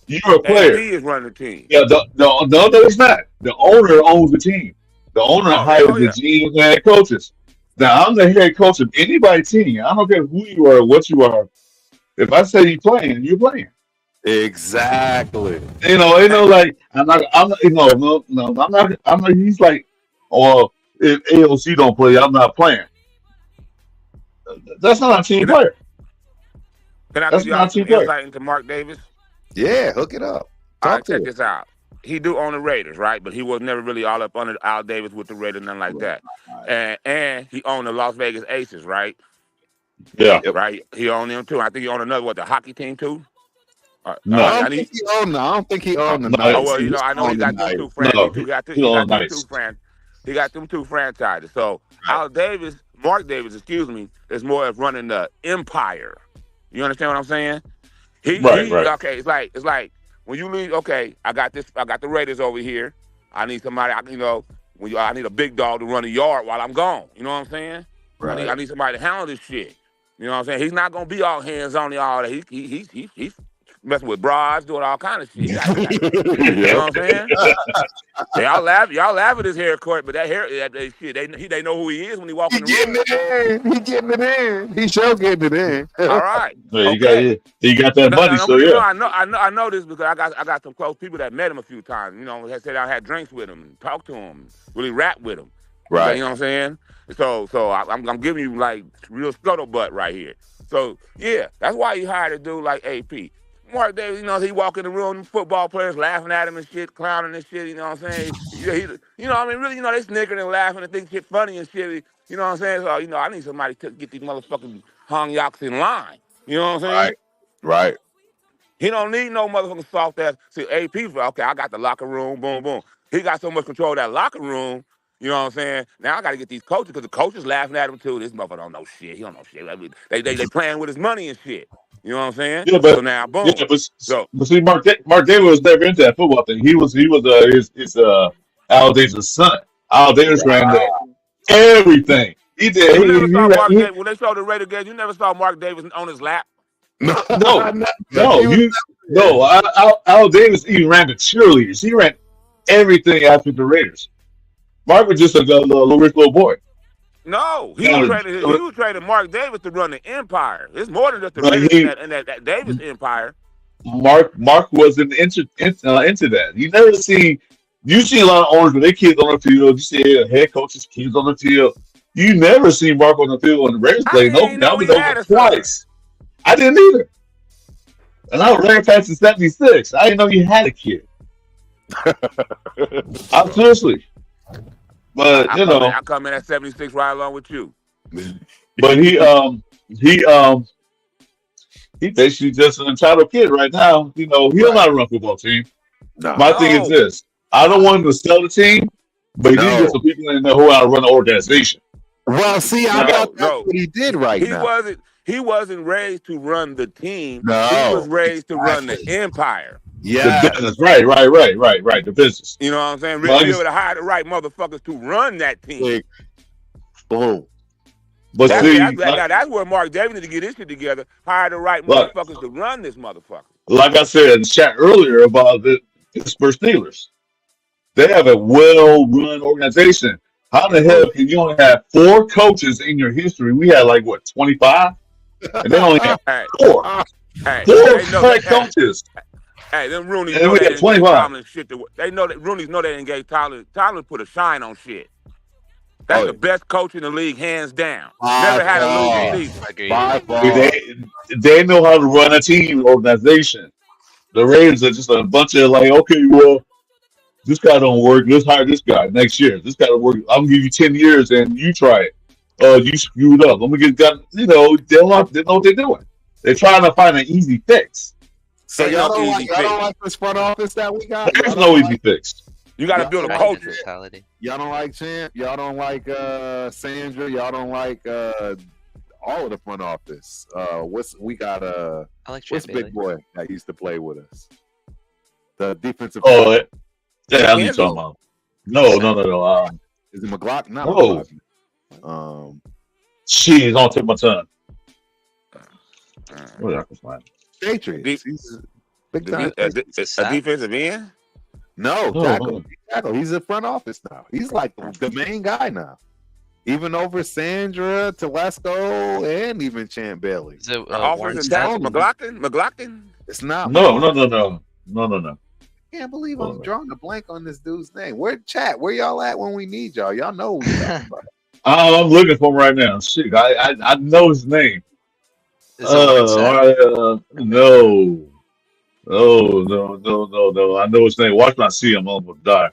You're a player. He is running the team. Yeah, no, it's not. The owner owns the team. The owner hires the GM and head coaches. Now I'm the head coach of anybody's team. I don't care who you are or what you are. If I say you're playing, you're playing. Exactly. Like I'm not. He's like, if AOC don't play, I'm not playing. That's not a team player. Can I give you some insight into Mark Davis? Yeah, hook it up. Check this out. He do own the Raiders, right? But he was never really all up under Al Davis with the Raiders, nothing like that. And he owned the Las Vegas Aces, right? Yeah. Right. He owned them too. I think he owned another the hockey team too. No, I don't think he owned the Knights. Oh well, I know he got them two franchises. He got them two franchises. So Mark Davis, is more of running the empire. You understand what I'm saying? Right. Okay, it's like when you leave. Okay, I got the Raiders over here. I need somebody. I need a big dog to run the yard while I'm gone. You know what I'm saying? Right. I need somebody to handle this shit. You know what I'm saying? He's not gonna be all hands on all that. He's messing with broads, doing all kind of shit. You know what I'm saying? Y'all laugh at his haircut, but that shit, they know who he is when he walk in the room. He getting it in. He sure getting it in. All right. Yeah, you got that money, so yeah. I know this because I got some close people that met him a few times. Said I had drinks with him, talked to him, really rap with him. Right. You know what I'm saying? So I'm giving you like real scuttlebutt right here. So yeah, that's why he hired a dude like AP. Mark Davis, he walk in the room, football players laughing at him and shit, clowning and shit, you know what I'm saying? Really, they snickering and laughing and think shit funny and shit, you know what I'm saying? So, I need somebody to get these motherfucking hung yaks in line. You know what I'm saying? Right. He don't need no motherfucking soft ass. See, AP, okay, I got the locker room, boom, boom. He got so much control of that locker room, you know what I'm saying? Now I got to get these coaches because the coaches laughing at him too. This motherfucker don't know shit. He don't know shit. They playing with his money and shit. You know what I'm saying? Yeah, but, so now, boom. Yeah, but see, Mark Davis was never into that football thing. He was his Al Davis' son. Al Davis ran everything. He did. You never saw Mark Davis when they showed the Raider game. You never saw Mark Davis on his lap. No, Al Davis even ran the cheerleaders. He ran everything after the Raiders. Mark was just a little rich little boy. No, he was trading Mark Davis to run the empire. It's more than just the Raiders and that Davis empire. Mark wasn't into that. You see a lot of owners with their kids on the field. You see head coaches' kids on the field. You never see Mark on the field when the Raiders play. No, that was over twice. I didn't either. And I ran past the 76. I didn't know you had a kid. I'm seriously. But I come in at 76 right along with you. But he basically just an entitled kid right now. He don't know how to run a football team. My thing is this: I don't want him to sell the team, but he needs to get some people in there who know how to run the organization. Well, see, that's what he did now. He wasn't raised to run the team. No. He was raised to run the empire. Yeah, the business. Right. The business. You know what I'm saying? Really be able to hire the right motherfuckers to run that team. Boom. But that's where Mark Davis need to get his shit together. Hire the right motherfuckers to run this motherfucker. Like I said in the chat earlier about the Pittsburgh Steelers, they have a well-run organization. How the hell can you only have 4 coaches in your history? We had 25, and they only have 4. 4 coaches. Hey, them Rooney's know they didn't give Tomlin shit. They know that Rooney's know they didn't give Tomlin. Tomlin put a shine on shit. That's the best coach in the league, hands down. Never had a losing season. They know how to run a team organization. The Raiders are just a bunch of okay, well, this guy don't work. Let's hire this guy next year. This guy don't work. I'm gonna give you 10 years and you try it. You screwed up. I'm gonna get done. They know what they're doing. They're trying to find an easy fix. So y'all don't like this front office that we got? There's no easy fix. You got to build a culture. Y'all don't like Champ. Y'all don't like Sandra. Y'all don't like all of the front office. We got I like what's big boy that used to play with us? The defensive. Oh, yeah, I'm talking about. No. Is it McLaughlin? Not McLaughlin. Jeez, don't take my time. What I can find? Patriots. He's big time. A defensive end? No, tackle. He's in front office now. He's like the main guy now. Even over Sandra, Telesco, and even Champ Bailey. Is it offensive tackle? McLaughlin? It's not. No. Can't believe I'm drawing a blank on this dude's name. Where y'all at when we need y'all? Y'all know who we're talking about. I'm looking for him right now. Shit, I know his name. No. I know his name. Watch when I see him, I'm gonna die.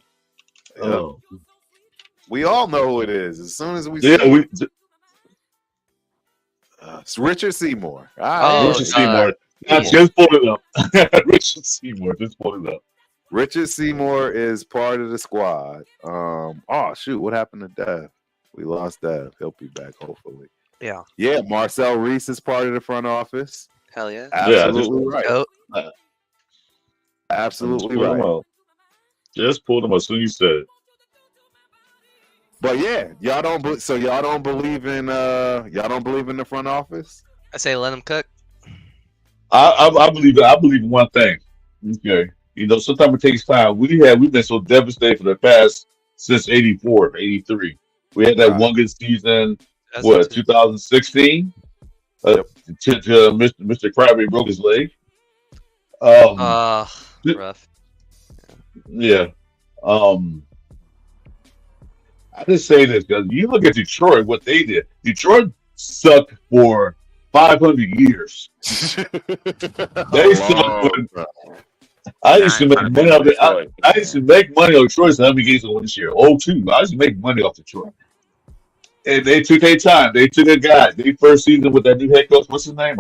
We all know who it is. As soon as we it's Richard Seymour. Richard Seymour. Just pull it up. Richard Seymour. Just pull it up. Richard Seymour is part of the squad. What happened to Dev? We lost Dev. He'll be back hopefully. Yeah, Marcel Reese is part of the front office. Hell yeah. Absolutely right. Absolutely right. Just pulled him as soon as you said it. But yeah, y'all don't believe in the front office? I say let him cook. I believe in one thing. Okay. Sometimes it takes time. We've been so devastated for the past since 84, 83. We had that one good season. 2016? Mr. Crabtree broke his leg. Rough. Yeah. I just say this because you look at Detroit, what they did. Detroit sucked for 500 years. They sucked. I used to make money off it. I used to make money on Detroit. So how many games I won this year? 2. I used to make money off Detroit. And they took their time. They took a guy. Their first season with that new head coach. What's his name?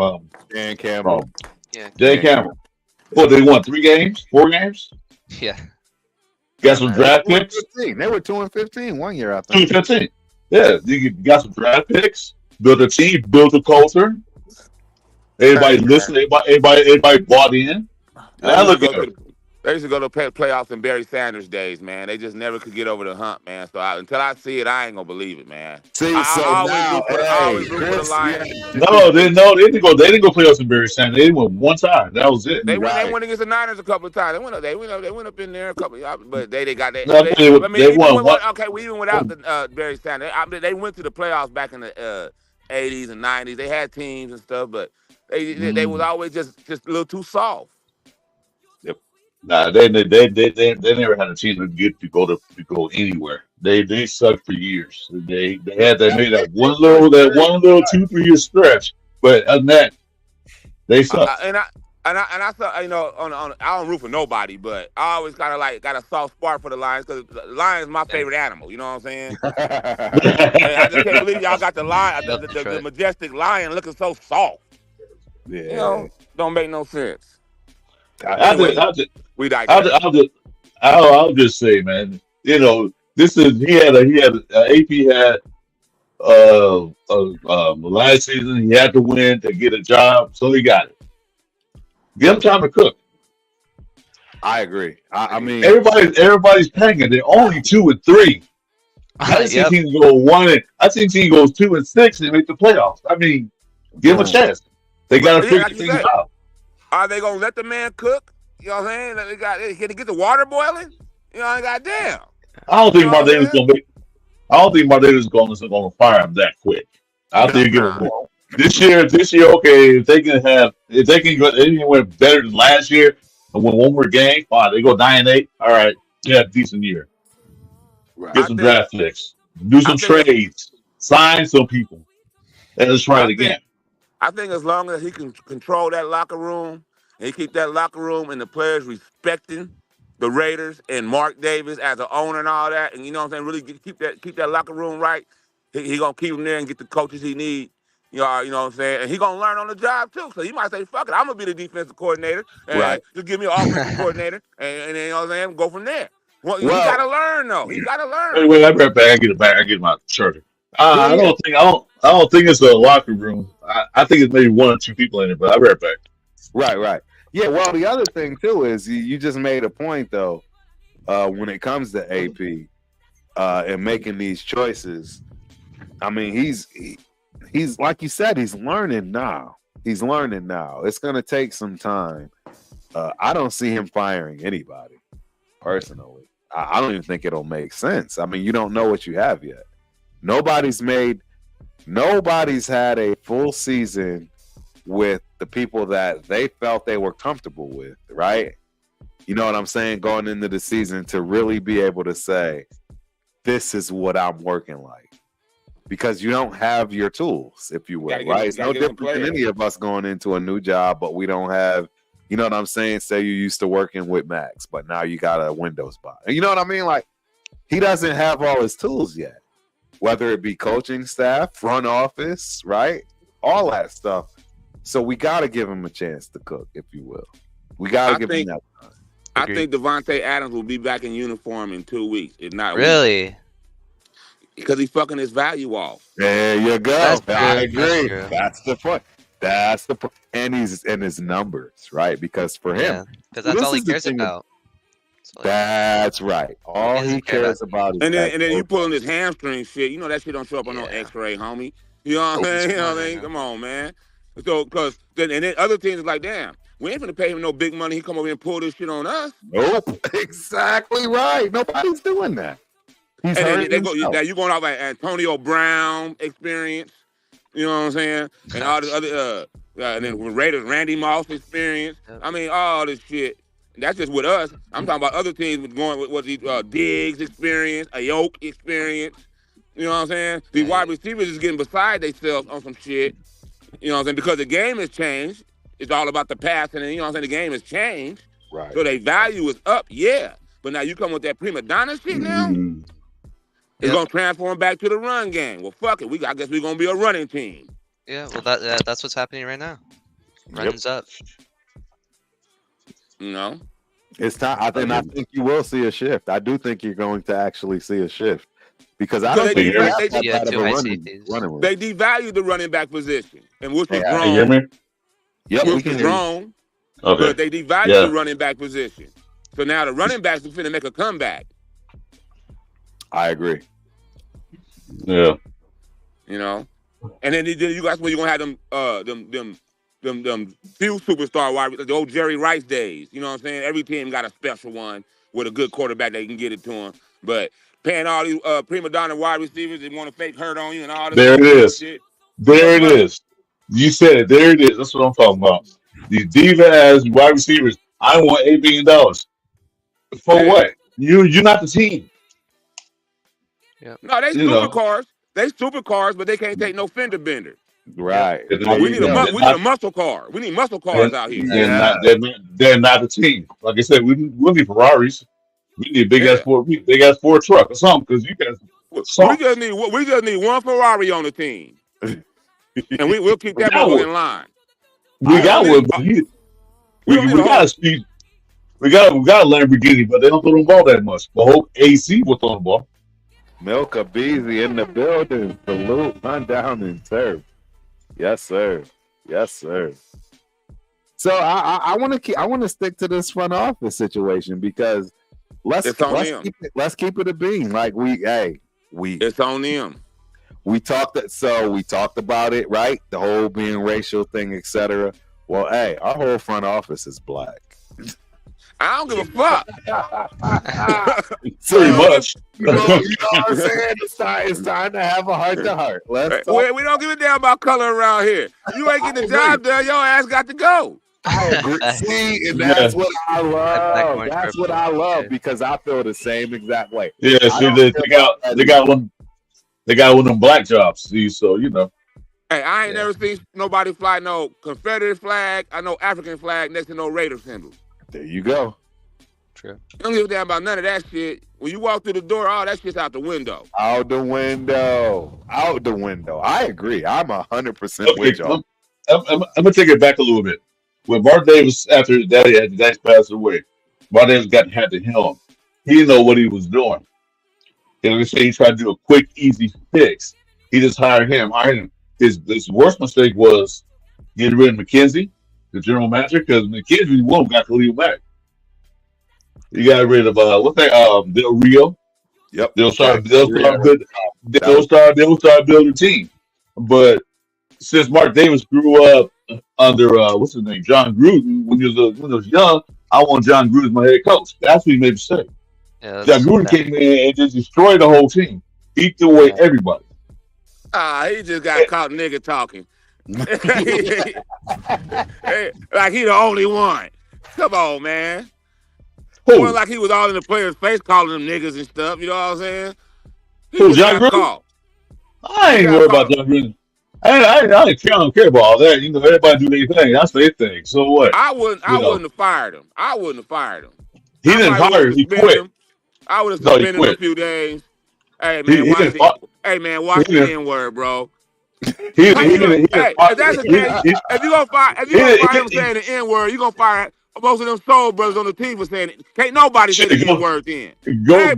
Dan Campbell. Dan Campbell. What, they won 3 games? 4 games? Yeah. Got some draft picks. They were 2-15 one year, I think. 2-15. Yeah, you got some draft picks. Built a team. Built a culture. Everybody listened. Everybody bought in. Now look at They used to go to playoffs in Barry Sanders days, man. They just never could get over the hump, man. So until I see it, I ain't gonna believe it, man. See, so I always now, root for I always root for the Chris, Lions. No, they didn't go. They didn't go playoffs in Barry Sanders. They went one time. That was it. They right. went against the Niners a couple of times. They went up in there a couple of, but they got that. No, they even won one. Okay, we even without the Barry Sanders. They went to the playoffs back in the 80s and 90s. They had teams and stuff, but they was always just a little too soft. Nah, they never had a team that get to go anywhere. They sucked for years. They had that made that one little 2-3 year stretch, but other than that, they sucked. And I saw, I don't root for nobody, but I always kind of got a soft spot for the Lions because the Lions is my favorite animal. You know what I'm saying? I just can't believe y'all got the lion, the majestic lion looking so soft. Yeah, don't make no sense. I'll just say, man. This is he had AP had last season. He had to win to get a job, so he got it. Give him time to cook. I agree. I mean, everybody's paying. They're only 2-3. I think he can go 1. I think he goes 2-6 and make the playoffs. I mean, give him a chance. They got to figure things out. Are they gonna let the man cook? You know what I'm saying? Can he get the water boiling? You know, goddamn. I don't think Martinez is going to fire him that quick. I think this year, okay. If they can win better than last year and win one more game, fine. They go 9-8. All right, yeah, decent year. Right. Get some draft picks, do some trades, sign some people, and let's try it again. I think as long as he can control that locker room and he keep that locker room and the players respecting the Raiders and Mark Davis as an owner and all that, and you know what I'm saying, really keep that locker room right, he gonna keep them there and get the coaches he need. You know what I'm saying? And he gonna learn on the job too. So he might say, "Fuck it, I'm gonna be the defensive coordinator and just give me an offensive coordinator," and then, you know what I'm saying, go from there. Well, he gotta learn though. He gotta learn. Wait, I get it back. I get my shirt. I don't think it's a locker room. I think it's maybe 1 or 2 people in it, but I'll be right back. Right. Yeah, well, the other thing too is you just made a point though. When it comes to AP and making these choices, I mean, he's like you said, he's learning now. It's gonna take some time. I don't see him firing anybody personally. I don't even think it'll make sense. I mean, you don't know what you have yet. Nobody's had a full season with the people that they felt they were comfortable with, right? You know what I'm saying? Going into the season to really be able to say, this is what I'm working like. Because you don't have your tools, if you will, right? It's no different than any of us going into a new job, but we don't have, you know what I'm saying? Say you used to working with Max, but now you got a Windows bot. You know what I mean? Like, he doesn't have all his tools yet. Whether it be coaching staff, front office, right? All that stuff. So we got to give him a chance to cook, if you will. We got to give him that time. I think Davante Adams will be back in uniform in 2 weeks, if not really. Because he's fucking his value off. There you go. I agree. That's the point. And his numbers, right? Because for him, because that's all he cares about. That's right. All he cares about is and then you pulling this hamstring shit. You know that shit don't show up on no X-ray, homie. You know what I'm saying? You know what I mean? Come on, man. So, and then other teams is like, damn, we ain't gonna pay him no big money. He come over here and pull this shit on us. Nope. Exactly right. Nobody's doing that. And then now you going off like Antonio Brown experience. You know what I'm saying? And all this other and then Raiders Randy Moss experience. I mean, all this shit. That's just with us. I'm talking about other teams going with these Diggs experience, Ayuk experience. You know what I'm saying? These wide receivers is getting beside themselves on some shit. You know what I'm saying? Because the game has changed. It's all about the passing, and you know what I'm saying? The game has changed. Right. So their value is up, yeah. But now you come with that prima donna shit now. It's gonna transform back to the run game. Well, fuck it. I guess we're gonna be a running team. Yeah. Well, that's what's happening right now. Running's up. You know, it's time. I think you will see a shift. I do think you're going to actually see a shift because I don't think they devalued the running back position, and which was wrong. Which was wrong. Okay. But they devalued the running back position. So now the running backs are finna make a comeback. I agree. Yeah. You know, and then you guys when you're gonna have them few superstar wide, the old Jerry Rice days. You know what I'm saying? Every team got a special one with a good quarterback that can get it to him. But paying all these prima donna wide receivers that want to fake hurt on you and all this There it is. shit. There it is. You said it. There it is. That's what I'm talking about. These diva ass wide receivers. I want $8 billion. For what? You're not the team. No, they supercars. They supercars, but they can't take no fender bender. Right. We need a muscle car. We need muscle cars out here. They're not the team. Like I said, we need Ferraris. We need big ass Ford truck or something because you guys. We just need one Ferrari on the team, and we'll keep that one in line. We got one, but we got a speed. We got a Lamborghini, but they don't throw the ball that much. But hope AC will throw the ball. Milka Beasley in the building. Salute, run down and serve. Yes, sir. Yes, sir. So I want to stick to this front office situation because let's keep it a beam. Like it's on them. We talked about it, right? The whole being racial thing, etc. Well, hey, our whole front office is black. I don't give a fuck. Pretty much. You know what I'm saying? It's time to have a heart-to-heart. We don't give a damn about color around here. You ain't getting the job done, your ass got to go. I agree. See, and that's what I love. That's what I love because I feel the same exact way. Yeah, see, they got one of them black jobs. See, so you know. Hey, I ain't never seen nobody fly no Confederate flag, I know African flag next to no Raider symbol. There you go. True. You don't give a damn about none of that shit. When you walk through the door, all that shit's out the window. Out the window. I agree. I'm 100% with y'all. I'm gonna take it back a little bit. When Mark Davis, after Daddy passed away, Mark Davis had the helm. He didn't know what he was doing. You know, they say he tried to do a quick, easy fix. He just hired him. His worst mistake was getting rid of McKenzie, the general manager, because McKenzie won't got to leave back. He got rid of Del Rio. Yep. They'll start building a team. But since Mark Davis grew up under what's his name, John Gruden, when he was young, I want John Gruden as my head coach. That's what he made a mistake. Yeah, John Gruden came in and just destroyed the whole team. He threw away everybody. He just got caught nigga talking. Hey, like he the only one. Come on, man. It wasn't like he was all in the player's face calling them niggas and stuff. You know what I'm saying? John Gruden? I ain't worried about John Gruden. I don't care about all that. You know, everybody do their thing. That's their thing. So what? I wouldn't have fired him. He didn't fire him. He quit. I would have suspended him a few days. Hey man, watch the N-word, bro. If you gonna fire him saying the N-word, you gonna fire most of them soul brothers on the team for saying it. Can't nobody say the N-word then. Go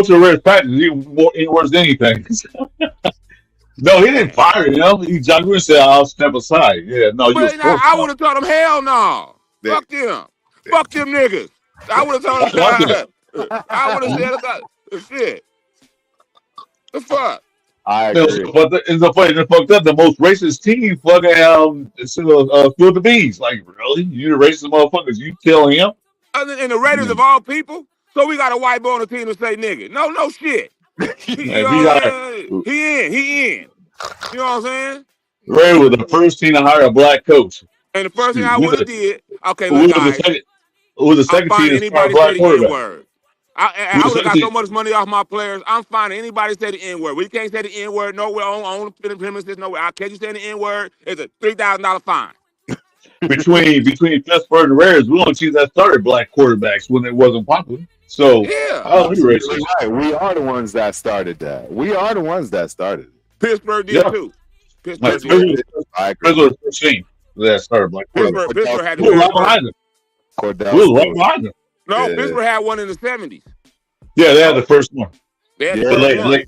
to Red's practice. He more N-words than anything. No, he didn't fire him. John Gruden said, "I'll step aside." Yeah, no, I would have told him, "Hell no, fuck them, fuck them niggas." I would have told him, I would have said about shit. The fuck. I agree. But the fucked up. The most racist team fucking spilled the beans. Like, really? You the racist motherfuckers? You killing him? And the Raiders of all people. So we got a white boy on the team to say nigga. No shit. He in. You know what I'm saying? Ray was the first team to hire a black coach. And the first thing I would have did, okay, look, guys. Who was the second team to hire a black quarterback? I would have got so much money off my players. I'm finding anybody say the N-word. We can't say the N-word nowhere on the premises, nowhere. I catch you saying the N-word, it's a $3,000 fine. Between Pittsburgh and the Raiders, we only see that started black quarterbacks when it wasn't popular. So yeah, we are the ones that started that. Pittsburgh did too. Pittsburgh was the first team that started black quarterbacks. Pittsburgh had we were right behind them. No, Pittsburgh had one in the 70s. Yeah, they had the first one. They had the first one.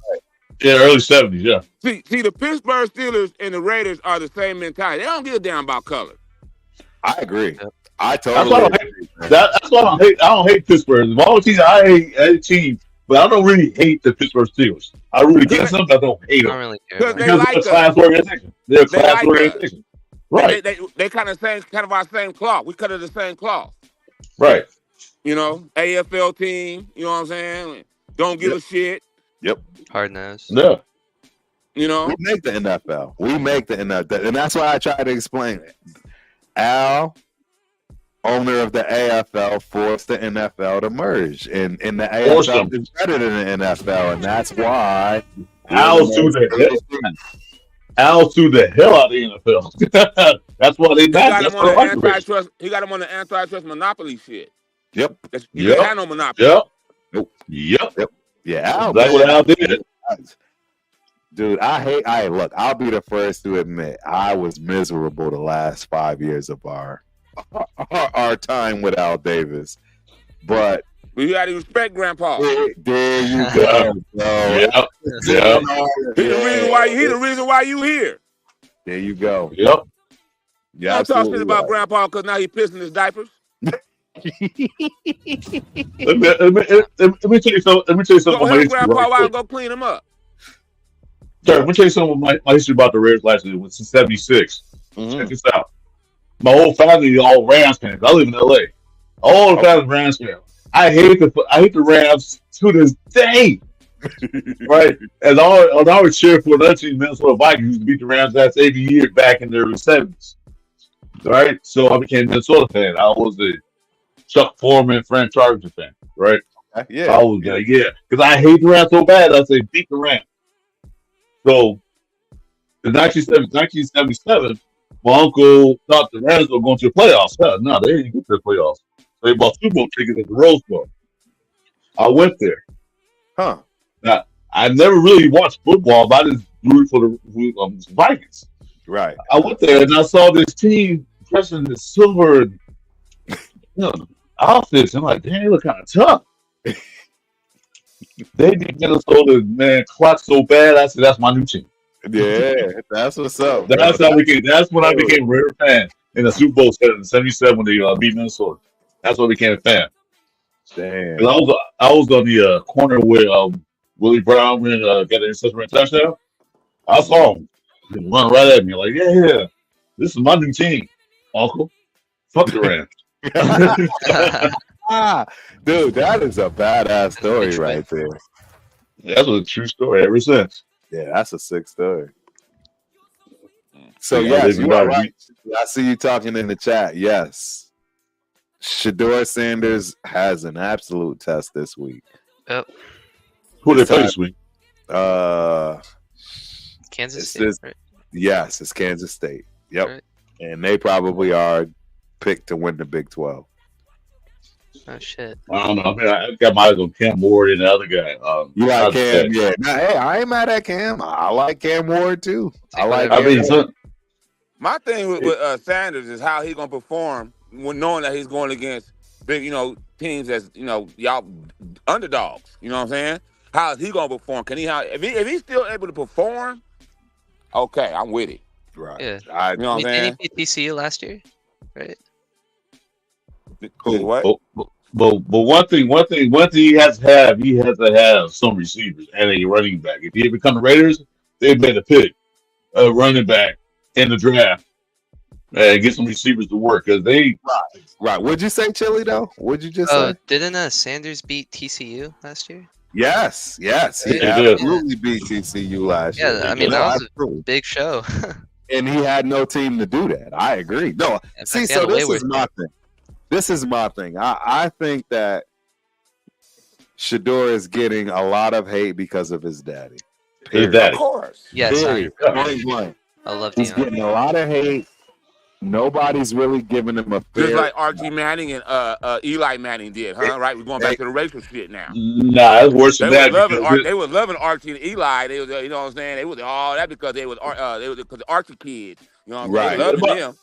Early 70s, yeah. See, the Pittsburgh Steelers and the Raiders are the same mentality. They don't give a damn about color. I agree. I That's why I totally don't agree. hate. That's why I don't hate Pittsburgh. The only team I hate a team, but I don't really hate the Pittsburgh Steelers. I really get them, but I don't hate I them don't really care. Because About they because it. they're a like class us. organization. They're a They class like us. organization. Right. They kind of our same cloth. We cut of the same cloth. Right. You know, AFL team. You know what I'm saying? Don't give a shit. Yep. Hard nose. Yeah. You know. We make the NFL. We make the NFL, and that's why I try to explain it. Al, owner of the AFL, forced the NFL to merge, and the Forced AFL them. is better than the NFL, and that's why Al sued the hell out of the NFL. That's why they He got That's him on what the I like. antitrust. He got him on the antitrust monopoly shit. Yep. You can't have no monopoly. Yep. Nope. Yep. Yeah, Al, That's what Al did. dude. Look. I'll be the first to admit I was miserable the last 5 years of our time with Al Davis, but But you got to respect Grandpa. there you go, bro. Yep. He's the reason why you here. There you go. Yep. Yeah, Don't talk shit absolutely about right. Grandpa because now he pissing his diapers. Let me tell you something. Let me tell you something. Go about my help history Grandpa right out quick. and go clean him up. Sir, let me tell you something about my history about the Raiders last year. It was in '76. Check this out. My whole family all Rams fans. I live in LA. All the family Rams fans. I hate the Rams to this day. Right? And I would cheer for the team, Minnesota Vikings, to beat the Rams last 80 years back in the early 70s. Right? So I became a Minnesota fan. I was a Chuck Foreman, Frank Charger fan. Right? Yeah. I was because I hate the Rams so bad. I say beat the Rams. So in 1977, my uncle thought the Rams were going to the playoffs. No, they didn't get to the playoffs. They bought Super Bowl tickets at the Rose Bowl. I went there. Huh. Now, I never really watched football, but I just rooted for the Vikings. Right. I went there and I saw this team dressing in silver outfits. I'm like, damn, they look kind of tough. They beat Minnesota, man, clock so bad. I said, that's my new team. Yeah, that's what's up. That's when I became a Raider fan in the Super Bowl in '77 when they beat Minnesota. That's when I became a fan. Damn. I was on the corner where Willie Brown got an interception and touchdown. I saw him run right at me like, yeah, this is my new team, Uncle. Fuck the Rams. Dude, that is a badass story right there. That's a true story ever since. Yeah, that's a sick story. So Yeah, yes, you are everybody. right. I see you talking in the chat. Yes, Shedeur Sanders has an absolute test this week. Who they play this week? Kansas State, right? Yes, it's Kansas State. Yep, Right. and they probably are picked to win the Big 12. Oh shit. I don't know. I mean, I got my eyes on Cam Ward and the other guy. You like Cam? Yeah. Now, hey, I ain't mad at Cam. I like Cam Ward too. I like. I mean, My thing with Sanders is how he gonna perform when knowing that he's going against big, teams as y'all underdogs. You know what I'm saying? How is he gonna perform? Can he? If he's still able to perform, okay, I'm with it. Right. Yeah. You know what I'm saying? Didn't he beat TCU last year? Right. What? But one thing he has to have some receivers and a running back. If he become the Raiders, they better pick a running back in the draft and get some receivers to work because they Right. What'd you say, Chili? Though? What'd you just say? Didn't Sanders beat TCU last year? Yes. He Yeah, he did. absolutely beat TCU last year. Yeah, I mean that was a big show. And he had no team to do that. I agree. No, In see, fact, he had so a this way is my thing. This is my thing. I think that Shedeur is getting a lot of hate because of his daddy. His daddy. Of course. Yes, Period. 100%. Point blank. I love He's Dion. getting a lot of hate. Nobody's really giving him a fair. Just like Archie Manning and Eli Manning did, huh? Right? We're going back to the racial shit now. Nah, it's worse They than that. they was loving Archie and Eli. They was, you know what I'm saying? They was all that because they was because the Archie kids. You know what I'm saying? They loving them.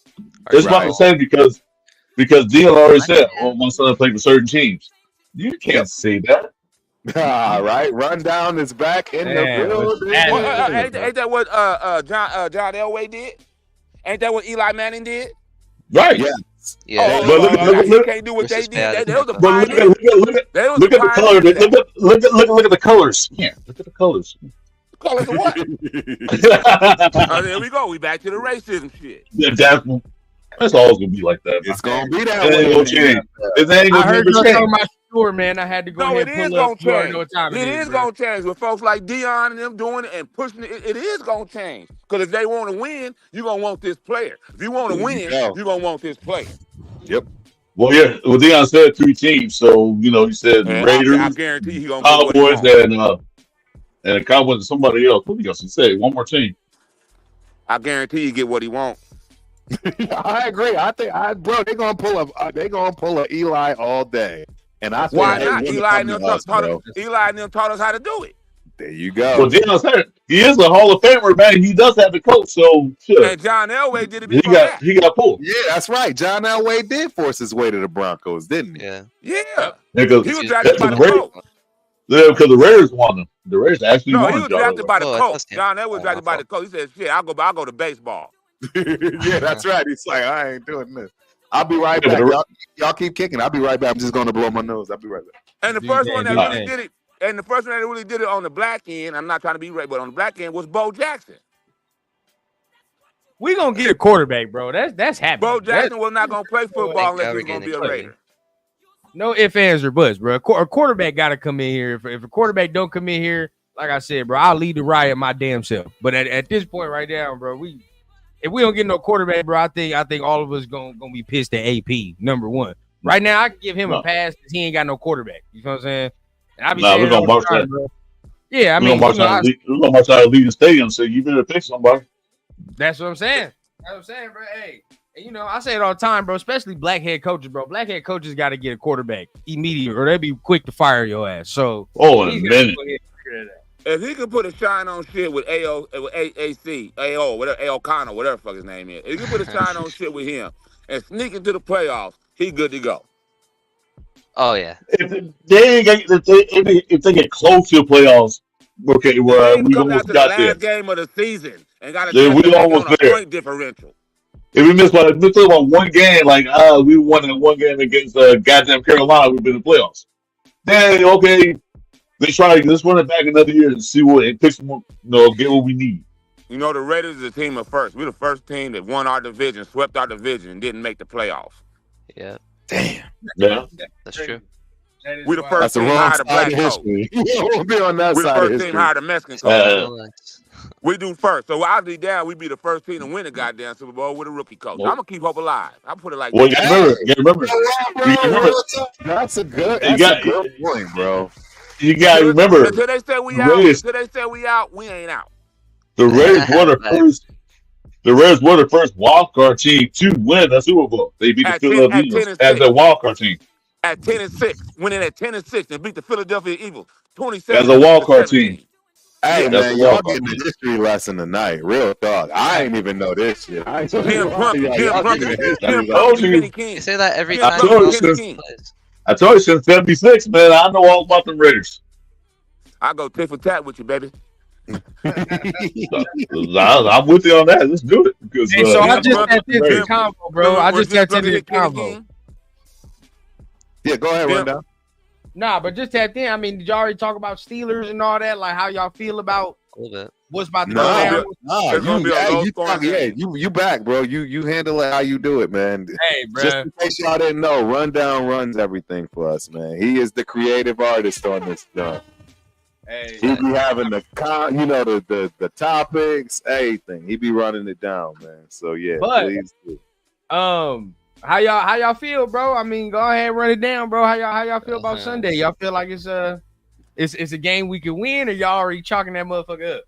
It's about the same because Dion already said, "Oh, my son played for certain teams." You can't say that. All right, Rundown is back in the building. Ain't that what John Elway did? Ain't that what Eli Manning did? Right. Yeah. Yeah. He can't do what they did. They was the But pioneers. look at the color. Look at the colors. Yeah, look at the colors. Colors of what? There we go. We back to the racism shit. Yeah, that's always gonna be like that. It's gonna be that It way. ain't gonna change. It ain't I gonna heard never you change. talking about Stewart, man. I had to go No, ahead it and is pull gonna up. You already change. know what time It is bro. gonna change with folks like Dion and them doing it and pushing it. It is gonna change because if they want to win, you are gonna want this player. If you want to win, you are gonna want this player. Yep. Well, yeah. Well, Deion said 3 teams, so he said the And Raiders, I guarantee he gonna get what he Cowboys, wants. and the Cowboys and somebody else. What else he said? One more team. I guarantee he get what he wants. I agree. I think, bro, they're gonna pull a Eli all day. And I think, Why hey, not? when it Eli come and to us, bro, them taught us how to do it. there you go. Well, Deion said he is a Hall of Famer, man. He does have the coach, so sure. And John Elway did it before that. He got pulled. Yeah, that's right. John Elway did force his way to the Broncos, didn't he? Yeah. Yeah. Because He was drafted by the coach. because the Raiders won him. The Raiders actually No, won he was John drafted Elway. by the Oh, I coach. thought he- John Elway was drafted by the coach. He said, "Shit, I'll go to baseball." Yeah, that's right. He's like, I ain't doing this. I'll be right Yeah, back. but Y'all keep kicking. I'll be right back. I'm just gonna blow my nose. I'll be right back. And the Do first your one thing, that do really your did it, and the first one that really did it on the black end, I'm not trying to be right, but on the black end was Bo Jackson. We gonna get a quarterback, bro. That's happening. Bo Jackson was not gonna play football unless he was Thank gonna God be a we're Raider. No ifs, ands, or buts, bro. A quarterback got to come in here. If a quarterback don't come in here, like I said, bro, I'll lead the riot my damn self. But at this point right now, bro, if we don't get no quarterback, bro, I think all of us gonna be pissed at AP. Number one, right now I can give him a pass because he ain't got no quarterback. You know what I'm saying? And I be saying we're it all gonna the march time, that. bro. Yeah, I We're mean, gonna march out of Legion Stadium. So you better pick somebody. that's what I'm saying. That's what I'm saying, bro. Hey, and I say it all the time, bro. Especially black head coaches, bro. Black head coaches got to get a quarterback immediately, or they'll be quick to fire your ass. So, in a he's minute. go ahead and figure that out. If he could put a shine on shit with AO, whatever, A O'Connell, whatever the fuck his name is, if he could put a shine on shit with him and sneak into the playoffs, he good to go. Oh yeah. If they get close to the playoffs, okay, well, They we come down almost to the got there. last game of the season and got a Yeah, chance we to make it almost on a there. point differential. If we missed about one game, like we won that one game against goddamn Carolina, we've been in the playoffs. Then okay, let's run it back another year and see what and pick some, get what we need. The Raiders is a team of first. We're the first team that won our division, swept our division, and didn't make the playoffs. Yeah. Damn. Yeah, That's true. We're the That's first the team wrong hired a side black of coach. history. We'll be on that We're the side of first team history. hired a Mexican coach. Relax. We do first. So I'll be down. We be the first team to win the goddamn Super Bowl with a rookie coach. Well- I'm going to keep hope alive. I'll put it like well, that. you gotta remember. That's a good point, bro. You gotta remember. Until they say we out, we ain't out. The Raiders were the first. The Raiders were the first wildcard team to win the Super Bowl. They beat the Philadelphia Eagles as their wildcard team. At 10-6, winning at 10-6 and beat the Philadelphia Eagles 27 As a wildcard team. Hey, Yeah, man, that's y'all a getting a history lesson tonight. Real talk. I ain't even know this shit. I ain't Jim Plummer, You King. You say that every Yeah, time. I told he you plays. I told you since '76, man. I know all about them Raiders. I go tit for tat with you, baby. I'm with you on that. Let's do it. Because, Hey, so I just Jim- tapped into the Jim- combo, bro. I just tapped into the combo. Yeah, go ahead, Yeah. run down. Nah, but just tapped in. I mean, did y'all already talk about Steelers and all that? Like how y'all feel about A little bit. what's about to No, go down? no, It's gonna be a low-scoring game. you back, bro. You handle it how you do it, man. Hey, bro. Just in case y'all didn't know, Rundown runs everything for us, man. He is the creative artist on this stuff. Hey, He be having the topics, everything. He be running it down, man. So yeah, But- please do. how y'all feel, bro? I mean, go ahead and run it down, bro. How y'all feel about Sunday? Y'all feel like it's a game we can win, or y'all already chalking that motherfucker up?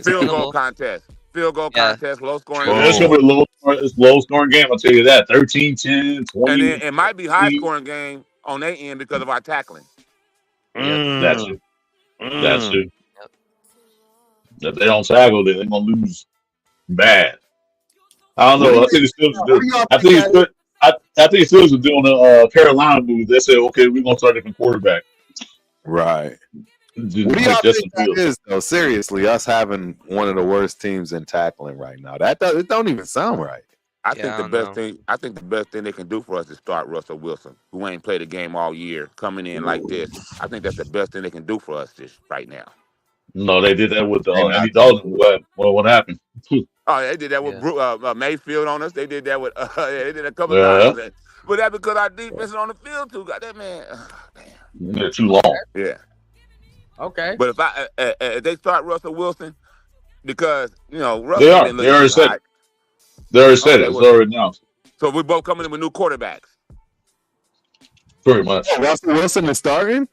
Field goal contest. Contest, low scoring. Oh. it's gonna be a low scoring game. I'll tell you that. 13-10, 20. And then it might be high scoring game on their end because of our tackling. That's it. That's it. If they don't tackle, then they're gonna lose bad. I don't know. I think the Steelers are doing. I think the Steelers are doing a Carolina move. They said, "Okay, we're gonna start a different quarterback." Right. Just What do like y'all Justin think that Fields. is, though? Seriously, us having one of the worst teams in tackling right now. It don't even sound right. I Yeah, think I the don't best know. thing. I think the best thing they can do for us is start Russell Wilson, who ain't played a game all year, coming in like this. I think that's the best thing they can do for us this right now. No, they did that with They Andy not Dalton. What happened? Oh, they did that with Yeah. Mayfield on us. They did that with. They did a couple Yeah, times. But that's because our defense is on the field too. Got that man. Damn. they're too long. Yeah. Okay. But if they start Russell Wilson, because They Russell are. been They looking already too said hot. it. They already said Okay, it. It's well, already announced. so we both coming in with new quarterbacks. Pretty much. Russell Wilson is starting.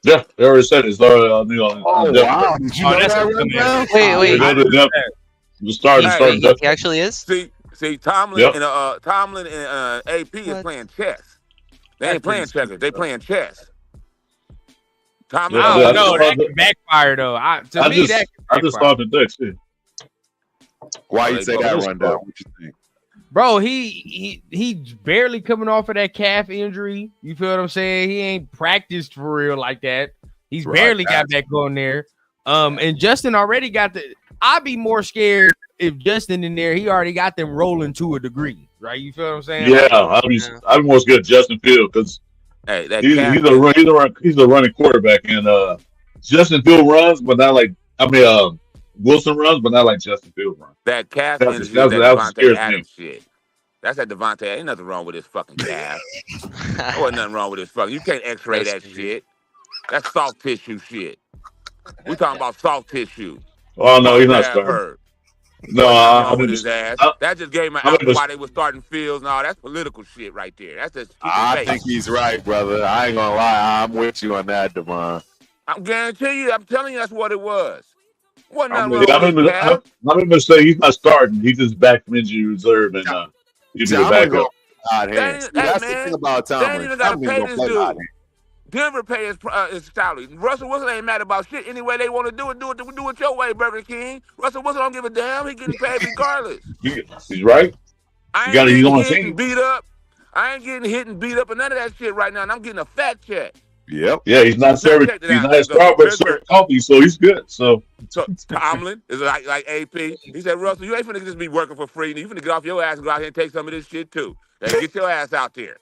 Yeah, they already said it. It's already Oh depth. wow! Did you know that's that a right good now? Wait, They wait. go to depth. The starting Hey, starting He depth. actually is? See, Tomlin Yep. and Tomlin and AP is What? playing chess. They That's ain't playing pretty checkers. stupid, They bro. playing chess. Tomlin, Yeah, I I don't know. just That thought can backfire though. I That just can I just backfire. thought today too. Why Oh, you they say go- that That's rundown? cool. What you think? Bro, he's barely coming off of that calf injury. You feel what I'm saying? He ain't practiced for real like that. He's Right, barely got back on there. And Justin already got the. I'd be more scared if Justin in there. He already got them rolling to a degree, right? You feel what I'm saying? Yeah, Like, I'm more scared of Justin Field because hey, that he's calf he's a running quarterback, and Justin Field runs, but not like Wilson runs, but not like Justin Field runs. that calf That's injury is that's that that Davante scares me. Adams shit. That's that Davante. Ain't nothing wrong with his fucking calf. There wasn't nothing wrong with his fucking. You can't X-ray That's that easy. shit. That's soft tissue shit. We talking about soft tissue. Oh no, he's not Calf starting. hurt. No, Wasn't nothing I wrong with mean, his ass. I- That just gave him an I out mean, why they were starting Fields. No, that's political shit right there. That's just keep I it think safe. he's right, brother. I ain't gonna lie. I'm with you on that, Devon. I'm guarantee you. I'm telling you, that's what it was. Wasn't I'm nothing with wrong I'm with his even calf. I'm even say he's not starting. He's just back from injury reserve, and he'll See, be the I'm gonna backup. go hot hands. See, that's the thing about They ain't Tomlin. even gotta Tomlin's pay gonna this play dude. hot hands. Denver pay his salary. Russell Wilson ain't mad about shit. Any way they want to do it your way, Burger King. Russell Wilson don't give a damn. He getting paid regardless. He's right. I You ain't got he's on getting the hit team. and beat up. I ain't getting hit and beat up and none of that shit right now. And I'm getting a fat check. Yep. Yeah, he's not serving. check it He's out. not at Go to Starbucks Pittsburgh. serving coffee, so he's good. So So Tomlin is like AP. He said, Russell, you ain't finna just be working for free. You finna get off your ass and go out here and take some of this shit too. Hey, get your ass out there.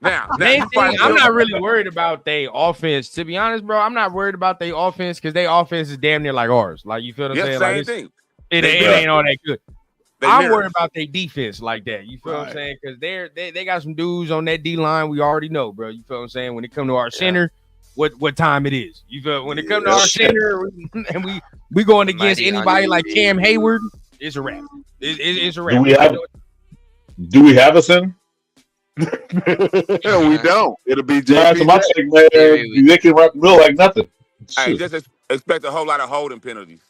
Now main you thing, fight I'm Bill- not really worried about their offense. To be honest, bro, I'm not worried about their offense because their offense is damn near like ours. Like, you feel what I'm saying? same Like, thing. it They ain't all that good. They I'm mirrors. worried about their defense like that. You feel what I'm saying? Because they got some dudes on that D line we already know, bro. You feel what I'm saying? When it come to our center, what time it is? You feel when it come to our center and we going against Mighty anybody like undefeated. Cam Hayward, it's a wrap. It's a wrap. do we have a center? We don't. It'll be Last time I JP. checked, man, they can rock the mill like nothing. Hey, Shit. just expect a whole lot of holding penalties.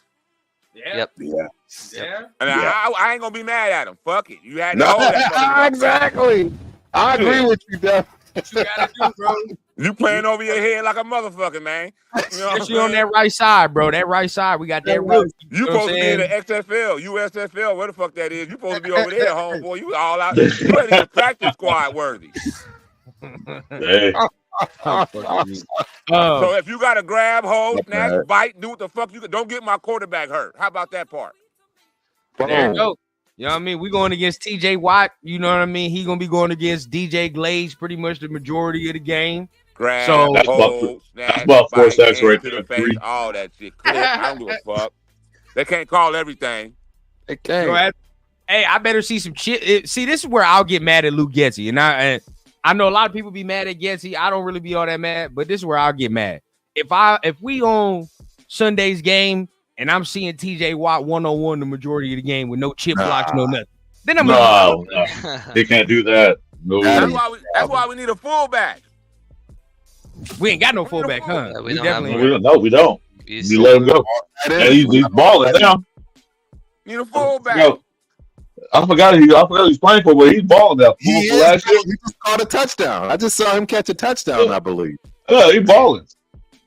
Yeah. Yep. Yeah. Yeah. And I ain't gonna be mad at him. Fuck it. You had to No, hold that motherfucker. exactly. I agree with you, Def. What you gotta do, bro? You playing over your head like a motherfucker, man. You know what I'm Especially on saying? that right side, bro. That right side, we got that rookie. You know what I'm supposed to be in saying? the XFL, USFL, where the fuck that is. You supposed to be over there, homeboy. You all out. You ain't even practice squad worthy. Hey, So if you got to grab, hold, Okay. snatch, bite, do what the fuck you can. Don't get my quarterback hurt. How about that part? There you Boom. go. You know what I mean? We going against TJ Watt. You know what I mean? He gonna be going against DJ Glaze pretty much the majority of the game. Grab, So- That's about- hold, snatch, that's about 4 bite, sacks hand right to there, the face, 3. all that shit. Clip. I don't give a fuck. They can't call everything. Okay. So I better see some shit. See, this is where I'll get mad at Luke Getsy, and I know a lot of people be mad at Getsy. I don't really be all that mad, but this is where I'll get mad. If we on Sunday's game and I'm seeing TJ Watt 1-on-1 the majority of the game with no chip blocks, no nothing, then I'm no, they can't do that. No, That's why we need a fullback. we ain't got no fullback, huh? Yeah, we don't have definitely one. no, we don't. You You let him go. That And is- he's balling now. Need a fullback. Yo, I forgot he's playing for, but he's balling now. He is. Last year, He just caught a touchdown. I just saw him catch a touchdown, I believe. yeah, he's balling.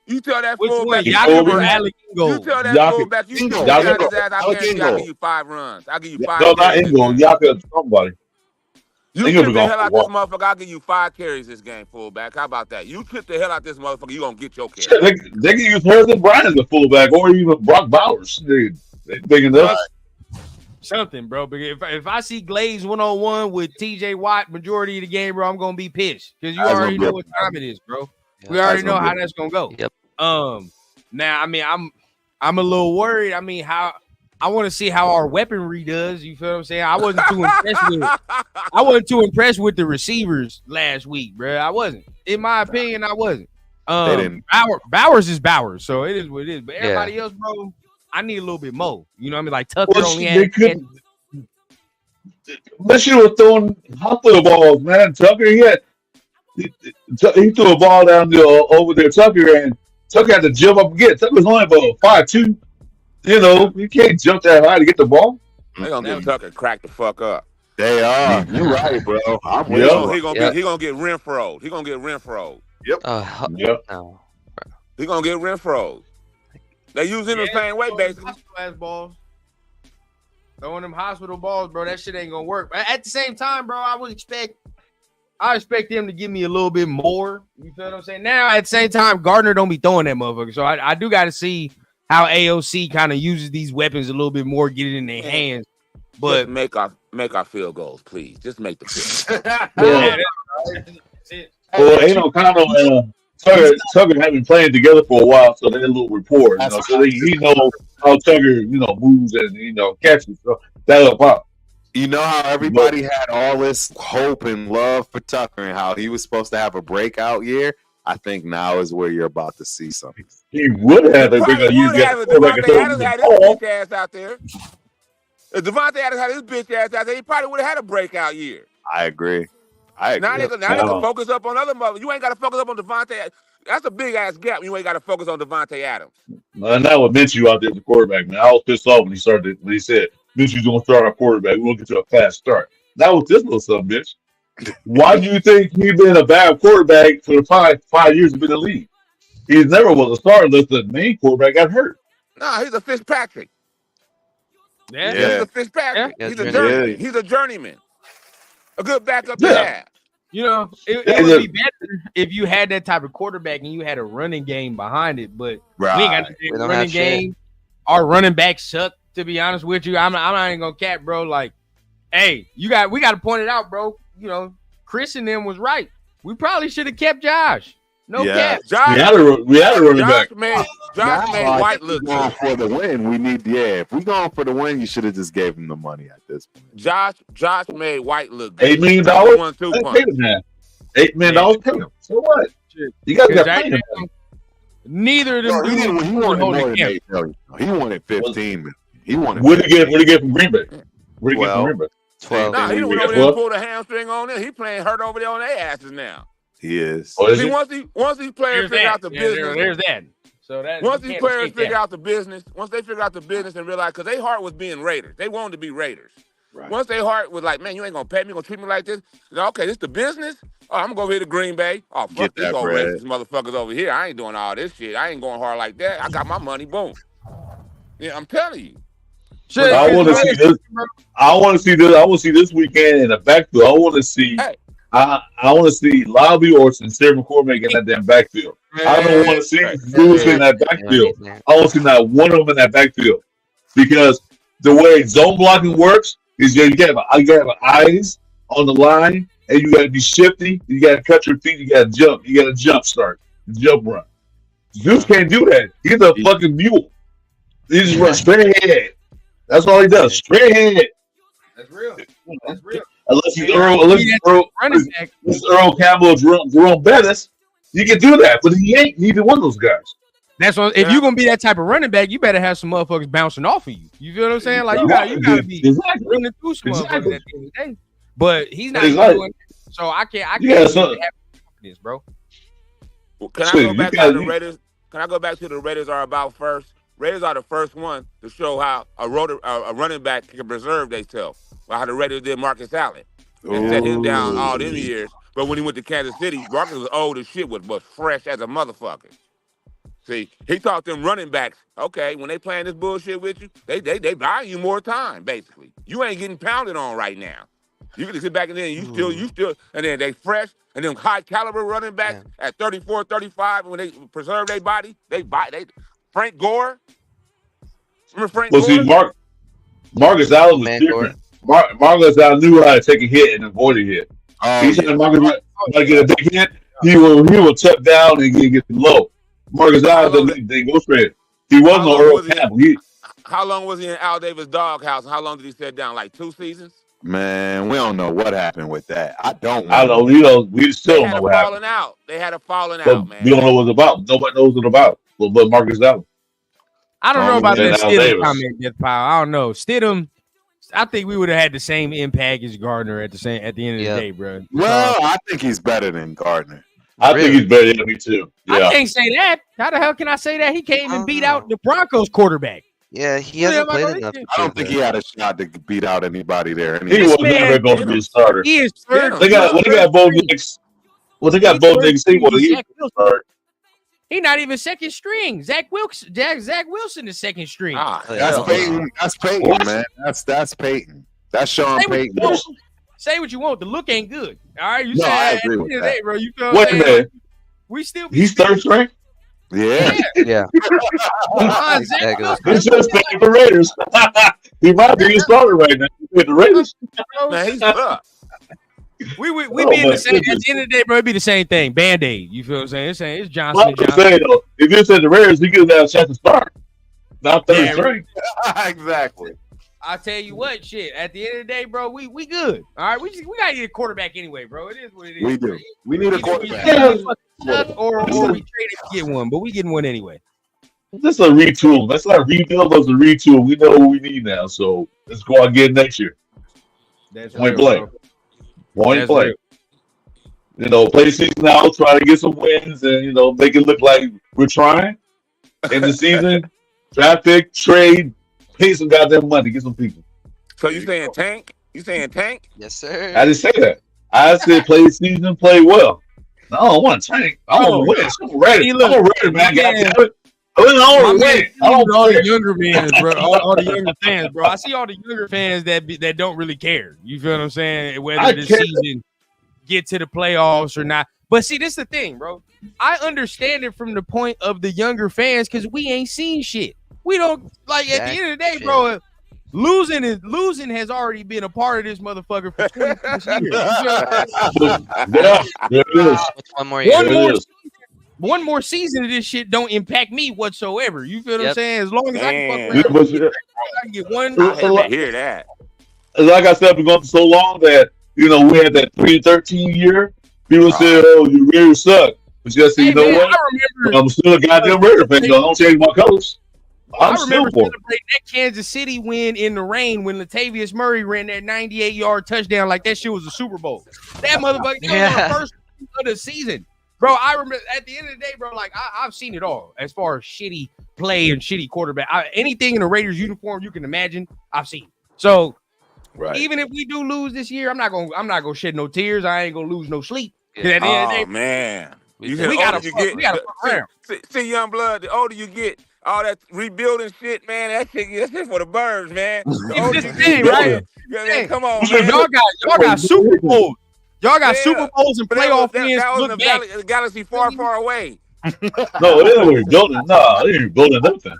You tell that Which one? fullback. Yaakov or over. Alec You Ingold? tell that Yaakov. fullback. You Ingold. get out Yaakov. his ass. I Alec guarantee I'll Ingold. give you 5 runs. I'll give you 5. No, not carries. Ingold. Yaka, somebody. You They trip gonna the go hell for out a this walk. motherfucker. I'll give you 5 carries this game, fullback. How about that? You trip the hell out this motherfucker. You gonna get your carry. Shit, they can use Harrison Bryant as a fullback, or even Brock Bowers. They big enough. something, bro. Because if I see Glaze 1-on-1 with TJ Watt majority of the game, bro, I'm gonna be pissed because you already know what time it is, bro. Yep. We already know how that's gonna go. Yep. Now, I mean, I'm a little worried. I mean, how I want to see how our weaponry does. You feel what I'm saying? I wasn't too impressed with the receivers last week, bro. I wasn't. In my opinion, I wasn't. Bowers is Bowers, so it is what it is. But everybody else, bro, I need a little bit more. You know what I mean? Like Tucker only had. Michigan was throwing hospital balls, man. Tucker, he threw a ball down there over there, Tucker, and Tucker had to jump up and get it. Tucker was only about 5'2". You know, you can't jump that high to get the ball. They gonna get Tucker cracked the fuck up. They are. You're right, bro. I'm with you. you. He gonna get Renfro'd. He gonna get Renfro'd. Yep. No. He gonna get Renfro'd. They use him the same way, basically. Balls. Throwing them hospital balls, bro. That shit ain't gonna work. But at the same time, bro, I expect them to give me a little bit more. You feel what I'm saying? Now, at the same time, Gardner don't be throwing that motherfucker. So I do got to see how AOC kind of uses these weapons a little bit more, get it in their hands. But just make our field goals, please. Just make the field. Well, ain't no kind of Tucker have been playing together for a while, so they're a little rapport. You know, so he knows how Tucker, moves and catches. So that'll pop. You know how everybody had all this hope and love for Tucker and how he was supposed to have a breakout year? I think now is where you're about to see something. He would have a bigger year. Davante Adams had his bitch ass out there. If Davante Adams had his bitch ass out there, he probably would have had a breakout year. I agree. Now they can focus up on other mother. You ain't got to focus up on Davante. That's a big ass gap. You ain't got to focus on Davante Adams. And that would Minshew out there as the quarterback, man. I was pissed off when he said Minshew's gonna start our quarterback. We'll get you a fast start. That was this little son bitch. Why do you think he's been a bad quarterback for the 5 years he's been in the league? He never was a starter unless the main quarterback got hurt. Nah, he's a Fitzpatrick. Yeah. He's a Fitzpatrick. Yeah. He's a journeyman. Yeah. He's a journeyman. A good backup to have. You know, it would be better if you had that type of quarterback and you had a running game behind it. But we ain't got the running game. Our running backs suck, to be honest with you. I'm not even gonna cap, bro. Like, hey, we got to point it out, bro. You know, Chris and them was right. We probably should have kept Josh. No cap. We had a running back. Josh made White look good. For the win, we need. Yeah, if we going for the win, you should have just gave him the money at this point. Josh made White look good. $8 million. $8 million. So what? You got to pay him. Neither of them. He wanted more than $8 million. He wanted 15 million. He wanted. What did he get from Green Bay? What did he get from Green Bay? 12. Nah, he went over there and pulled a hamstring on it. He playing hurt over there on their asses now. He is. See, once these players figure out the business, there's that. So that once these players figure out the business, once they figure out the business and realize, because their heart was being Raiders, they wanted to be Raiders. Right. Once their heart was like, man, you ain't gonna pay me, gonna treat me like this. Okay, this the business. Oh, I'm gonna go over here to Green Bay. Oh, fuck these old racist motherfuckers over here. I ain't doing all this shit. I ain't going hard like that. I got my money. Boom. Yeah, I'm telling you. Shit, I want to see this. I want to see this weekend in the backfield. I want to see. Hey. I want to see Lobby or Sincere McCormick in that damn backfield. I don't want to see Bruce in that backfield. I want to see not one of them in that backfield because the way zone blocking works is you got to have eyes on the line and you got to be shifty. You got to cut your feet. You got to jump. You got to jump start, jump run. Zeus can't do that. He's a fucking mule. He just runs straight ahead. That's all he does. Straight ahead. That's real. That's real. Unless he's Earl Campbell or Jerome Bettis, you can do that. But he ain't neither one of those guys. That's what, if you're gonna be that type of running back, you better have some motherfuckers bouncing off of you. You feel what I'm saying? Like you gotta be running through some motherfuckers at the end of the day. But he's not doing it. So I can't have confidence, bro. Well, can I go back to the Raiders? Can I go back to the Raiders are about first? Raiders are the first one to show how a running back can preserve themselves. How the Raiders did Marcus Allen and set him down all them years. But when he went to Kansas City, Marcus was old as shit, was fresh as a motherfucker. See, he taught them running backs, okay, when they playing this bullshit with you, they buy you more time, basically. You ain't getting pounded on right now. You can sit back and then you still, and then they fresh, and then high caliber running backs at 34, 35, when they preserve their body, Frank Gore. Remember Frank Gore? See, Marcus Allen was Man, different. Marcus Allen knew how to take a hit and avoid a hit. Each time Marcus might get a big hit, he will tuck down and get low. Marcus Allen, they go straight. He wasn't an Earl Campbell. How long was he in Al Davis' doghouse? And how long did he sit down? Like 2 seasons? Man, we don't know what happened with that. I don't know. We still don't know what happened. They had a falling but out, man. We don't know what it's about. Nobody knows what it's about. But Marcus Allen. I don't know about that Stidham comment, Death Pile. I don't know. Stidham, I think we would have had the same impact as Gardner at the end of the day, bro. Well, I think he's better than Gardner. I think he's better than me too. Yeah. I can't say that. How the hell can I say that? He came and beat out the Broncos quarterback. Yeah, he hasn't played enough. I don't think he had a shot to beat out anybody there. He was never going to be a starter. He is third. They got both niggas. Well, they got both niggas. He's not even second string. Zach Wilson is second string. That's Peyton. That's Peyton, man. That's Peyton. That's Sean Payton. Say what you want. The look ain't good. All right, you no, say I agree with that. Bro, you feel Wait a minute. We still he's third string. Yeah. Yeah. He's just playing for Raiders. He might be a starter right now with the Raiders. Man, he's up. We be in the same. At the end of the day, bro, it'd be the same thing. Band-Aid. You feel what I'm saying? It's Johnson. I'm saying, though, if you said the Raiders, he could have a chance to start. Not third string. Exactly. I'll tell you what, shit. At the end of the day, bro, we good. All right, we gotta get a quarterback anyway, bro. It is what it is. We do. We need a quarterback. Or we trade it to get one, but we getting one anyway. This is a retool. That's not a rebuild. That's a retool. We know what we need now, so let's go out and get it next year. That's point play. Point play. You know, play season out, try to get some wins, and make it look like we're trying. In the season, draft pick, trade, pay some goddamn money, get some people. So you saying tank? You saying tank? Yes, sir. I didn't say that. I said play season, play well. No, I don't want to tank. I want to win. I'm ready. I'm ready, man. I don't win. All the younger fans, bro. All the younger fans, bro. I see all the younger fans that don't really care. You feel what I'm saying? Whether the season get to the playoffs or not. But see, this is the thing, bro. I understand it from the point of the younger fans because we ain't seen shit. We don't like at the end of the day, bro. Losing has already been a part of this motherfucker for 20 years. One more year. One more season of this shit don't impact me whatsoever. You feel what I'm saying? As long as I can fuck around, I can get one. I hear that. Like I said, we've gone for so long that we had that 2013 year. People said, "Oh, you really suck." But just you know what? I'm still a goddamn Raider fan. Don't change my colors. I remember celebrating that Kansas City win in the rain when Latavius Murray ran that 98-yard touchdown like that shit was a Super Bowl. That motherfucker was the first of the season. Bro, I remember at the end of the day, bro, like I've seen it all as far as shitty play and shitty quarterback. Anything in a Raiders uniform you can imagine, I've seen. So even if we do lose this year, I'm not gonna shed no tears. I ain't gonna lose no sleep. At the end of the day, man, we gotta fuck around. See, young blood, the older you get, all that rebuilding shit, man, that's shit for the birds, man. Right? Yeah, come on, man. Y'all got Super Bowls. Y'all got Super Bowls and playoff wins. That was the galaxy far, far away. No, they ain't rebuilding. No, they ain't rebuilding nothing.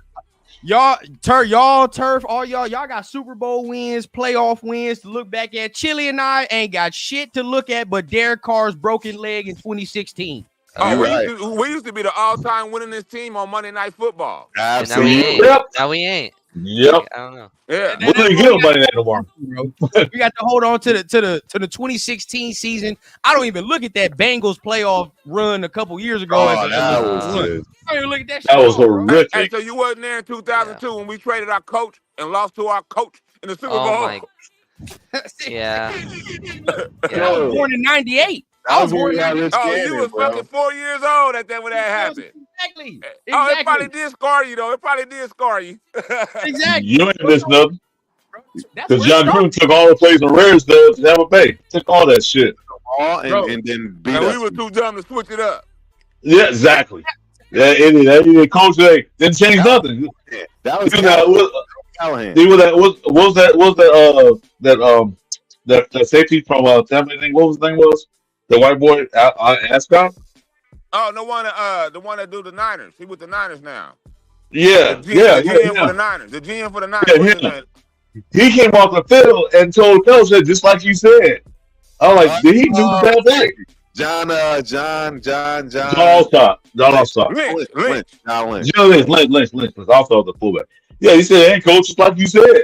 Y'all turf, all y'all got Super Bowl wins, playoff wins to look back at. Chili and I ain't got shit to look at but Derek Carr's broken leg in 2016. We used to be the all-time winningest team on Monday Night Football. Absolutely. Now we ain't. Yep. I don't know. Yeah. We didn't get nobody that no more. We got to hold on to the 2016 season. I don't even look at that Bengals playoff run a couple years ago. That was good. I don't even look at that shit. That was horrific. Hey, so you wasn't there in 2002 when we traded our coach and lost to our coach in the Super Bowl? Yeah. I was born in 98. I was born in you was fucking 4 years old when that happened. Exactly. Oh, it probably did scar you, though. It probably did scar you. Exactly. You ain't missed nothing. Because John Gruden took all the plays on Raiders to Tampa Bay. Took all that shit. And then beat us. We were too dumb to switch it up. Yeah, exactly. Yeah, that coach didn't change nothing. That was that safety from Tampa. What was his name? The white boy Ascot? Oh, the one that do the Niners. He with the Niners now. Yeah, the GM for the Niners. The GM for the Niners. he came off the field and told coach that just like you said. I'm like, did he do the damn thing? John Allstott. Lynch. Lynch was also the fullback. Yeah, he said, hey, coach, just like you said.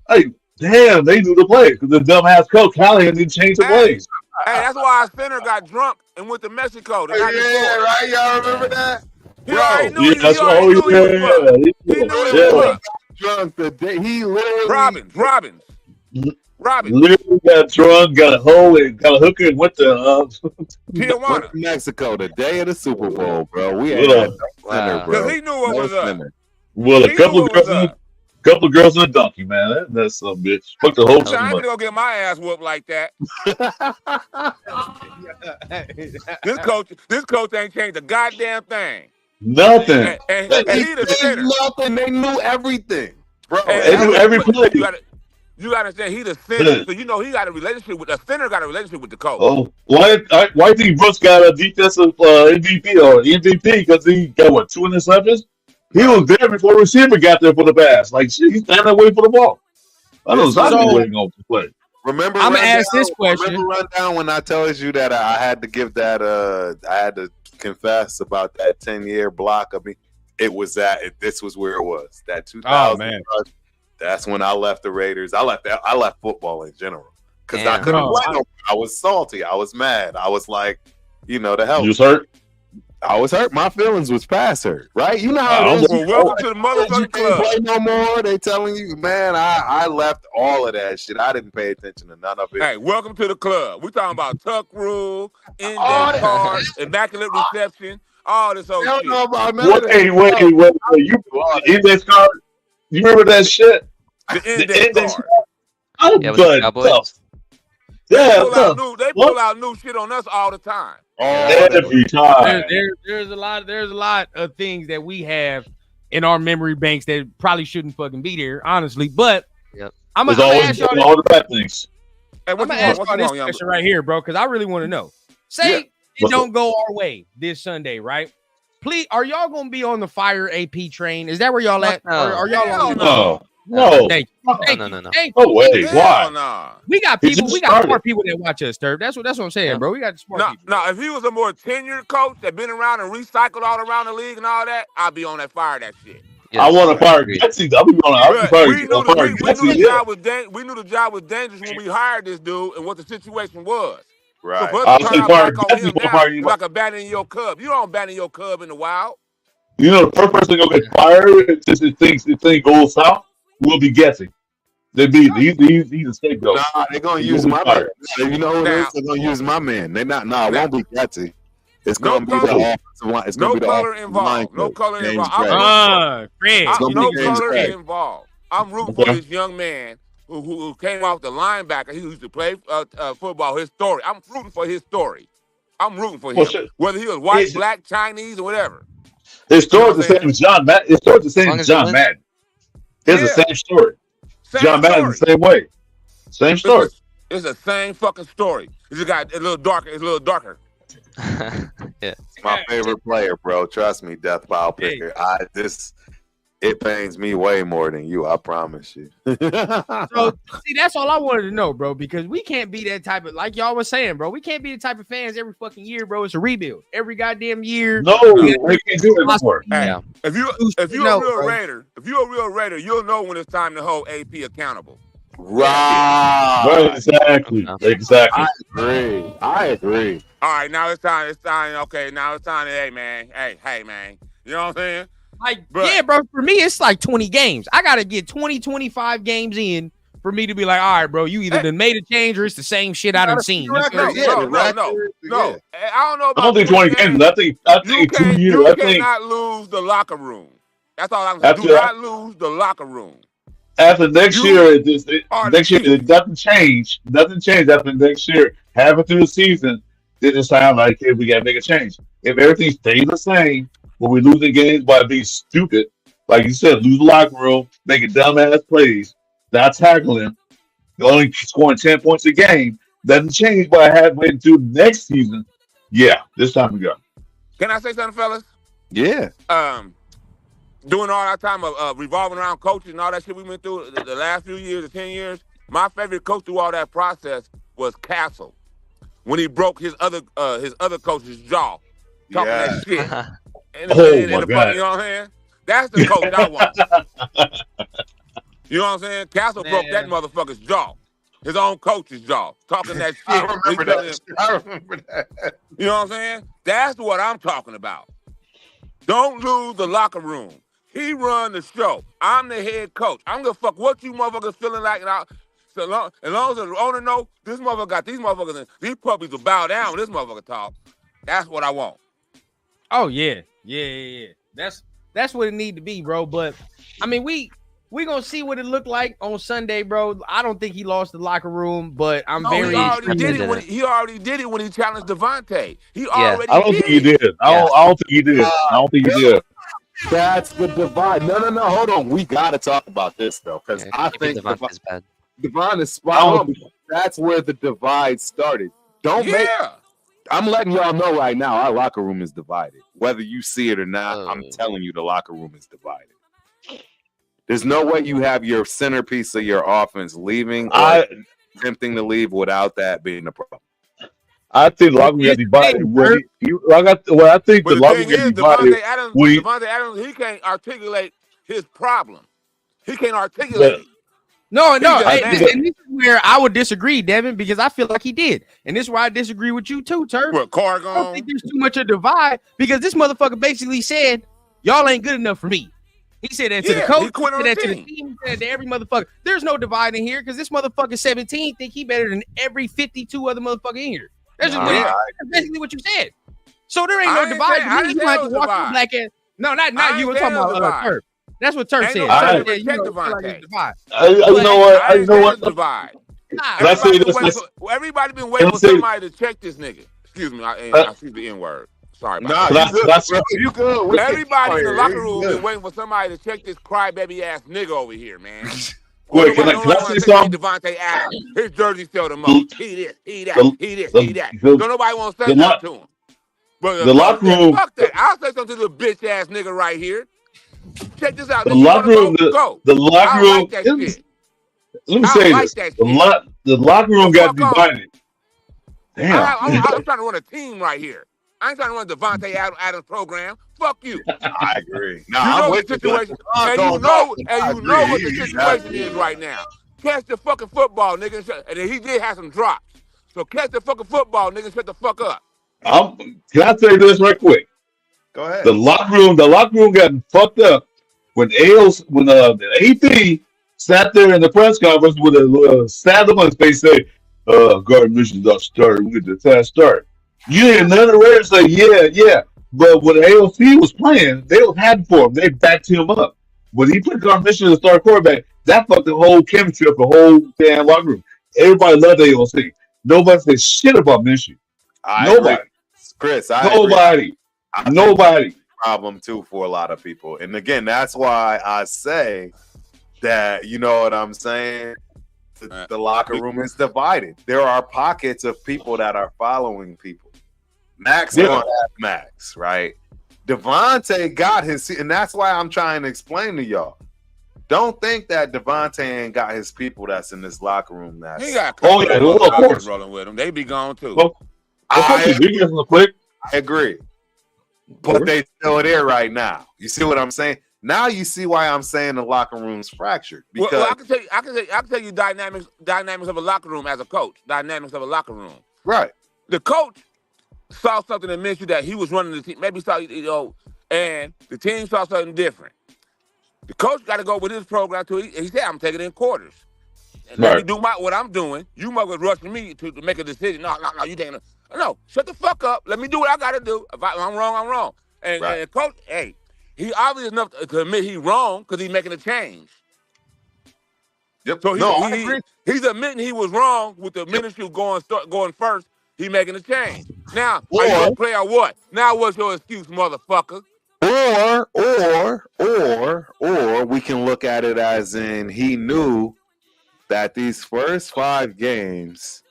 Like, damn, they knew the play because the dumbass coach Callahan didn't change the plays. Hey, that's why our center got drunk and went to Mexico. Yeah, right. Y'all remember that? He already knew He knew he was drunk the day he literally. Robbins. Literally got drunk, got a hole, and got a hooker, and went to Tijuana, Mexico, the day of the Super Bowl, bro. We had that center, bro. Because he knew what was up. Well, a couple of girls and a donkey, man. That's some bitch. Fuck the whole time. I ain't gonna get my ass whooped like that. This coach ain't changed a goddamn thing. Nothing. And he the center. Nothing. They knew everything, bro. They knew every play. You gotta understand, he the center, so you know he got a relationship with the center. Got a relationship with the coach. Oh, why do you think Brooks got a defensive MVP or MVP? Because he got what, 2 interceptions? He was there before the receiver got there for the pass. Like shit, he's standing there waiting for the ball. I don't know exactly waiting on to play. Remember, I'm gonna ask this question. Remember rundown when I told you that I had to give that. I had to confess about that 10-year block of me. It was that. This was where it was. That 2000. Oh man. That's when I left the Raiders. I left football in general because I couldn't play no more. I was salty. I was mad. I was like, the hell. You was hurt? I was hurt. My feelings was past hurt, right? You know how it is. Well, welcome to the motherfucking club. Play no more. They telling you, man. I left all of that shit. I didn't pay attention to none of it. Hey, welcome to the club. We talking about tuck rule, index cards, immaculate reception, all this old shit. Know about wait. You index card? You remember that shit? The index card. Yeah, with the Cowboys. They pull out new shit on us all the time. Every time. There's a lot of things that we have in our memory banks that probably shouldn't fucking be there, honestly. But I'm gonna ask y'all all the bad things. I'm gonna ask y'all this question right here, bro, because I really want to know. Say it don't go our way this Sunday, right? Please, are y'all gonna be on the fire AP train? Is that where y'all at? Are y'all on? No. Thank you. No way. Why? We got people. We got smart people that watch us, Sturb. That's what I'm saying, bro. We got smart people. Now, if he was a more tenured coach that been around and recycled all around the league and all that, I'd be on that fire that shit. Yes, I want to fire Getsy. We knew the job was dangerous when we hired this dude and what the situation was. Right. So like abandoning your cub. You don't abandon your cub in the wild. You know, the first person gonna get fired if the thing goes south will be Getsy. He's a scapegoat. Nah, they're gonna use my man. You know who it is? They're gonna use my man. They're not. Nah, it won't be Getsy. It's gonna be the offensive line. It's gonna be the color involved. No color involved. No color involved. I'm rooting for this young man who came off the linebacker. He used to play football. His story. I'm rooting for his story. I'm rooting for him. Whether he was white, black, Chinese, or whatever. His story's the same as John Madden. His story's the same as John Madden. It's the same story. John Madden's the same way. Same story. It's the same fucking story. It's just got a little darker. It's a little darker. It's my favorite player, bro. Trust me, Death Pile Picker. It pains me way more than you. I promise you. So, see, that's all I wanted to know, bro, because we can't be that type of, like y'all was saying, bro. We can't be the type of fans every fucking year, bro. It's a rebuild every goddamn year. No, we can't do it anymore. Yeah. If you're a real Raider, you'll know when it's time to hold AP accountable. Right. Exactly. I agree. All right, now it's time. Okay, now it's time. Hey, man. You know what I'm saying? Bro, for me, it's like 20 games. I got to get 20, 25 games in for me to be like, all right, bro, you either done made a change or it's the same shit I done seen. No. I don't know. I don't think 20 games. I think 2 years. You cannot lose the locker room. That's all I'm saying. Do not lose the locker room. After next year, nothing changed. Nothing changed after next year. Halfway through the season, then it's time like, hey, we got to make a change. If everything stays the same, when we losing games by being stupid, like you said, lose the locker room, making dumbass plays, not tackling, only scoring 10 points a game, doesn't change by halfway through next season. Yeah, this time we go. Can I say something, fellas? Yeah. doing all that time of revolving around coaches and all that shit we went through the last few years, the 10 years, my favorite coach through all that process was Castle when he broke his other coach's jaw talking that shit. And my God. you know what I'm saying? That's the coach I want. You know what I'm saying? Castle broke that motherfucker's jaw. His own coach's jaw. Talking that shit. I remember that. You know what I'm saying? That's what I'm talking about. Don't lose the locker room. He run the show. I'm the head coach. I'm gonna fuck what you motherfuckers feeling like. And as long as the owner know, this motherfucker got these motherfuckers in. These puppies will bow down when this motherfucker talk. That's what I want. Oh yeah. That's what it need to be, bro. But I mean, we gonna see what it looked like on Sunday, bro. I don't think he lost the locker room, but He already did it when he challenged Davante. I don't think he did. I don't think he did. I don't think he did. That's the divide. No. Hold on. We got to talk about this, though, because I think Davante's bad. Devon is spot on. That's where the divide started. I'm letting y'all know right now, our locker room is divided. Whether you see it or not, I'm telling you the locker room is divided. There's no way you have your centerpiece of your offense leaving or attempting to leave without that being a problem. I think the locker room got divided. I think the locker room got divided. Davante Adams, he can't articulate his problem. He can't articulate it. No. And this is where I would disagree, Devin, because I feel like he did. And this is why I disagree with you too, Turf. What, Cargon? I don't think there's too much of a divide because this motherfucker basically said, y'all ain't good enough for me. He said that to the coach, he said that to the team, he said that to every motherfucker. There's no divide in here because this motherfucker 17 think he better than every 52 other motherfucker in here. That's basically what you said. So there ain't no divide. You like to walk in black ass. No, not you. We're talking about Turf. That's what Turf said. You know what? Divide. Everybody been waiting for somebody to check this nigga. Excuse me, I see the N-word. Sorry about that. You good. Everybody in the locker room been waiting for somebody to check this crybaby ass nigga over here, man. Wait, can I say something? Davante Adams, his jersey still the most. He this, he that, he that. Don't nobody want to say nothing to him. But the locker room. Fuck that. I'll say something to the bitch ass nigga right here. Check this out. The locker room. The locker room. Let me say this. The locker room got divided. Damn. I'm trying to run a team right here. I ain't trying to run the Davante Adams program. Fuck you. I agree. No, you know the situation, and you know what the situation is right now. Catch the fucking football, nigga. And he did have some drops. So catch the fucking football, nigga. Shut the fuck up. Can I say this right quick? Go ahead. The locker room got fucked up when the AP sat there in the press conference with a stab on his face, say, "Guard mission's not started. We get the fast start." You didn't none of the Raiders say, yeah. But when AOC was playing, they was happy for him. They backed him up. When he put Guard mission to start quarterback, that fucked the whole chemistry of the whole damn locker room. Everybody loved AOC. Nobody said shit about Minshew. Nobody. Chris, Nobody. Nobody. Problem too for a lot of people. And again, that's why I say that, you know what I'm saying? The locker room is divided. There are pockets of people that are following people. Max don't have Max, right? Davante got his, and that's why I'm trying to explain to y'all. Don't think that Davante ain't got his people that's in this locker room. He got rolling with him. They be gone too. I agree. But they still there right now. You see what I'm saying? Now you see why I'm saying the locker room's fractured. Because I can tell you dynamics of a locker room as a coach. Dynamics of a locker room. Right. The coach saw something that meant you that he was running the team. Maybe saw, and the team saw something different. The coach got to go with his program too. He said, "I'm taking it in quarters. And let me do what I'm doing. You must be rushing me to make a decision. No, you taking it. No, shut the fuck up. Let me do what I got to do. If I'm wrong, I'm wrong." And coach, he obvious enough to admit he's wrong because he's making a change. Yep. So he's admitting he was wrong with the ministry going first. He's making a change. Now, are you going to play or what? Now, what's your excuse, motherfucker? Or we can look at it as in he knew that these first 5 games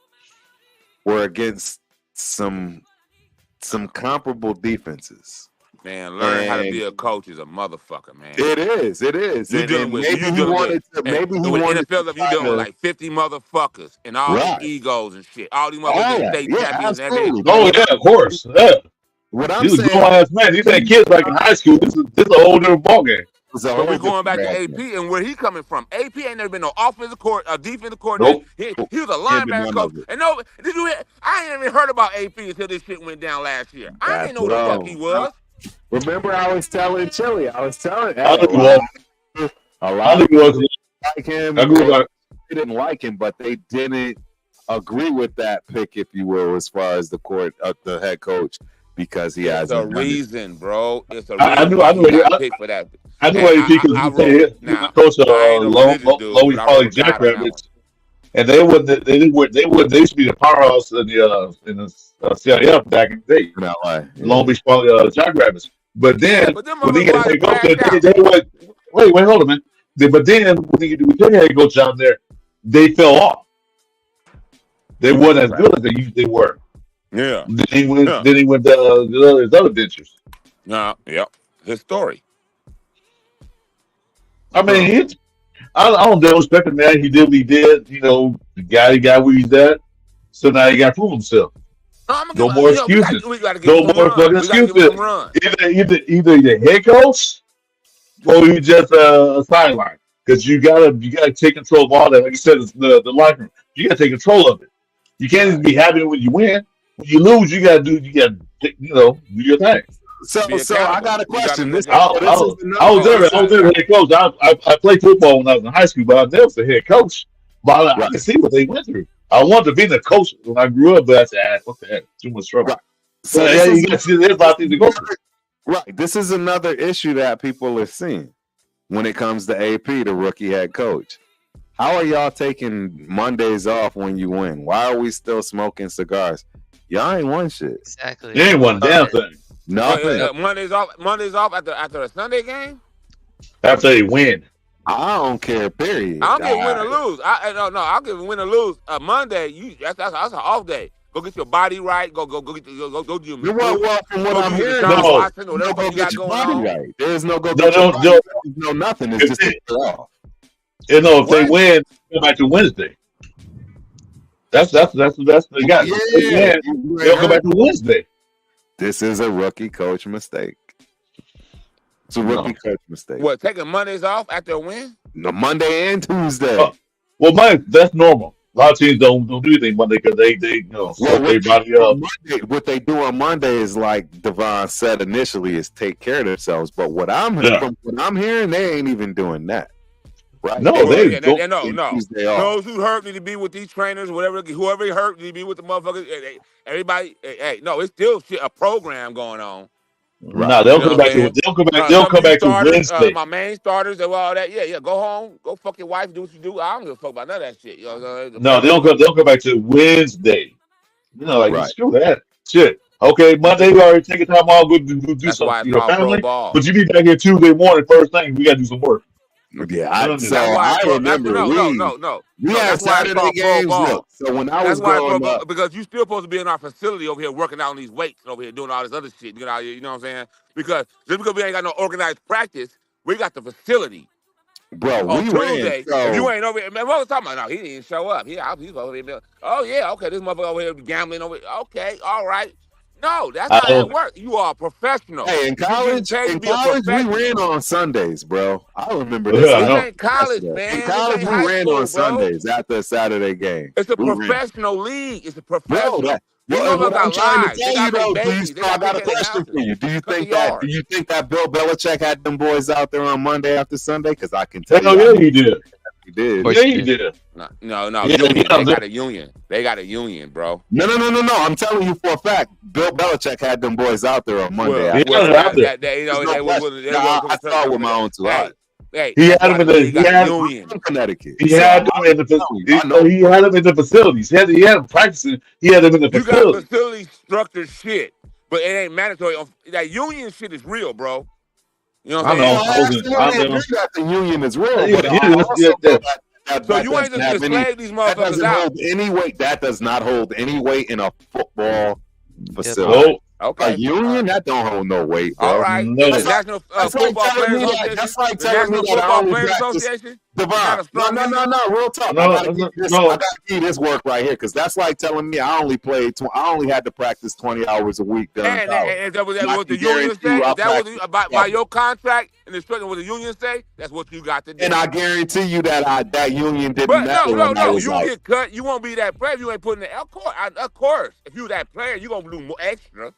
were against some comparable defenses. Man, learn how to And be a coach is a motherfucker, man. it is. You dealing with maybe he wanted to. Maybe he with wanted NFL to level, you try dealing with to. like 50 motherfuckers and all these Right. egos and shit. All these All motherfuckers that. state Yeah, champions and everything. absolutely. Oh yeah, of course. Yeah. What I'm He was a saying grown ass man. These ain't kids like in high school. This is a whole different ballgame. is a But whole we're going different back to ballgame. AP and where he coming from. AP ain't never been no offensive defensive coordinator. Nope. He was a He ain't been linebacker none coach. of it. And no, did you hear? I ain't even heard about AP until this shit went down last year. I That's didn't know who the fuck he was. Remember, I was telling Chili. I was telling. I Hey, think it a was. lot I of think it was. people like him. I agree with that. They didn't like him, but they didn't agree with that pick, if you will, as far as the head coach, because he has It's a reason, bro. It's a reason I knew. why I he knew. got picked for that. I knew And why he because I he wrote said now. coach I ain't no religious dude, Lowy but I Poly wrote God on that Jackrabbits, and they used to be the powerhouse in the CIF back in the day. in LA. Long Beach Poly Jackrabbits. But then but them when he got motherfuckers to coach, crashed out. they went. Wait, hold on, man. But then when they had coach out there, they fell off. They weren't as good as they usually were. Yeah. Then he went. Yeah. Then he went to his other ventures. Yep. His story. I mean, I don't disrespect the man. He did what he did. You know, the guy got where he's at. So now he got to prove himself. No more excuses. We gotta No give more fucking excuses. Either the head coach or you just a sideline. Because you gotta take control of all that. Like you said, it's the locker room. You gotta take control of it. You can't just be happy when you win. When you lose, you gotta do your thing. So I got a question. I was there head coach. I played football when I was in high school, but I was never the head coach. But I can see what they went through. I wanted to be the coach when I grew up, but I said, what the heck? Too much trouble. Right. So you got to see there's a lot of things to go through. Right. This is another issue that people are seeing when it comes to AP, the rookie head coach. How are y'all taking Mondays off when you win? Why are we still smoking cigars? Y'all ain't won shit. Exactly. You ain't one damn thing. Nothing. Mondays off after a Sunday game? After they win. I don't care, period. I don't give win or lose. I'll give win or lose. Monday, that's an off day. Go get your body right. Go do your Well, from what I'm hearing, no go get your body right. There's no go get your body. No nothing. It's just a off. You know, if they win, go back to Wednesday. That's the guy. Yeah. They'll go back to Wednesday. This is a rookie coach mistake. It's a rookie coach mistake. What, taking Mondays off after a win? No, Monday and Tuesday. Well, that's normal. A lot of teams don't do anything Monday because they everybody up. What they do on Monday is, like Devon said initially, is take care of themselves. But from what I'm hearing, they ain't even doing that. Right? No, they don't. No. Those who hurt need to be with these trainers, whoever hurt need to be with the motherfuckers. Everybody, no, it's still a program going on. Right. No, they'll come back to Wednesday. My main starters, all that. Yeah. Go home, go fuck your wife, do what you do. I don't give a fuck about none of that shit. No, they'll come back to Wednesday. Screw that shit. Okay, Monday we already taking time off, go do something. Family, but you be back here Tuesday morning, first thing we gotta do some work. Yeah, I remember. We had Saturday games. So when I was growing up, because you still supposed to be in our facility over here working out on these weights over here doing all this other shit. You know what I'm saying? Because just because we ain't got no organized practice, we got the facility. Bro, on Tuesday, if you ain't over here, man, what was talking about? No, he didn't show up. He's over here. Oh yeah, okay, this motherfucker over here gambling over here. Okay, all right. No, that's not how it works. You are a professional. Hey, in college, we ran on Sundays, bro. I remember this. This ain't college, man. In college, we ran on Sundays after a Saturday game. It's a professional league. It's a professional. What I'm trying to tell you, though, I got a question for you. Do you think that Bill Belichick had them boys out there on Monday after Sunday? Because I can tell you. Yeah, he did. He did. Yeah, he did. No. They got a union. They got a union, bro. No. I'm telling you for a fact. Bill Belichick had them boys out there on Monday. I saw it with my own two eyes. Hey, he had them in the Connecticut. He had them in the facilities. He had them in the facilities. He had them practicing. He had them in the facilities. You got facility structured shit, but it ain't mandatory. That union shit is real, bro. You know what I'm saying? I agree that the union is real. So you ain't just slave these motherfuckers out. That does not hold any weight in a football facility. Okay. A union that don't hold no weight, bro. All right. No. The National Football Players Association. That's like The telling me National that I Football only Players practice. Association. Is not a Devon, strong union? no, real talk. No, I gotta give this. no. I gotta give this work right here because that's like telling me I only played. I only had to practice 20 hours a week during college. And that was And I what the can union guarantee say. you I Is that what practice by your contract and instruction what the union say? That's what you got to do. And I guarantee you that that union didn't But matter when I no. was You won't like, get cut. You won't be that player if you ain't putting the of course. If you that player, you gonna do more extra.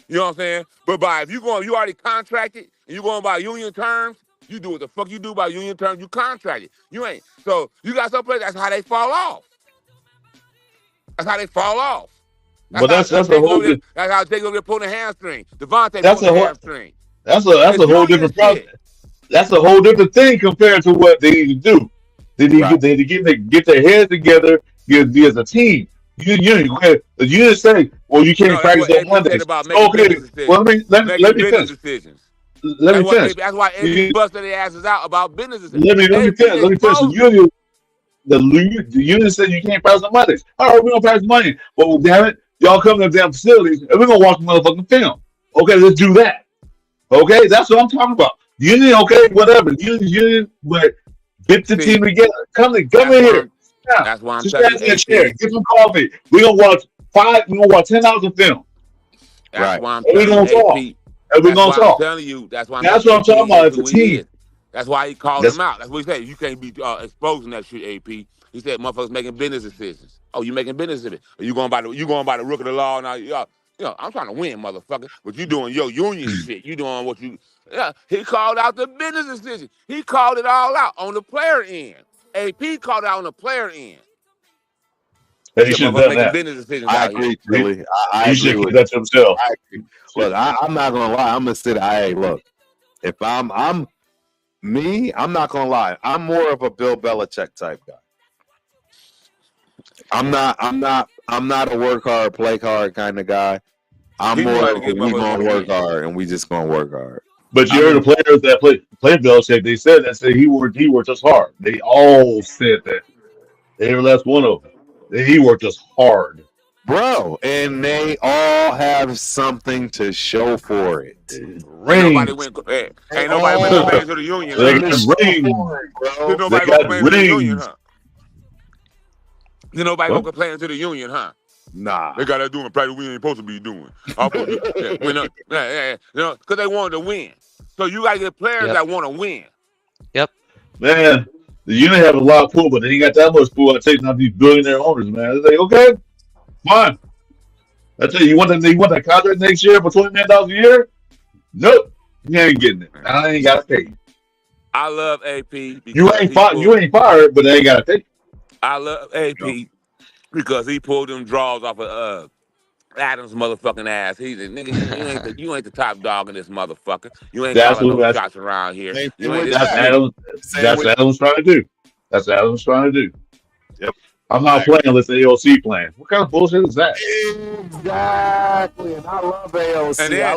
You know what I'm saying? But if you already contracted and you going by union terms, you do what the fuck you do by union terms. You contracted. You ain't. So you got some players. That's how they fall off. That's how they fall off. But that's a whole. That's how they go there pulling a hamstring. Davante That's pulling a a whole. hamstring. That's a whole different process. That's a whole different thing compared to what they need to do. They need to get their heads together, be as a team. You didn't say, well, you can't practice on Mondays. Okay, well, let me finish. Decisions. Let me finish. That's why AP busted their asses out about business decisions. Let me finish. The union said you can't practice on Mondays. All right, we don't practice Monday. Well, damn it, y'all come to the damn facilities and we're gonna watch the motherfucking film. Okay, let's do that. Okay, that's what I'm talking about. Union, okay, whatever. Union, but get the team together. Come in here. That's why I'm telling you. Get some coffee. We're gonna watch 10 hours of film. That's why I'm telling you. We're gonna talk. I'm telling you. That's why what I'm talking about. It's a team. That's why he called him out. That's what he said. You can't be exposing that shit, AP. He said motherfuckers making business decisions. Oh, you making business decisions. You going by the rook of the law now. I'm trying to win, motherfucker. But you doing your union shit. You doing what you. Yeah, he called out the business decision. He called it all out on the player end. AP called it out on the player end. He should have done that. Business decisions I agree, Billy. He should keep that to himself. I agree. Look, I'm not gonna lie. I'm gonna sit. Hey, look. If I'm not gonna lie. I'm more of a Bill Belichick type guy. I'm not a work hard, play hard kind of guy. I'm more of a we gonna work hard and we just gonna work hard. But you heard the players that played Belichick. They said he worked us hard. They all said that. Every last one of them. He worked us hard, bro, and they all have something to show for it. Ain't nobody went to the union. They got rings, bro. They got rings. Then nobody gonna complain to the union, huh? Nah. They got that doing practice we ain't supposed to be doing. Because they wanted to win. So you gotta get players that want to win. Yep. Man, the union have a lot of pull, but they ain't got that much pull. I taking out these billionaire owners, man. They say, okay, fine. I tell you, you want that contract next year for $20 million a year? Nope, you ain't getting it. I ain't gotta pay you. I love AP. You ain't fired, but they ain't gotta pay you. I love AP because he pulled them draws off of Adams' motherfucking ass. He's a nigga. You ain't the top dog in this motherfucker. You ain't calling no shots around here. That's Adams trying to do. That's what Adams trying to do. Yep. I'm not playing unless the AOC playing. What kind of bullshit is that? Exactly. And I love AOC. And then I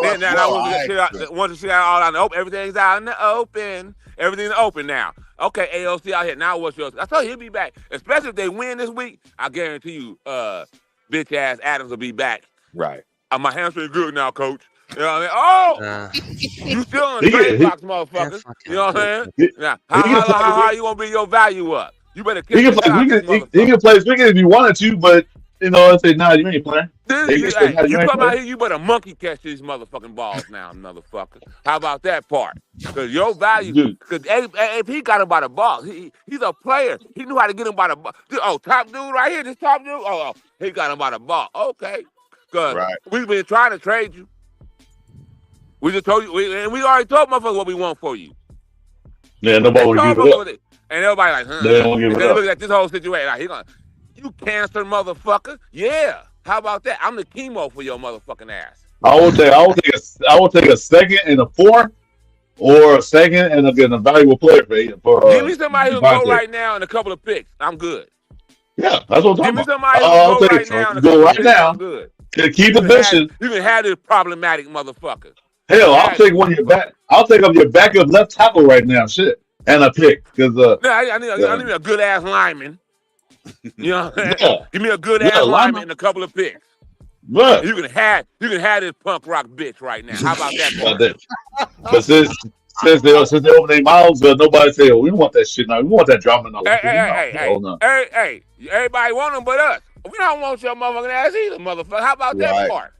want to see that all out in the open. Everything's out in the open. Everything's open now. Okay, AOC out here. Now what's yours? I told you he'll be back. Especially if they win this week. I guarantee you, bitch ass Adams will be back. Right. My hamstring good now, coach. You know what I mean? You still in the trade box, motherfuckers. You know what I'm saying? Now, how high you gonna be your value up? You better kick he can play speaking if you wanted to, but you know, I say, nah, you ain't playing. You come out here, you better monkey catch these motherfucking balls now, motherfucker. How about that part? Because your value, because if he got him by the ball, he's a player. He knew how to get him by the ball. Oh, top dude right here, this top dude. Oh, he got him by the ball. Okay, because we've been trying to trade you. We just told you, we already told motherfuckers what we want for you. Yeah, nobody would give it up. And everybody like, huh? They don't give it up. Look at this whole situation. Like, you cancer motherfucker. Yeah. How about that? I'm the chemo for your motherfucking ass. I will take a second and a 4, or a second and a valuable player for give me somebody who'll go right now and a couple of picks. I'm good. Yeah, that's what I'm talking about. Give me somebody who'll go right now and a couple of picks. I'm good. Keep the mission. You can have this problematic motherfucker. Hell, I'll take one of your back. I'll take up your backup left tackle right now. Shit. And a pick, because I need a good ass lineman. You know what I'm saying? Give me a good ass lineman and a couple of picks. Look. You can have this punk rock bitch right now. How about that? But since they open their mouths, nobody say, "Oh, we want that shit now. We want that drama now." Hey, everybody want them but us. We don't want your motherfucking ass either, motherfucker. How about that part?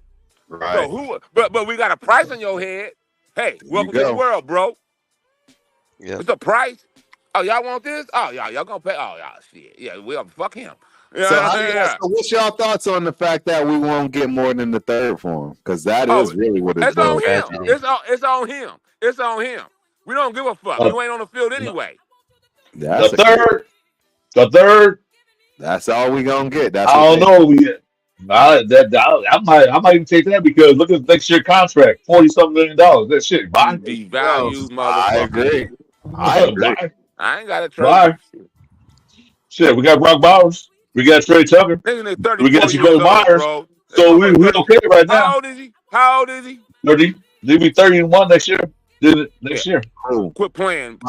Right. So but we got a price on your head. Hey, welcome to the world, bro. Yeah. It's a price. Oh, y'all want this? Oh, y'all gonna pay? Oh, y'all shit. Yeah, we'll fuck him. So what's y'all thoughts on the fact that we won't get more than the third for him? Because that is really what it's on him. It's on him. It's on him. We don't give a fuck. You ain't on the field anyway. The third. That's all we gonna get. That's I don't know. I might even take that because look at next year's contract, $40-something million. That shit, buy. Devalued, motherfucker. I agree. I ain't got to try. Shit, we got Brock Bowers. We got Trey Tucker. We got Jacoby Myers. So we okay right now. How old is he? 30. He'll be 31 next year. Next year. Quit playing.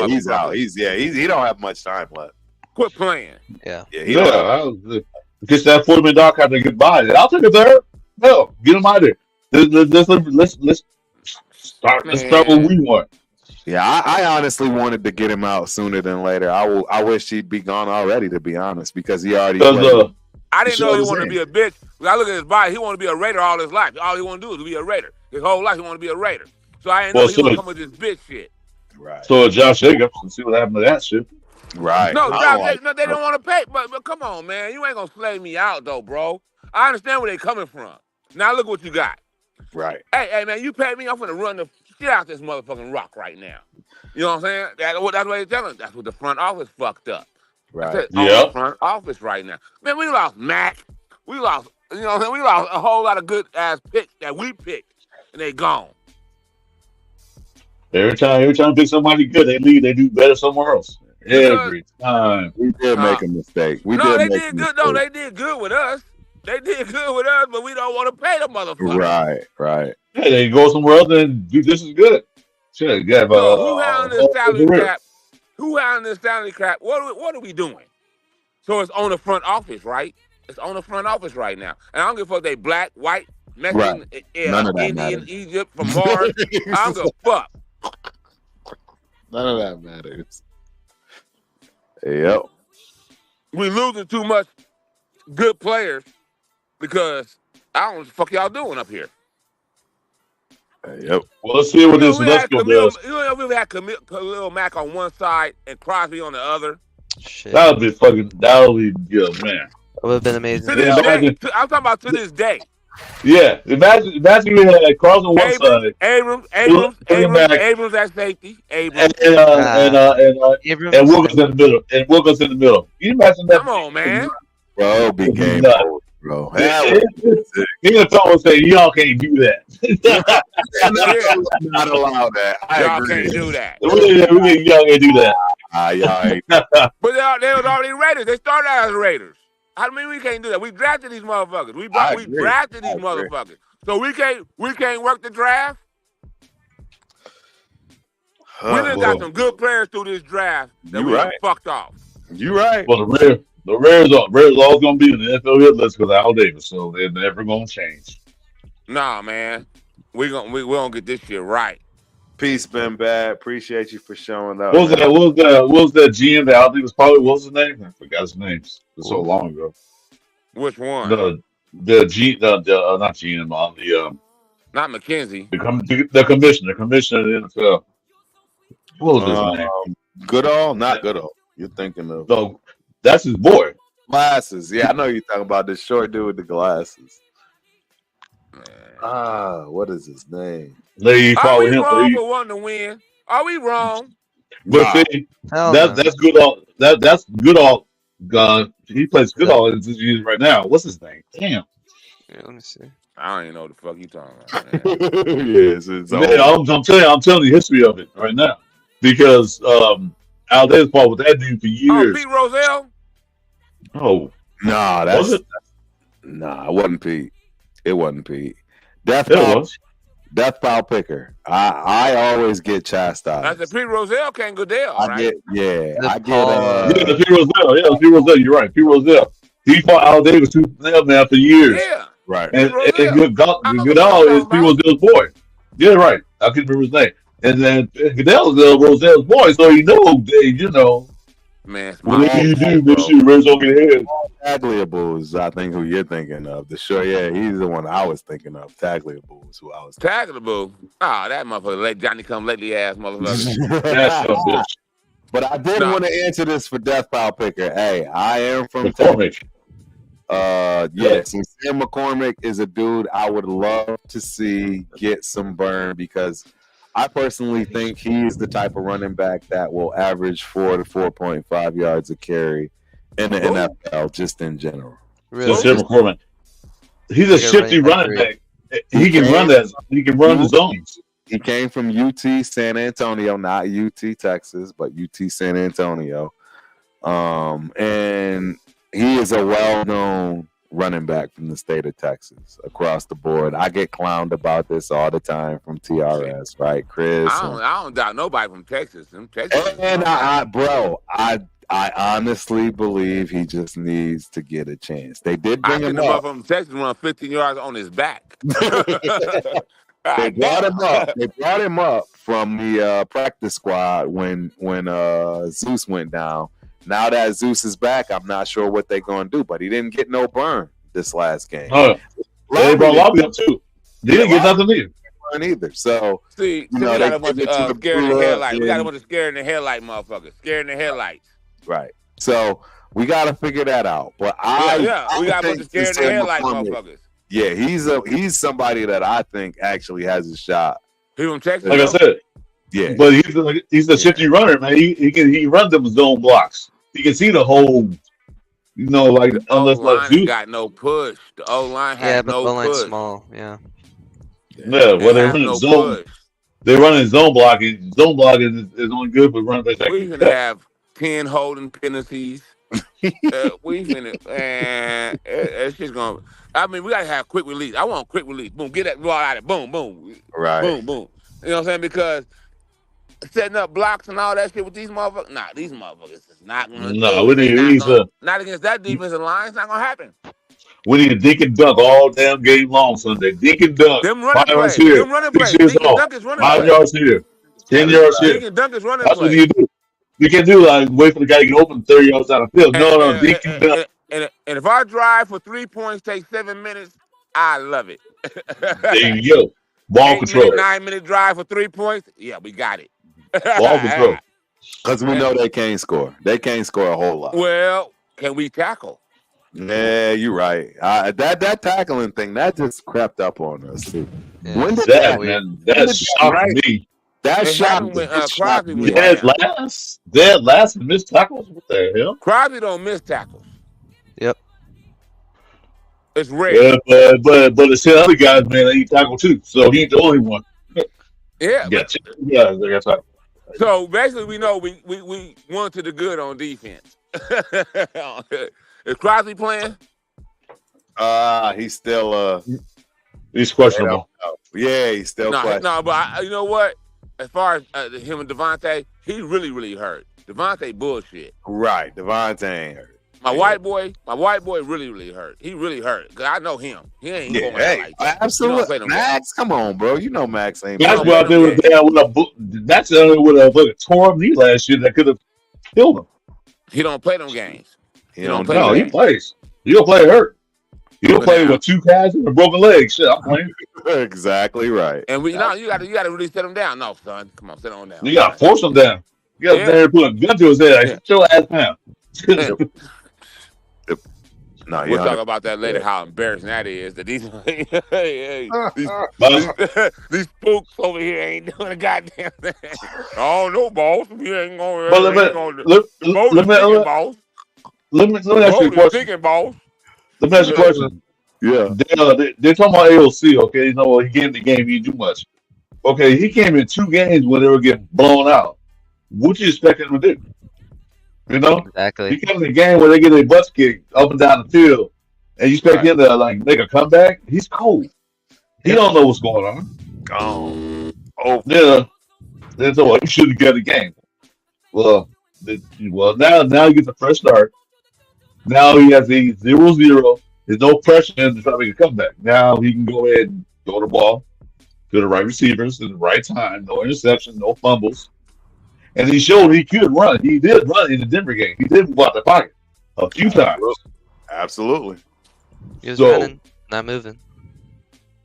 He's out. He don't have much time left. Quit playing. Yeah. Get that $40 million contract to get by. I'll take it there. No, get him out of there. Let's start what we want. Yeah, I honestly wanted to get him out sooner than later. I wish he'd be gone already, to be honest, because he already. I didn't know he wanted to be a bitch. When I look at his body, he wanted to be a Raider all his life. All he want to do is be a Raider. His whole life he want to be a Raider. So I didn't know he would come with this bitch shit. Right. So Josh Jacobs, and see what happened to that shit. Right. No, they don't want to pay. But come on, man, you ain't gonna slay me out though, bro. I understand where they coming from. Now look what you got. Right. Hey, man, you pay me, I'm gonna run the shit out this motherfucking rock right now. You know what I'm saying? That's what they're telling. That's what the front office fucked up. Right. The front office right now. Man, we lost Mac. We lost, you know what I'm saying? We lost a whole lot of good ass picks that we picked, and they gone. Every time we pick somebody good, they leave. They do better somewhere else. Every time. We did make a mistake. They did good. No, they did good with us. They did good with us, but we don't want to pay the motherfucker. Right. Hey, they go somewhere else and do just as good. Shit, you have, who handling this salary cap? Who handling this salary cap? What are we doing? So it's on the front office, right? It's on the front office right now. And I don't give a fuck they black, white, Mexican, Indian, Egypt, from Mars. I don't give a fuck. None of that matters. Yep. We losing too much good players because I don't know what the fuck y'all doing up here. Yep. Well, let's see what this Lesco does. You know, we had Khalil Mack on one side and Crosby on the other. Shit. That would be good, man. That would have been amazing. To this day, I'm talking about to this day. Yeah, imagine we had Crosby on one side. Abrams at safety. And Wilkins in the middle. Can you imagine that? Come on, man. Bro, became old, bro. He gonna tell us say y'all can't do that. Not allow that. Y'all can't do that. Y'all can't do that. Y'all ain't. But they was already Raiders. They started out as Raiders. I mean, we can't do that. We drafted these motherfuckers. We drafted these motherfuckers. So we can't work the draft. We done got some good players through this draft that we fucked off. You right. Well, the Raiders always gonna be in the NFL hit list because of Al Davis, so they're never gonna change. Nah, man, we gonna get this shit right. Peace, been bad. Appreciate you for showing up. What was that GM that Al Davis probably? What was his name? I forgot his name. It was so long ago. Which one? Not GM on the not McKenzie. The commissioner of the NFL. What was his name? Goodall, not Goodall. You're thinking of. No, that's his boy. Glasses. Yeah, I know you're talking about this short dude with the glasses. What is his name? Are we wrong for wanting to win? Are we wrong? But see, that's Goodall. That's Goodall. He plays Goodall in this year right now. What's his name? Damn. Yeah, let me see. I don't even know what the fuck you talking about. I'm telling you history of it right now because Al Davis fought with that dude for years. Pete Rozelle? Oh, nah, it wasn't Pete. It wasn't Pete. Death foul picker. I always get chastised. That's the Pete Rozelle can't Goodell, right? Pete Rozelle. Yeah, Pete Rozelle. You're right. Pete Rozelle. He fought Al Davis man for years. Yeah. Right. And Roselle. Goodall is P. Roselle's boy. Yeah, right. I can't remember his name. And then Goodell is Roselle's boy, so you know, Man, it's whatever my you do, bro. make sure you raise over your head. Tagliabue is, I think, who you're thinking of. The sure, yeah, he's the one I was thinking of. Tagliabue is who I was Tagliabue. Oh, that motherfucker, let Johnny come lately ass motherfucker. That's a bitch. But I did want to answer this for Death Pile Picker. Hey, I am from McCormick. Yes, and Sam McCormick is a dude I would love to see get some burn because I personally think he's the type of running back that will average 4 to 4.5 yards a carry in the NFL, just in general. Really? Sam McCormick. He's a shifty running back. He can run that. He can run the zones. He came from UT San Antonio, not UT Texas, but UT San Antonio. And he is a well-known running back from the state of Texas across the board. I get clowned about this all the time from TRS, right, Chris? I don't doubt nobody from Texas. Them Texas. And I honestly believe he just needs to get a chance. They did bring him up. From Texas run 15 yards on his back. They brought him up. They brought him up from the practice squad when Zeus went down. Now that Zeus is back, I'm not sure what they're going to do, but he didn't get no burn this last game. They brought Lobby up too. They didn't get nothing either. So, see, we got a bunch of scared in the headlight. We got a bunch of scared in the headlight motherfuckers. Scared in the headlights. Right. So we got to figure that out. But we got a bunch of scared in the headlight motherfuckers. Yeah, he's somebody that I think actually has a shot. He from Texas, like I said. Yeah, but he's a shifty runner, man. He runs them zone blocks. He can see the whole, like the unless like Zeus got no push. The O line has no push. O line's small. Yeah. Yeah, well they run zone. Push. They run in zone blocking. Zone blocking is only good for running backs. We're gonna have 10 holding penalties. We finna, man. It's just gonna. I mean, we gotta have quick release. I want quick release. Boom, get that ball out of it. Boom, boom. Right. Boom, boom. You know what I'm saying? Because setting up blocks and all that shit with these motherfuckers. Nah, these motherfuckers is not gonna. No, we need not against that defensive line. It's not gonna happen. We need to dink and dunk all damn game long Sunday. Dink and dunk. Them running plays. Here. Them running plays. Dink and dunk is running 5 yards here. 10 yards here. Dink and dunk is running That's plays. what you do. You can't do like wait for the guy to get open 30 yards out of the field. No, dink and dunk. And if our drive for 3 points takes 7 minutes, I love it. There you go. Ball control. 9-minute drive for 3 points. Yeah, we got it. Ball control. Because we know they can't score. They can't score a whole lot. Well, can we tackle? Yeah, you're right. That tackling thing, that just crept up on us too. Yeah. When did that shocked me. That shocked me. Dead last and missed tackles? What the hell? Crosby don't miss tackles. Yep. It's rare. Yeah, but it's the other guys, man, he tackle too. So he ain't the only one. Yeah. Yeah, they got tackle. So basically, we know we went to the good on defense. Is Crosby playing? He's still he's questionable. Yeah, he's still questionable. No, but you know what? As far as him and Davante, he really hurt. Davante bullshit. Right, Davante ain't hurt. My white boy really hurt. He really hurt. Cause I know him. He ain't going like that. Absolutely. Max, come on, bro. You know Max ain't. Max out there with a torn knee last year that could have killed him. He don't play them games. He plays. He don't play hurt. He don't play with 2 calves and a broken leg. Shit, I'm playing. Exactly right. And you gotta really set him down. No, son. Come on, set him down. You gotta force him down. You gotta put a gun to his head. Like, show ass down. No, we'll talk about that later. How embarrassing that is. That these spooks over here ain't doing a goddamn thing. Oh no, boss. We ain't going. Let me ask you a question. Boss. Let me ask you a question. Yeah, they're talking about AOC. Okay, he came in the game. He didn't do much. Okay, he came in 2 games when they were getting blown out. What you expect him to do? You know, exactly. He comes in a game where they get their butts kicked up and down the field, and you expect him to make a comeback. He's cold. He don't know what's going on. Gone. Yeah. Then so he shouldn't get the game. Well, now he gets a fresh start. Now he has a 0-0 There's no pressure in him to try to make a comeback. Now he can go ahead and throw the ball to the right receivers at the right time. No interception, no fumbles. And he showed he could run. He did run in the Denver game. He did move out the pocket a few times. Absolutely. He was So, running, not moving.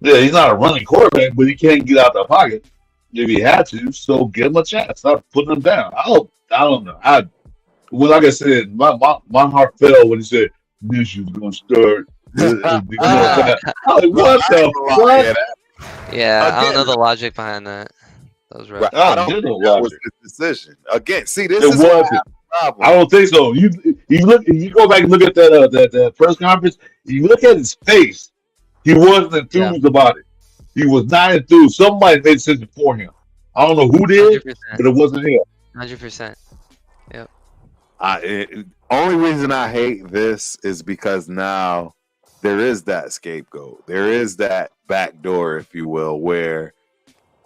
yeah, he's not a running quarterback, but he can't get out the pocket if he had to. So give him a chance. Stop putting him down. I don't know. Well, like I said, my heart fell when he said Minshew's going to start. I'm like, what the fuck? Yeah, I don't know the logic behind that. That was rough. Right. I don't There's no think that was logic. his decision. Again, see, this It is what wasn't. the problem. I don't think so. You go back and look at that press conference. You look at his face. He wasn't enthused about it. He was not enthused. Somebody made sense for him. I don't know who did, 100%. but it wasn't him. 100%. Only reason I hate this is because now there is that scapegoat. There is that back door, if you will, where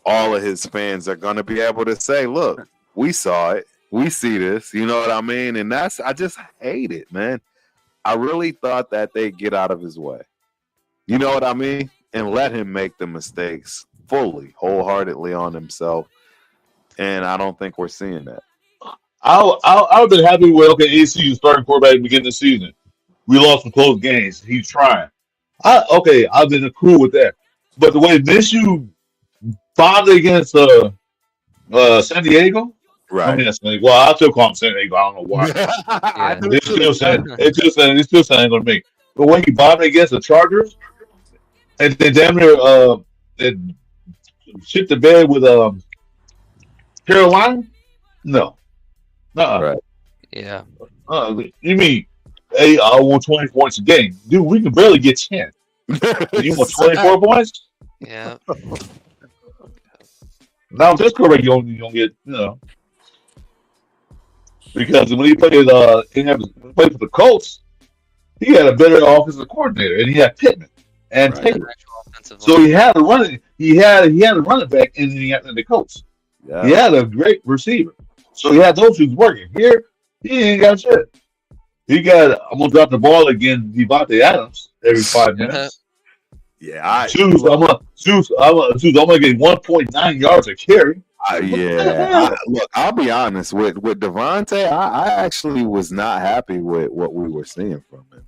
all of his fans are going to be able to say, look, we saw it. We see this. You know what I mean? And I just hate it, man. I really thought that they'd get out of his way. You know what I mean? And let him make the mistakes fully, wholeheartedly on himself. And I don't think we're seeing that. I would have been happy with AC starting quarterback at the beginning of the season. We lost some close games. He's trying. I've been cool with that. But the way Minshew bombed against San Diego, Right. Well, I'll still call him San Diego. I don't know why. Yeah. It's still saying going to make. But when he bombed against the Chargers, and then damn near shit the bed with Carolina, no. Right. Yeah. You mean, hey, I want 20 points a game. Dude, we can barely get 10. You want 24 points? Yeah. Now, this quarterback, you don't get, because when he played for the Colts, he had a better offensive coordinator, and he had Pittman and Taylor. So he had a running back in the Colts. Yeah. He had a great receiver. So he had those who's working. Here, he ain't got shit. I'm gonna drop the ball again, Davante Adams every 5 minutes. Yeah, I'm gonna get 1.9 yards a carry. Look, I'll be honest with Davante. I actually was not happy with what we were seeing from him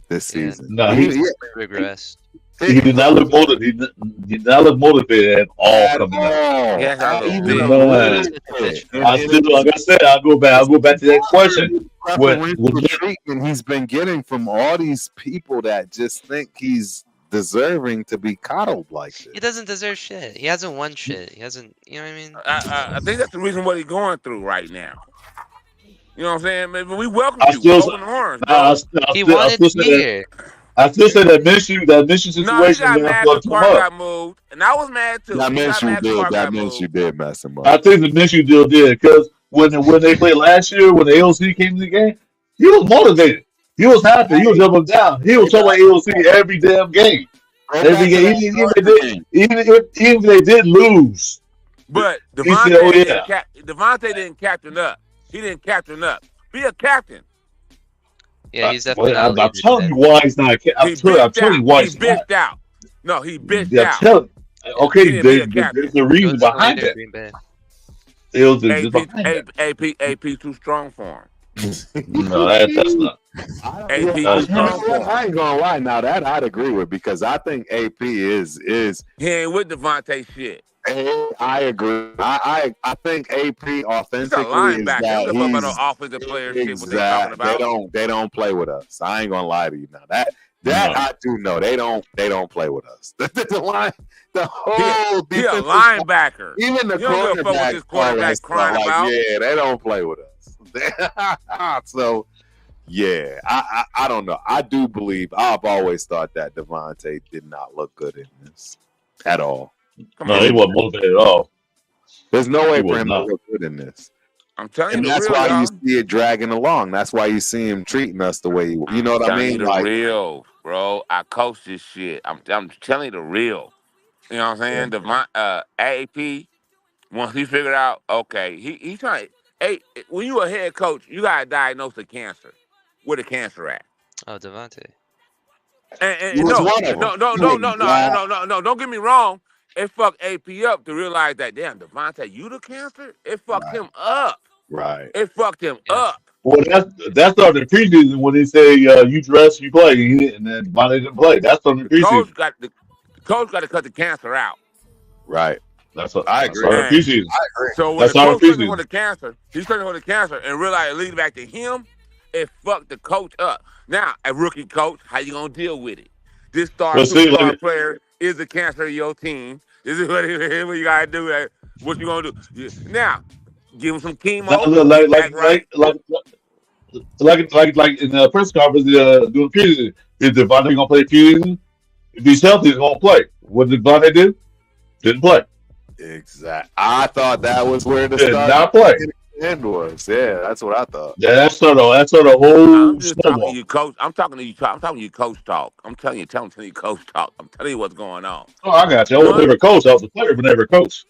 this season. No, he regressed. He did not look motivated. He did not look motivated at all coming out. Like I said, I'll go back to that question. The treatment he's been getting from all these people that just think he's deserving to be coddled like this. He doesn't deserve shit. He hasn't won shit. He hasn't. You know what I mean? I think that's the reason what he's going through right now. You know what I'm saying? Maybe we welcome you. Open arms, bro. He wanted to be here. I still say that Minshew situation. No, he got mad because Clark got moved, and I was mad too. That Minshew did mess him up. I think the Minshew deal did, because when they played last year, when the AOC came to the game, he was motivated. He was happy. He was jumping down. He was talking about AOC every damn game. Every game, even if they did lose. But Davante didn't captain up. He didn't captain up. Be a captain. Yeah, he's definitely. I'm telling you why he's not. I'm telling you why he's not. Bitched out. No, he bitched out. Okay, there's a reason behind it. AP too strong for him. No, that's not. I ain't gonna lie. Now that I'd agree with, because I think AP is he ain't with Davante shit. I agree. I think AP offensively is that he's offensive player shit. What they talking about? They don't play with us. I ain't gonna lie to you now. That I do know. They don't play with us. The whole he a linebacker. Even the quarterback crying about. Yeah, they don't play with us. So yeah, I don't know. I do believe. I've always thought that Davante did not look good in this at all. No, he wasn't motivated at all. There's no way for him to look good in this. I'm telling you, and that's why you see it dragging along. That's why you see him treating us the way you know what I mean. The real, bro. I coach this shit. I'm telling you the real. You know what I'm saying? AP, once he figured out, okay, he's trying. Hey, when you a head coach, you gotta diagnose the cancer. Where the cancer at? Oh, Davante. And He was no, one of them. no. Don't get me wrong. It fucked AP up to realize that damn Davante, you the cancer. It fucked him up. Right. It fucked him Yeah. up. Well, that's on the preseason when they say you dress, you play, and then Bonnie didn't play. That's on the The coach preseason. got the coach got to cut the cancer out. Right. That's I that's agree. on the And preseason. I agree. so when That's the on the coach searching for preseason. the cancer, he's searching for the cancer and realized it leads back to him. It fucked the coach up. Now, a rookie coach, how you gonna deal with it? This But see, superstar like, player is the cancer of your team. This is what you gotta do. What you gonna do? Now, give him some chemo. like, Get like, back right. like in the press conference doing preseason, is Devontae gonna play preseason? If he's healthy, he's gonna play. What did Devontae do? Didn't play. Exactly. I thought that was where the Did start not play. end was. Yeah, that's what I thought. That's sort of I'm whole just talking to snowball. you, coach. I'm talking to you. I'm talking to you, coach talk. I'm telling you, telling you, coach talk. I'm telling you what's going on. Oh, I got you. I was One, never coach. I was a player, but never coach.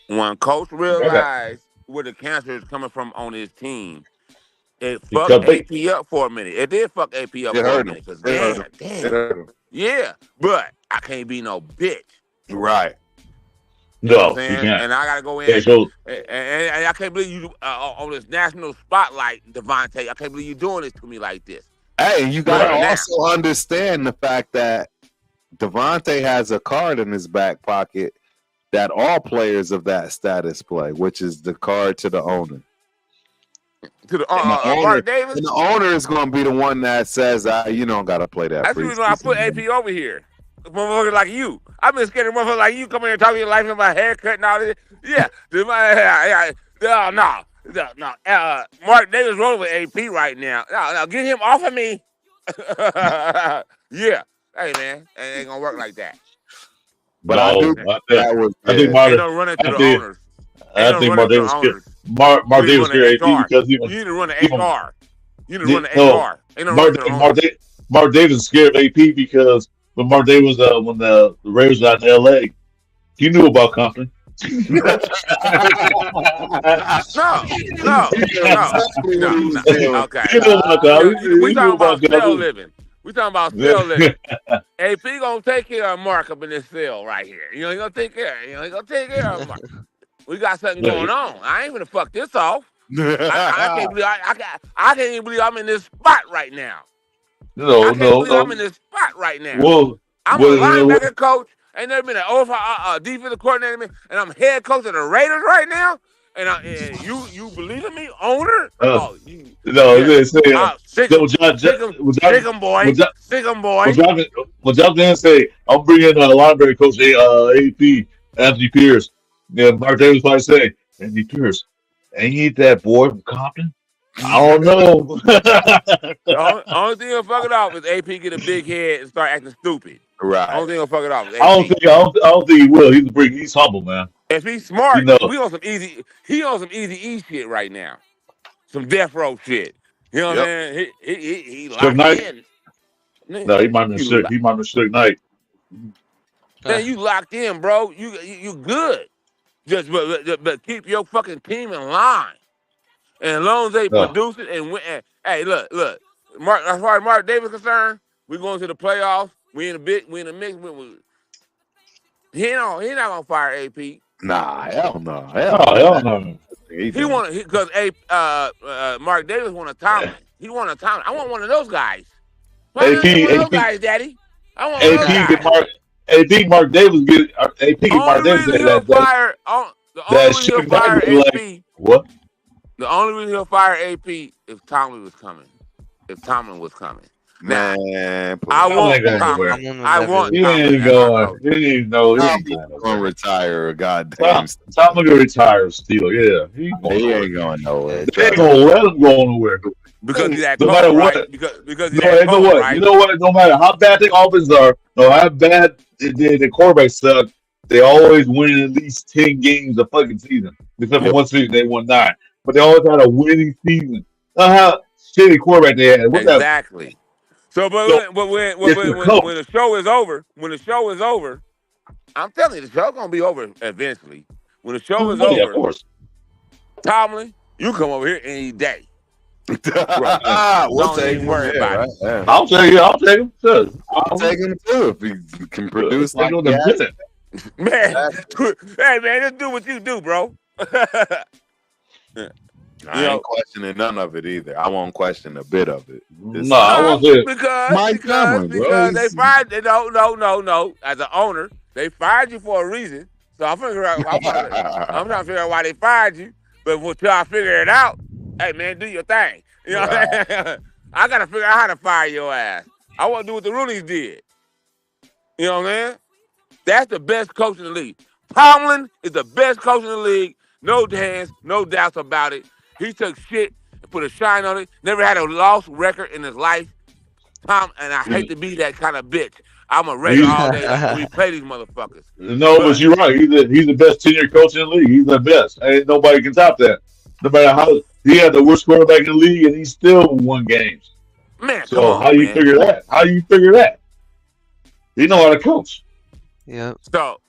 when coach I got realized where the cancer is coming from on his team, it he fucked cut bait. AP up for a minute. It did fuck AP up It for a hurt him. minute. Cause It hurt him. damn, It hurt him. yeah. But I can't be no bitch. Right. You know what No, I'm you saying? can't. And I gotta go in Yeah, so and I can't believe you on this national spotlight, Davante. I can't believe you doing this to me like this. Hey, you But gotta now, also understand the fact that Devontae has a card in his back pocket that all players of that status play, which is the card to the owner. to the And the owner, Mark Davis. and the owner is going to be the one that says, "You don't got to play that." That's the reason why I put AP over here. Motherfucker like you. I've been scared of motherfuckers like you coming here talking your life about haircut and all this. Yeah. No. Mark Davis rolling with AP right now. No, get him off of me. Yeah. Hey, man. It ain't going to work like that. But I do no, think that was I think yeah. Mark. Ain't no running to I the think owners. Ain't I no think running Mark to the Davis scared. owners. Mark You need to Davis run an scared AP HR. because You need to run an he won. HR. You need to run an No, HR. Ain't no running to the owners. Mark Davis is scared of AP because when Mark Davis when the Raiders was out in LA, he knew about Compton. No. Okay. He knew about Compton. We He knew talking about about cell Compton. living. We talking about cell living. AP gonna take care of Mark up in this cell right here. You know, he gonna take care. You know, he gonna take care of Mark. We got something going on. I ain't gonna fuck this off. I can't believe I can't even believe I'm in this spot right now. I can't believe I'm in this spot right now. Well, I'm a linebacker coach. Ain't never been an defensive coordinator, and I'm head coach of the Raiders right now. And you believe in me, owner? no, they say Sick him, boy. Sick him, boy. John Glenn say, I'm bringing linebacker coach AP Anthony Pierce. Yeah, Mark Davis might say, Anthony Pierce, ain't that boy from Compton? I don't know. The only thing that'll fuck it off is AP get a big head and start acting stupid. Right. Only thing that'll fuck it off is AP. I don't think he will. He's humble, man. If he's smart, You know. we on some easy. He on some easy E shit right now. Some death row shit. You know what I'm saying? He locked in. No, he might be sick. He might be sick night. Man, you locked in, bro. You good. Just but keep your fucking team in line. And as long as they produce it and win. And, hey, look. Mark, as far as Mark Davis concerned, we going to the playoffs. We in the mix. He not gonna fire AP. Nah, hell no. Hell no. He want because Mark Davis want a Tomlin. He want a Tomlin. I want one of those guys. Why not one of those guys, Daddy? I want one of those guys. AP Mark Davis get AP Mark Davis the only reason he'll fire AP. What? The only reason he'll fire AP if Tomlin was coming. If Tomlin was coming. Now, man, I want Tomlin. I want He ain't going. He ain't going to retire. Goddamn. Tomlin gonna retire still. Yeah, he ain't going nowhere. They ain't gonna let him go nowhere. Because he's that no coach, matter what. Right? Because he's that coach, right? You know what? No matter how bad the offenses are, no how bad the quarterbacks suck, they always win at least 10 games a fucking season. Except for one season, they won 9. But they always had a winning season. How shitty quarterback they had. Exactly. So, but when the show is over, I'm telling you, the show's gonna be over eventually. When the show is over, of course. Tomlin, you come over here any day. We'll Don't take even him. worry Yeah, about right? it. Yeah. I'll take it. I'll take him. Sure. I'll take him too if he can produce like the that. minute. Man, hey man, just do what you do, bro. I ain't questioning none of it either. I won't question a bit of it. No, I won't say it. Because they fired. No. As an owner, they fired you for a reason. So I'm figuring out. I'm trying to figure out why they fired you. But until I figure it out, hey man, do your thing. You know, what I mean? I gotta figure out how to fire your ass. I want to do what the Roonies did. You know what I mean? That's the best coach in the league. Tomlin is the best coach in the league. No hands, no doubts about it. He took shit and put a shine on it. Never had a lost record in his life. And I hate to be that kind of bitch. I'm a Raider all day. Like, we play these motherfuckers. No, but you're right. He's the best tenure coach in the league. He's the best. Ain't nobody can top that. No matter how he had the worst quarterback in the league, and he still won games. Man, so how you figure that? How you figure that? He know how to coach. Yeah. So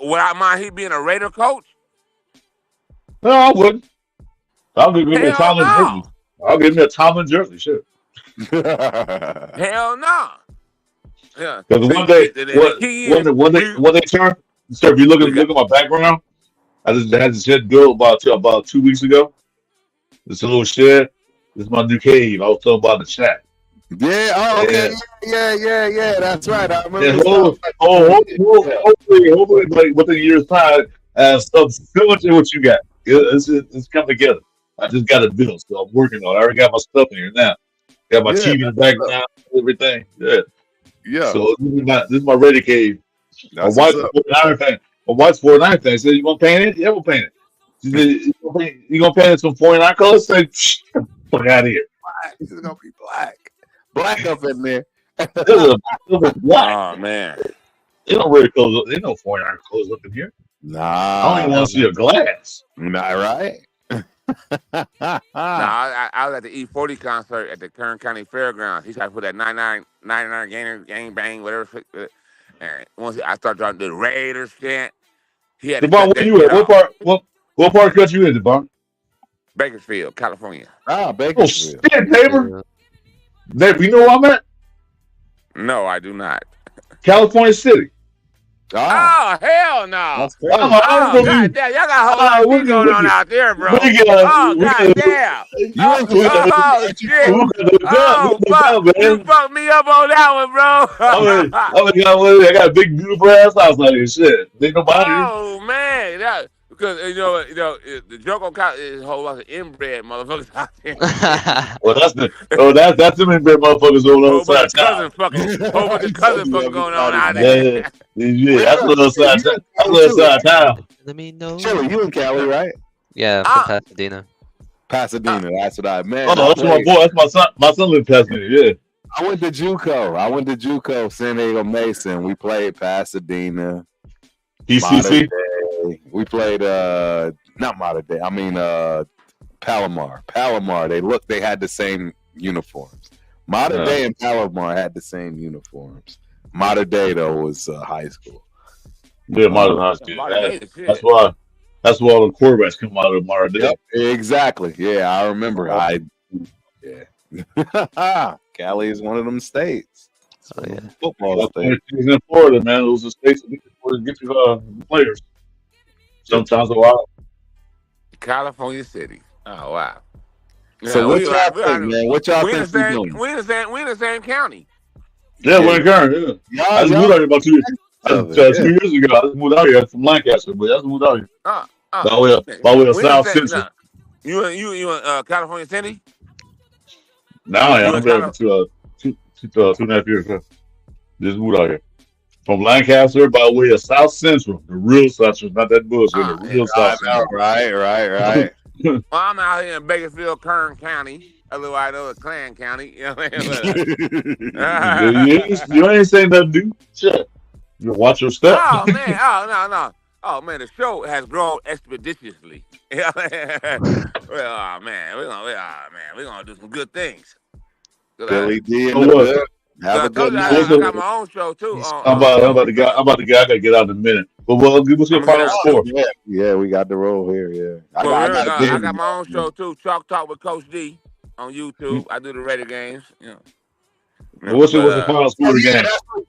would I mind he being a Raider coach? No, I wouldn't. I'll give him a Tomlin jersey. I'll give him a Tomlin jersey. Sure. Hell no. Yeah. Because one day turn. So if you look at my background, I just had this shed built about 2 weeks ago. It's a little shed. This is my new cave. I was talking about in the chat. Yeah. Oh, okay. Yeah. That's right. I remember. Yeah, hopefully, like within a year's time, stuff similar to what you got. It's come together. I just got it built, so I'm working on it. I already got my stuff in here now. Got my TV in the background, everything. Yeah. So this is my ready cave. My wife's 49 fan. Said, "You gonna paint it? Yeah, we'll paint it." She said, "You gonna paint it some 49 colors?" Say, "Fuck out of here." This is gonna be black. Black up in there. Oh man. They don't really close. They don't 49 colors up in here. Nah. I don't even want to see a glass. Not right. I was at the E40 concert at the Kern County Fairgrounds. He tried to put that 99 gang bang, whatever. And once I started talking to the Raiders chant, he had DeBon, where you at? What part cut you in, DeBon? Bakersfield, California. Bakersfield. Oh shit, neighbor. Neighbor, you know where I'm at? No, I do not. California City. Oh, hell no. God damn, y'all got a whole lot going on out there, bro. God damn. Oh, shit. You fucked me up on that one, bro. I got a big, beautiful ass house like this shit. Ain't nobody. Oh, man. Because, the joke on couch is a whole lot of inbred motherfuckers out there. Well, that's them inbred motherfuckers on the other side of town. Whole bunch of cousin fucking going on out there. Yeah, that's the other side of town. Let me know. Chili, you in Cali, right? Yeah, from Pasadena. Pasadena, that's what I meant. Oh, that's my boy. That's my son. My son lives in Pasadena, yeah. I went to JUCO, San Diego Mason. We played Pasadena. PCC? We played not Mater Day. I mean Palomar. They had the same uniforms. Mater Day and Palomar had the same uniforms. Mater Day though was high school. Yeah, Mater High School. That's why all the quarterbacks come out of Mater Day. Yep, exactly. Yeah, I remember. Cali is one of them states. Oh yeah. Football state. In Florida, man. Those are states that get you players. Sometimes a while. California City. Oh wow. So what y'all think, man? What y'all think we doing? We in the same county. Yeah, we're in Kern. Yeah. I just moved out here about 2 years. 2 years ago, I just moved out here from Lancaster, but I just moved out here. By way of South Central. You in California City? No, I'm there for 2.5 years. Just moved out here. From Lancaster by way of South Central, the real South Central, not that bullshit, the real South Central. Right. Well, I'm out here in Bakersfield, Kern County, otherwise known as Clan County. You know what I mean? You ain't saying nothing, dude. Shit. You watch your step. Oh man, no. Oh man, the show has grown expeditiously. Well, we're gonna do some good things. Billy D in the have a good night. I got my own show too. I'm about to go. I gotta get out in a minute. But what's your final score? Yeah, we got the roll here. Yeah, I got my own show too. Chalk Talk with Coach D. on YouTube. I do the Raider games. You know. What's the final score of the game?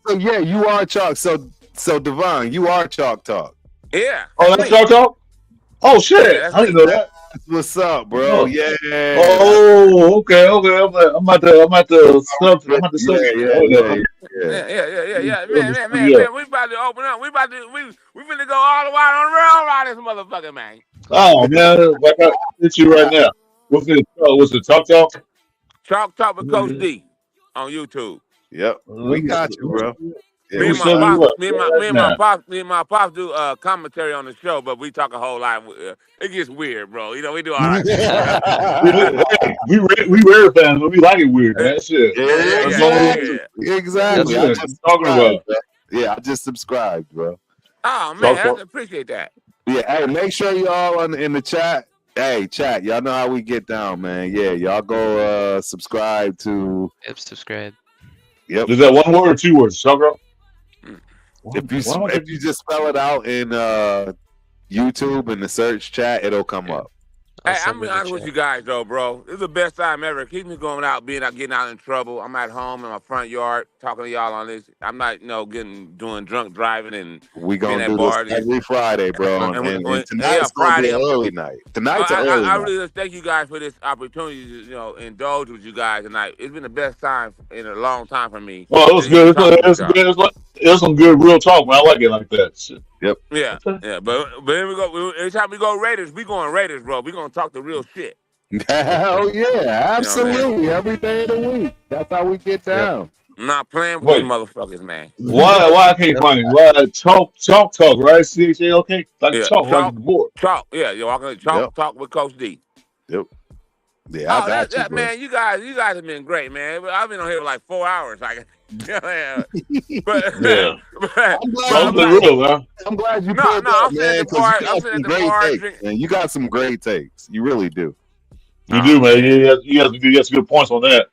So yeah, you are Chalk. So Devon, you are Chalk Talk. Yeah. Oh, that's Chalk Talk? Oh shit. Yeah, I didn't know that. What's up, bro? Oh. Yeah. Oh, okay. I'm about to sub. Yeah. Man. We about to open up. We finna go all the way on the rail around this motherfucker, man. Oh man, like I hit you right now. What's it? Chalk Talk? Chalk Talk with Coach D on YouTube. Yep. We got you, bro. Yeah, Me and my pops do commentary on the show, but we talk a whole lot. It gets weird, bro. You know, we do all right. we rare fans, but we like it weird, man. Shit. Yeah. Exactly. That's what I'm talking about. Yeah, I just subscribed, bro. Oh man, I appreciate that. Yeah, hey, make sure y'all in the chat. Hey, chat, y'all know how we get down, man. Yeah, y'all go subscribe to. Yep, subscribe. Yep. Is that one word or 2 words, Sugar? If you just spell it out in YouTube in the search chat, it'll come up. Hey, I'm be honest with you guys though, bro. This is the best time ever. Keep me going out, getting out in trouble. I'm at home in my front yard talking to y'all on this. I'm not, doing drunk driving and we gonna do this every Friday, bro. And tonight's Friday, an early night. Tonight's an early night. I really thank you guys for this opportunity to, indulge with you guys tonight. It's been the best time in a long time for me. Well, it was good. It was some good real talk, man. I like it like that. Shit. Yep. Yeah. But here we go. Every time we go Raiders, we going Raiders, bro. We gonna talk the real shit. Hell yeah, absolutely. Every day of the week. That's how we get down. I'm not playing with these motherfuckers, man. Why I can't find it? Why talk, right? CHALK? Like talk like the board. Talk, yeah. You're walking talk with Coach D. Yep. Yeah, I got you, bro. Man, you guys have been great, man. I've been on here for like 4 hours. Like, but I'm glad you pulled up, man. You got some great takes. You really do. You do, man. You have some good points on that.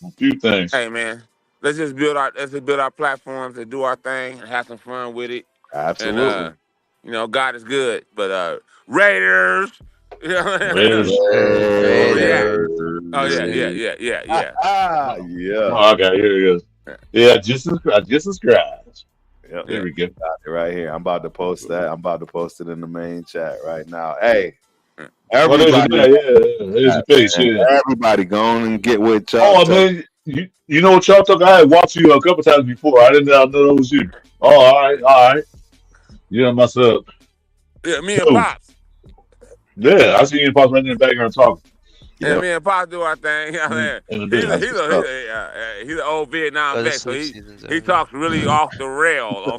A few things. Hey, man. Let's just build our platforms and do our thing and have some fun with it. Absolutely. And, God is good. But Raiders. Raiders. Oh yeah. Yeah. Oh, okay, here he is. Yeah, just subscribe. Yep. There we go. Right here. I'm about to post that. I'm about to post it in the main chat right now. Hey, everybody, everybody go on and get with Chalk. Oh man, you know what, Chalk Talk? I had watched you a couple times before. I didn't know that was you. Oh, all right. Yeah, myself. Yeah, me and Pops. Yeah, I see you and Pops right in the background talking. Yeah, me and Pops do our thing. He's an old Vietnam vet, so he talks really off the rail.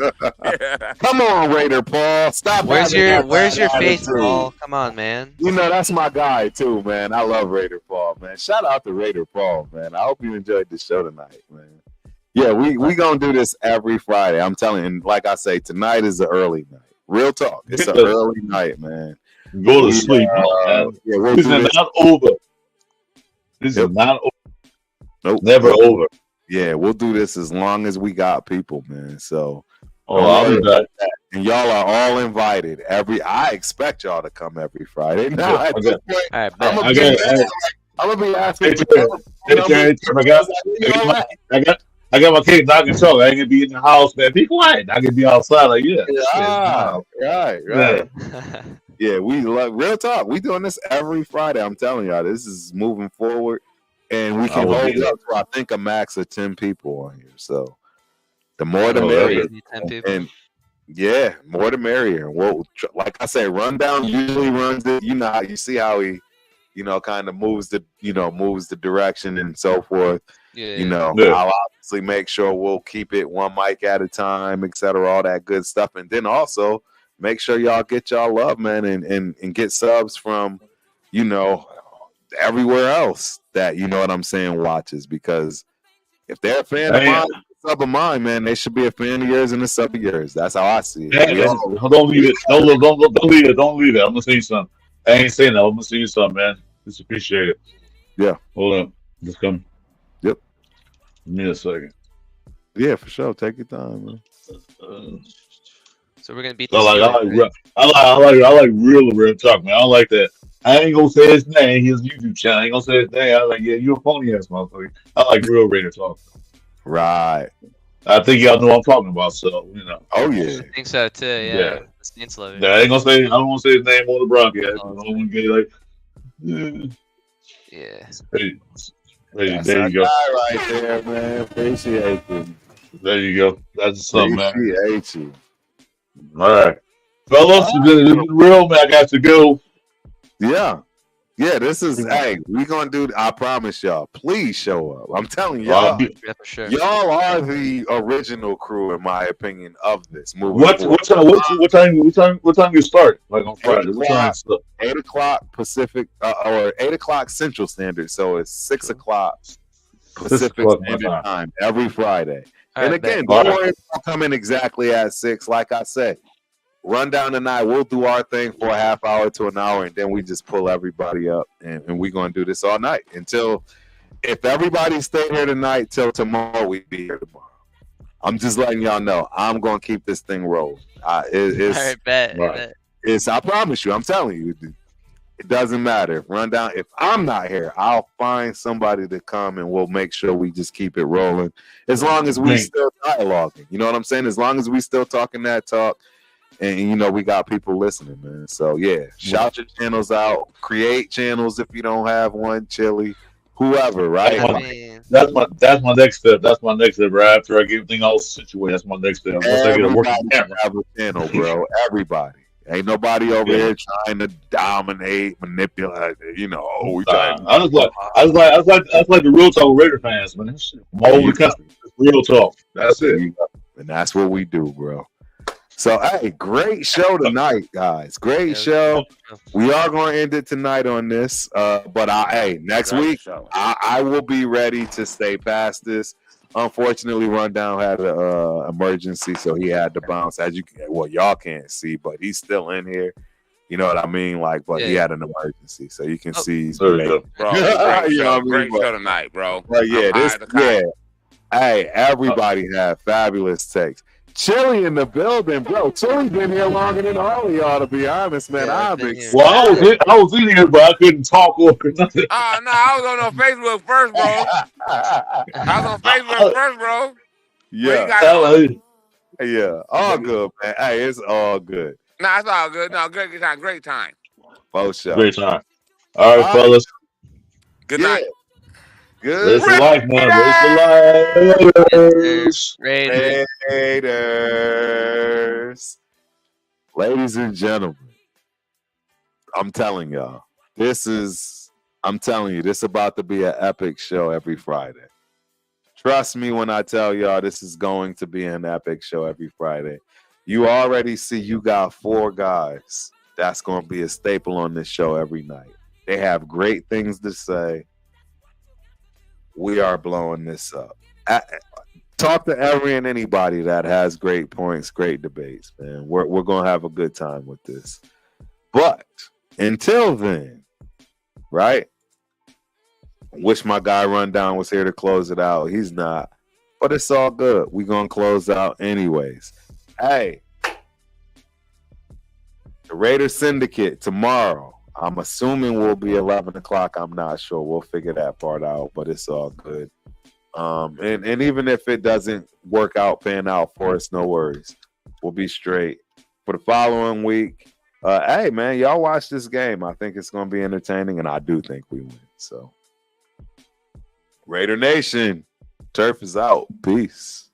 Come on, Raider Paul. Stop. Where's your face, Paul? Come on, man. That's my guy too, man. I love Raider Paul, man. Shout out to Raider Paul, man. I hope you enjoyed the show tonight, man. Yeah, we gonna do this every Friday. I'm telling you, and like I say, tonight is the early night. Real talk. It's an early night, man. Go to sleep. This is not over. This is not over. Nope. Never over. Yeah, we'll do this as long as we got people, man. So, I'll be back. And y'all are all invited. I expect y'all to come every Friday. Now, at this point, I'm gonna be asking. I got my kids knocking talk. I ain't gonna be in the house, man. Be quiet. I can be outside, like right. Yeah, we love real talk. We doing this every Friday. I'm telling y'all, this is moving forward, and we can hold up to I think a max of 10 people on here. So the more the merrier. And yeah, more the merrier. Well, like I say, Rundown usually runs it. You see how he, kind of moves the direction and so forth. I'll obviously make sure we'll keep it one mic at a time, etc. All that good stuff, and then also make sure y'all get y'all love, man, and get subs from, everywhere else that, what I'm saying, watches. Because if they're a fan of mine, sub of mine, man, they should be a fan of yours and a sub of yours. That's how I see it. Don't leave it. Don't leave it. Don't leave it. I'm gonna see you something. I ain't saying that. I'm gonna see you something, man. Just appreciate it. Yeah. Hold on. Just come. Yep. Give me a second. Yeah, for sure. Take your time, man. So we're gonna beat this. I like real talk, man. I don't like that. I ain't gonna say his name. His YouTube channel. I ain't gonna say his name. I was like, yeah, you a phony ass motherfucker. I like real Raider talk. Right. I think y'all know what I'm talking about. So Oh yeah. I think so too. Yeah. Yeah. The Saints love it. Yeah, I ain't gonna say. I don't want to say his name on the broadcast. I Oh, don't want to get like. yeah. Hey, That's there our you go. guy right there, man. Appreciate you. There you go. That's something, man. Appreciate you. All right, fellas, it's been real, man. I got to go. Yeah. Yeah, this is hey, we gonna do I promise y'all, please show up. I'm telling y'all, Yeah, for sure. y'all are the original crew, in my opinion, of this movie. What time you start? Like on Friday? What time? 8 o'clock Pacific or 8 o'clock Central Standard, so it's 6 o'clock Pacific Standard Time every Friday. And again, don't worry about coming exactly at 6. Like I said, rundown tonight, we'll do our thing for a half hour to an hour, and then we just pull everybody up, and we're going to do this all night until, if everybody stayed here tonight till tomorrow, we'd be here tomorrow. I'm just letting y'all know, I'm going to keep this thing rolling. It's, All right, bet. It's, I promise you, I'm telling you, it doesn't matter. If I'm not here, I'll find somebody to come, and we'll make sure we just keep it rolling. As long as we still dialoguing, you know what I'm saying? As long as we still talking that talk, and we got people listening, man. So yeah, shout your channels out, create channels if you don't have one, Chili, whoever, right? That's my next step. That's my next step. Right after I get everything else situated, that's my next step. Once I get a working camera, have a channel, bro. Everybody. Ain't nobody over here trying to dominate, manipulate. We trying. I was like the real talk Raider fans, man. From all over the country, real talk. That's it, and that's what we do, bro. So, hey, great show tonight, guys. Great show. We are going to end it tonight on this. But next week, I will be ready to stay past this. Unfortunately, Rundown had an emergency, so he had to bounce. Y'all can't see, but he's still in here. You know what I mean? He had an emergency, so you can see he's bro. Great show tonight, bro. But hey, everybody had fabulous takes. Chili in the building, bro. Chili been here longer than all of y'all, to be honest, man. I was in here, but I couldn't talk or nothing. Oh no, I was on Facebook first, bro. I was on Facebook first, bro. Yeah, all good, man. Hey, it's all good. Nah, it's all good. No, great time. For sure. Great time. All right, fellas. Good night. Good. Race the life, man. Race the Raiders. Ladies and gentlemen, I'm telling y'all, this is about to be an epic show every Friday. Trust me when I tell y'all this is going to be an epic show every Friday. You already see you got 4 guys that's going to be a staple on this show every night. They have great things to say. We are blowing this up. Talk to every and anybody that has great points, great debates, man. We're going to have a good time with this. But until then, right? Wish my guy Rundown was here to close it out. He's not. But it's all good. We're going to close out anyways. Hey, the Raiders Syndicate tomorrow. I'm assuming will be 11 o'clock. I'm not sure. We'll figure that part out, but it's all good. And even if it doesn't pan out for us, no worries. We'll be straight. For the following week, hey, man, y'all watch this game. I think it's going to be entertaining, and I do think we win. So, Raider Nation, Turf is out. Peace.